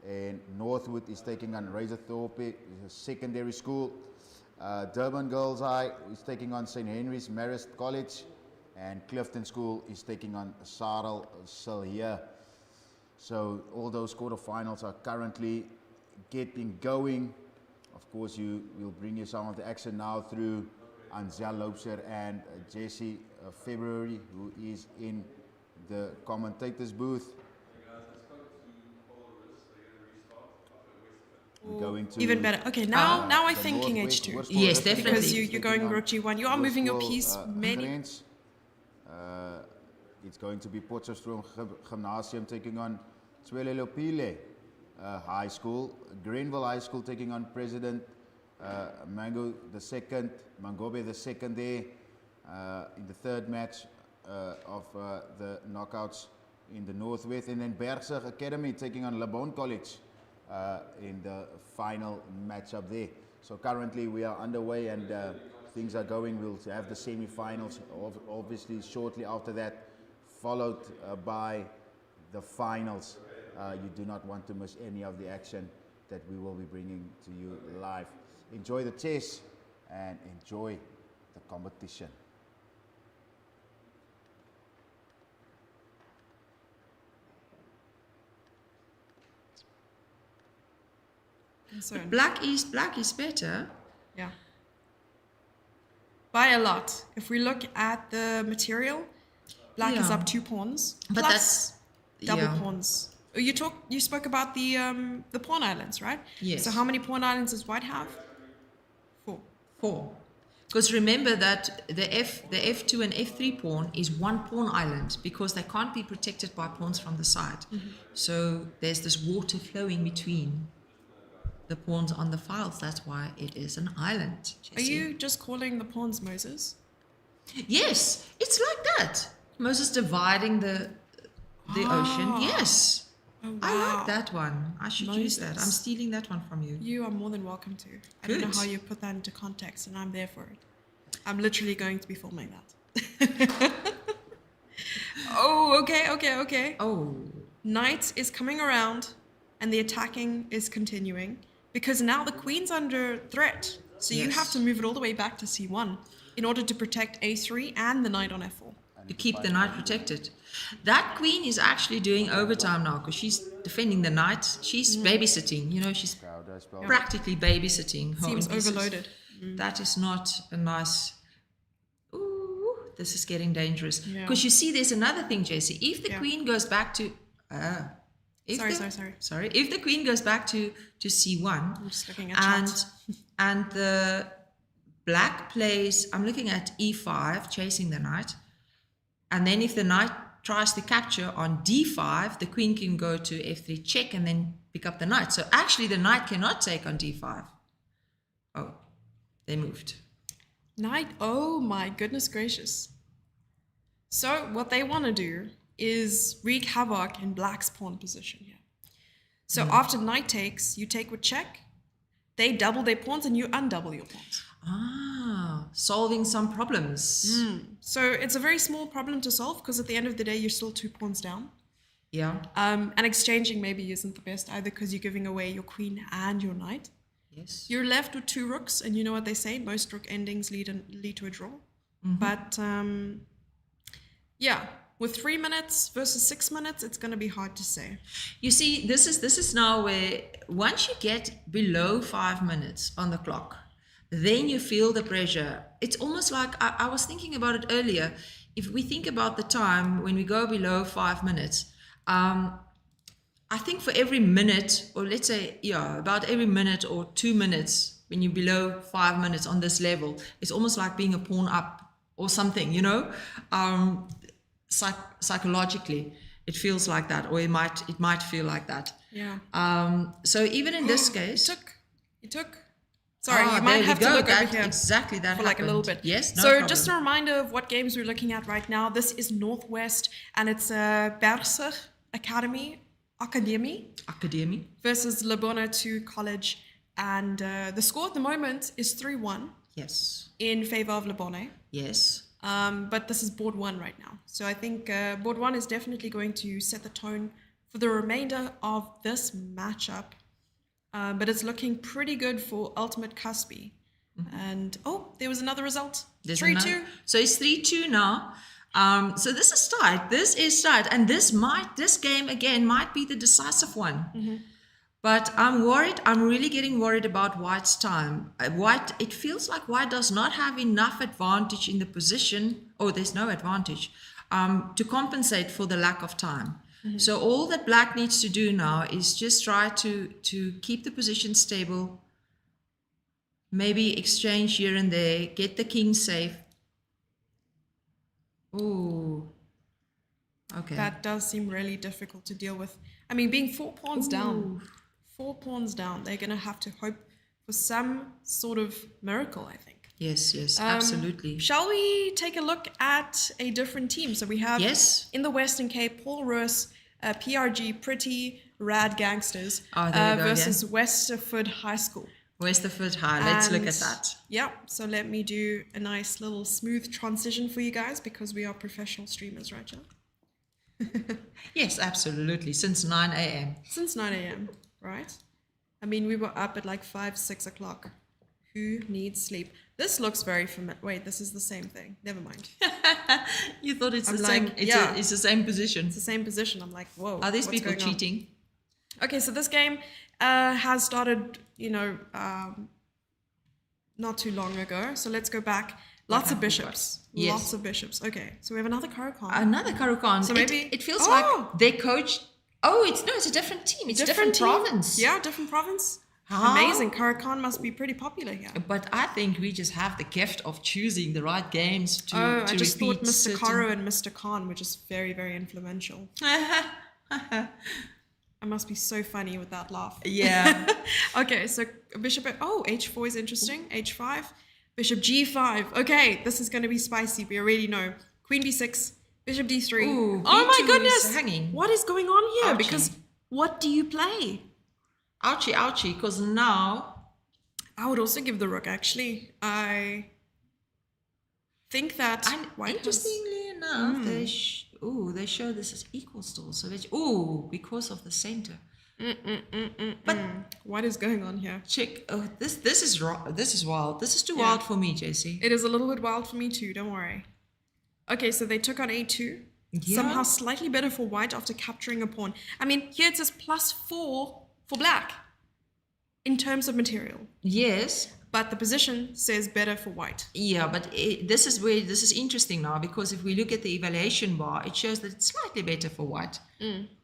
and Northwood is taking on Razorthorpe, a secondary school. Durban Girls High is taking on St. Henry's Marist College, and Clifton School is taking on Sarel Silhia. So all those quarterfinals are currently getting going. Of course, you will bring you some of the action now through Anzel Loopser and Jesse February, who is in the commentators booth. We're going to even better. Okay, now I'm thinking H2. Yes, definitely. Because you're going route G1. You are moving your piece maybe. It's going to be Potchefstroom Gymnasium taking on Tswelelopile High School. Greenville High School taking on President Mango the second, Mangobe the second there in the third match of the knockouts in the Northwest. And then Bergsig Academy taking on Labone College in the final matchup there. So currently we are underway and things are going. We'll have the semi-finals obviously shortly after that, followed by the finals. You do not want to miss any of the action that we will be bringing to you live. Enjoy the chess and enjoy the competition. Black is better. Yeah. By a lot. If we look at the material, black is up 2 pawns. But plus that's double pawns. You spoke about the pawn islands, right? Yes. So how many pawn islands does white have? 4. Because remember that the F2 and F3 pawn is 1 pawn island because they can't be protected by pawns from the side. So there's this water flowing between the pawns on the files. That's why it is an island. Are you just calling the pawns Moses? Yes, it's like that. Moses dividing the ocean. Yes. Oh, wow. I like that one. I should use that. I'm stealing that one from you. You are more than welcome to. I don't know how you put that into context, and I'm there for it. I'm literally going to be filming that. Oh, okay. Oh. Knight is coming around, and the attacking is continuing, because now the queen's under threat. So you have to move it all the way back to C1 in order to protect A3 and the knight on F4. To keep the knight protected. That queen is actually doing overtime now because she's defending the knight. She's babysitting, she's practically babysitting her Seems own pieces. overloaded. That is not a nice... Ooh, this is getting dangerous. Because you see, there's another thing, Jesse. If the queen goes back to... Sorry. If the queen goes back to C1... I'm just looking at chat. And the black plays... I'm looking at E5, chasing the knight. And then if the knight tries to capture on D5, the queen can go to F3 check and then pick up the knight. So actually the knight cannot take on D5. Oh, they moved. Knight, oh my goodness gracious. So what they want to do is wreak havoc in black's pawn position here. So after knight takes, you take with check, they double their pawns and you undouble your pawns. Ah, solving some problems. So it's a very small problem to solve because at the end of the day, you're still 2 pawns down. Yeah. And exchanging maybe isn't the best either because you're giving away your queen and your knight. Yes. You're left with 2 rooks, and you know what they say, most rook endings lead to a draw. But yeah, with 3 minutes versus 6 minutes, it's going to be hard to say. You see, this is now where once you get below 5 minutes on the clock, then you feel the pressure. It's almost like, I was thinking about it earlier. If we think about the time when we go below 5 minutes, I think for every minute, or let's say, about every minute or 2 minutes, when you're below 5 minutes on this level, it's almost like being a pawn up or something, psychologically, it feels like that, or it might feel like that. Yeah. So even in this case, you took. Sorry, you might have to look over here. Exactly, that for like a little bit. Yes, no So problem. just a reminder of what games we're looking at right now. This is Northwest, and it's Berser Academy versus Lebona 2 College, and the score at the moment is 3-1. Yes. In favor of Lebona. Yes. But this is board 1 right now. So I think board 1 is definitely going to set the tone for the remainder of this matchup. But it's looking pretty good for Ultimate Cuspy. And, there was another result. 3-2. So it's 3-2 now. So this is tight. And this game again might be the decisive one. But I'm worried. I'm really getting worried about White's time. It feels like White does not have enough advantage in the position, or there's no advantage, to compensate for the lack of time. So all that Black needs to do now is just try to keep the position stable, maybe exchange here and there, get the king safe. Ooh. Okay. That does seem really difficult to deal with. I mean, being 4 pawns down. 4 pawns down. They're going to have to hope for some sort of miracle, I think. Yes, absolutely. Shall we take a look at a different team? So we have in the Western Cape, Paul Roos, PRG, Pretty Rad Gangsters versus Westerford High School. Westerford High, let's look at that. Yeah, so let me do a nice little smooth transition for you guys because we are professional streamers, right, Jill? Yes, absolutely. Since 9 a.m. Since 9 a.m., right? I mean, we were up at like 5, 6 o'clock. Who needs sleep? This looks very familiar. Wait, this is the same thing. Never mind. You thought it's the same. It's the same position. It's the same position. I'm like, whoa. Are these people cheating? Okay, so this game has started, not too long ago. So let's go back. Lots of bishops. Yes. Lots of bishops. Okay, so we have another Karukan. Another Karukan. So maybe it feels like they coach. Oh, it's a different team. It's different province. Yeah, different province. Amazing. Karukan must be pretty popular here. But I think we just have the gift of choosing the right games to I just repeat. thought Mr. Karo and Mr. Khan were just very, very influential. I must be so funny with that laugh. Yeah. Okay, so bishop. H4 is interesting. H5. Bishop G5. Okay, this is going to be spicy. We already know. Queen B6. Bishop D3. Ooh, oh my B2 goodness. is hanging. What is going on here? Ouchie. Because what do you play? Ouchie, ouchie. Because now I would also give the rook, actually. I think that interestingly enough, they show this as equal still. So because of the center. But what is going on here? Check. Oh, this is wild. This is too wild for me, JC. It is a little bit wild for me too. Don't worry. Okay, so they took on A2. Yeah. Somehow slightly better for White after capturing a pawn. I mean, here it says +4 for Black in terms of material. Yes. But the position says better for White. Yeah, but this is interesting now, because if we look at the evaluation bar, it shows that it's slightly better for White.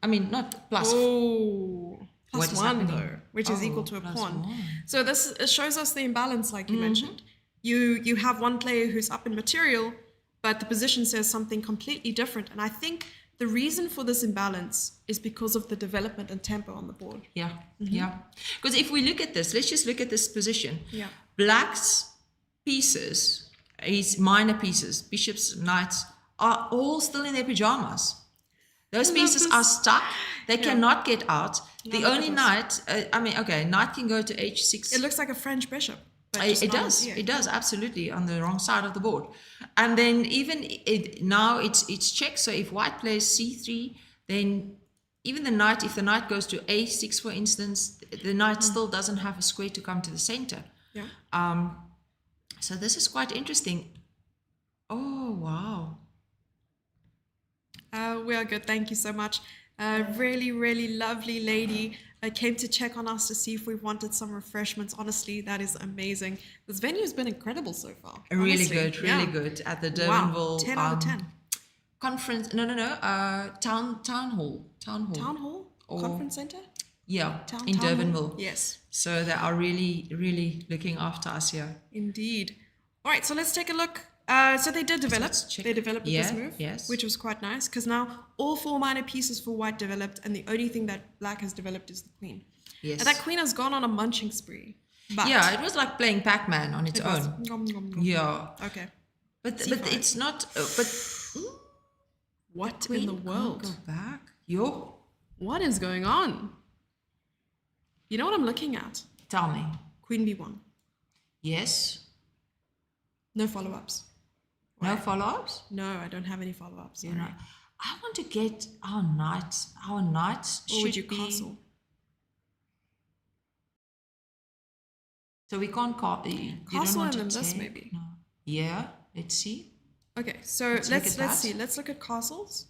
I mean, not plus. Oh, what is +1 happening? though, which is equal to a pawn. 1. So it shows us the imbalance, like you mentioned. You have one player who's up in material, but the position says something completely different. And I think the reason for this imbalance is because of the development and tempo on the board. Yeah, yeah. Because if we look at this, let's just look at this position. Yeah. Black's pieces, his minor pieces, bishops, knights, are all still in their pajamas. Those pieces are stuck. They cannot get out. The only knight, knight can go to h6. It looks like a French bishop. It does, absolutely, on the wrong side of the board. And then now it's check. So if White plays c3, then even if the knight goes to a6, for instance, the knight still doesn't have a square to come to the center. Yeah. So this is quite interesting. Oh, wow. We are good, thank you so much. Really, really lovely lady came to check on us to see if we wanted some refreshments. Honestly, that is amazing. This venue has been incredible so far. Really honestly. good, Yeah. really good at the Wow, Durbanville 10 out of 10. conference. No, town hall. Town hall? Or- Conference center? Yeah, Town in hall? Durbanville. Yes. So they are really, really looking after us here. Indeed. All right, so let's take a look. So they did develop. let's check. They developed with this Yeah, move, yes. which was quite nice because now all 4 minor pieces for white developed, and the only thing that black has developed is the queen. Yes. And that queen has gone on a munching spree. But Yeah, it was like playing Pac-Man on its it was. own. Nom, nom, nom. Yeah, Okay. but C5. it's not. But What queen in the can't world? go back. Yo, What is going on? You know what I'm looking at? tell me. Queen b1. Yes. No follow-ups. No follow-ups. No, I don't have any follow-ups. You know, I want to get our knights. Our knights Or would should you be. castle? So we can't you don't Castle want and to then this take- maybe. No. Yeah. Let's see. Okay, so Let's let's look at see. that. Let's look at castles.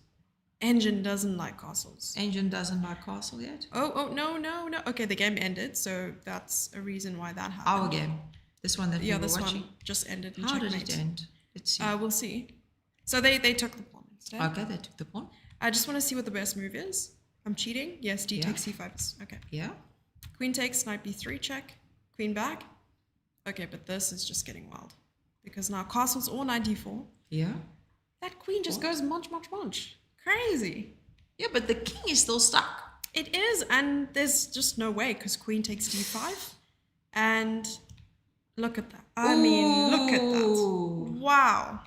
Engine doesn't like castles. Engine doesn't like castle yet. Oh no. Okay, the game ended, so that's a reason why that happened. Our game. This one that Yeah, we were this watching. one just ended in How checkmate. did it end? Let's see. We'll see. So they took the pawn instead. Okay, they took the pawn. I just want to see what the best move is. I'm cheating. Yes, d Yeah. takes c5. Okay. Yeah. Queen takes, knight b3 check. Queen back. Okay, but this is just getting wild. Because now castles or knight d4. Yeah. That queen just goes munch. Crazy. Yeah, but the king is still stuck. It is, and there's just no way because queen takes d5. And look at that. I mean, look at that. Ooh. Wow.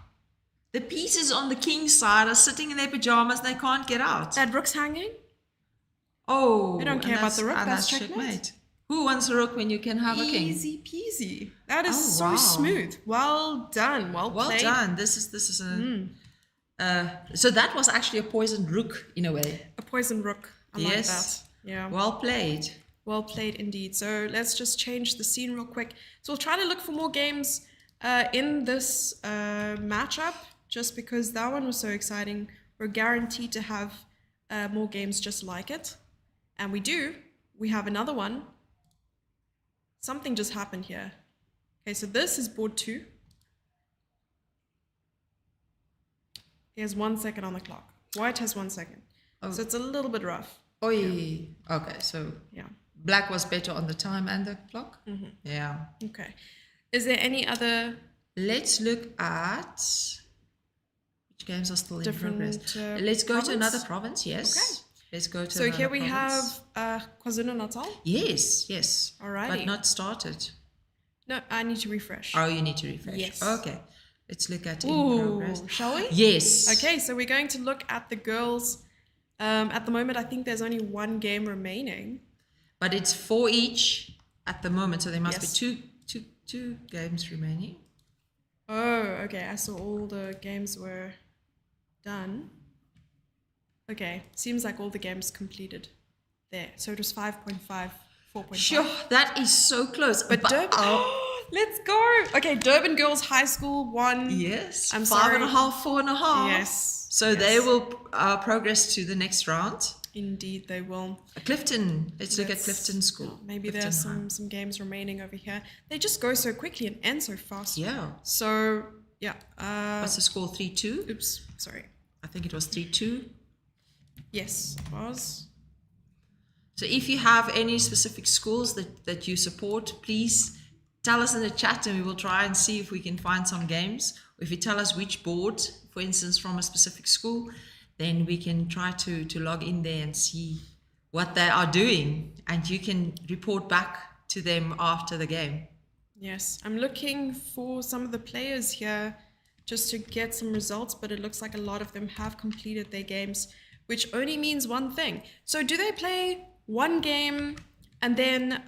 The pieces on the king's side are sitting in their pajamas. They can't get out. That rook's hanging. Oh. They don't care and about the rook, and that's checkmate. Who wants a rook when you can have a king? Easy peasy. That is Oh, so wow. smooth. Well done. Well played. done. This is a. So that was actually a poisoned rook in a way. A poison rook. I like that. Yeah. Well played. Well played indeed. So let's just change the scene real quick. So we'll try to look for more games in this matchup, just because that one was so exciting. We're guaranteed to have more games just like it. And we do. We have another one. Something just happened here. Okay, so this is board 2. He has 1 second on the clock. White has 1 second. Oh. So it's a little bit rough. Oh yeah. Okay, so Yeah. black was better on the time and the clock. Mhm. Yeah. Okay. Is there any other Let's look at which games are still in different progress. province? Let's go to another province. Yes. Okay. Let's go to. So here another we province. have KwaZulu-Natal. Yes. Yes. Alrighty. But not started. No, I need to refresh. Oh, you need to refresh. Yes. Okay. Let's look at in Ooh, progress. shall we? Yes. Okay, so we're going to look at the girls. At the moment, I think there's only 1 game remaining. But it's 4 each at the moment, so there must Yes. be two games remaining. Oh, okay. I saw all the games were done. Okay, seems like all the games completed there. So it was 5.5, 4.5. Sure, that is so close. But Durban, let's go. Okay, Durban Girls High School won. Yes, I'm 5.5, 4.5. Yes. So yes. they will progress to the next round. Indeed, they will. Clifton. Let's look at Clifton School. Maybe Clifton there's High. some games remaining over here. They just go so quickly and end so fast. Yeah. So yeah. What's the score? 3-2. Oops, sorry. I think it was 3-2. Yes, it was. So if you have any specific schools that you support, please tell us in the chat and we will try and see if we can find some games. If you tell us which board, for instance, from a specific school, then we can try to log in there and see what they are doing. And you can report back to them after the game. Yes, I'm looking for some of the players here just to get some results, but it looks like a lot of them have completed their games, which only means one thing. So do they play 1 game and then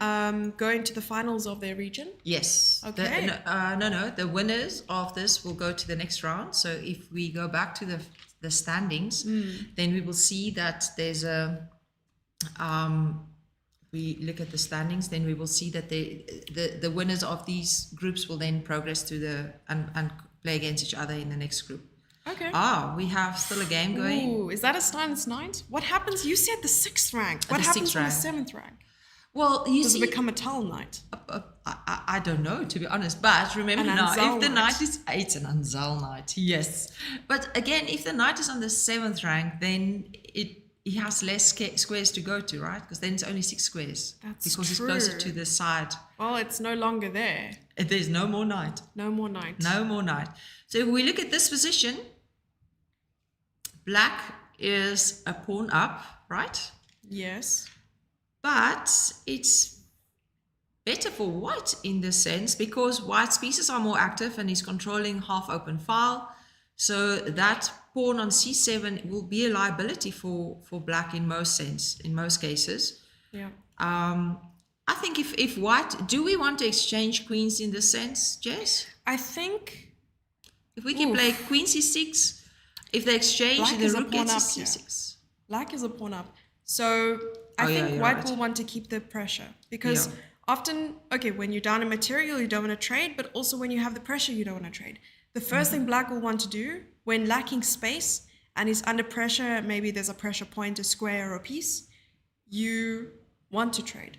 go into the finals of their region? Yes. Okay. No. The winners of this will go to the next round. So if we go back to the standings, then we will see that there's a... we look at the standings, then we will see that the winners of these groups will then progress to and play against each other in the next group. Okay. Ah, we have still a game going. Ooh, is that a Stein's Knight? What happens? You said the 6th rank. What The happens 6th from the rank. 7th rank? Well, you Does see, it become a Tal Knight? I don't know, to be honest. But remember An now, Anzal if the Knight. knight is, it's an Anzal Knight, yes. But again, if the knight is on the 7th rank, then he has less squares to go to, right? Because then it's only 6 squares. That's because true. it's closer to the side. Well, it's no longer there. There's no more knight. No more knight. No more knight. So if we look at this position, black is a pawn up, right? Yes. But it's better for white in this sense because white's pieces are more active and he's controlling half open file. So that pawn on c7 will be a liability for black in most cases. Yeah. I think if white, do we want to exchange queens in this sense, Jess? I think if we can play queen c6, if they exchange, black the is a rook pawn gets up a here. c6. Black is a pawn up. So I think you're white right. will want to keep the pressure because often, okay, when you're down in material, you don't want to trade, but also when you have the pressure, you don't want to trade. The first thing black will want to do when lacking space and is under pressure, maybe there's a pressure point, a square or a piece, you want to trade.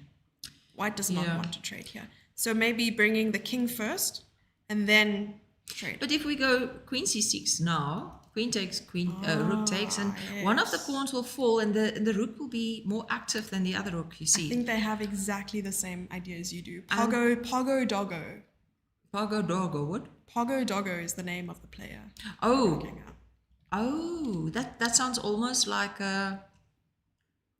White does not want to trade here. So maybe bringing the king first and then trade. But if we go queen c6 now, queen takes, rook takes, and one of the pawns will fall and the rook will be more active than the other rook, you see. I think they have exactly the same idea as you do. Pogo Doggo. Pogo Doggo, what? Pogo Doggo is the name of the player. Oh, that sounds almost like a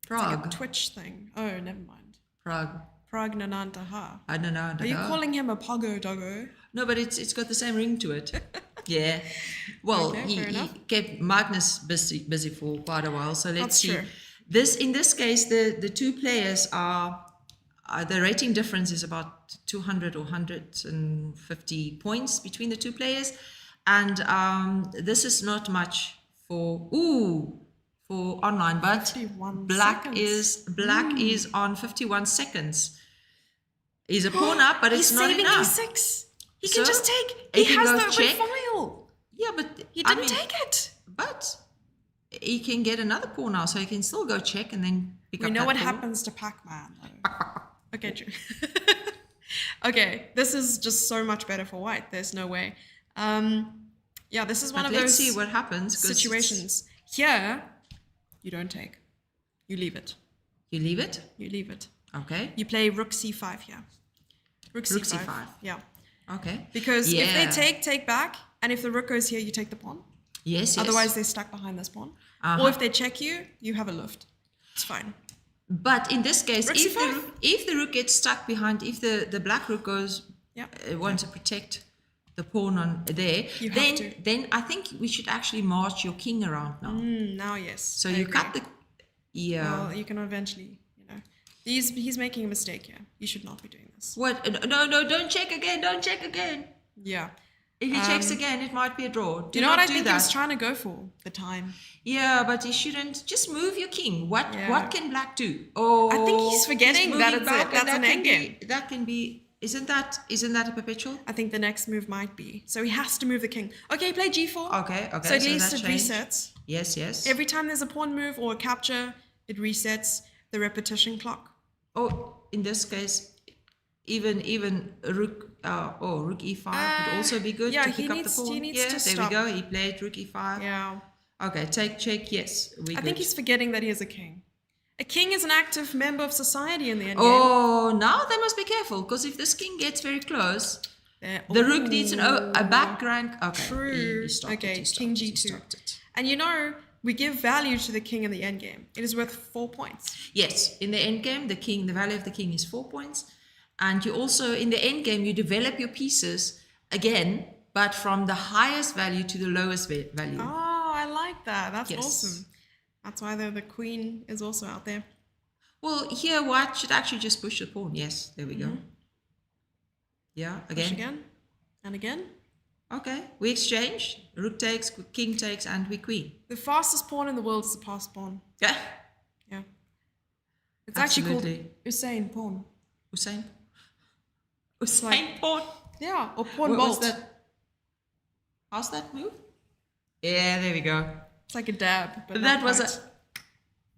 Prague. It's like a Twitch thing. Oh, never mind. Prague. Prague Nanantaha. I don't know. Are you calling him a Pogo Doggo? No, but it's got the same ring to it. Yeah. Well, Okay, he kept Magnus busy for quite a while. So let's That's see. true. In this case, the two players are the rating difference is about 200 or 150 points between the two players, and this is not much for online, but black is on 51 seconds. He's a pawn up, but it's not enough. He's saving e6. He can just take. He has the open file. Yeah, but he didn't take it. But he can get another pawn now, so he can still go check and then pick up. We know that what pawn. happens to Pac-Man. Okay, true. Okay, this is just so much better for white. There's no way. Yeah, this is one of let's those see what happens, 'cause situations. Here, you don't take. You leave it. You leave it? You leave it. Okay. You play rook c5 here. Rook c5. Yeah. Okay. Because if they take back, and if the rook goes here, you take the pawn. Yes. Otherwise, they're stuck behind this pawn. Or if they check you, you have a lift. It's fine. But in this case, Rook if the rook gets stuck behind, if the black rook goes, wants to protect the pawn on there, then I think we should actually march your king around now. Now, yes. So you cut the, Well, you can eventually, he's making a mistake here. You should not be doing this. What? No, don't check again. Don't check again. Yeah. If he checks again, it might be a draw. Do you know what I think he was trying to go for? The time. Yeah, but he shouldn't. Just move your king. What can black do? Oh, I think he's forgetting that that's an endgame. That can be. Isn't that a perpetual? I think the next move might be. So he has to move the king. Okay, play g4. Okay. So at least that it changed. resets. Yes. Every time there's a pawn move or a capture, it resets the repetition clock. Oh, in this case, even rook rook e5 would also be good to pick up the pawn. He needs to there stop. we go. He played rook e5. Yeah. Okay, take check. Yes, I think he's forgetting that he is a king. A king is an active member of society in the end. Oh, now they must be careful because if this king gets very close, the rook needs a back rank. Okay, True. He stopped okay, it, king g2. And we give value to the king in the endgame. It is worth 4 points. Yes, in the endgame, the value of the king is 4 points. And you also, in the endgame, you develop your pieces again, but from the highest value to the lowest value. Oh, I like that. That's awesome. That's why the queen is also out there. Well, here white should actually just push the pawn. Yes, there we go. Yeah, again. Push again. And again. Okay, we exchange. Rook takes, king takes, and we queen. The fastest pawn in the world is the passed pawn. Yeah. Yeah. It's actually called Usain pawn. Usain pawn? Yeah, or pawn bolt. How's that move? Yeah, there we go. It's like a dab, but That not was quite.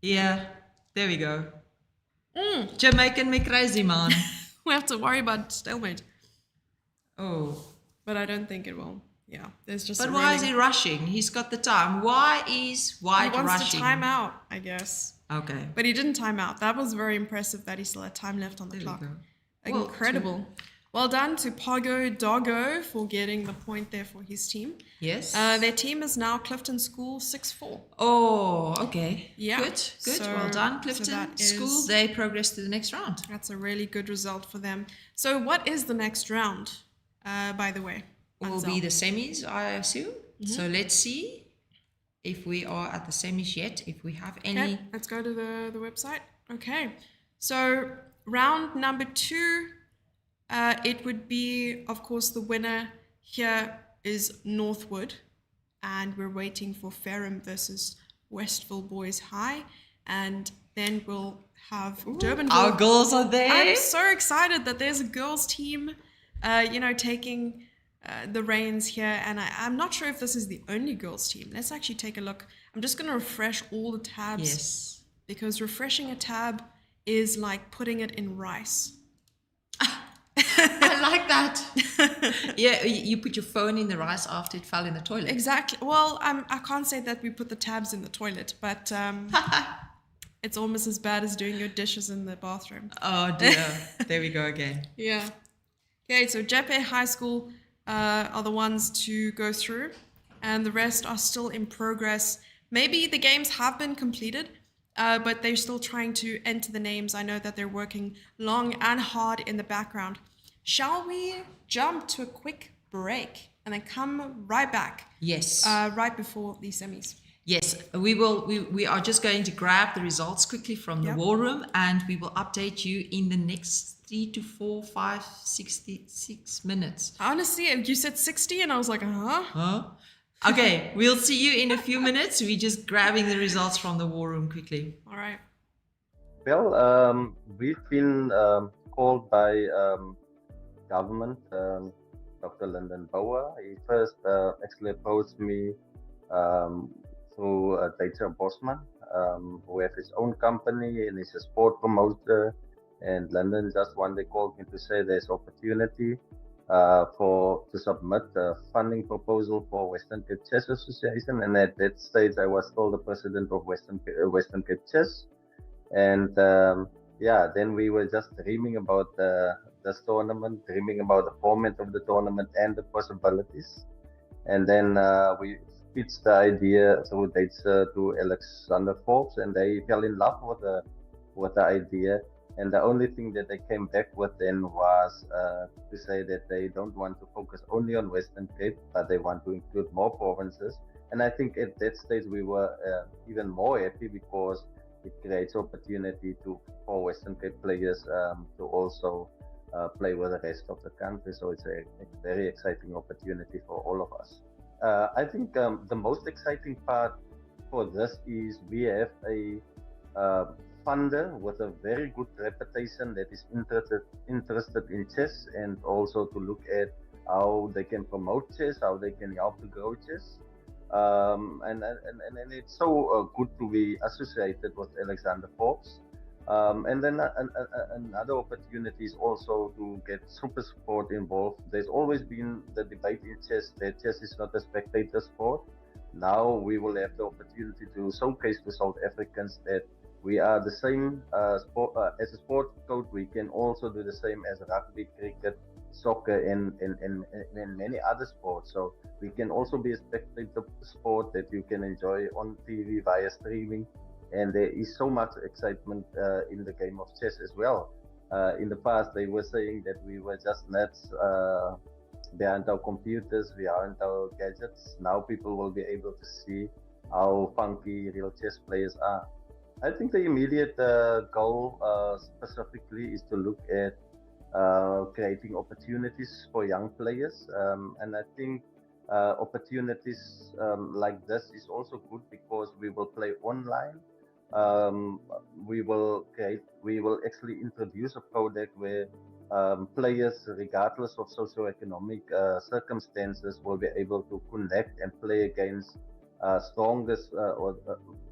yeah, there we go. Jamaican me crazy, man. We have to worry about stalemate. Oh. But I don't think it will. Yeah, there's just. But a why is rolling- he rushing? He's got the time. Why is White He wants rushing? to time out, I guess. Okay. But he didn't time out. That was very impressive that he still had time left on the clock. Well, Incredible. Well done to Pogo Doggo for getting the point there for his team. Yes. Their team is now Clifton School 6-4. Oh, okay. Yeah. Good. So- Well done, so Clifton that School. is- They progress to the next round. That's a really good result for them. So what is the next round, by the way? Will be the semis, I assume. So let's see if we are at the semis yet, if we have any. Okay, let's go to the website. Okay, so round number 2, it would be, of course, the winner here is Northwood, and we're waiting for Ferrum versus Westville Boys High, and then we'll have Durbanville. Our girls are there. I'm so excited that there's a girls team, taking the reins here, and I'm not sure if this is the only girls team. Let's actually take a look. I'm just going to refresh all the tabs. Yes. Because refreshing a tab is like putting it in rice. I like that. Yeah, you put your phone in the rice after it fell in the toilet. Exactly. Well, I can't say that we put the tabs in the toilet, but it's almost as bad as doing your dishes in the bathroom. Oh dear. There we go again. Yeah. Okay, so Jeppe High School are the ones to go through, and the rest are still in progress. Maybe the games have been completed, but they're still trying to enter the names. I know that they're working long and hard in the background. Shall we jump to a quick break and then come right back? Yes. Right before the semis. Yes, we will. We are just going to grab the results quickly from the war room, and we will update you in the next 3 to 4, 5, 66 minutes. Honestly, you said 60, and I was like, Huh? Okay, we'll see you in a few minutes. We're just grabbing the results from the war room quickly. All right. Well, we've been called by government, Dr. Lyndon Bauer. He first actually approached me through Data Bosman, who have his own company and is a sport promoter. And Lyndon just one day called me to say there's opportunity to submit a funding proposal for Western Cape Chess Association. And at that stage, I was still the president of Western Cape Chess. And then we were just dreaming about this tournament, dreaming about the format of the tournament and the possibilities. And then we pitched the idea through dates to Alexander Forbes, and they fell in love with the idea. And the only thing that they came back with then was to say that they don't want to focus only on Western Cape, but they want to include more provinces. And I think at that stage we were even more happy because it creates opportunity for Western Cape players to also play with the rest of the country. So it's a very exciting opportunity for all of us. I think the most exciting part for this is we have a funder with a very good reputation that is interested in chess, and also to look at how they can promote chess, how they can help to grow chess. And it's so good to be associated with Alexander Forbes. And then another opportunity is also to get super sport involved. There's always been the debate in chess that chess is not a spectator sport. Now we will have the opportunity to showcase to South Africans that we are the same sport, as a sport code. We can also do the same as rugby, cricket, soccer, and many other sports. So we can also be a spectator sport that you can enjoy on TV via streaming. And there is so much excitement in the game of chess as well. In the past, they were saying that we were just nuts behind our computers, behind our gadgets. Now people will be able to see how funky real chess players are. I think the immediate goal specifically is to look at creating opportunities for young players. And I think opportunities like this is also good because we will play online. We will actually introduce a product where players, regardless of socioeconomic circumstances, will be able to connect and play against strongest or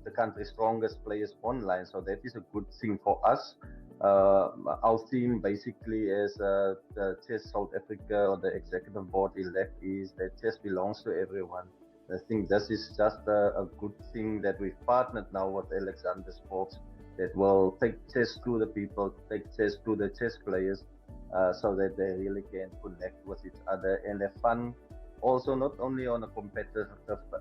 the country's strongest players online. So that is a good thing for us. Our theme basically as the Chess South Africa or the executive board elect is that chess belongs to everyone. I think this is just a good thing that we've partnered now with Alexander Sports that will take chess to the people, take chess to the chess players, so that they really can connect with each other and have fun. Also, not only on a competitive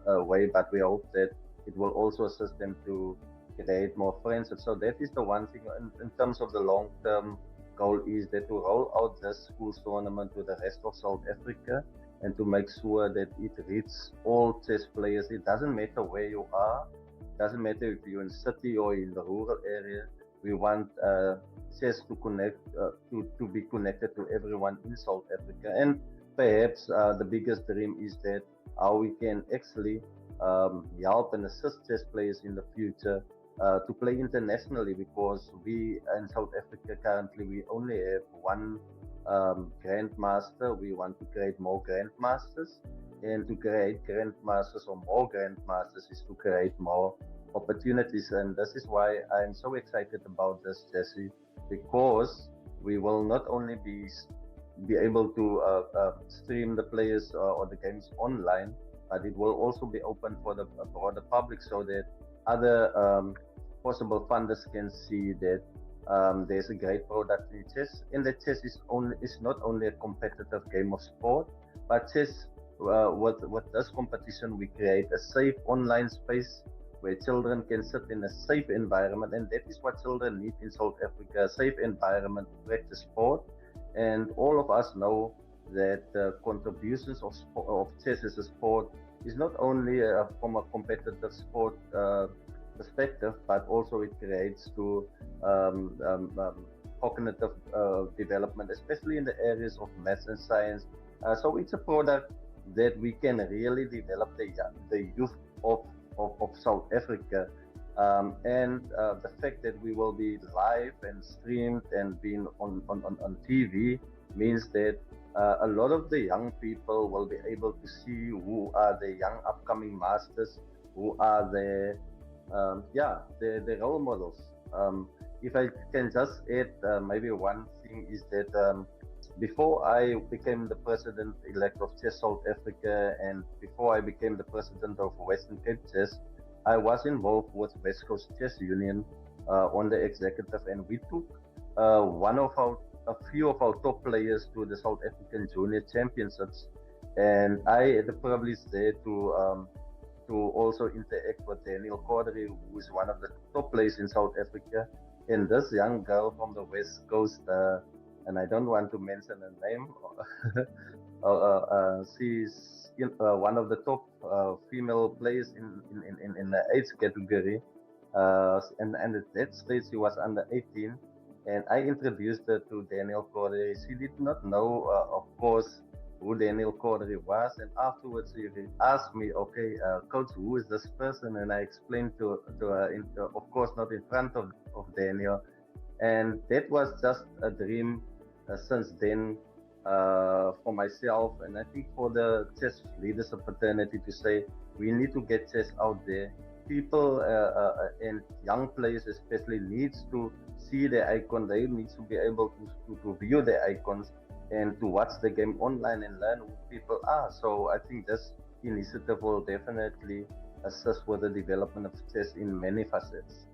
way, but we hope that it will also assist them to create more friendships. So that is the one thing in terms of the long-term goal, is that to roll out this schools tournament to the rest of South Africa and to make sure that it reaches all chess players. It doesn't matter where you are, it doesn't matter if you're in city or in the rural area. We want chess to connect, to be connected to everyone in South Africa. And perhaps the biggest dream is that how we can actually help and assist chess players in the future to play internationally, because we in South Africa currently we only have one grandmaster. We want to create more grandmasters, and to create grandmasters or more grandmasters is to create more opportunities. And this is why I'm so excited about this, Jesse, because we will not only be able to stream the players or the games online, but it will also be open for the broader public, so that other possible funders can see that there's a great product in chess, and that chess is not only a competitive game of sport, but chess, with this competition, we create a safe online space where children can sit in a safe environment, and that is what children need in South Africa, a safe environment to practice sport. And all of us know that the contributions of chess as a sport is not only from a competitive sport perspective, but also it creates to cognitive development, especially in the areas of maths and science. So it's a product that we can really develop the youth of South Africa. And the fact that we will be live and streamed and being on TV means that a lot of the young people will be able to see who are the young upcoming masters, who are the role models. If I can just add maybe one thing is that before I became the president-elect of Chess South Africa, and before I became the president of Western Cape Chess, I was involved with West Coast Chess Union on the executive, and we took a few of our top players to the South African Junior Championships, and I had the privilege there to also interact with Daniel Cordery, who is one of the top players in South Africa. And this young girl from the West Coast, and I don't want to mention her name, she's one of the top female players in the age category. And at that stage, she was under 18. And I introduced her to Daniel Cordery. She did not know, of course, who Daniel Cordery was. And afterwards, she asked me, okay, coach, who is this person? And I explained to her, of course, not in front of Daniel. And that was just a dream since then for myself, and I think for the chess leadership fraternity, to say we need to get chess out there. People and young players especially needs to see the icon. They need to be able to view the icons and to watch the game online and learn who people are. So I think this initiative will definitely assist with the development of chess in many facets.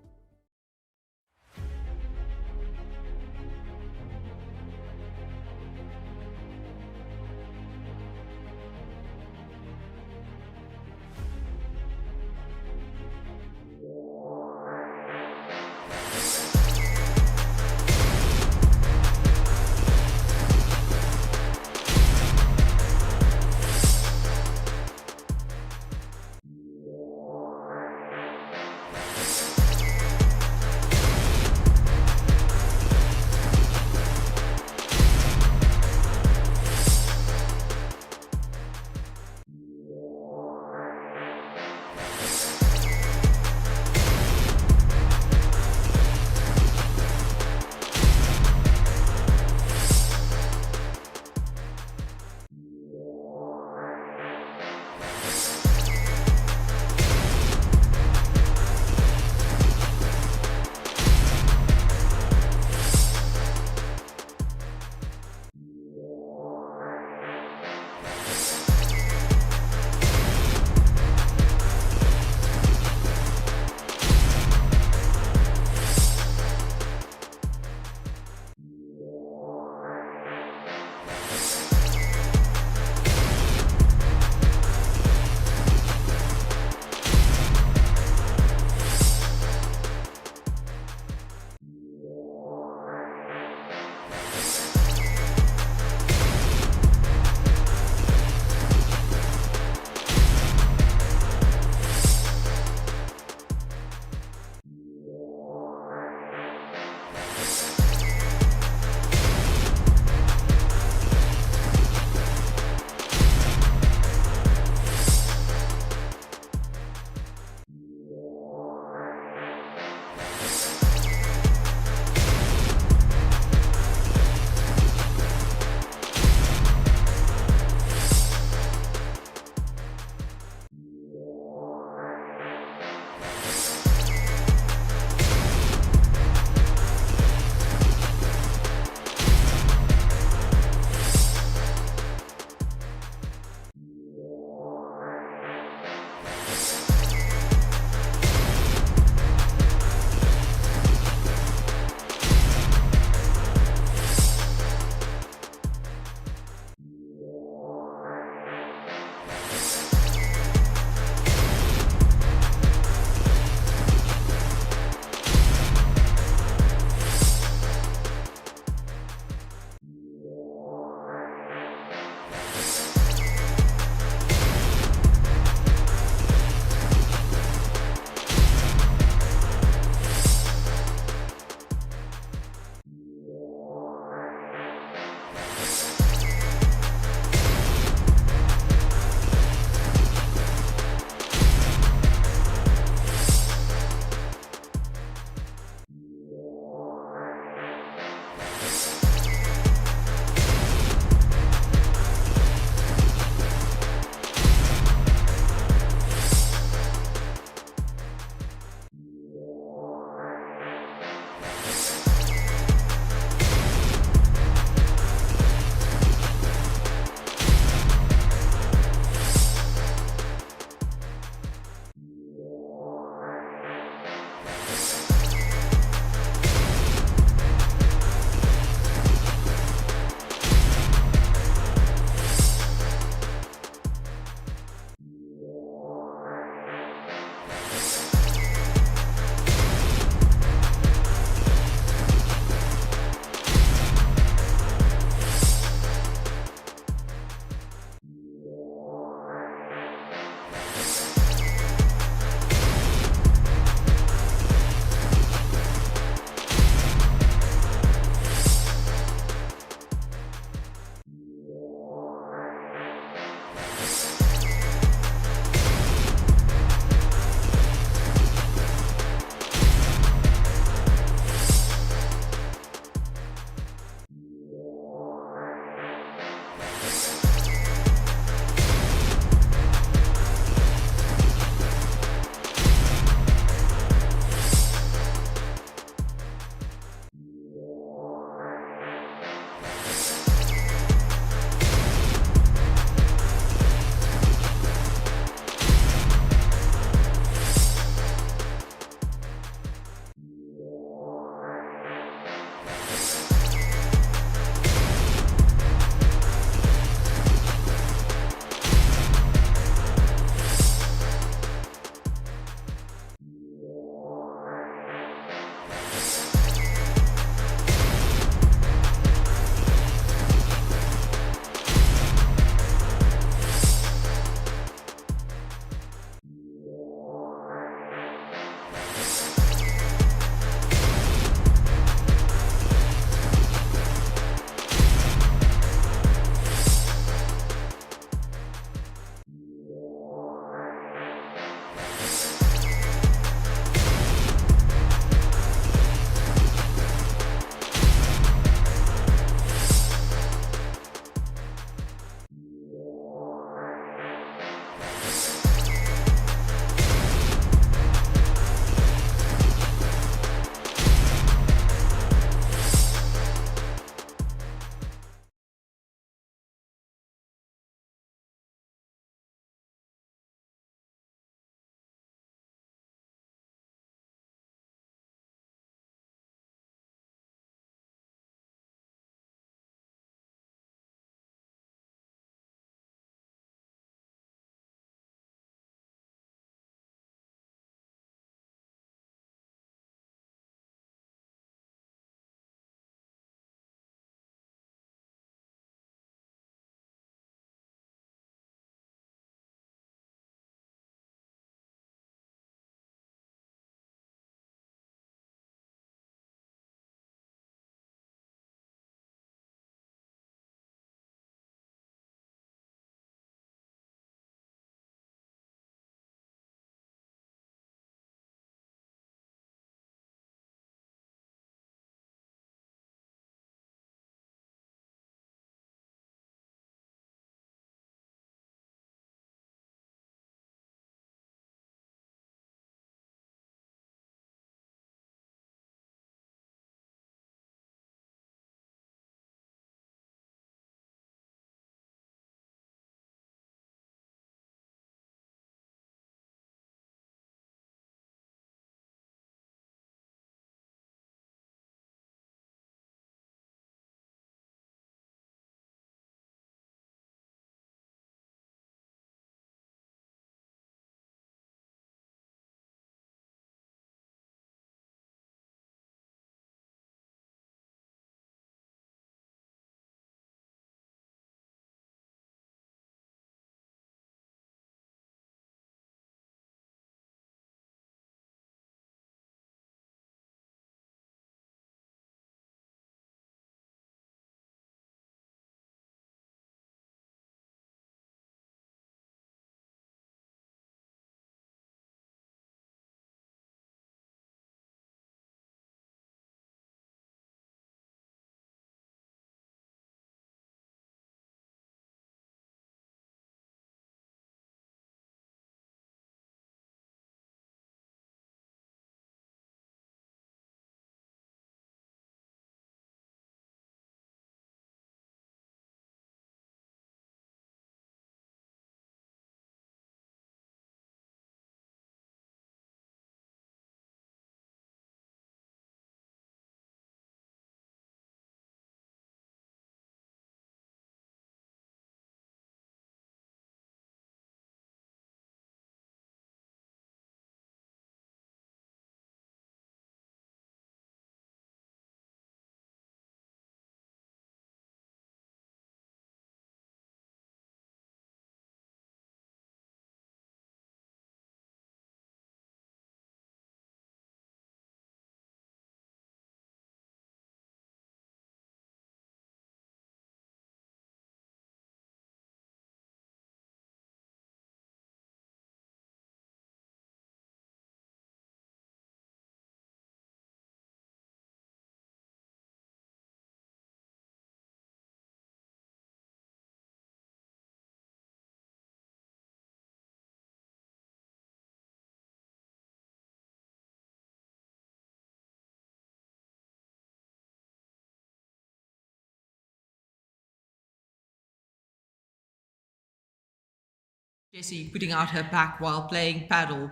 Jessie putting out her back while playing paddle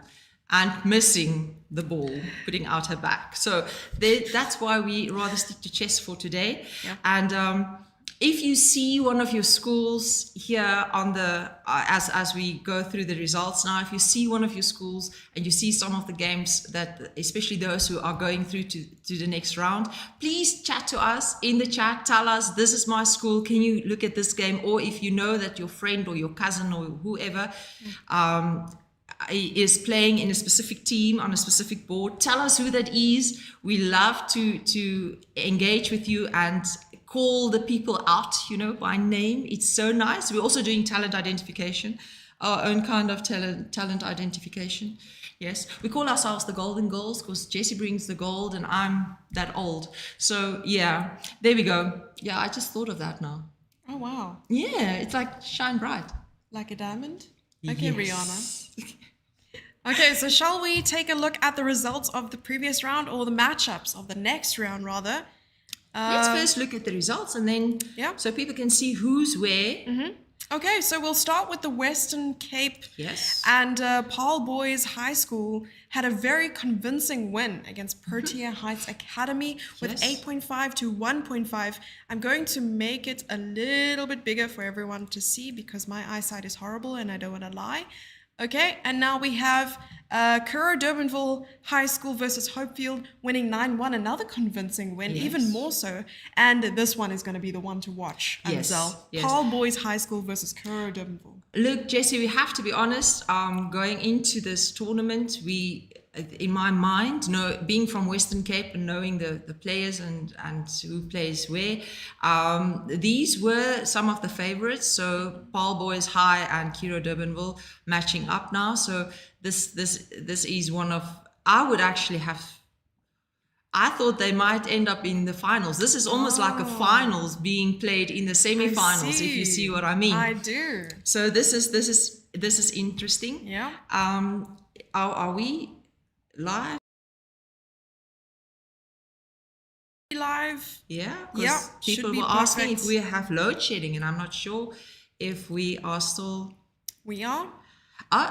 and missing the ball, putting out her back. So that's why we rather stick to chess for today. Yeah. And if you see one of your schools here on the, as we go through the results now, if you see one of your schools and you see some of the games that, especially those who are going through to the next round, please chat to us in the chat, tell us, this is my school, can you look at this game? Or if you know that your friend or your cousin or whoever is playing in a specific team on a specific board, tell us who that is. We love to engage with you and call the people out, by name. It's so nice. We're also doing talent identification, our own kind of talent identification. Yes, we call ourselves the Golden Girls because Jessie brings the gold and I'm that old. So yeah, there we go. Yeah, I just thought of that now. Oh, wow. Yeah, it's like shine bright. Like a diamond? Okay, Yes. Rihanna. Okay, so shall we take a look at the results of the previous round or the matchups of the next round, rather? Let's first look at the results and then so people can see who's where. Okay, so we'll start with the Western Cape. Yes. And Paarl Boys High School had a very convincing win against Protea Heights Academy with 8.5 to 1.5. I'm going to make it a little bit bigger for everyone to see because my eyesight is horrible and I don't want to lie. Okay, and now we have Durbanville High School versus Hopefield winning 9-1, another convincing win, even more so. And this one is going to be the one to watch as well. Paarl Boys High School versus Durbanville. Look, Jessie, we have to be honest. Going into this tournament, in my mind, being from Western Cape and knowing the players and who plays where, these were some of the favorites. So Paarl Boys High and Durbanville matching up now. So this is one of, I thought they might end up in the finals. This is almost like a finals being played in the semi-finals, if you see what I mean. I do. So this is interesting. Yeah. Are we live? Live? Yeah. Because people were asking if we have load shedding, and I'm not sure if we are still. We are?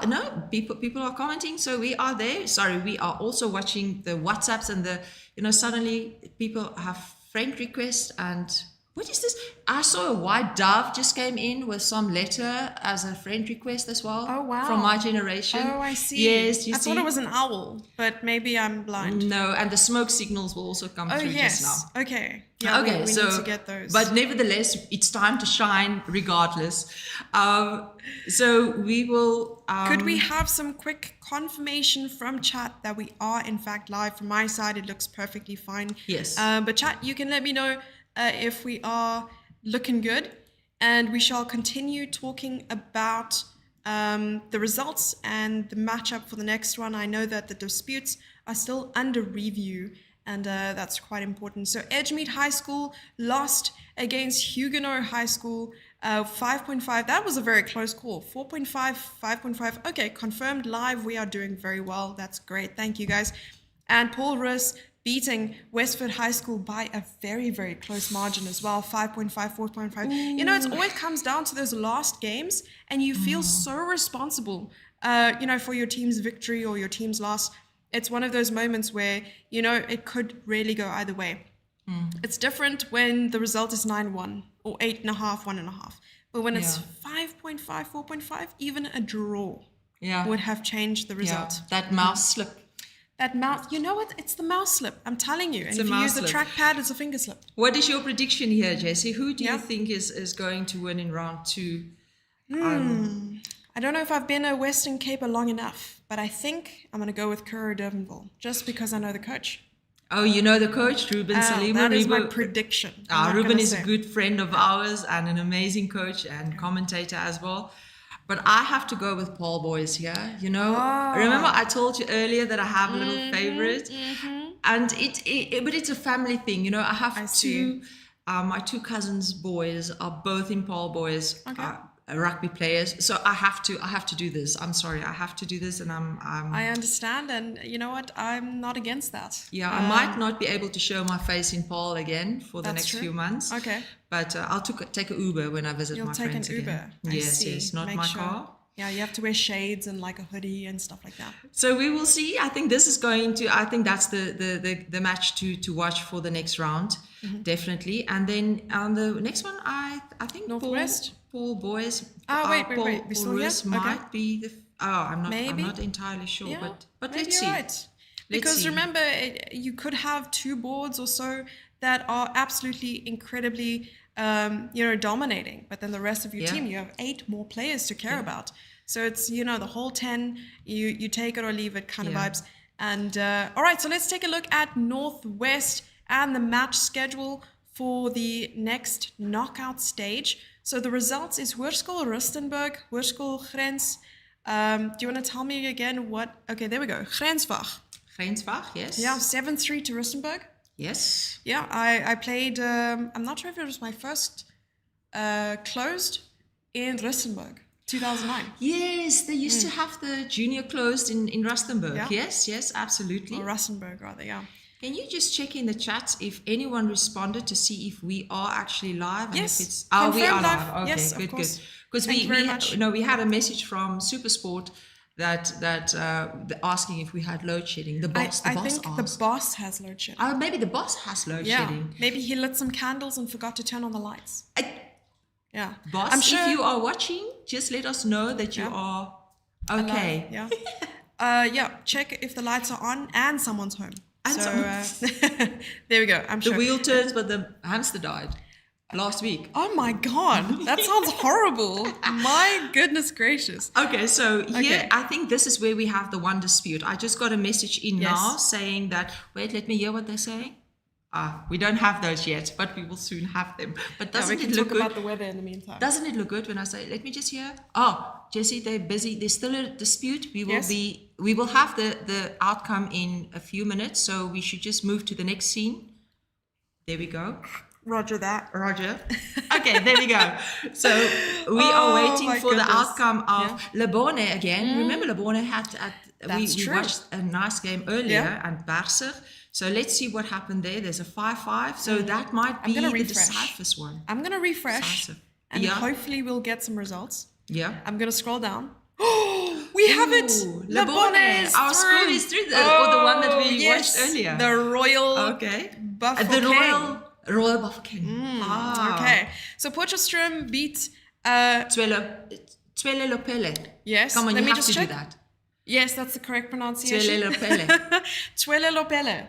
No, people are commenting, so we are there. Sorry, we are also watching the WhatsApps and suddenly people have friend requests and what is this? I saw a white dove just came in with some letter as a friend request as well. Oh, wow. From my generation. Oh, I see. Yes, I thought it was an owl, but maybe I'm blind. No, and the smoke signals will also come through just now. Okay. Yeah, okay, we so, need to get those. But nevertheless, it's time to shine regardless. So we will... Could we have some quick confirmation from chat that we are in fact live? From my side, it looks perfectly fine. Yes. But chat, you can let me know if we are looking good. And we shall continue talking about the results and the matchup for the next one. I know that the disputes are still under review. And that's quite important. So Edgemead High School lost against Huguenot High School, 5.5. That was a very close call. 4.5, 5.5. Okay, confirmed live. We are doing very well. That's great. Thank you, guys. And Paul Russ beating Westford High School by a very, very close margin as well. 5.5, 4.5. You know, it always comes down to those last games, and you feel so responsible, for your team's victory or your team's loss. It's one of those moments where, it could really go either way. It's different when the result is 9-1 or 8.5, 1.5. But when it's 5.5, 4.5, even a draw would have changed the result. Yeah. That mouse slip. That mouse, you know what? It's the mouse slip. I'm telling you. And if you use the trackpad, it's a finger slip. What is your prediction here, Jessie? Who do you think is going to win in round 2? I don't know if I've been at Western Cape long enough, but I think I'm going to go with Durbanville just because I know the coach. Oh, you know the coach, Ruben Salima? That is my prediction. Ruben is a good friend of ours and an amazing coach and commentator as well. But I have to go with Paarl Boys here. Remember I told you earlier that I have a little favorite, and but it's a family thing. I have two. My two cousins' boys are both in Paarl Boys. Rugby players, so I have to do this. I'm sorry, I have to do this, and I understand, and you know what? I'm not against that. Yeah, I might not be able to show my face in Paarl again for the next few months. Okay, but I'll take an Uber when I visit my friends again. You'll take an Uber. Yes, not my car. Yeah, you have to wear shades and like a hoodie and stuff like that. So we will see. I think this is going to. I think that's the match to watch for the next round, definitely. And then on the next one, I think Northwest. Paul Boys. Wait. We Paul still here? Roos might be the. I'm Maybe. not entirely sure, Yeah, but maybe let's see. you're right. Because remember, you could have 2 boards or so that are absolutely incredibly, dominating. But then the rest of your team, you have 8 more players to care about. So it's, the whole 10, you take it or leave it kind of vibes. And all right, so let's take a look at Northwest and the match schedule for the next knockout stage. So the results is Hoërskool Rustenburg, Hoërskool Grens. Do you want to tell me again what? Okay, there we go. Grensvach. Grensvach, yes. Yeah, 7-3 to Rustenburg. Yes. Yeah, I played, I'm not sure if it was my first closed in Rustenburg, 2009. Yes, they used to have the junior closed in Rustenburg. Yeah. Yes, absolutely. Or Rustenburg, rather, yeah. Can you just check in the chat if anyone responded to see if we are actually live? And Yes. If it's, we Confirmed are live. live. Okay, Yes, of good. course. Because Thank you very much. we had a message from Supersport that asking if we had load shedding. The boss I asked. think the boss has load shedding. Oh, maybe the boss has load shedding. Maybe he lit some candles and forgot to turn on the lights. Yeah. Boss, I'm sure if you are watching, just let us know that you are okay. Alive, yeah. Check if the lights are on and someone's home. And there we go. I'm The sure. wheel turns, but the hamster died last week. Oh my God, that sounds horrible. My goodness gracious. Okay, so here I think this is where we have the one dispute. I just got a message in now saying that, wait, let me hear what they're saying. We don't have those yet, but we will soon have them. But doesn't we it can look talk good? about the weather in the meantime. Doesn't it look good when I say, let me just hear? Oh, Jessie, they're busy. There's still a dispute. We will have the outcome in a few minutes, so we should just move to the next scene. There we go. Roger that. Roger. Okay, there we go. So we are waiting for the outcome of Lebone again. Remember Lebone had we watched a nice game earlier and Berser. So let's see what happened there. There's a 5-5. So that might be the decisive one. I'm going to refresh and hopefully we'll get some results. Yeah. I'm going to scroll down. We have it! Lebone! Our school is through or the one that we watched earlier. The Royal Bafokeng. Royal Bafokeng. Okay. So Potchefstroom beat Twele Lopele. Yes. Come on, Let you me have just to check. do that. Yes, that's the correct pronunciation. Twele Lopele. Twele Lopele.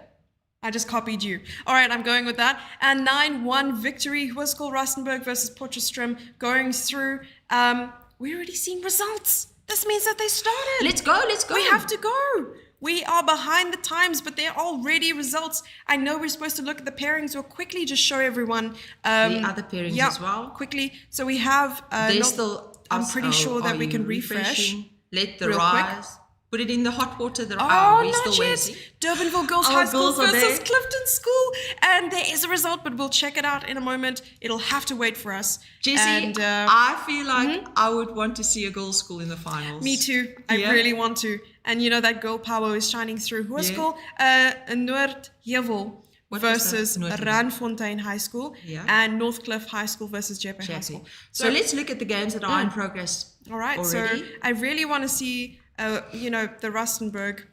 I just copied you. All right, I'm going with that. And 9-1 victory. Hoërskool Rustenburg versus Potchefstroom going through. We're already seeing results. This means that they started. Let's go. We have to go. We are behind the times, but there are already results. I know we're supposed to look at the pairings. We'll quickly just show everyone. The other pairings as well. Quickly. So we have... I'm pretty sure that we can refresh. Let the real rise. quick. Put it in the hot water. We're not still yet. waiting. Durbanville Girls Our High School girls are versus there. Clifton School. And there is a result, but we'll check it out in a moment. It'll have to wait for us. Jessie, And, I feel like I would want to see a girls' school in the finals. Me too. I really want to. And you know that girl power is shining through. Hoërskool Noordheuvel versus Randfontein High School and Northcliffe High School versus Jeppe High School. So let's look at the games that are in progress. All right. Already. So I really want to see, the Rustenburg.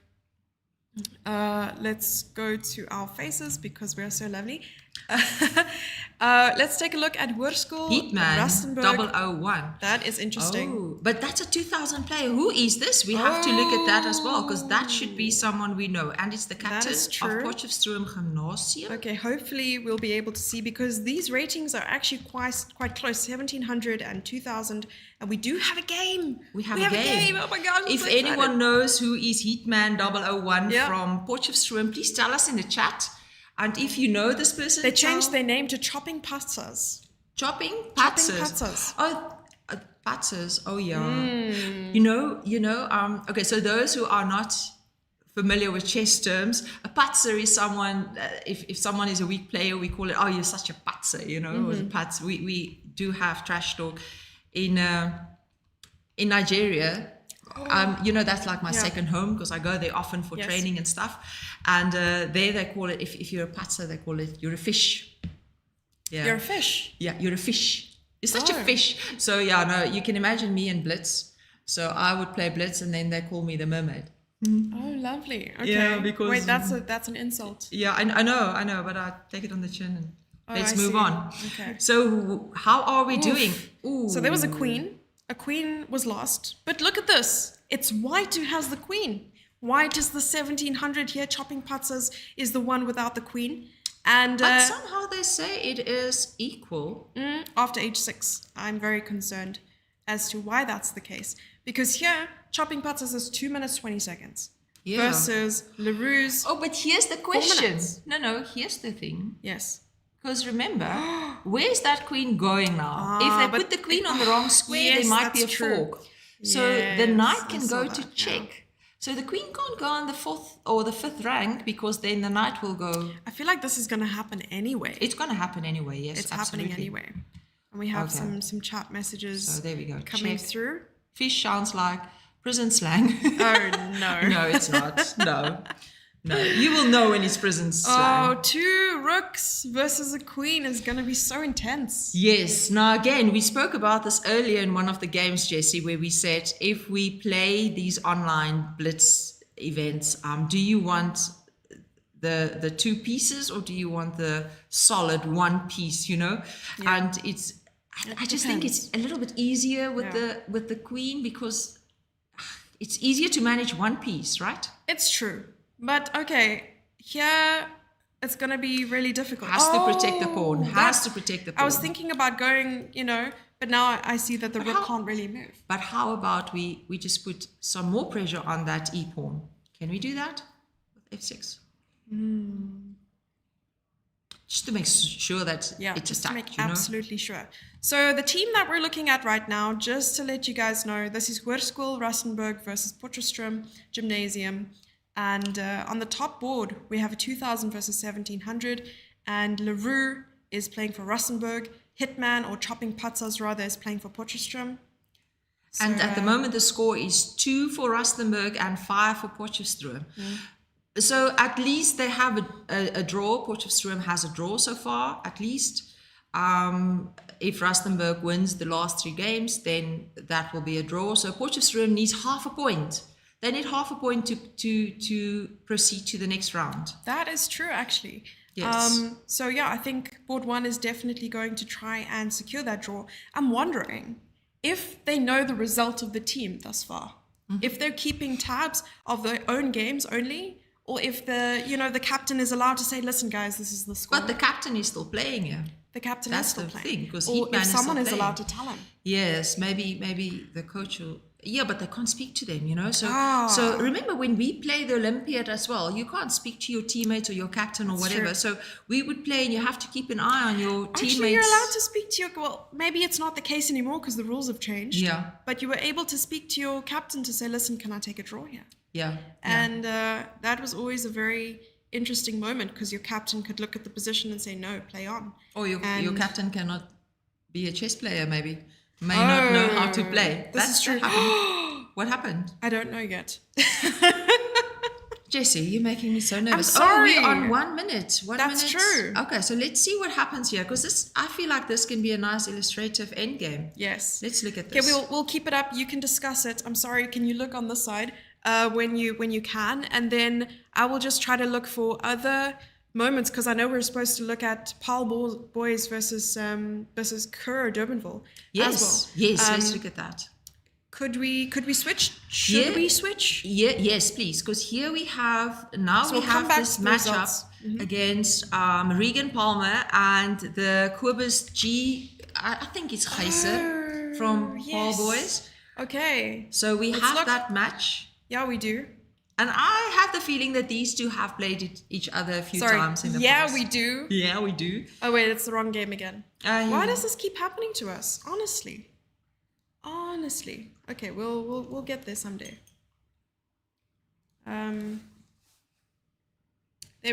Let's go to our faces because we are so lovely. Let's take a look at Hoërskool Rustenburg. 001. That is interesting. Oh, but that's a 2000 player. Who is this? We have to look at that as well because that should be someone we know. And it's the captain of Potchefstroom Gymnasium. Okay, hopefully we'll be able to see because these ratings are actually quite close, 1700 and 2000. And we do have a game. We have a game. Oh my God. If anyone knows who is Heatman 001 from Potchefstroom, please tell us in the chat. And if you know this person, they changed their name to Chopping Patzas. Chopping Patzas. Oh, Patzas. Oh yeah. Okay, so those who are not familiar with chess terms, a patzer is someone. If someone is a weak player, we call it. Oh, you're such a patzer. Or a patz. We do have trash talk in Nigeria. That's like my second home because I go there often for training and stuff. And there they call it, if you're a patzer, they call it, you're a fish. Yeah. You're a fish? Yeah, you're a fish. You're such a fish. So you can imagine me and Blitz. So I would play blitz, and then they call me the mermaid. Oh, lovely. Okay. Yeah, because wait, that's an insult. Yeah, I know, but I take it on the chin and let's I move see. on. Okay. So how are we Oof. doing? So there was a queen. A queen was lost. But look at this. It's white who has the queen. White is the 1700 here. Chopping Patzas is the one without the queen. And But somehow they say it is equal. After age 6. I'm very concerned as to why that's the case. Because here, Chopping Patzas is 2 minutes 20 seconds. Yeah. Versus Leroux's. Oh, but here's the 4 question. minutes. No, here's the thing. Yes. Because remember, where's that queen going now? If they put the queen on the wrong square, Yes, there might be a that's true. fork. So the Yes, knight I can saw go to that, check. yeah. So the queen can't go on the 4th or the 5th rank because then the knight will go. I feel like this is going to happen anyway. It's going to happen anyway, yes. It's absolutely. happening anyway. And we have Okay. some chat messages So there we go. coming Check. through. Fish sounds like prison slang. Oh, no. No, it's not. No. You will know when it's prison slang. Oh, 2 rooks versus a queen is going to be so intense. Yes. Now, again, we spoke about this earlier in one of the games, Jesse, where we said if we play these online blitz events, do you want the 2 pieces or do you want the solid 1 piece? And it's. I just think it's a little bit easier with the queen because it's easier to manage 1 piece, right? It's true. But okay, here it's going to be really difficult. Has to protect the pawn. Has to protect the pawn. I was thinking about going, but now I see that the rook can't really move. But how about we just put some more pressure on that e-pawn? Can we do that with f6? Just to make sure that it's just to attacked, make absolutely sure. So the team that we're looking at right now, just to let you guys know, this is Hoërskool Rustenburg versus Potchefstroom Gymnasium. And on the top board, we have a 2000 versus 1700. And Leroux is playing for Rustenburg. Hitman, or Chopping Patzas rather, is playing for Potchefstroom. And at the moment, the score is 2 for Rustenburg and 5 for Potchefstroom. So at least they have a draw. Potchefstroom has a draw so far, at least. If Rustenburg wins the last 3 games, then that will be a draw. So Potchefstroom needs half a point. They need half a point to proceed to the next round. That is true, actually. Yes. So yeah, I think board 1 is definitely going to try and secure that draw. I'm wondering if they know the result of the team thus far. If they're keeping tabs of their own games only, or if the captain is allowed to say, listen guys, this is the score. But the captain is still playing here. The captain That's is still the playing. thing, because or Heatman if is someone still is allowed playing. to tell him. Yes, maybe the coach will. Yeah, but they can't speak to them, So, Ah. remember when we play the Olympiad as well, you can't speak to your teammates or your captain or That's whatever. true. So we would play, and you have to keep an eye on your teammates. Actually, you're allowed to speak to your... Well, maybe it's not the case anymore because the rules have changed. Yeah. But you were able to speak to your captain to say, listen, can I take a draw here? Yeah. And that was always a very interesting moment because your captain could look at the position and say, no, play on. Or your And- captain cannot be a chess player, maybe. May not know how to play. This is true. What happened? I don't know yet. Jessie, you're making me so nervous. sorry. Oh, we're on 1 minute. That's true. Okay, so let's see what happens here, because I feel like this can be a nice illustrative endgame. Yes. Let's look at Okay, this. we'll keep it up. You can discuss it. I'm sorry. Can you look on this side when you can, and then I will just try to look for other moments because I know we're supposed to look at Paul Boys versus Kerr Durbanville. Yes, as well. yes. Let's look at that. Could we switch? Should we switch? Yeah, yes, please. Because here we have So we'll come back this to the matchup results. against Regan Palmer and the Quibus G. I think it's Geyser from Paul yes. Boys. Okay. So we Let's have look. that match. Yeah, we do. And I have the feeling that these two have played each other a few times in the yeah, past. we do. Yeah, we do. Oh wait, it's the wrong game again. Why yeah. does this keep happening to us? Honestly. Okay, we'll get there someday. There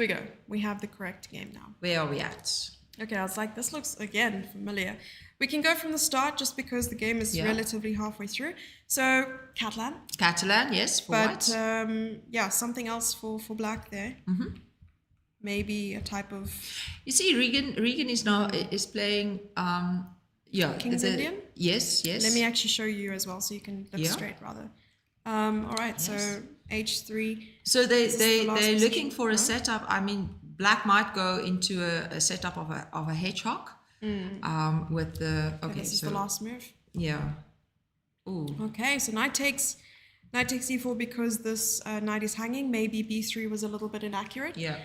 we go. We have the correct game now. Where are we at? Okay, I was like, this looks again familiar. We can go from the start just because the game is Yeah. relatively halfway through. So Catalan, Catalan, yes, for but white. yeah, something else for black there. Maybe a type of You see, Regan is now is playing. King's Indian? Yes, yes. Let me actually show you as well, so you can look Yeah. straight rather. All right, so H3. So This is the last they're looking position, for a no? setup. I mean, black might go into a setup of a hedgehog with the okay. This is so the last move. yeah. Ooh. Okay, so knight takes e4 because this knight is hanging. Maybe b3 was a little bit inaccurate. Yeah.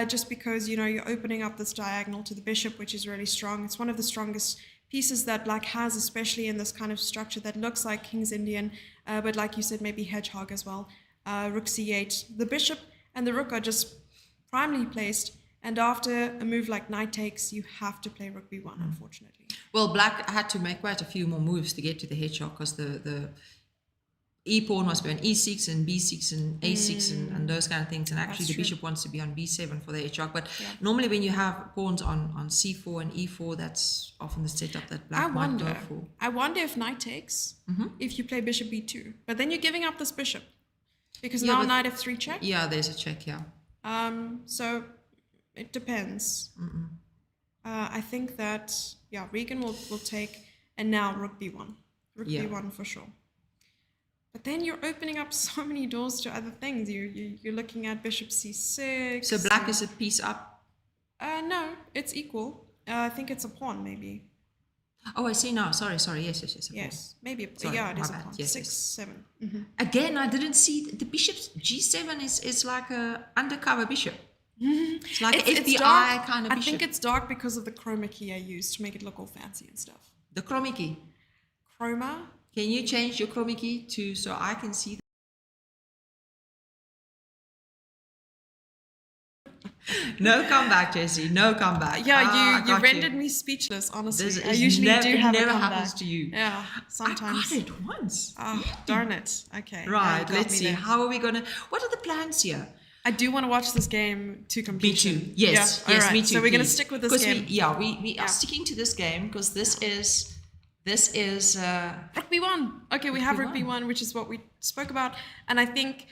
Just because, you know, you're opening up this diagonal to the bishop, which is really strong. It's one of the strongest pieces that black has, especially in this kind of structure that looks like King's Indian, but like you said, maybe hedgehog as well. Rook c8. The bishop and the rook are just primely placed, and after a move like knight takes, you have to play rook b1, unfortunately. Well, black had to make quite a few more moves to get to the hedgehog because the e pawn must be on e6 and b6 and a6 and those kind of things, and actually That's the true. bishop wants to be on b7 for the hedgehog. But Yeah. normally when you have pawns on c4 and e4, that's often the setup that black might go for. I wonder if knight takes, if you play bishop b2, but then you're giving up this bishop because Yeah, now but- knight f3 check. Yeah, there's a check, yeah. So it depends. I think that, yeah, Regan will take, and now rook b1. Rook Yeah. b1 for sure. But then you're opening up so many doors to other things. You're looking at bishop c6. So black is a piece up. No, it's equal. I think it's a pawn, maybe. Oh, I see now. Sorry. Yes. A pawn. Yes, maybe. Sorry, Yeah, it my is a bad. pawn. Yes, 6, yes. 7. Again, I didn't see the bishop's g7 is like a undercover bishop. It's like an FBI dark. kind of I bishop. think it's dark because of the chroma key I used to make it look all fancy and stuff. The chroma key. Chroma? Can you change your chroma key to so I can see? No comeback, Jesse. No comeback. Yeah, I you got rendered me speechless, honestly. This I is usually nev- do it have never a comeback. happens to you. Yeah, sometimes. I got it once. Oh, darn it. Okay. Right, you got let's me see. there. How are we going to... What are the plans here? I do want to watch this game to completion. Me too. Yes, Yeah, yes, all right. me too. So we're going to please. stick with this 'Cause game. We are sticking to this game because this is Rook b1. Okay, we have rook b1. b1, which is what we spoke about. And I think,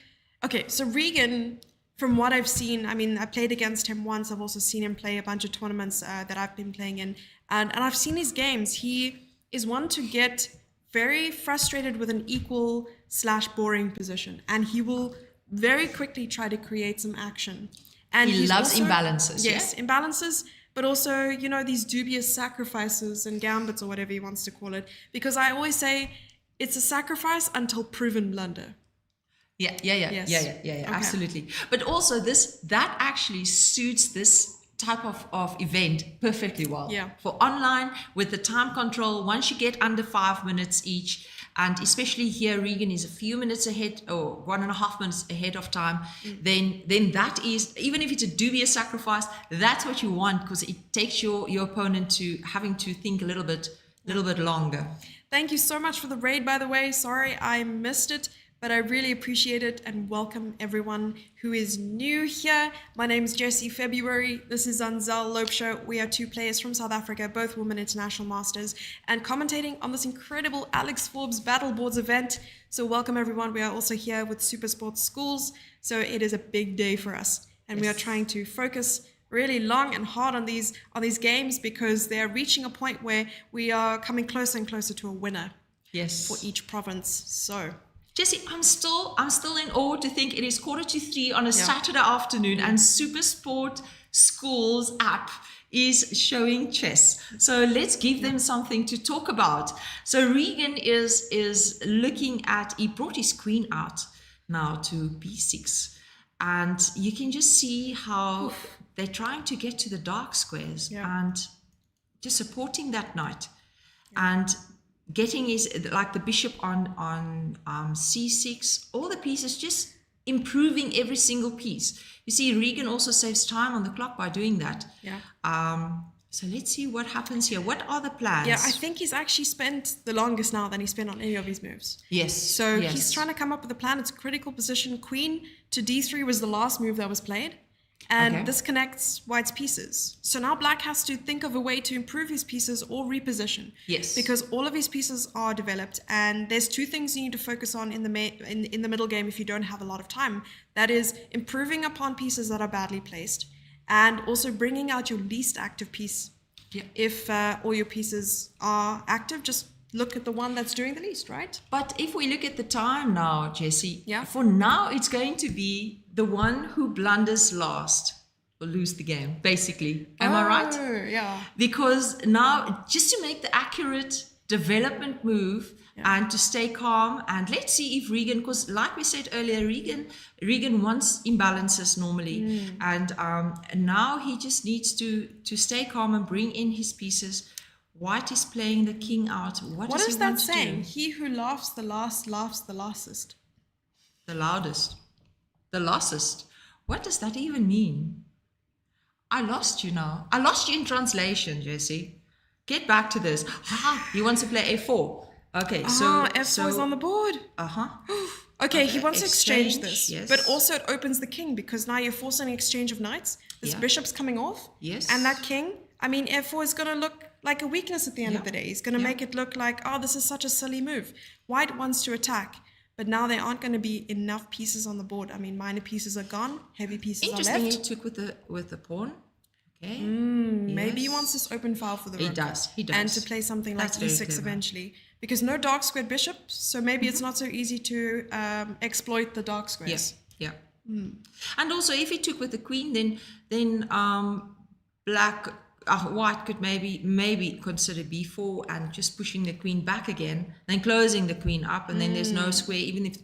okay, so Regan, from what I've seen, I mean, I played against him once. I've also seen him play a bunch of tournaments that I've been playing in. And I've seen his games. He is one to get very frustrated with an equal/boring position. And he will very quickly try to create some action. And He he's loves also- imbalances, Yes, imbalances, but also, you know, these dubious sacrifices and gambits or whatever he wants to call it. Because I always say it's a sacrifice until proven blunder. Yeah, Yes. Okay. absolutely. But also that actually suits this type of event perfectly well. Yeah. For online, with the time control, once you get under 5 minutes each, and especially here, Regan is a few minutes ahead or 1.5 minutes ahead of time, then that is, even if it's a dubious sacrifice, that's what you want because it takes your opponent to having to think a little bit longer. Thank you so much for the raid, by the way. Sorry I missed it, but I really appreciate it and welcome everyone who is new here. My name is Jessie February. This is Anzel Lope Show. We are two players from South Africa, both women international masters, and commentating on this incredible Alex Forbes Battle Boards event. So welcome everyone. We are also here with Super Sports Schools. So it is a big day for us. And we are trying to focus really long and hard on these games because they are reaching a point where we are coming closer and closer to a winner. Yes. For each province. So Jesse, I'm still in awe to think it is 2:45 on a Saturday afternoon and Super Sport Schools app is showing chess. So let's give them something to talk about. So Regan is looking at, he brought his queen out now to b6. And you can just see how they're trying to get to the dark squares and just supporting that knight. And getting his, like the bishop on c6, all the pieces, just improving every single piece. You see, Regan also saves time on the clock by doing that. Yeah. So let's see what happens here. What are the plans? Yeah, I think he's actually spent the longest now than he spent on any of his moves. Yes. So he's trying to come up with a plan. It's a critical position. Queen to d3 was the last move that was played. And this connects white's pieces. So now black has to think of a way to improve his pieces or reposition. Yes. Because all of his pieces are developed. And there's two things you need to focus on in the middle game if you don't have a lot of time. That is improving upon pieces that are badly placed. And also bringing out your least active piece. Yeah. If all your pieces are active, just look at the one that's doing the least, right? But if we look at the time now, Jessie, Yeah. for now it's going to be the one who blunders last will lose the game, basically. Am I right? Oh, yeah. Because now, just to make the accurate development move and to stay calm, and let's see if Regan, because like we said earlier, Regan wants imbalances normally, and now he just needs to stay calm and bring in his pieces. White is playing the king out. What does is he that want to saying? do? He who laughs the last laughs the lastest. The loudest. The loudest. What does that even mean? I lost you now. I lost you in translation, Jessie. Get back to this. He wants to play a4. Okay, so F4 is on the board. Okay, he wants to exchange this, yes. but also it opens the king because now you're forcing an exchange of knights. This bishop's coming off. Yes. And that king, I mean, F4 is going to look like a weakness at the end of the day. He's going to make it look like, oh, this is such a silly move. White wants to attack, but now there aren't going to be enough pieces on the board. I mean, minor pieces are gone, heavy pieces are Interesting, left. he took with the pawn. Okay. Maybe he wants this open file for the rook. He does. And to play something like That's very e6 clever. eventually. Because no dark squared bishop, so maybe it's not so easy to exploit the dark squares. Yes, yeah. And also, if he took with the queen, then white could maybe consider b4 and just pushing the queen back again, then closing the queen up, and then there's no square. Even if the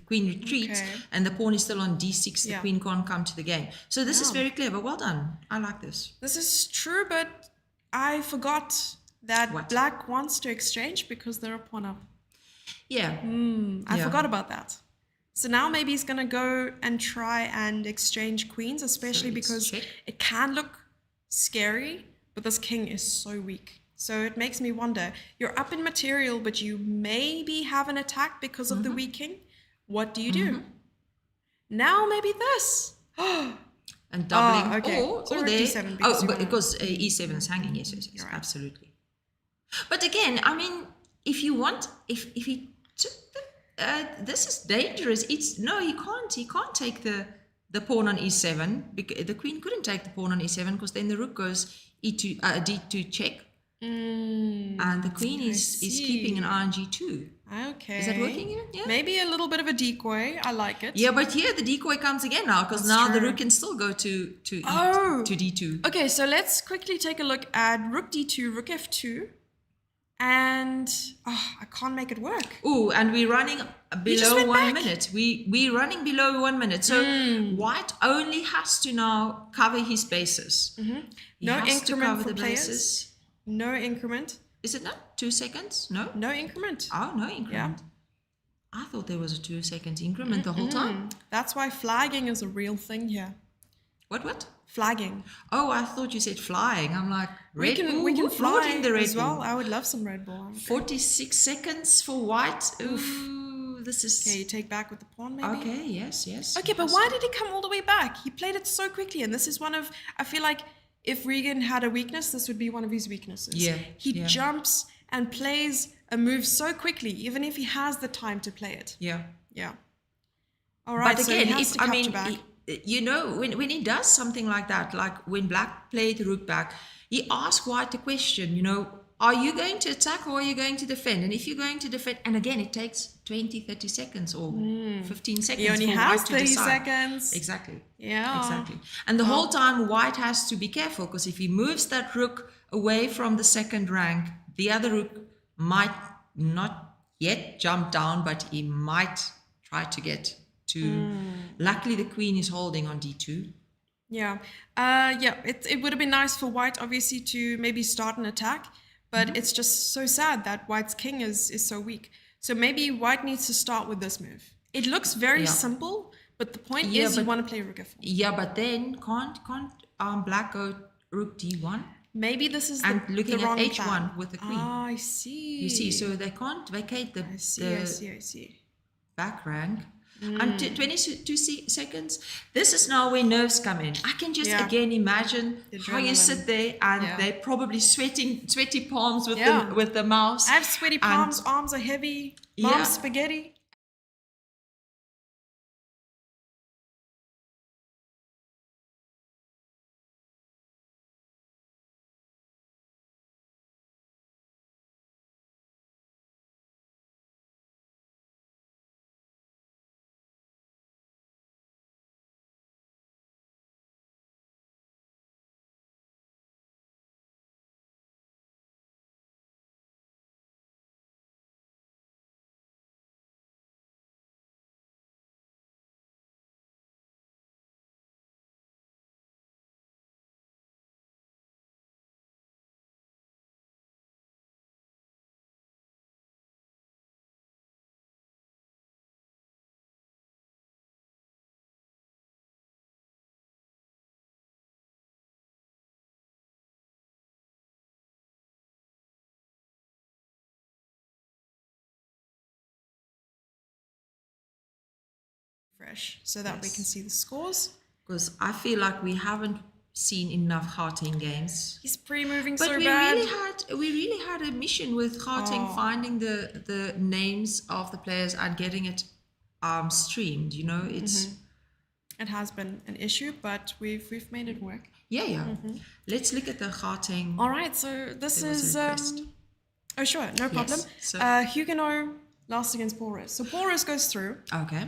queen retreats and the pawn is still on d6, the queen can't come to the game. So this is very clever. Well done. I like this. This is true, but I forgot that black wants to exchange because they're a pawn up. Yeah. I forgot about that. So now maybe he's going to go and try and exchange queens, especially because it can look scary, but this king is so weak. So it makes me wonder, you're up in material, but you maybe have an attack because of the weak king. What do you do? Now maybe this. And doubling. okay. Or So rook there. d7 because because e7 is hanging. Yes, absolutely. But again, I mean, if he took this is dangerous. He can't take the pawn on e7 because the queen couldn't take the pawn on e7 because then the rook goes e2 d2 check, and the queen is keeping an eye on g2. Okay. Is that working here? Yeah. Maybe a little bit of a decoy. I like it. Yeah, but here the decoy comes again now because now the rook can still go to d2. Okay, so let's quickly take a look at rook d2, rook f2. And I can't make it work. Oh, and we're running below 1 minute. We're running below 1 minute. So white only has to now cover his bases. He No has to increment cover for the players. bases. No increment. Is it not 2 seconds? No. No increment. Oh, no increment. I thought there was a 2 seconds increment the whole time. That's why flagging is a real thing here. What? Flagging. Oh, I thought you said flying. I'm like, we can who brought fly in the Red as well. Bull? I would love some Red Bull. 46 seconds for white. Ooh, this is... Okay, you take back with the pawn maybe? Okay, yes. Okay, but why did he come all the way back? He played it so quickly, and this is one of... I feel like if Regan had a weakness, this would be one of his weaknesses. Yeah. He jumps and plays a move so quickly, even if he has the time to play it. Yeah. All right, but so again, he has to capture back. When he does something like that, like when black played the rook back, he asked white a question, are you going to attack or are you going to defend? And if you're going to defend, and again, it takes 20, 30 seconds or 15 seconds He only for has white to 30 decide. seconds. Exactly. Yeah. Exactly. And the whole time, white has to be careful because if he moves that rook away from the second rank, the other rook might not yet jump down, but he might try to get to... Luckily, the queen is holding on d2. Yeah. It would have been nice for white, obviously, to maybe start an attack, but it's just so sad that white's king is so weak. So maybe white needs to start with this move. It looks very simple, but the point is you want to play rook f4. Yeah, but then can't black go rook d1? Maybe this is and looking the wrong at h1 plan. with the queen. Ah, I see. You see, so they can't vacate the I see. back rank. And 22 seconds. This is now where nerves come in. I can just again imagine how you sit there and they're probably sweaty palms with the mouse. I have sweaty palms, arms are heavy, mom's spaghetti. refresh so that we can see the scores. Because I feel like we haven't seen enough Gauteng games. He's pre-moving But so we bad. we really had a mission with Gauteng finding the names of the players and getting it streamed. You know, it's It has been an issue, but we've made it work. yeah. Let's look at the Gauteng. All right, so this There was is a request. oh sure, no problem. so- Huguenot lost against Paul Roos. So Paul Roos goes through. Okay.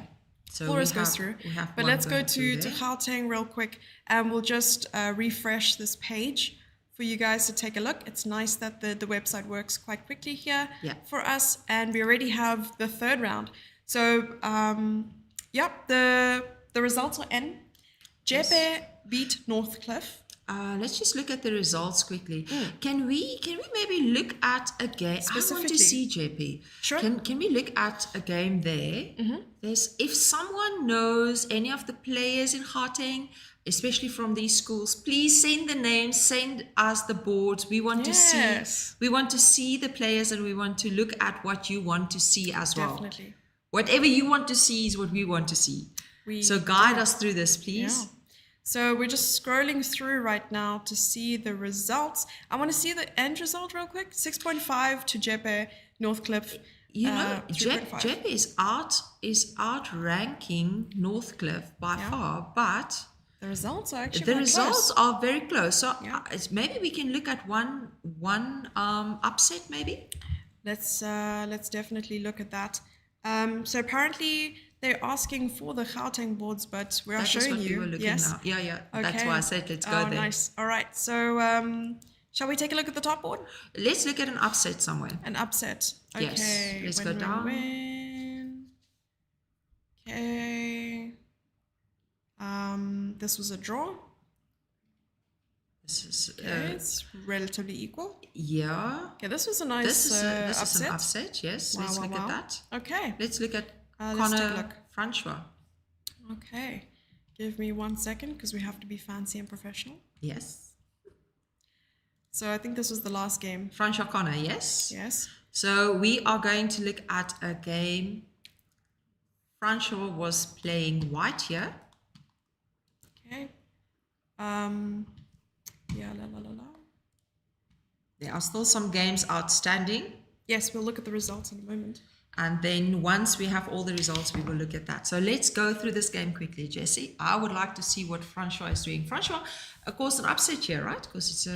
So Paul we Roos goes have- through. we have But one let's go going to through there. Gauteng real quick, and we'll just refresh this page for you guys to take a look. It's nice that the website works quite quickly here for us, and we already have the third round. So yep, the results are in. Jeppe beat Northcliffe. Let's just look at the results quickly. Can we maybe look at a game? I want to see JP. Sure. Can we look at a game there? There's if someone knows any of the players in Gauteng, especially from these schools, please send the names, send us the boards. We want to see the players, and we want to look at what you want to see as well. Definitely. Whatever you want to see is what we want to see. So guide us through this, please. Yeah. So we're just scrolling through right now to see the results. I want to see the end result real quick. 6.5 to Jeppe Northcliffe. You know, 3.5. Jeppe is outranking Northcliffe by far, but the results are actually the quite results close. are very close. So maybe we can look at one upset, maybe. Let's definitely look at that. So apparently they're asking for the Gauteng boards, but we are That is showing what we you. were looking Yes. now. Yeah. Okay. That's why I said let's go there. Nice. All right. So shall we take a look at the top board? Let's look at an upset somewhere. An upset. Okay. Yes. Let's go down. Okay. This was a draw. This is Okay, it's relatively equal. Yeah. Okay, this was a nice This is upset. an upset. Yes. Wow, Let's wow, look wow. at that. Okay. Let's look at Let's take a Connor look. Francois. Okay. Give me 1 second because we have to be fancy and professional. Yes. So I think this was the last game. Francois Connor, yes? Yes. So we are going to look at a game. Francois was playing white here. Okay. Yeah, la. There are still some games outstanding. Yes, we'll look at the results in a moment. And then once we have all the results, we will look at that. So let's go through this game quickly, Jesse. I would like to see what Francois is doing. Francois, of course, an upset here, right? Because it's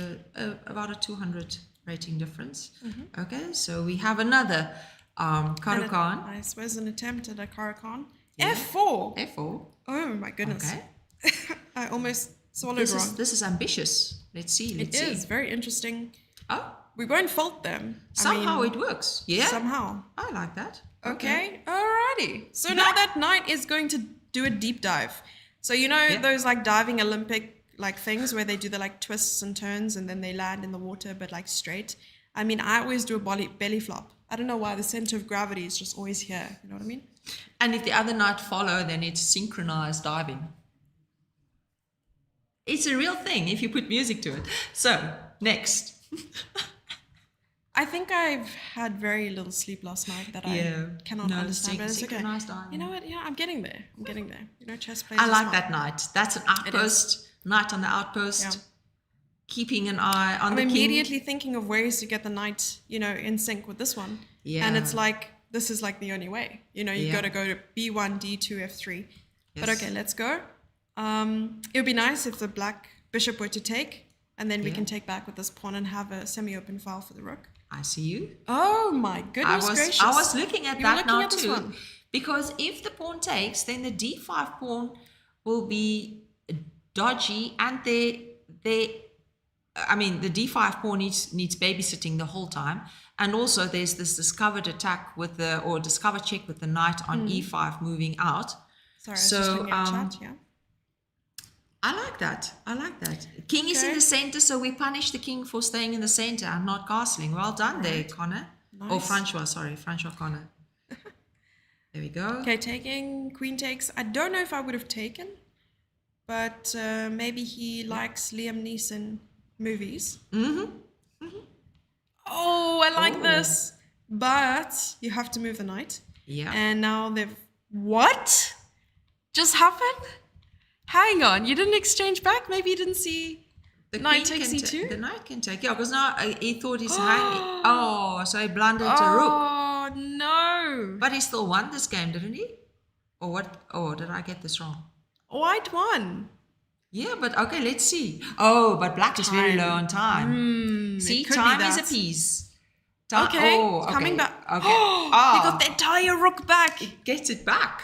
about a 200 rating difference. Okay, so we have another Karukan. I suppose an attempt at a Karukan. Yeah. F4. F4. Oh my goodness. Okay. I almost swallowed wrong. This is ambitious. Let's see. It is very interesting. Oh. We won't fault them. Somehow it works. Yeah. Somehow. I like that. Okay. Alrighty. So now that knight is going to do a deep dive. So you know those like diving Olympic like things where they do the like twists and turns and then they land in the water but like straight. I mean, I always do a belly flop. I don't know why the center of gravity is just always here. You know what I mean? And if the other knight follow, then it's synchronized diving. It's a real thing if you put music to it. So, next. I think I've had very little sleep last night that I cannot understand. But it's okay. Synchronized diving. You know what? Yeah, I'm getting there. You know, chess players. I are like smart. that knight. That's an outpost. Knight on the outpost. Yeah. Keeping an eye on I'm the king. immediately thinking of ways to get the knight, you know, in sync with this one. Yeah. And it's like, this is like the only way. You know, you've Yeah. got to go to B1, D2, F3. But Yes. okay, let's go. It would be nice if the black bishop were to take, and then we can take back with this pawn and have a semi-open file for the rook. I see you. Oh my goodness gracious. I was looking at You were that looking now at this too. one. Because if the pawn takes, then the d5 pawn will be dodgy, and the d5 pawn needs babysitting the whole time. And also there's this discovered attack with discover check with the knight on e5 moving out. Sorry, I was just looking at chat, yeah. I like that. King is in the center, so we punish the king for staying in the center and not castling. Well done there, Connor. Nice. Oh, Francois Connor. There we go. Okay, taking, queen takes. I don't know if I would have taken, but maybe he likes Liam Neeson movies. Oh, I like this. But you have to move the knight. Yeah. And now they've... What? just happened? Hang on, you didn't exchange back? Maybe you didn't see The knight queen takes can e2? The knight can take. Yeah, because now he thought he's hanging. Oh, so he blundered a rook. Oh, no. But he still won this game, didn't he? Or what? Oh, did I get this wrong? White won. Yeah, but okay, let's see. Oh, but black is very low on time. See, it could be time is that. a piece. Okay, Oh, it's coming back. Okay. He got the entire rook back. It gets it back.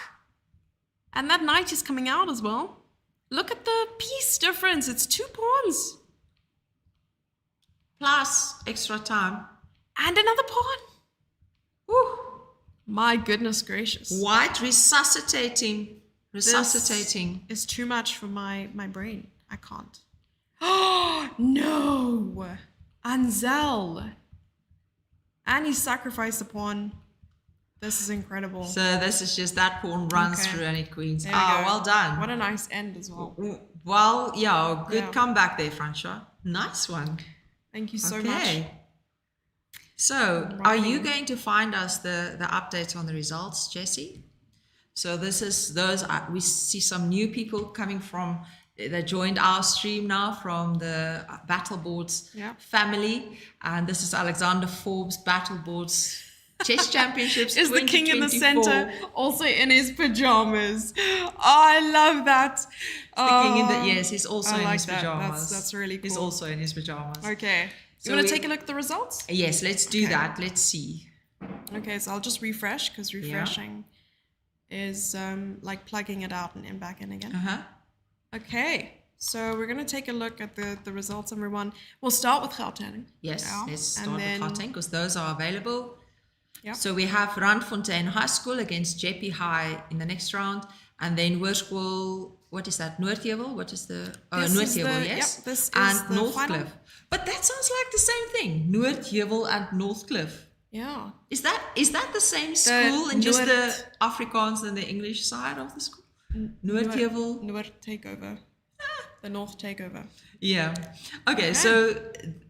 And that knight is coming out as well. Look at the piece difference. It's 2 pawns. Plus extra time. And another pawn. Woo. My goodness gracious. White resuscitating. Resuscitating. This is too much for my brain. I can't. Oh, no. Anzel. And he sacrificed a pawn. This is incredible. So this is just that pawn runs Okay. through and it queens. There we Ah, go. well done. What a nice end as well. Well, yeah, good Yeah. comeback there, Francois. Nice one. Thank you so Okay. much. So, are you going to find us the updates on the results, Jessie? So this is we see some new people coming from, they joined our stream now from the Battle Boards family. And this is Alexander Forbes Battle Boards Chess Championships Is the king in the 2024. center also in his pajamas? Oh, I love that. The king in the, yes, he's also I in like his that. pajamas. That's really cool. He's also in his pajamas. Okay. So You want we- to take a look at the results? Yes, let's do that. Let's see. Okay, so I'll just refresh because refreshing is like plugging it out and in back in again. Uh-huh. Okay, so we're going to take a look at the results, everyone. We'll start with Gauteng. Yes, Yeah. let's start And with then- Gauteng because those are available. Yeah. So we have Randfontein High School against JP High in the next round. And then Hoërskool, what is that? Noordheuvel? What is the... Oh, This is Noordheuvel, the- yes. yep, this is and the Northcliffe. final. But that sounds like the same thing. Noordheuvel and Northcliffe. Yeah. Is that the same school and just the Afrikaans and the English side of the school? Noordheuvel? Noord takeover. The North takeover. Yeah. Okay, so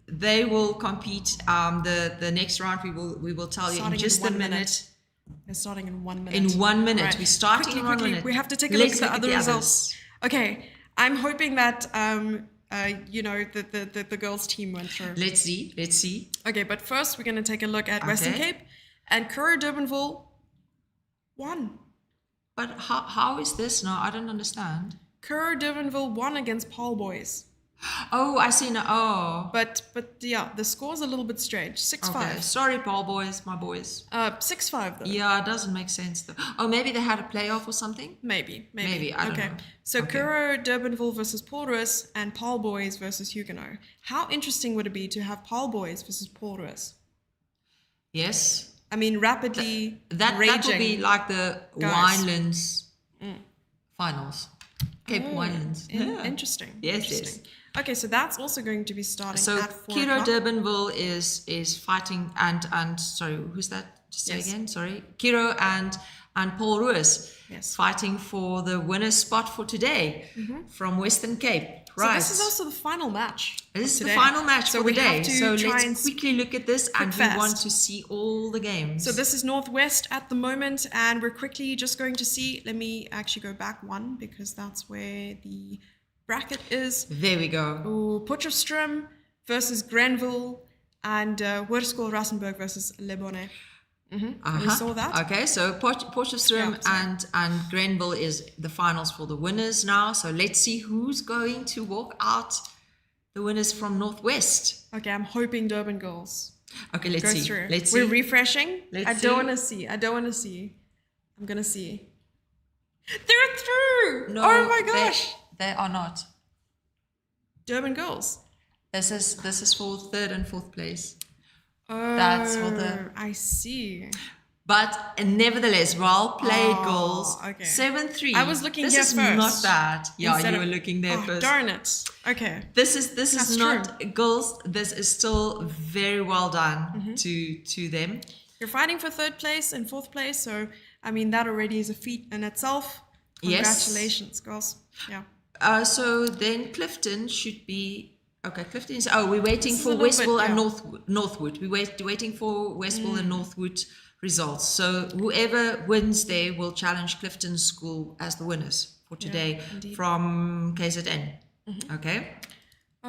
they will compete. The next round we will tell you in Starting just in a 1 minute. minute. They're starting in 1 minute. In 1 minute. Right. We're starting Quickly, in 1 quickly. minute. We have to take a Let's look at the other others. results. Okay, I'm hoping that you know the girls' team went through. Let's see. Let's see. Okay, but first we're going to take a look at Western Okay. Cape, and Curro Durbanville won. But how is this now? I don't understand. Curro Durbanville won against Paul Boys. Oh, I see now. Oh. But yeah, the score's a little bit strange. 6-5. Okay. Sorry, Paul boys, my boys. 6-5 though. Yeah, it doesn't make sense though. Oh, maybe they had a playoff or something? Maybe. I don't know. So Okay. Curro Durbanville versus Paul Ruiz and Paul Boys versus Huguenot. How interesting would it be to have Paul Boys versus Paul Ruiz? Yes. I mean, rapidly That raging. will be like the guys. Winelands finals. Cape Winelands. Yeah. Interesting. Yes, interesting. Okay, so that's also going to be starting So at 4 Kiro o'clock. Durbanville is fighting and sorry, who's that? Just say Yes. again, sorry. Kiro and Paul Ruiz fighting for the winner's spot for today from Western Cape. Right. So this is also the final match. This is today. the final match So for we the day. have to So try and let's quickly look at this and we fast. want to see all the games. So this is Northwest at the moment, and we're quickly just going to see. Let me actually go back one because that's where the bracket is. There we go. Oh, Potchefstroom versus Grenville, and Hoërskool Rassenburg versus Le Bonnet. We saw that. Okay, so Potchefstroom and Grenville is the finals for the winners now. So let's see who's going to walk out the winners from Northwest. Okay, I'm hoping Durban girls. Okay, let's goes see. through. Let's We're see. refreshing. Let's I see. don't want to see. I don't want to see. I'm gonna see. They're through. No, oh my gosh. They are not. Durban girls. This is for third and fourth place. Oh, That's for the. I see. But nevertheless, well played, Oh, girls. okay. 7-3. I was looking this here is first. not bad. Yeah, Instead you of- were looking there oh, first. Darn it. Okay. This is That's not girls. This is still very well done Mm-hmm. to them. You're fighting for third place and fourth place, so I mean that already is a feat in itself. Yes. Congratulations, girls. Yeah. So then Clifton should be okay. Clifton is. Oh, we're waiting This is for a little bit, Westwell and yeah. Northwood. We're waiting for Westwell and Northwood results. So whoever wins there will challenge Clifton School as the winners for today from KZN. Okay.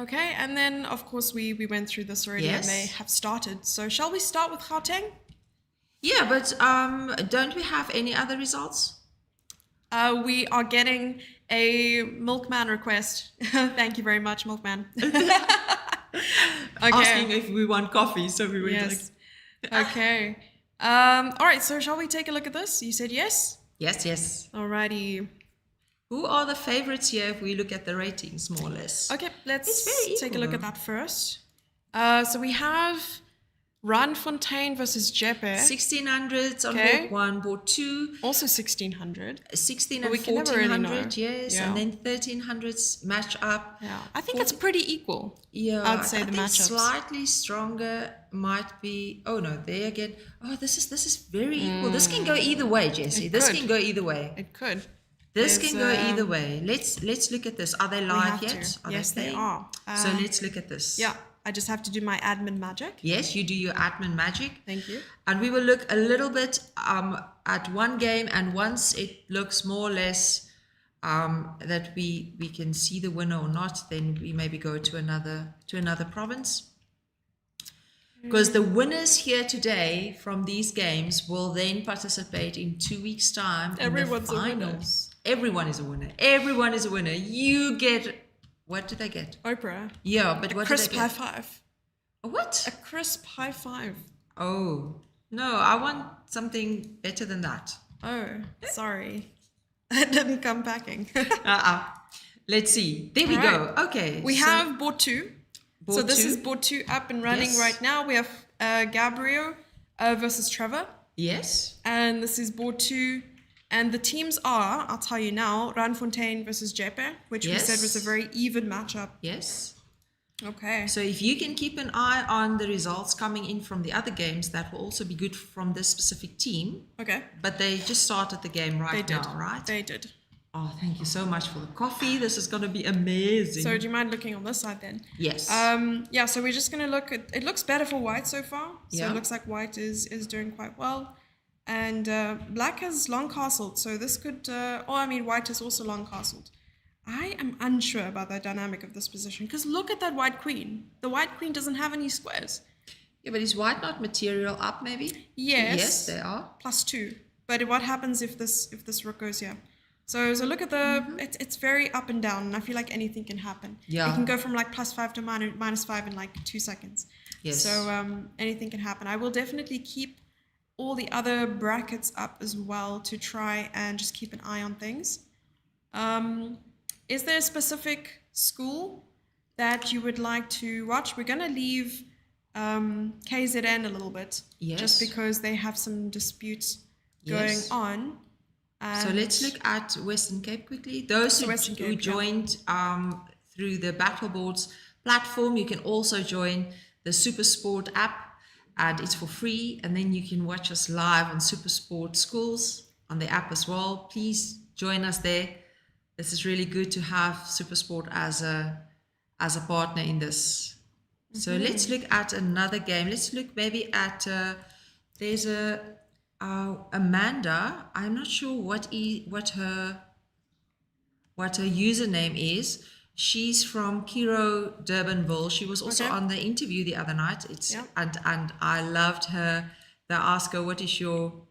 Okay, and then of course we went through this already and they have started. So shall we start with Gauteng? Yeah, but don't we have any other results? We are getting a milkman request. Thank you very much, milkman. Asking if we want coffee, so we were Okay. All right, so shall we take a look at this? You said yes? Yes. Alrighty. Who are the favorites here if we look at the ratings, more or less? Okay, let's take a look at that first. So we have Randfontein versus Jeppe. 1600s on board 1, board 2. Also 1600. 16 and 1400, yes. And then 1300s match up. Yeah, I think it's pretty equal. Yeah, I'd say I the think matchups. slightly stronger might be. Oh no, there again. Oh, this is very equal. This can go either way, Jessie. This can go either way. It could. This can go either way. Let's look at this. Are they live yet? Yes, they are. So let's look at this. Yeah, I just have to do my admin magic. Yes, you do your admin magic. Thank you. And we will look a little bit at one game, and once it looks more or less that we can see the winner or not, then we maybe go to another province. Because the winners here today from these games will then participate in 2 weeks' time in the finals. Everyone is a winner. Everyone is a winner. You get, what do they get? Oprah. Yeah, but what do they crisp get? high five. A what? A crisp high five. Oh, no, I want something better than that. Oh, sorry. That didn't come packing. Let's see. There we go. Okay. We have board 2. So this is board 2 up and running right now. We have Gabriel versus Trevor. Yes. And this is board 2. And the teams are, I'll tell you now, Randfontein versus Jeppe, which we said was a very even matchup. Yes. Okay. So if you can keep an eye on the results coming in from the other games, that will also be good from this specific team. Okay. But they just started the game right now, right? They did. Oh, thank you so much for the coffee. This is going to be amazing. So do you mind looking on this side then? Yes. Yeah, so we're just going to look at, it looks better for white so far. So Yeah. it looks like white is doing quite well. And black has long castled, so this could, white has also long castled. I am unsure about the dynamic of this position, because look at that white queen. The white queen doesn't have any squares. Yeah, but is white not material up maybe? Yes. Yes, they are. +2. But what happens if this rook goes here? So look at the, it's very up and down, and I feel like anything can happen. Yeah. It can go from like +5 to -5 in like 2 seconds. Yes. So anything can happen. I will definitely keep all the other brackets up as well to try and just keep an eye on things. Is there a specific school that you would like to watch? We're going to leave KZN a little bit, just because they have some disputes going on. So let's look at Western Cape quickly. Those who joined through the Battleboards platform, you can also join the SuperSport app, and it's for free. And then you can watch us live on SuperSport Schools on the app as well. Please join us there. This is really good to have SuperSport as a partner in this. So let's look at another game. Let's look maybe at there's Amanda. I'm not sure what her username is. She's from Kiro Durbanville. She was also on the interview the other night. And I loved her. They asked her, what is your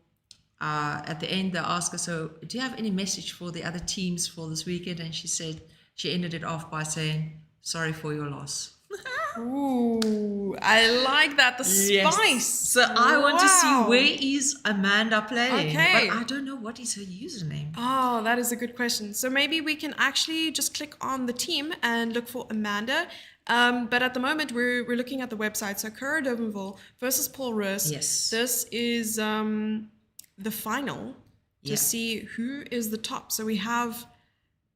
at the end they asked her, so do you have any message for the other teams for this weekend? And she said, she ended it off by saying, sorry for your loss. Ooh, I like that, the spice. So I want to see, where is Amanda playing? Okay. But I don't know what is her username. Oh, that is a good question. So maybe we can actually just click on the team and look for Amanda. But at the moment, we're looking at the website. So Kuro Durbanville versus Paul Roos. Yes. This is the final to see who is the top. So we have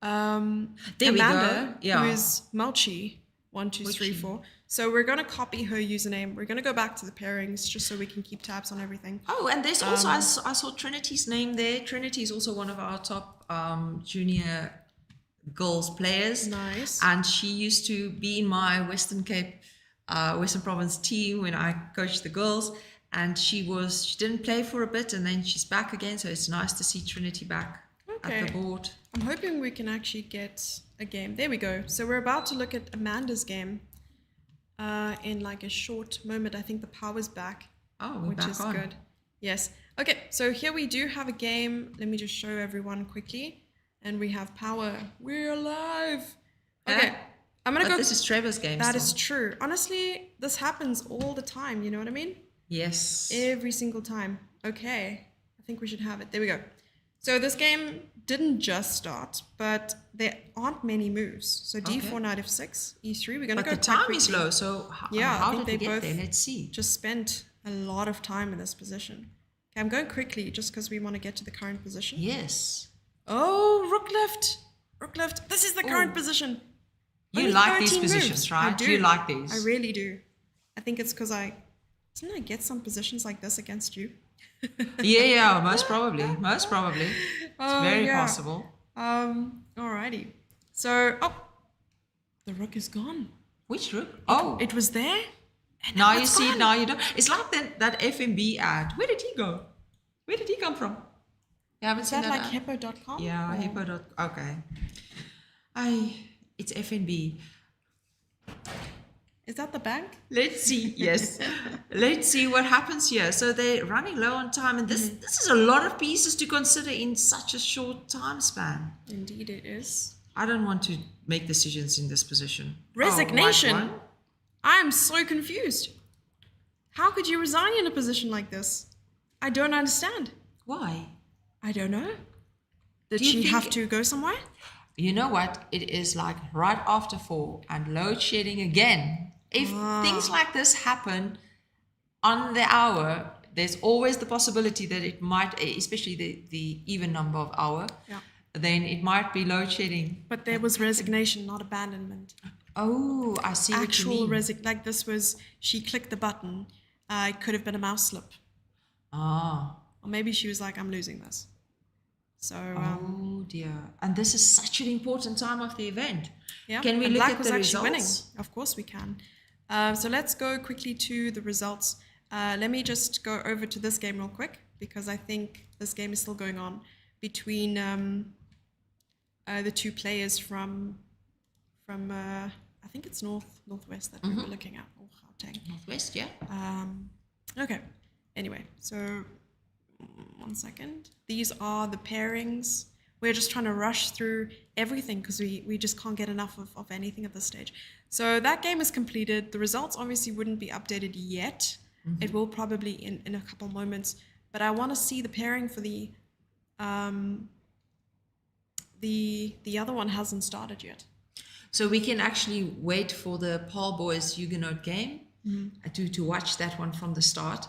Amanda, who is Malchi. 1, 2, 3, 4. So we're going to copy her username. We're going to go back to the pairings just so we can keep tabs on everything. Oh, and there's also, I saw Trinity's name there. Trinity is also one of our top junior girls players. Nice. And she used to be in my Western Cape, Western Province team when I coached the girls. and she didn't play for a bit, and then she's back again. So it's nice to see Trinity back at the board. I'm hoping we can actually get a game. There we go. So we're about to look at Amanda's game in like a short moment. I think the power's back. Oh, we're which back is on. good. Yes. Okay, so here we do have a game. Let me just show everyone quickly. And we have power. We're alive. Okay, I'm gonna go. This is Trevor's game. That is true. Honestly, this happens all the time. You know what I mean? Yes. Every single time. Okay, I think we should have it. There we go. So this game didn't just start, but there aren't many moves. So D4, knight f6, e3. We're gonna But go. the time quite is quickly. low, so yeah, how I think did we they get both there? Let's see. just spent a lot of time in this position. Okay, I'm going quickly just because we want to get to the current position. Yes. Oh, rook left. Rook left. This is the current position. You Only like these 13 positions, moves. right? I do. You like these. I really do. I think it's because didn't I get some positions like this against you? yeah, most probably. Most probably. It's very possible. Alrighty. So, the rook is gone. Which rook? It was there. And now you it's see gone. it, now you don't. It's like that FMB ad. Where did he go? Where did he come from? You haven't Is seen that that like ad? hippo.com? Yeah, or? hippo. Okay. It's FNB. Is that the bank? Let's see. Yes. Let's see what happens here. So they're running low on time, and this is a lot of pieces to consider in such a short time span. Indeed, it is. I don't want to make decisions in this position. Resignation. White one. I'm so confused. How could you resign in a position like this? I don't understand. Why? I don't know. Did Do you she think- have to go somewhere? You know what? It is like right after 4 and load shedding again. If things like this happen on the hour, there's always the possibility that it might, especially the even number of hour, then it might be load shedding. But there was resignation, not abandonment. Oh, I see what you Actual mean. like this was, she clicked the button. It could have been a mouse slip. Ah. Or maybe she was like, I'm losing this. So, oh dear. And this is such an important time of the event. yeah. Can we and look Black at was the actually results? winning. Of course we can. So let's go quickly to the results. Let me just go over to this game real quick because I think this game is still going on between the two players from I think it's northwest that we were looking at. Oh, Gauteng. Northwest, yeah. Okay. Anyway, so 1 second. These are the pairings. We're just trying to rush through everything because we just can't get enough of anything at this stage. So that game is completed. The results obviously wouldn't be updated yet. It will probably in a couple moments. But I want to see the pairing for the other one hasn't started yet. So we can actually wait for the Paul Boys Huguenot game to watch that one from the start.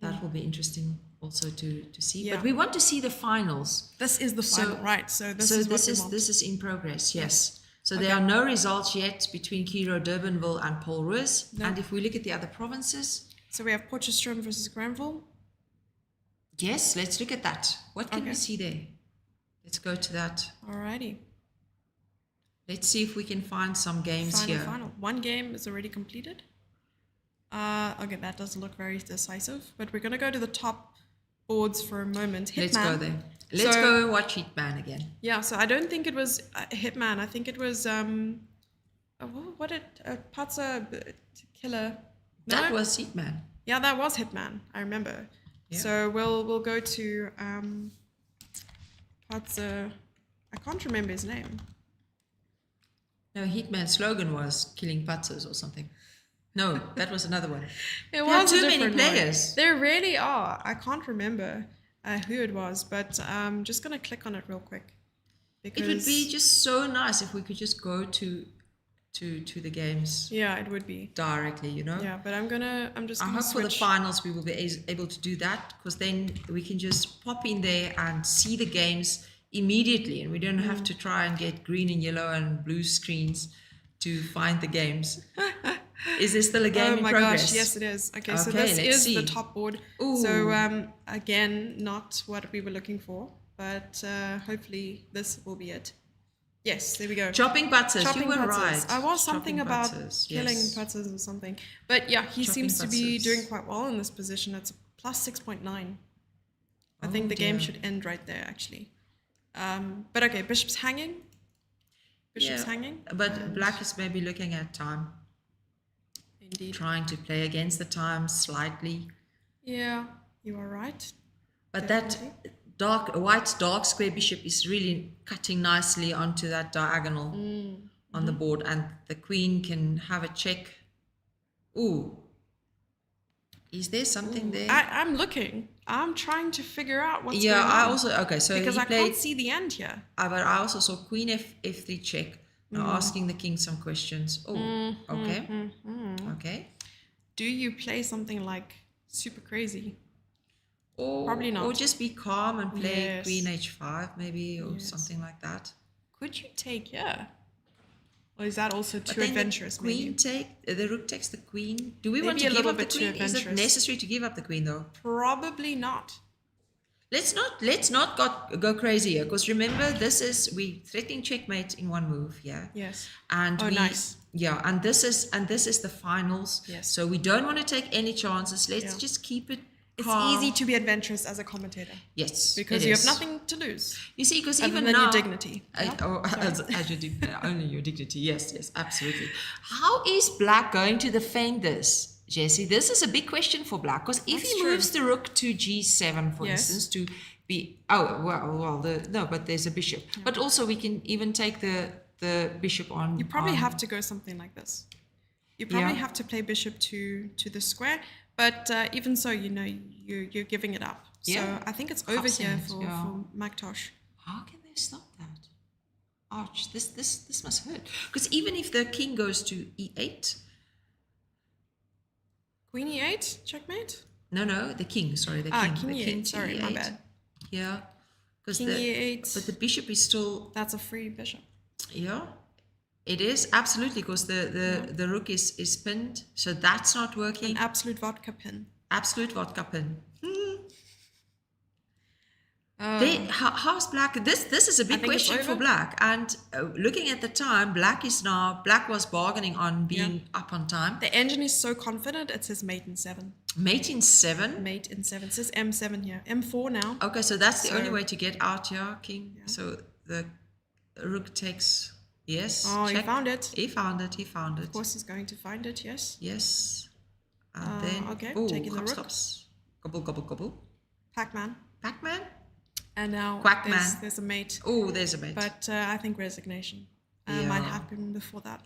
That will be interesting also to see. Yeah. But we want to see the finals. This is the final, right? So this is in progress. Yes. So there are no results yet between Kiro Durbanville and Paul Roos. No. And if we look at the other provinces, so we have Potchefstroom versus Granville. yes, let's look at that. What can we see there? Let's go to that. Alrighty. Let's see if we can find some games here. Final. One game is already completed. Okay, that doesn't look very decisive, but we're gonna go to the top boards for a moment. Hitman. Let's go there. Let's go and watch Hitman again. Yeah, so I don't think it was Hitman. I think it was what did Patsa Killer? No? That was Hitman. Yeah, that was Hitman. I remember. Yeah. So we'll go to Patsa. I can't remember his name. No, Hitman's slogan was killing patzos or something. No, that was another one. It There are was too a many different one. players. There really are. I can't remember who it was, but I'm just gonna click on it real quick. It would be just so nice if we could just go to the games. Yeah, it would be directly, you know. Yeah, but I'm just I gonna hope for the switch. finals we will be able to do that, because then we can just pop in there and see the games immediately, and we don't have to try and get green and yellow and blue screens to find the games. Is there still a game Oh in my progress? gosh, yes it is. Okay, so Okay, this let's is see. the top board. Ooh. So again, not what we were looking for, but hopefully this will be it. Yes, there we go. Chopping putters, Chopping you were putters. right. I was something Chopping about putters, killing yes. putters or something. But yeah, he Chopping seems to be putters. doing quite well in this position. It's a plus 6.9. I think Oh, the game dear. should end right there, actually. But okay, bishop's hanging. Bishop's hanging. But and- black is maybe looking at time. Indeed. Trying to play against the time slightly. Yeah, you are right. But Definitely. that white's dark square bishop is really cutting nicely onto that diagonal on the board, and the queen can have a check. Ooh. Is there something there? I'm looking. I'm trying to figure out what's Yeah, going on. I also, okay, so because he I played, can't see the end here. but I also saw queen f3 check. Now asking the king some questions. Oh, okay. Okay. Do you play something like super crazy? Or, Probably not. Or just be calm and play Yes. queen h5 maybe, or Yes. something like that. Could you take, yeah? Or is that also But too then adventurous, the queen maybe? the rook takes the queen. Do we want Maybe to a give little up the bit too queen? Is it adventurous. necessary to give up the queen though? Probably not. Let's not go crazy here, because remember, this is we threatening checkmate in one move, yeah. Yes. And Oh, we, nice. Yeah, and this is the finals. Yes. So we don't want to take any chances. Let's Yeah. just keep it It's calm. easy to be adventurous as a commentator. Yes, Because it you is. have nothing to lose. You see, because other even than now, your dignity. Yeah? as your dignity, only your dignity. Yes, yes, absolutely. How is black going to defend this, Jesse? This is a big question for black, because if That's he true. moves the rook to g7, for Yes. instance, to be but there's a bishop. But also we can even take the bishop on. You probably on- have to go something like this. You probably Yeah. have to play bishop to the square, but even so, you know, you're giving it up. Yeah. So I think it's over here Absent, for, yeah. for McTosh. How can they stop that? Ouch! This must hurt. Because even if the king goes to e8, Queen e8, checkmate. no, the king. Sorry, the king. King the e8. to Sorry, my e8. bad. Yeah, because King e8. but the bishop is still. That's a free bishop. Yeah, it is absolutely, because the rook is pinned, so that's not working. An absolute vodka pin. Absolute vodka pin. Um, How's black? This is a big think it's question for over. black. And looking at the time, black was bargaining on being up on time. The engine is so confident. It says mate in 7. Mate in 7. Mate in 7. It says M7 here. M4 now. Okay, so that's the So- only way to get out here, king. Yeah. So the rook takes. Yes. Oh, he check. found it. He found it. He found it. Of course, he's going to find it. Yes. Yes. And then. okay, Oh, taking the rook. stops. Gobble, gobble, gobble. Pac-Man. Pac-Man. And now Quackman. there's a mate. Oh, there's a mate. But I think resignation might Yeah. happen before that.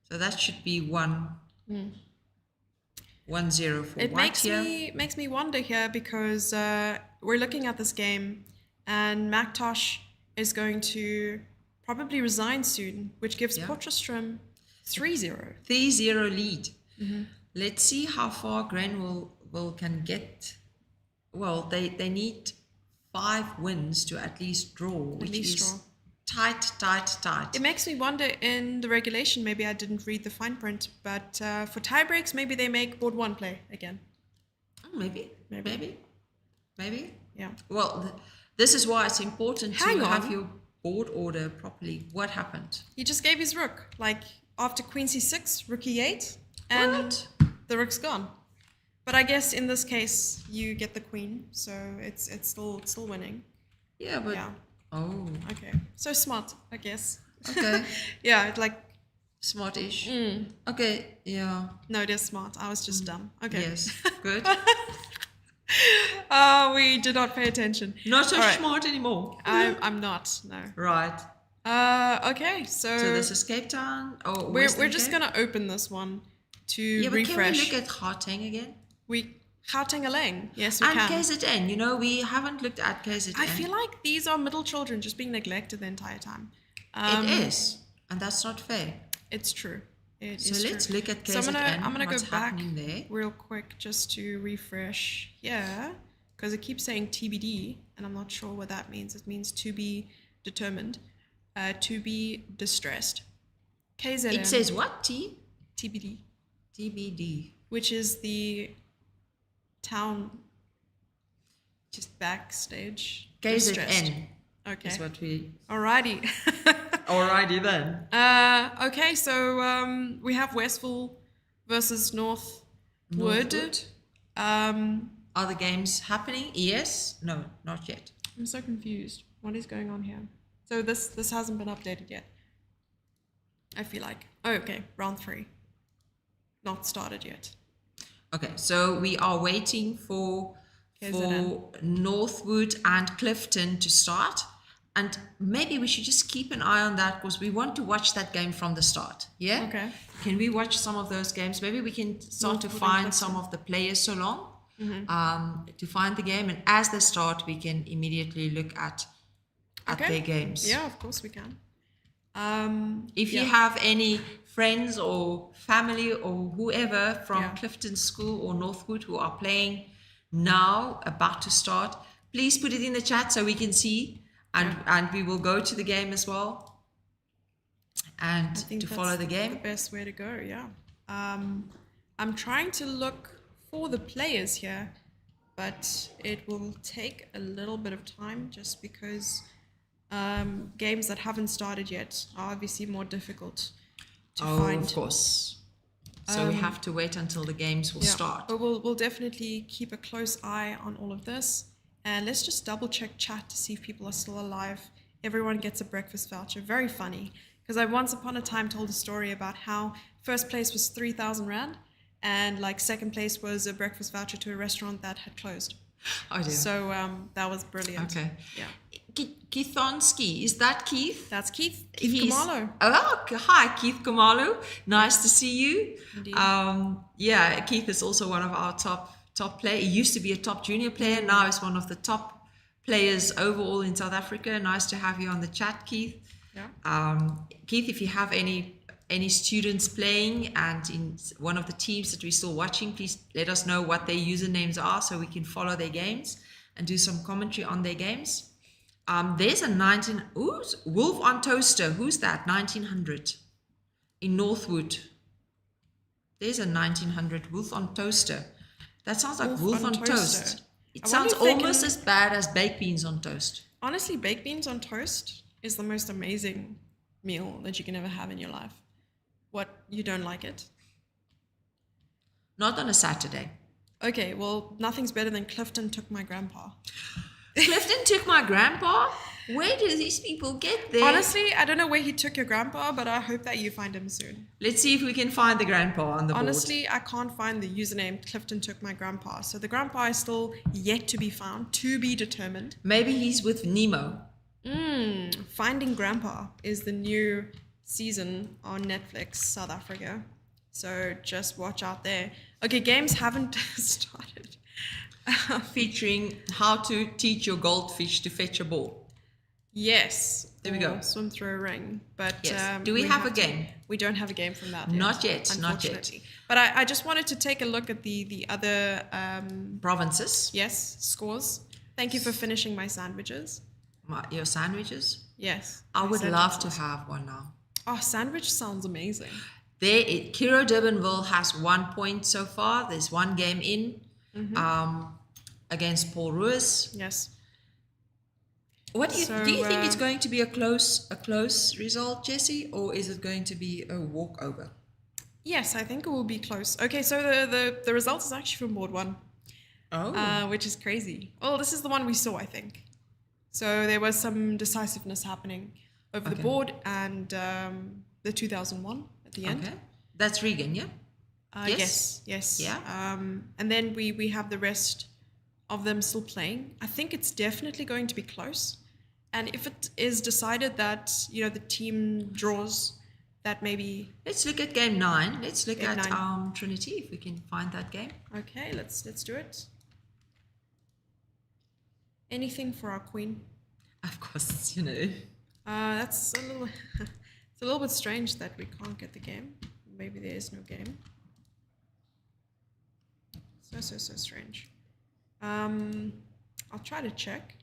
So that should be 1-0 for It white here. makes me wonder here because we're looking at this game and McTosh is going to probably resign soon, which gives Yeah. Potchefstroom 3-0. 3-0 lead. Mm-hmm. Let's see how far Grain will can get. Well, they need 5 wins to at least draw, which least is draw. tight. It makes me wonder in the regulation, maybe I didn't read the fine print, but for tie breaks, maybe they make board 1 play again. Oh, maybe. Yeah. Well, this is why it's important Hang to on. have your board order properly. What happened? He just gave his rook, like after queen c6, rook e8, and What? the rook's gone. But I guess in this case, you get the queen, so it's still winning. Yeah, but Yeah. oh, Okay, so smart, I guess. okay, Yeah, like smartish. Okay, yeah, no, it is smart. I was just dumb. Okay. yes, good. We did not pay attention. Not so All right. smart anymore. I'm not. No. Right. Okay, so, So this is Cape Town. Oh, we're just gonna open this one to yeah, but refresh. can we look at Gauteng again? Gauteng Aleng. Yes, we And can. KZN. You know, we haven't looked at KZN. I feel like these are middle children just being neglected the entire time. it is, and that's not fair. It's true. It So is let's true. look at So KZN. I'm gonna go what's back happening there. real quick just to refresh. Yeah, because it keeps saying TBD, and I'm not sure what that means. It means to be determined, to be distressed. KZN. It says what? TBD, TBD. which is the town just backstage. Distressed. KZN. Okay. Is what we. Alrighty. Alrighty then. Okay, so we have Westville versus Northwood. Are the games happening? Yes? No, not yet. I'm so confused. What is going on here? So this hasn't been updated yet. I feel like. Oh, okay. Round 3. Not started yet. Okay, so we are waiting for Northwood and Clifton to start. And maybe we should just keep an eye on that because we want to watch that game from the start. Yeah? Okay. Can we watch some of those games? Maybe we can start to Northwood and find Clifton. some of the players so long Mm-hmm. to find the game. And as they start, we can immediately look at their games. Yeah, of course we can. If you have any friends or family or whoever from Clifton School or Northwood who are playing now, about to start, please put it in the chat so we can see, and we will go to the game as well and to follow the game. The best way to go, yeah. I'm trying to look for the players here, but it will take a little bit of time just because games that haven't started yet are obviously more difficult to find. Of course. So we have to wait until the games will start. But we'll definitely keep a close eye on all of this. And let's just double check chat to see if people are still alive. Everyone gets a breakfast voucher. Very funny. Because I once upon a time told a story about how first place was 3,000 Rand and like second place was a breakfast voucher to a restaurant that had closed. Oh dear. So that was brilliant. Okay. Yeah. Keithonski, is that Keith? That's Keith. Keith Kumalo. Oh, hi, Keith Kumalo. Nice to see you. Indeed. Yeah, Keith is also one of our top player. He used to be a top junior player. Now he's one of the top players overall in South Africa. Nice to have you on the chat, Keith. Yeah. Keith, if you have any students playing and in one of the teams that we're still watching, please let us know what their usernames are so we can follow their games and do some commentary on their games. There's a Wolf on Toaster. Who's that? 1900 in Northwood. There's a 1900 Wolf on Toaster. That sounds like Wolf on Toast. It sounds almost as bad as baked beans on toast. Honestly, baked beans on toast is the most amazing meal that you can ever have in your life. What, you don't like it? Not on a Saturday. Okay, well, nothing's better than Clifton took my grandpa. Clifton took my grandpa? Where do these people get there? Honestly, I don't know where he took your grandpa, but I hope that you find him soon. Let's see if we can find the grandpa on the board. Honestly, I can't find the username Clifton took my grandpa. So the grandpa is still yet to be found, to be determined. Maybe he's with Nemo. Finding Grandpa is the new season on Netflix, South Africa. So just watch out there. Okay, games haven't started. Featuring how to teach your goldfish to fetch a ball. Yes. There we go. Swim through a ring. But yes. Do we have a game? We don't have a game from that Not yet. Unfortunately. But I just wanted to take a look at the other provinces. Yes, scores. Thank you for finishing my sandwiches. Your sandwiches? Yes. I would love to have one now. Oh, sandwich sounds amazing. Kiro Durbanville has 1 point so far. There's one game in against Paul Ruiz. Yes. What do you think it's going to be a close result, Jesse, or is it going to be a walkover? Yes, I think it will be close. Okay, so the result is actually from board 1. Oh. Which is crazy. Oh, this is the one we saw, I think. So there was some decisiveness happening over the board and the 2001 at the end. Okay. That's Regan, yeah? Yes. Yeah. And then we have the rest of them still playing. I think it's definitely going to be close. And if it is decided that, the team draws, that maybe... Let's look at game 9. Let's look at Trinity, if we can find that game. Okay, let's do it. Anything for our queen. Of course, That's a little... It's a little bit strange that we can't get the game. Maybe there is no game. So strange. I'll try to check.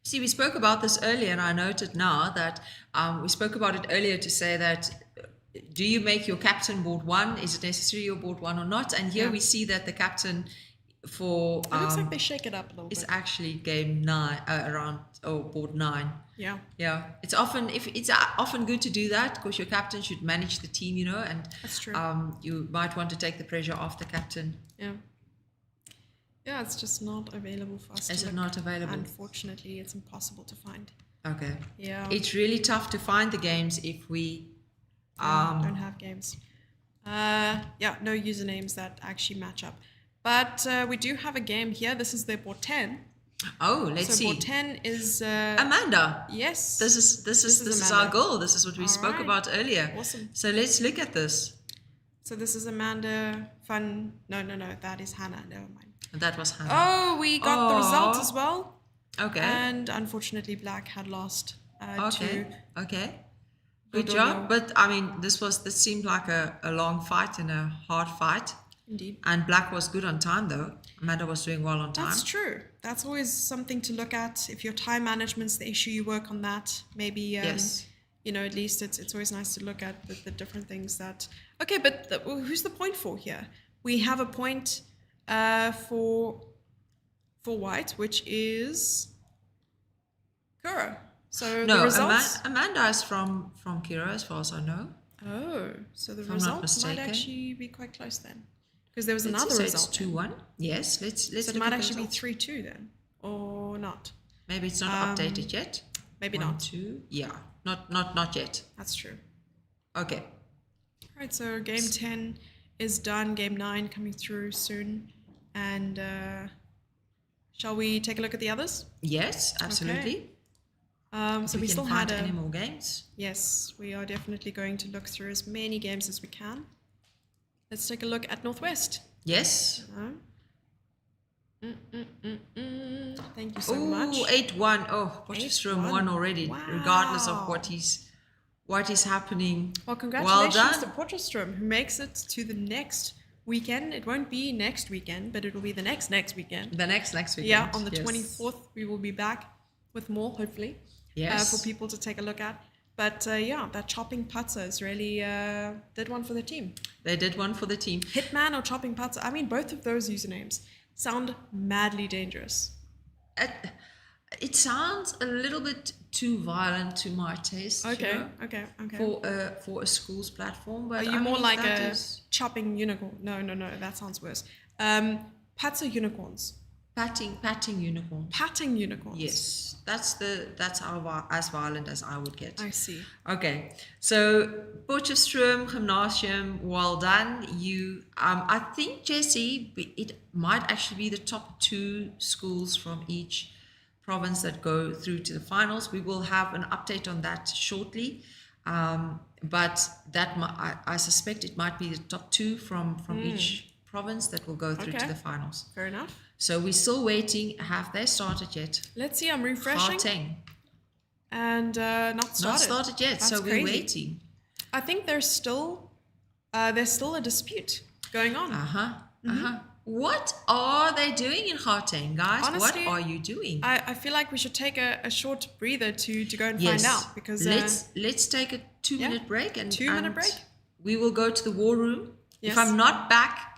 See, we spoke about this earlier, and I noted now that we spoke about it earlier to say that do you make your captain board 1? Is it necessary your board 1 or not? And here we see that the captain for It looks like they shake it up a little it's bit. actually game 9 around board 9. Yeah. Yeah, it's often often good to do that because your captain should manage the team, you know, and That's true. You might want to take the pressure off the captain. Yeah. Yeah, it's just not available for us. Is to it look. not available? Unfortunately, it's impossible to find. Okay. Yeah. It's really tough to find the games if we don't have games. Yeah, no usernames that actually match up. But we do have a game here. This is their board 10. Oh, let's see. So board 10 is Amanda. Yes. This is our goal. This is what we spoke about earlier. Awesome. So let's look at this. So this is Amanda Fun. No, that is Hannah. Never mind. That was Hannah. Oh, we got the result as well. Okay. And unfortunately, Black had lost. Okay. To Okay. Good job. But I mean, this seemed like a long fight and a hard fight. Indeed. And Black was good on time, though. Amanda was doing well on time. That's true. That's always something to look at. If your time management's the issue, you work on that. Maybe, yes. You know, at least it's always nice to look at the different things that... Okay, but who's the point for here? We have a point for white, which is Kura. So no, the results... Amanda is from Kira, as far as I know. Oh, so the If I'm not results might mistaken. actually be quite close then. Because there was Let's another say result. it's 2-1. Yes, let's So it look might at the actually results. be 3-2 then, or not. Maybe it's not updated yet. Maybe 1, not. 2. Yeah, not yet. That's true. Okay. All right, so game 10 is done. Game 9 coming through soon. And shall we take a look at the others? Yes, absolutely. Okay. So we can still find had any more games. Yes, we are definitely going to look through as many games as we can. Let's take a look at Northwest. Yes. Thank you so much. 8-1. Oh, Potchefstroom won already, regardless of what is happening. Well, congratulations well to Potchefstroom, who makes it to the next weekend. It won't be next weekend, but it will be the next weekend. The next weekend. Yeah, on the yes. 24th, we will be back with more, hopefully, Yes. for people to take a look at. But yeah, that chopping putzers really did one for the team. They did one for the team. Hitman or chopping putzer, I mean, both of those usernames sound madly dangerous. It sounds a little bit too violent to my taste. Okay, you know, okay. For a school's platform, but Are you I more mean, like that a is chopping unicorn? No, that sounds worse. Putzer unicorns. patting unicorn. Patting unicorns. Yes, that's how as violent as I would get. I see. Okay, so Potchefstroom Gymnasium, well done. You, I think Jesse, it might actually be the top 2 schools from each province that go through to the finals. We will have an update on that shortly, but that I suspect it might be the top 2 from each province that will go through to the finals. Fair enough. So we're still waiting. Have they started yet? Let's see. I'm refreshing. Gauteng. And not started. Not started yet. That's so we're crazy. waiting. I think there's still a dispute going on. What are they doing in Gauteng, guys? Honestly, what are you doing? I feel like we should take a short breather to go and find out, because let's take a 2-minute break and 2-minute break. We will go to the war room. Yes. If I'm not back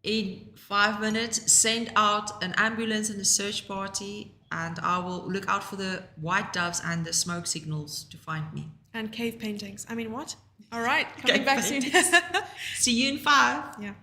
in 5 minutes, send out an ambulance and a search party, and I will look out for the white doves and the smoke signals to find me. And cave paintings. I mean, what? All right, coming Cave back soon. See you in 5. Yeah.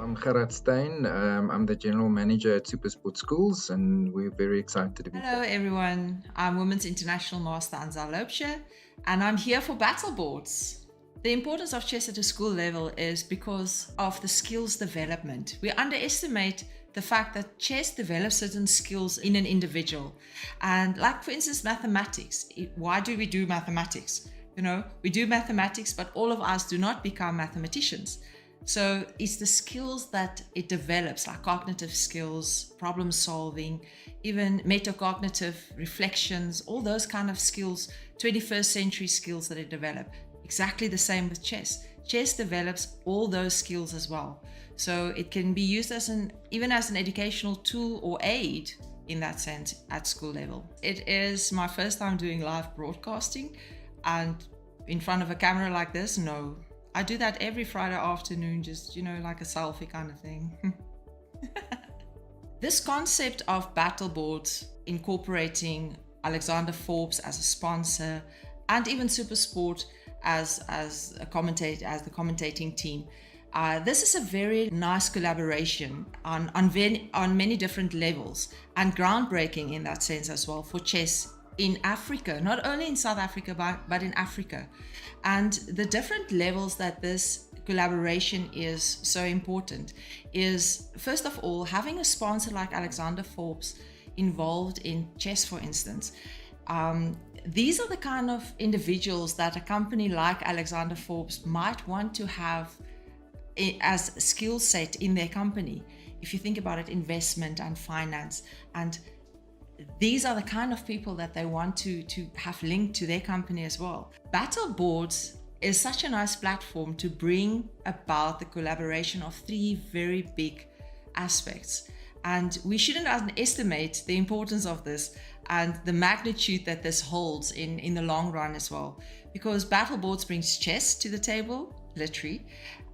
I'm Gerard Stein. I'm the General Manager at Supersport Schools, and we're very excited to be Hello everyone, I'm Women's International Master Anzal Loubser, and I'm here for Battle Boards. The importance of chess at a school level is because of the skills development. We underestimate the fact that chess develops certain skills in an individual. And like for instance, mathematics. Why do we do mathematics? You know, we do mathematics, but all of us do not become mathematicians. So it's the skills that it develops, like cognitive skills, problem solving, even metacognitive reflections, all those kind of skills, 21st century skills that it develops. Exactly the same with chess. Chess develops all those skills as well. So it can be used as even as an educational tool or aid in that sense at school level. It is my first time doing live broadcasting, and in front of a camera like this, no. I do that every Friday afternoon, just, you know, like a selfie kind of thing. This concept of battle boards incorporating Alexander Forbes as a sponsor and even Supersport as the commentating team. This is a very nice collaboration on many different levels and groundbreaking in that sense as well for chess in Africa, not only in South Africa, but in Africa. And the different levels that this collaboration is so important is, first of all, having a sponsor like Alexander Forbes involved in chess, for instance. These are the kind of individuals that a company like Alexander Forbes might want to have as a skill set in their company. If you think about it, investment and finance, and these are the kind of people that they want to have linked to their company as well. Battle Boards is such a nice platform to bring about the collaboration of three very big aspects. And we shouldn't underestimate the importance of this and the magnitude that this holds in the long run as well. Because Battle Boards brings chess to the table, literally,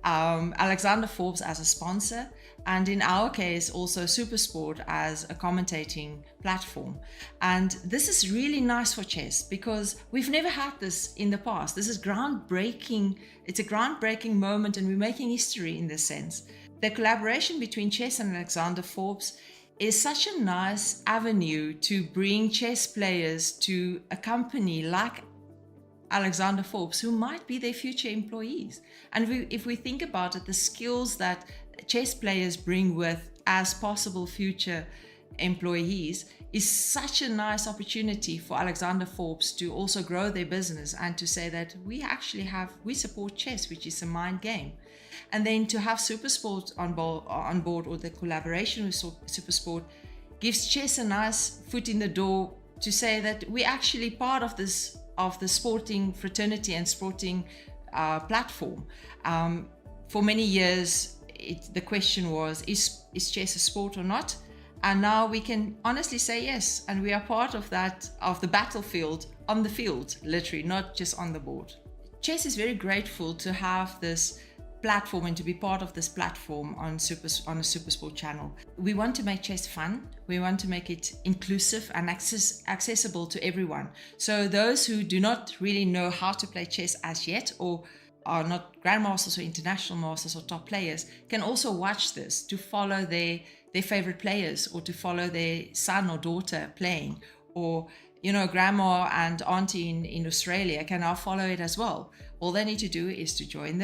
Alexander Forbes as a sponsor, and in our case also Supersport as a commentating platform. And this is really nice for chess because we've never had this in the past. This is groundbreaking. It's a groundbreaking moment, and we're making history in this sense. The collaboration between chess and Alexander Forbes is such a nice avenue to bring chess players to a company like Alexander Forbes, who might be their future employees. And if we think about it, the skills that chess players bring with as possible future employees is such a nice opportunity for Alexander Forbes to also grow their business and to say that we support chess, which is a mind game. And then to have Supersport on board, or the collaboration with Supersport, gives chess a nice foot in the door to say that we're actually part of the sporting fraternity and sporting platform. For many years, the question was, is chess a sport or not? And now we can honestly say yes, and we are part of that, of the battlefield, on the field, literally, not just on the board. Chess is very grateful to have this platform and to be part of this platform on a Supersport channel. We want to make chess fun. We want to make it inclusive and accessible to everyone. So those who do not really know how to play chess as yet, or are not grandmasters or international masters or top players, can also watch this to follow their favorite players, or to follow their son or daughter playing, or grandma and auntie in Australia can now follow it as well. All they need to do is to join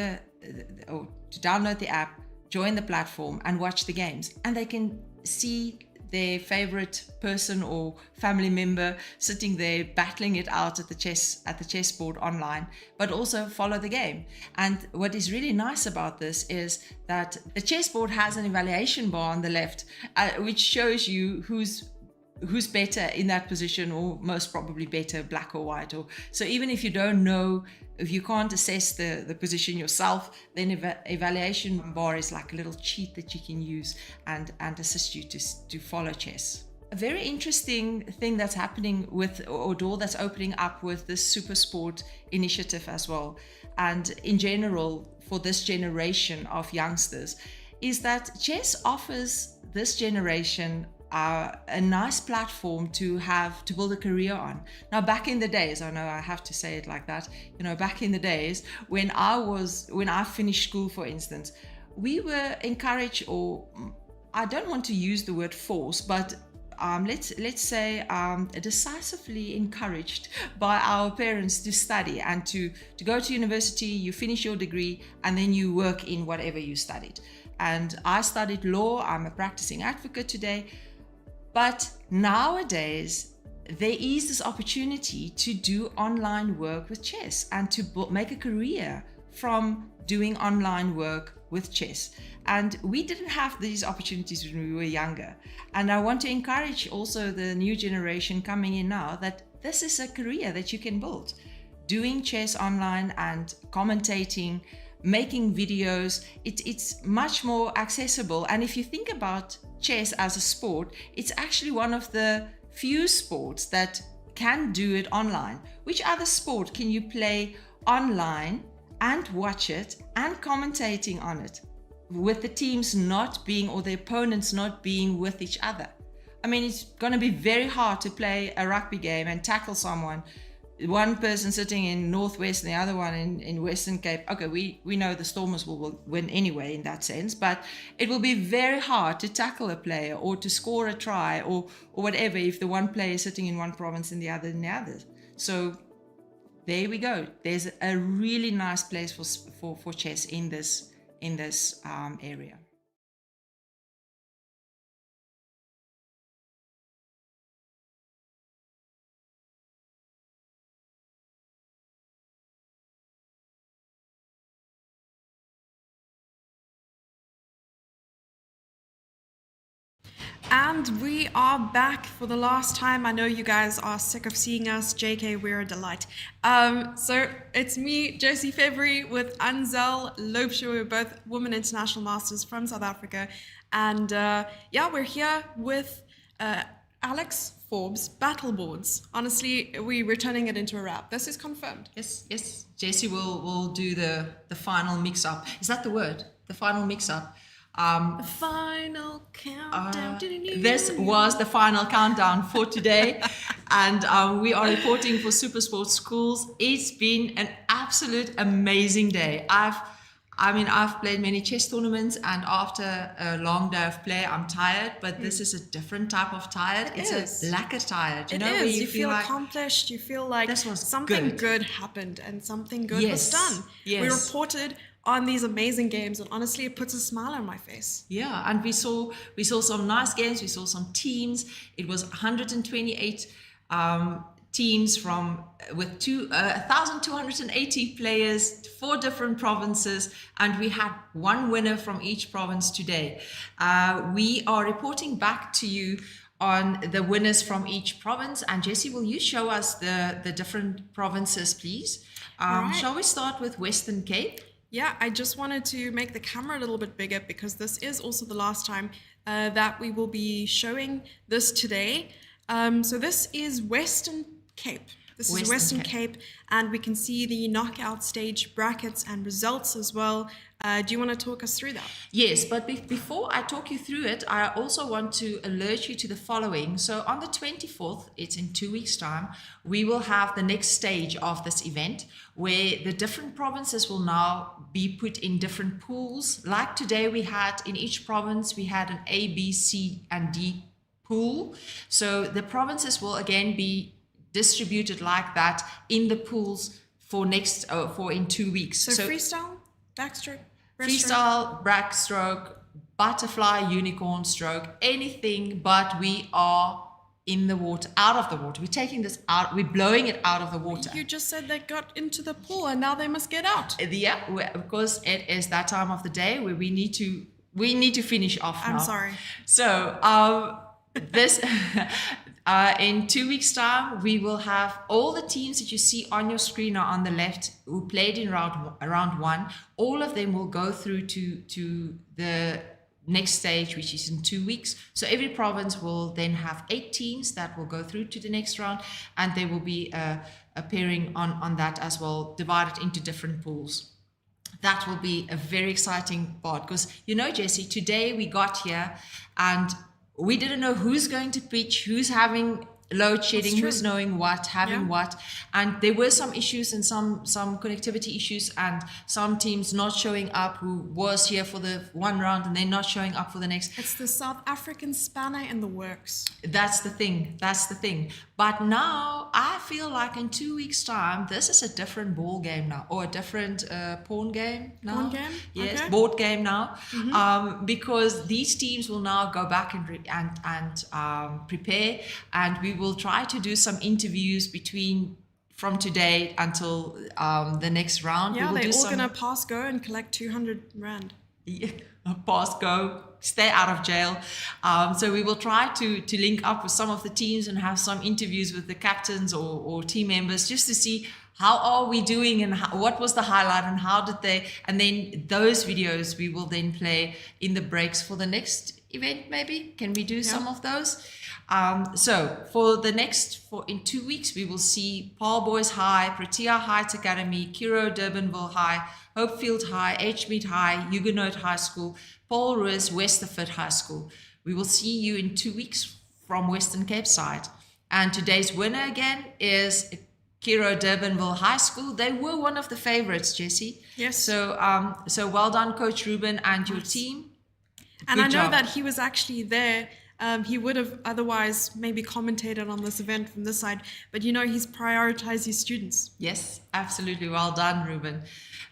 or to download the app, join the platform and watch the games, and they can see their favorite person or family member sitting there battling it out at the chessboard online, but also follow the game. And what is really nice about this is that the chessboard has an evaluation bar on the left, which shows you who's better in that position, or most probably better, black or white. So even if you don't know, if you can't assess the position yourself, then evaluation bar is like a little cheat that you can use and assist you to follow chess. A very interesting thing that's happening or door that's opening up with this Supersport initiative as well, and in general for this generation of youngsters, is that chess offers this generation a nice platform to build a career on. Now, back in the days, I know I have to say it like that, back in the days when I finished school, for instance, we were encouraged, or I don't want to use the word force, but let's say decisively encouraged by our parents to study and to go to university. You finish your degree and then you work in whatever you studied. And I studied law. I'm a practicing advocate today. But nowadays, there is this opportunity to do online work with chess and to make a career from doing online work with chess. And we didn't have these opportunities when we were younger. And I want to encourage also the new generation coming in now that this is a career that you can build. Doing chess online and commentating, making videos, it's much more accessible. And if you think about chess as a sport, it's actually one of the few sports that can do it online. Which other sport can you play online and watch it and commentating on it with the teams not being, or the opponents not being with each other? I mean, it's going to be very hard to play a rugby game and tackle someone, one person sitting in Northwest and the other one in Western Cape. Okay, we know the Stormers will win anyway in that sense, but it will be very hard to tackle a player or to score a try or whatever if the one player is sitting in one province and the other in the other. So there we go. There's a really nice place for chess in this area. And we are back for the last time. I know you guys are sick of seeing us. JK, we're a delight. So it's me, Josie February, with Anzel Loopshoe. We're both Women International Masters from South Africa. And yeah, we're here with Alex Forbes Battle Boards. Honestly, we're turning it into a wrap. This is confirmed. Yes. Jessie will do the final mix-up. Is that the word? The final mix-up. The final countdown. This was the final countdown for today, and we are reporting for SuperSport Schools. It's been an absolute amazing day. I've played many chess tournaments, and after a long day of play, I'm tired. But this is a different type of tired. It's a lekker tired. Where you feel accomplished. You feel like something good happened and something good was done. Yes. We reported on these amazing games, and honestly, it puts a smile on my face. Yeah, and we saw some nice games. We saw some teams. It was 128 teams with 1,280 players, 4 different provinces, and we had one winner from each province today. We are reporting back to you on the winners from each province. And Jessie, will you show us the different provinces, please? Right. Shall we start with Western Cape? Yeah, I just wanted to make the camera a little bit bigger because this is also the last time that we will be showing this today. So this is Western Cape. This is Western Cape, and we can see the knockout stage brackets and results as well. Do you want to talk us through that? Yes, but before I talk you through it, I also want to alert you to the following. So on the 24th, it's in 2 weeks' time, we will have the next stage of this event where the different provinces will now be put in different pools. Like today, we had in each province, we had an A, B, C, and D pool. So the provinces will again be distributed like that in the pools for in 2 weeks. So freestyle, backstroke, freestyle, backstroke, butterfly, unicorn stroke, anything, but we are in the water, out of the water. We're taking this out, we're blowing it out of the water. You just said they got into the pool and now they must get out. Yeah, because it is that time of the day where we need to finish off now. I'm sorry. So this in 2 weeks' time, we will have all the teams that you see on your screen or on the left who played in round 1. All of them will go through to the next stage, which is in 2 weeks. So every province will then have 8 teams that will go through to the next round, and there will be a pairing on that as well, divided into different pools. That will be a very exciting part because, Jessie, today we got here and we didn't know who's going to pitch, who's having load shedding, true. who's knowing what, having Yeah. what. And there were some issues and some connectivity issues and some teams not showing up who was here for the one round and then not showing up for the next. It's the South African spanner in the works. That's the thing. That's the thing. But now I feel like in 2 weeks' time, this is a different ball game now, or a different pawn game now. Pawn game? Yes, Okay. board game now, because these teams will now go back and prepare, and we will try to do some interviews from today until the next round. Yeah, we will they're do all some, going to pass go and collect 200 rand. pass go, stay out of jail. So we will try to link up with some of the teams and have some interviews with the captains or team members just to see how are we doing and what was the highlight and how did they, and then those videos we will then play in the breaks for the next event maybe. Can we do some of those? So in 2 weeks, we will see Paul Boys High, Protea Heights Academy, Kiro Durbanville High, Hopefield High, Edgemead High, Huguenot High School, Paul Roos, Westerford High School. We will see you in 2 weeks from Western Cape side. And today's winner again is Kiro Durbanville High School. They were one of the favorites, Jessie. Yes. So well done, Coach Ruben and your team. And Good I know job. that he was actually there. He would have otherwise maybe commentated on this event from this side, but he's prioritized his students. Yes, absolutely. Well done, Ruben.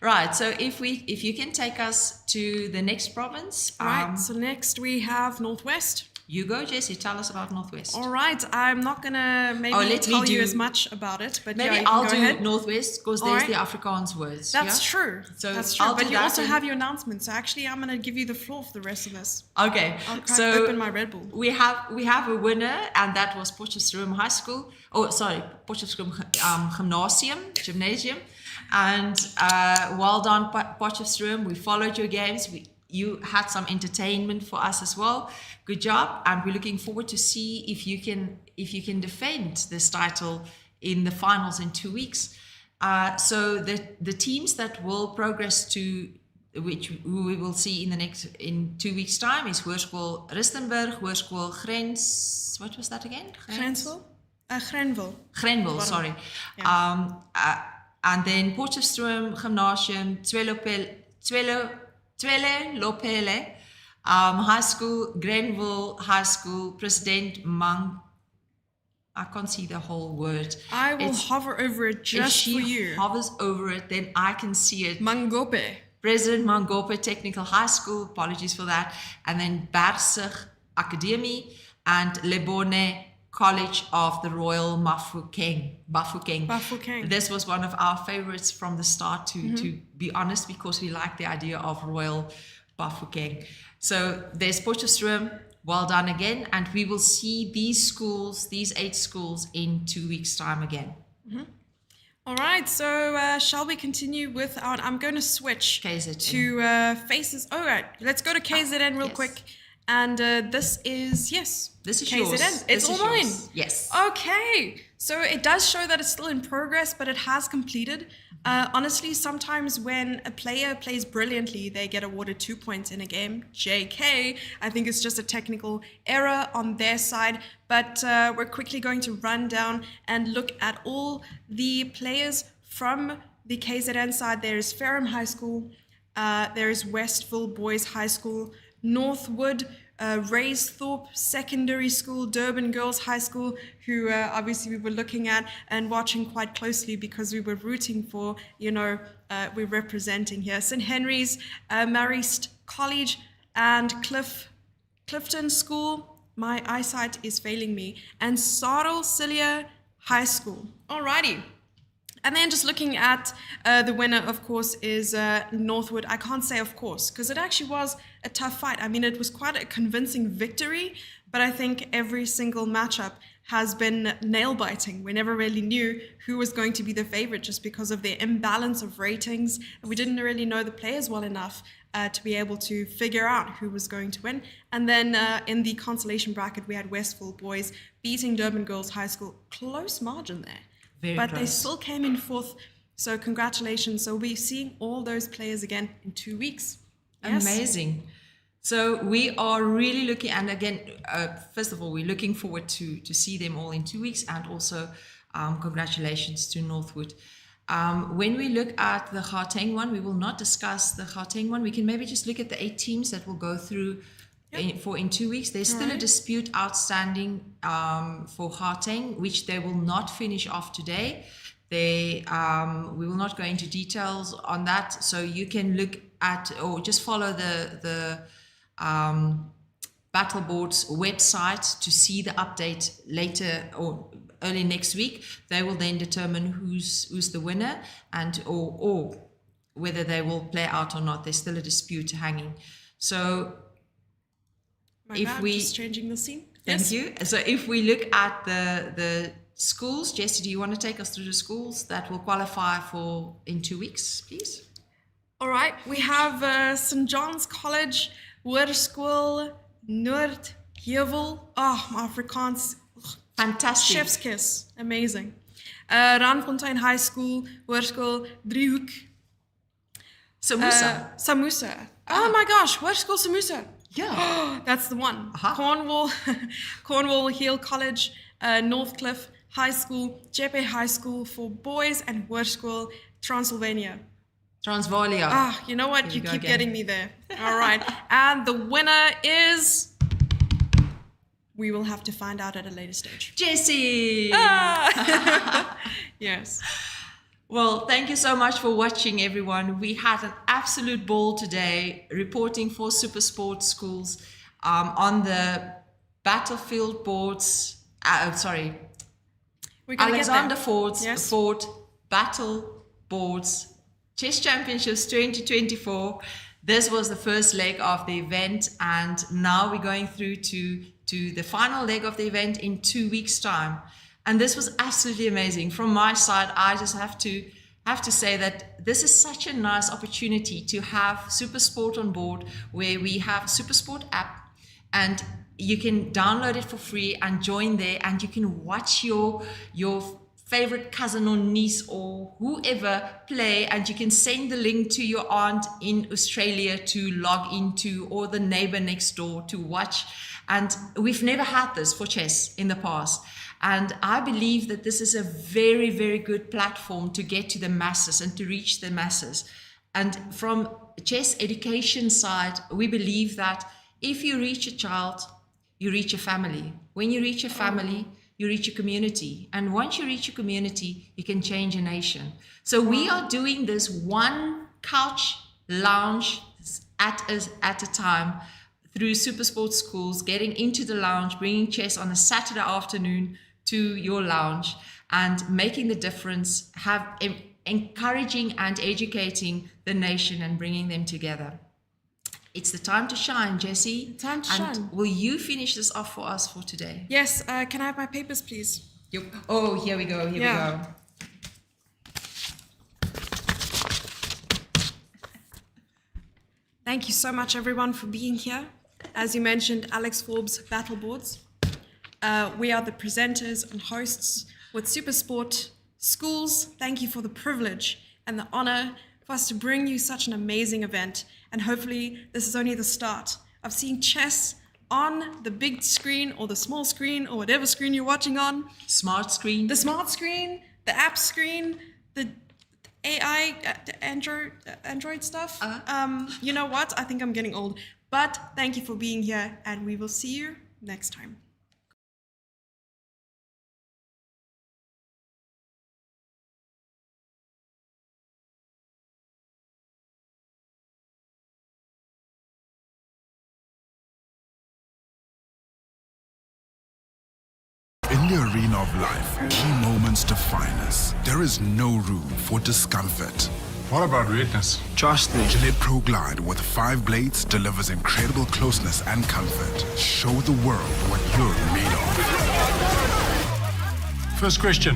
Right. So if you can take us to the next province. Right. So next we have Northwest. You go, Jessie. Tell us about Northwest. All right. I'm not gonna tell you as much about it, but maybe yeah, you I'll can do go ahead. Northwest because All there's right. the Afrikaans words. That's yeah? true. So that's true. I'll But do you that also and- have your announcement. So actually, I'm gonna give you the floor for the rest of this. Okay. I'll try so and open my Red Bull. We have a winner, and that was Potchefstroom High School. Oh, sorry, Potchefstroom Gymnasium. And well done, Potchefstroom. We followed your games. You had some entertainment for us as well. Good job, and we're looking forward to see if you can defend this title in the finals in 2 weeks. So the teams that will progress to who we will see in 2 weeks' time is Hoërskool Rustenburg, Hoërskool Grens. What was that again? Grenville. Grenville, Bottom. sorry. Yeah. And then Potchefstroom Gymnasium, Twele Lopele High School, Grenville High School, President Mang. I can't see the whole word. I will hover over it just if for she you. hovers over it, then I can see it. Mangope. President Mangope Technical High School, apologies for that. And then Bersig Academy and Lebone College of the Royal Bafokeng. Bafokeng. This was one of our favorites from the start, to be honest, because we like the idea of Royal Bafokeng. So there's Potchefstroom. Well done again. And we will see these 8 schools in 2 weeks' time again. All right, so shall we continue with our... I'm going to switch KZN. to faces. All right, let's go to KZN real quick. And this is This is KZN. yours. It's This is all mine. yours. Yes. Okay, so it does show that it's still in progress, but it has completed. Honestly, sometimes when a player plays brilliantly, they get awarded 2 points in a game. JK, I think it's just a technical error on their side, but we're quickly going to run down and look at all the players from the KZN side. There is Ferrum High School, there is Westville Boys High School, Northwood, Raysthorpe Secondary School, Durban Girls High School, who obviously we were looking at and watching quite closely because we were rooting for, we're representing here. St. Henry's, Marist College, and Clifton School. My eyesight is failing me. And Sarl Cilia High School. Alrighty. And then just looking at the winner, of course, is Northwood. I can't say of course, because it actually was a tough fight. I mean, it was quite a convincing victory, but I think every single matchup has been nail-biting. We never really knew who was going to be the favorite just because of their imbalance of ratings. We didn't really know the players well enough to be able to figure out who was going to win. And then in the consolation bracket, we had Westville Boys beating Durban Girls High School. Close margin there. But they still came in fourth, so congratulations. So we're seeing all those players again in 2 weeks. Yes. Amazing. So we are really looking, and again, first of all, we're looking forward to see them all in 2 weeks, and also congratulations to Northwood. When we look at the Gauteng one, we will not discuss the Gauteng one. We can maybe just look at the 8 teams that will go through in 2 weeks. There's still a dispute outstanding for Gauteng, which they will not finish off today. We will not go into details on that, so you can look at or just follow the Battle Board's website to see the update later or early next week. They will then determine who's the winner and or whether they will play out or not. There's still a dispute hanging. So just changing the scene. Thank you. So if we look at the schools, Jessie, do you want to take us through the schools that will qualify for in 2 weeks, please? All right, we have St. John's College, Hoërskool, Noordheuvel. Oh, my Afrikaans. Fantastic. Chef's kiss. Amazing. Randfontein High School, Hoërskool, Driehoek. Samusa. Samusa. Oh my gosh, Hoërskool Samusa. Yeah. That's the one. Cornwall Hill College, Northcliffe High School, Jeppe High School for boys, and Hoërskool Transylvania. Transvalia. Ah, you know what? You keep getting me there. All right. And the winner is... We will have to find out at a later stage. Jessie! Yes. Well, thank you so much for watching, everyone. We had an absolute ball today reporting for SuperSport schools on the battlefield boards. Alexander Fort Battle Boards Chess Championships 2024. This was the first leg of the event, and now we're going through to the final leg of the event in 2 weeks' time. And this was absolutely amazing. From my side, I just have to say that this is such a nice opportunity to have SuperSport on board, where we have a SuperSport app, and you can download it for free and join there, and you can watch your favorite cousin or niece or whoever play, and you can send the link to your aunt in Australia to log into, or the neighbor next door to watch. And we've never had this for chess in the past. And I believe that this is a very, very good platform to get to the masses and to reach the masses. And from chess education side, we believe that if you reach a child, you reach a family. When you reach a family, you reach a community. And once you reach a community, you can change a nation. So we are doing this one couch lounge at a time through SuperSport schools, getting into the lounge, bringing chess on a Saturday afternoon to your lounge and making the difference, encouraging and educating the nation and bringing them together. It's the time to shine, Jessie. Time to shine. Will you finish this off for us for today? Yes. Can I have my papers, please? Oh, here we go. Here we go. Thank you so much, everyone, for being here. As you mentioned, Alex Forbes Battle Boards. We are the presenters and hosts with SuperSport Schools. Thank you for the privilege and the honor for us to bring you such an amazing event. And hopefully this is only the start of seeing chess on the big screen or the small screen or whatever screen you're watching on. Smart screen. The smart screen, the app screen, the AI, the Android stuff. You know what? I think I'm getting old. But thank you for being here, and we will see you next time. In the arena of life, key moments define us. There is no room for discomfort. What about weirdness? Trust me. Gillette Pro Glide with 5 blades delivers incredible closeness and comfort. Show the world what you're made of. First question,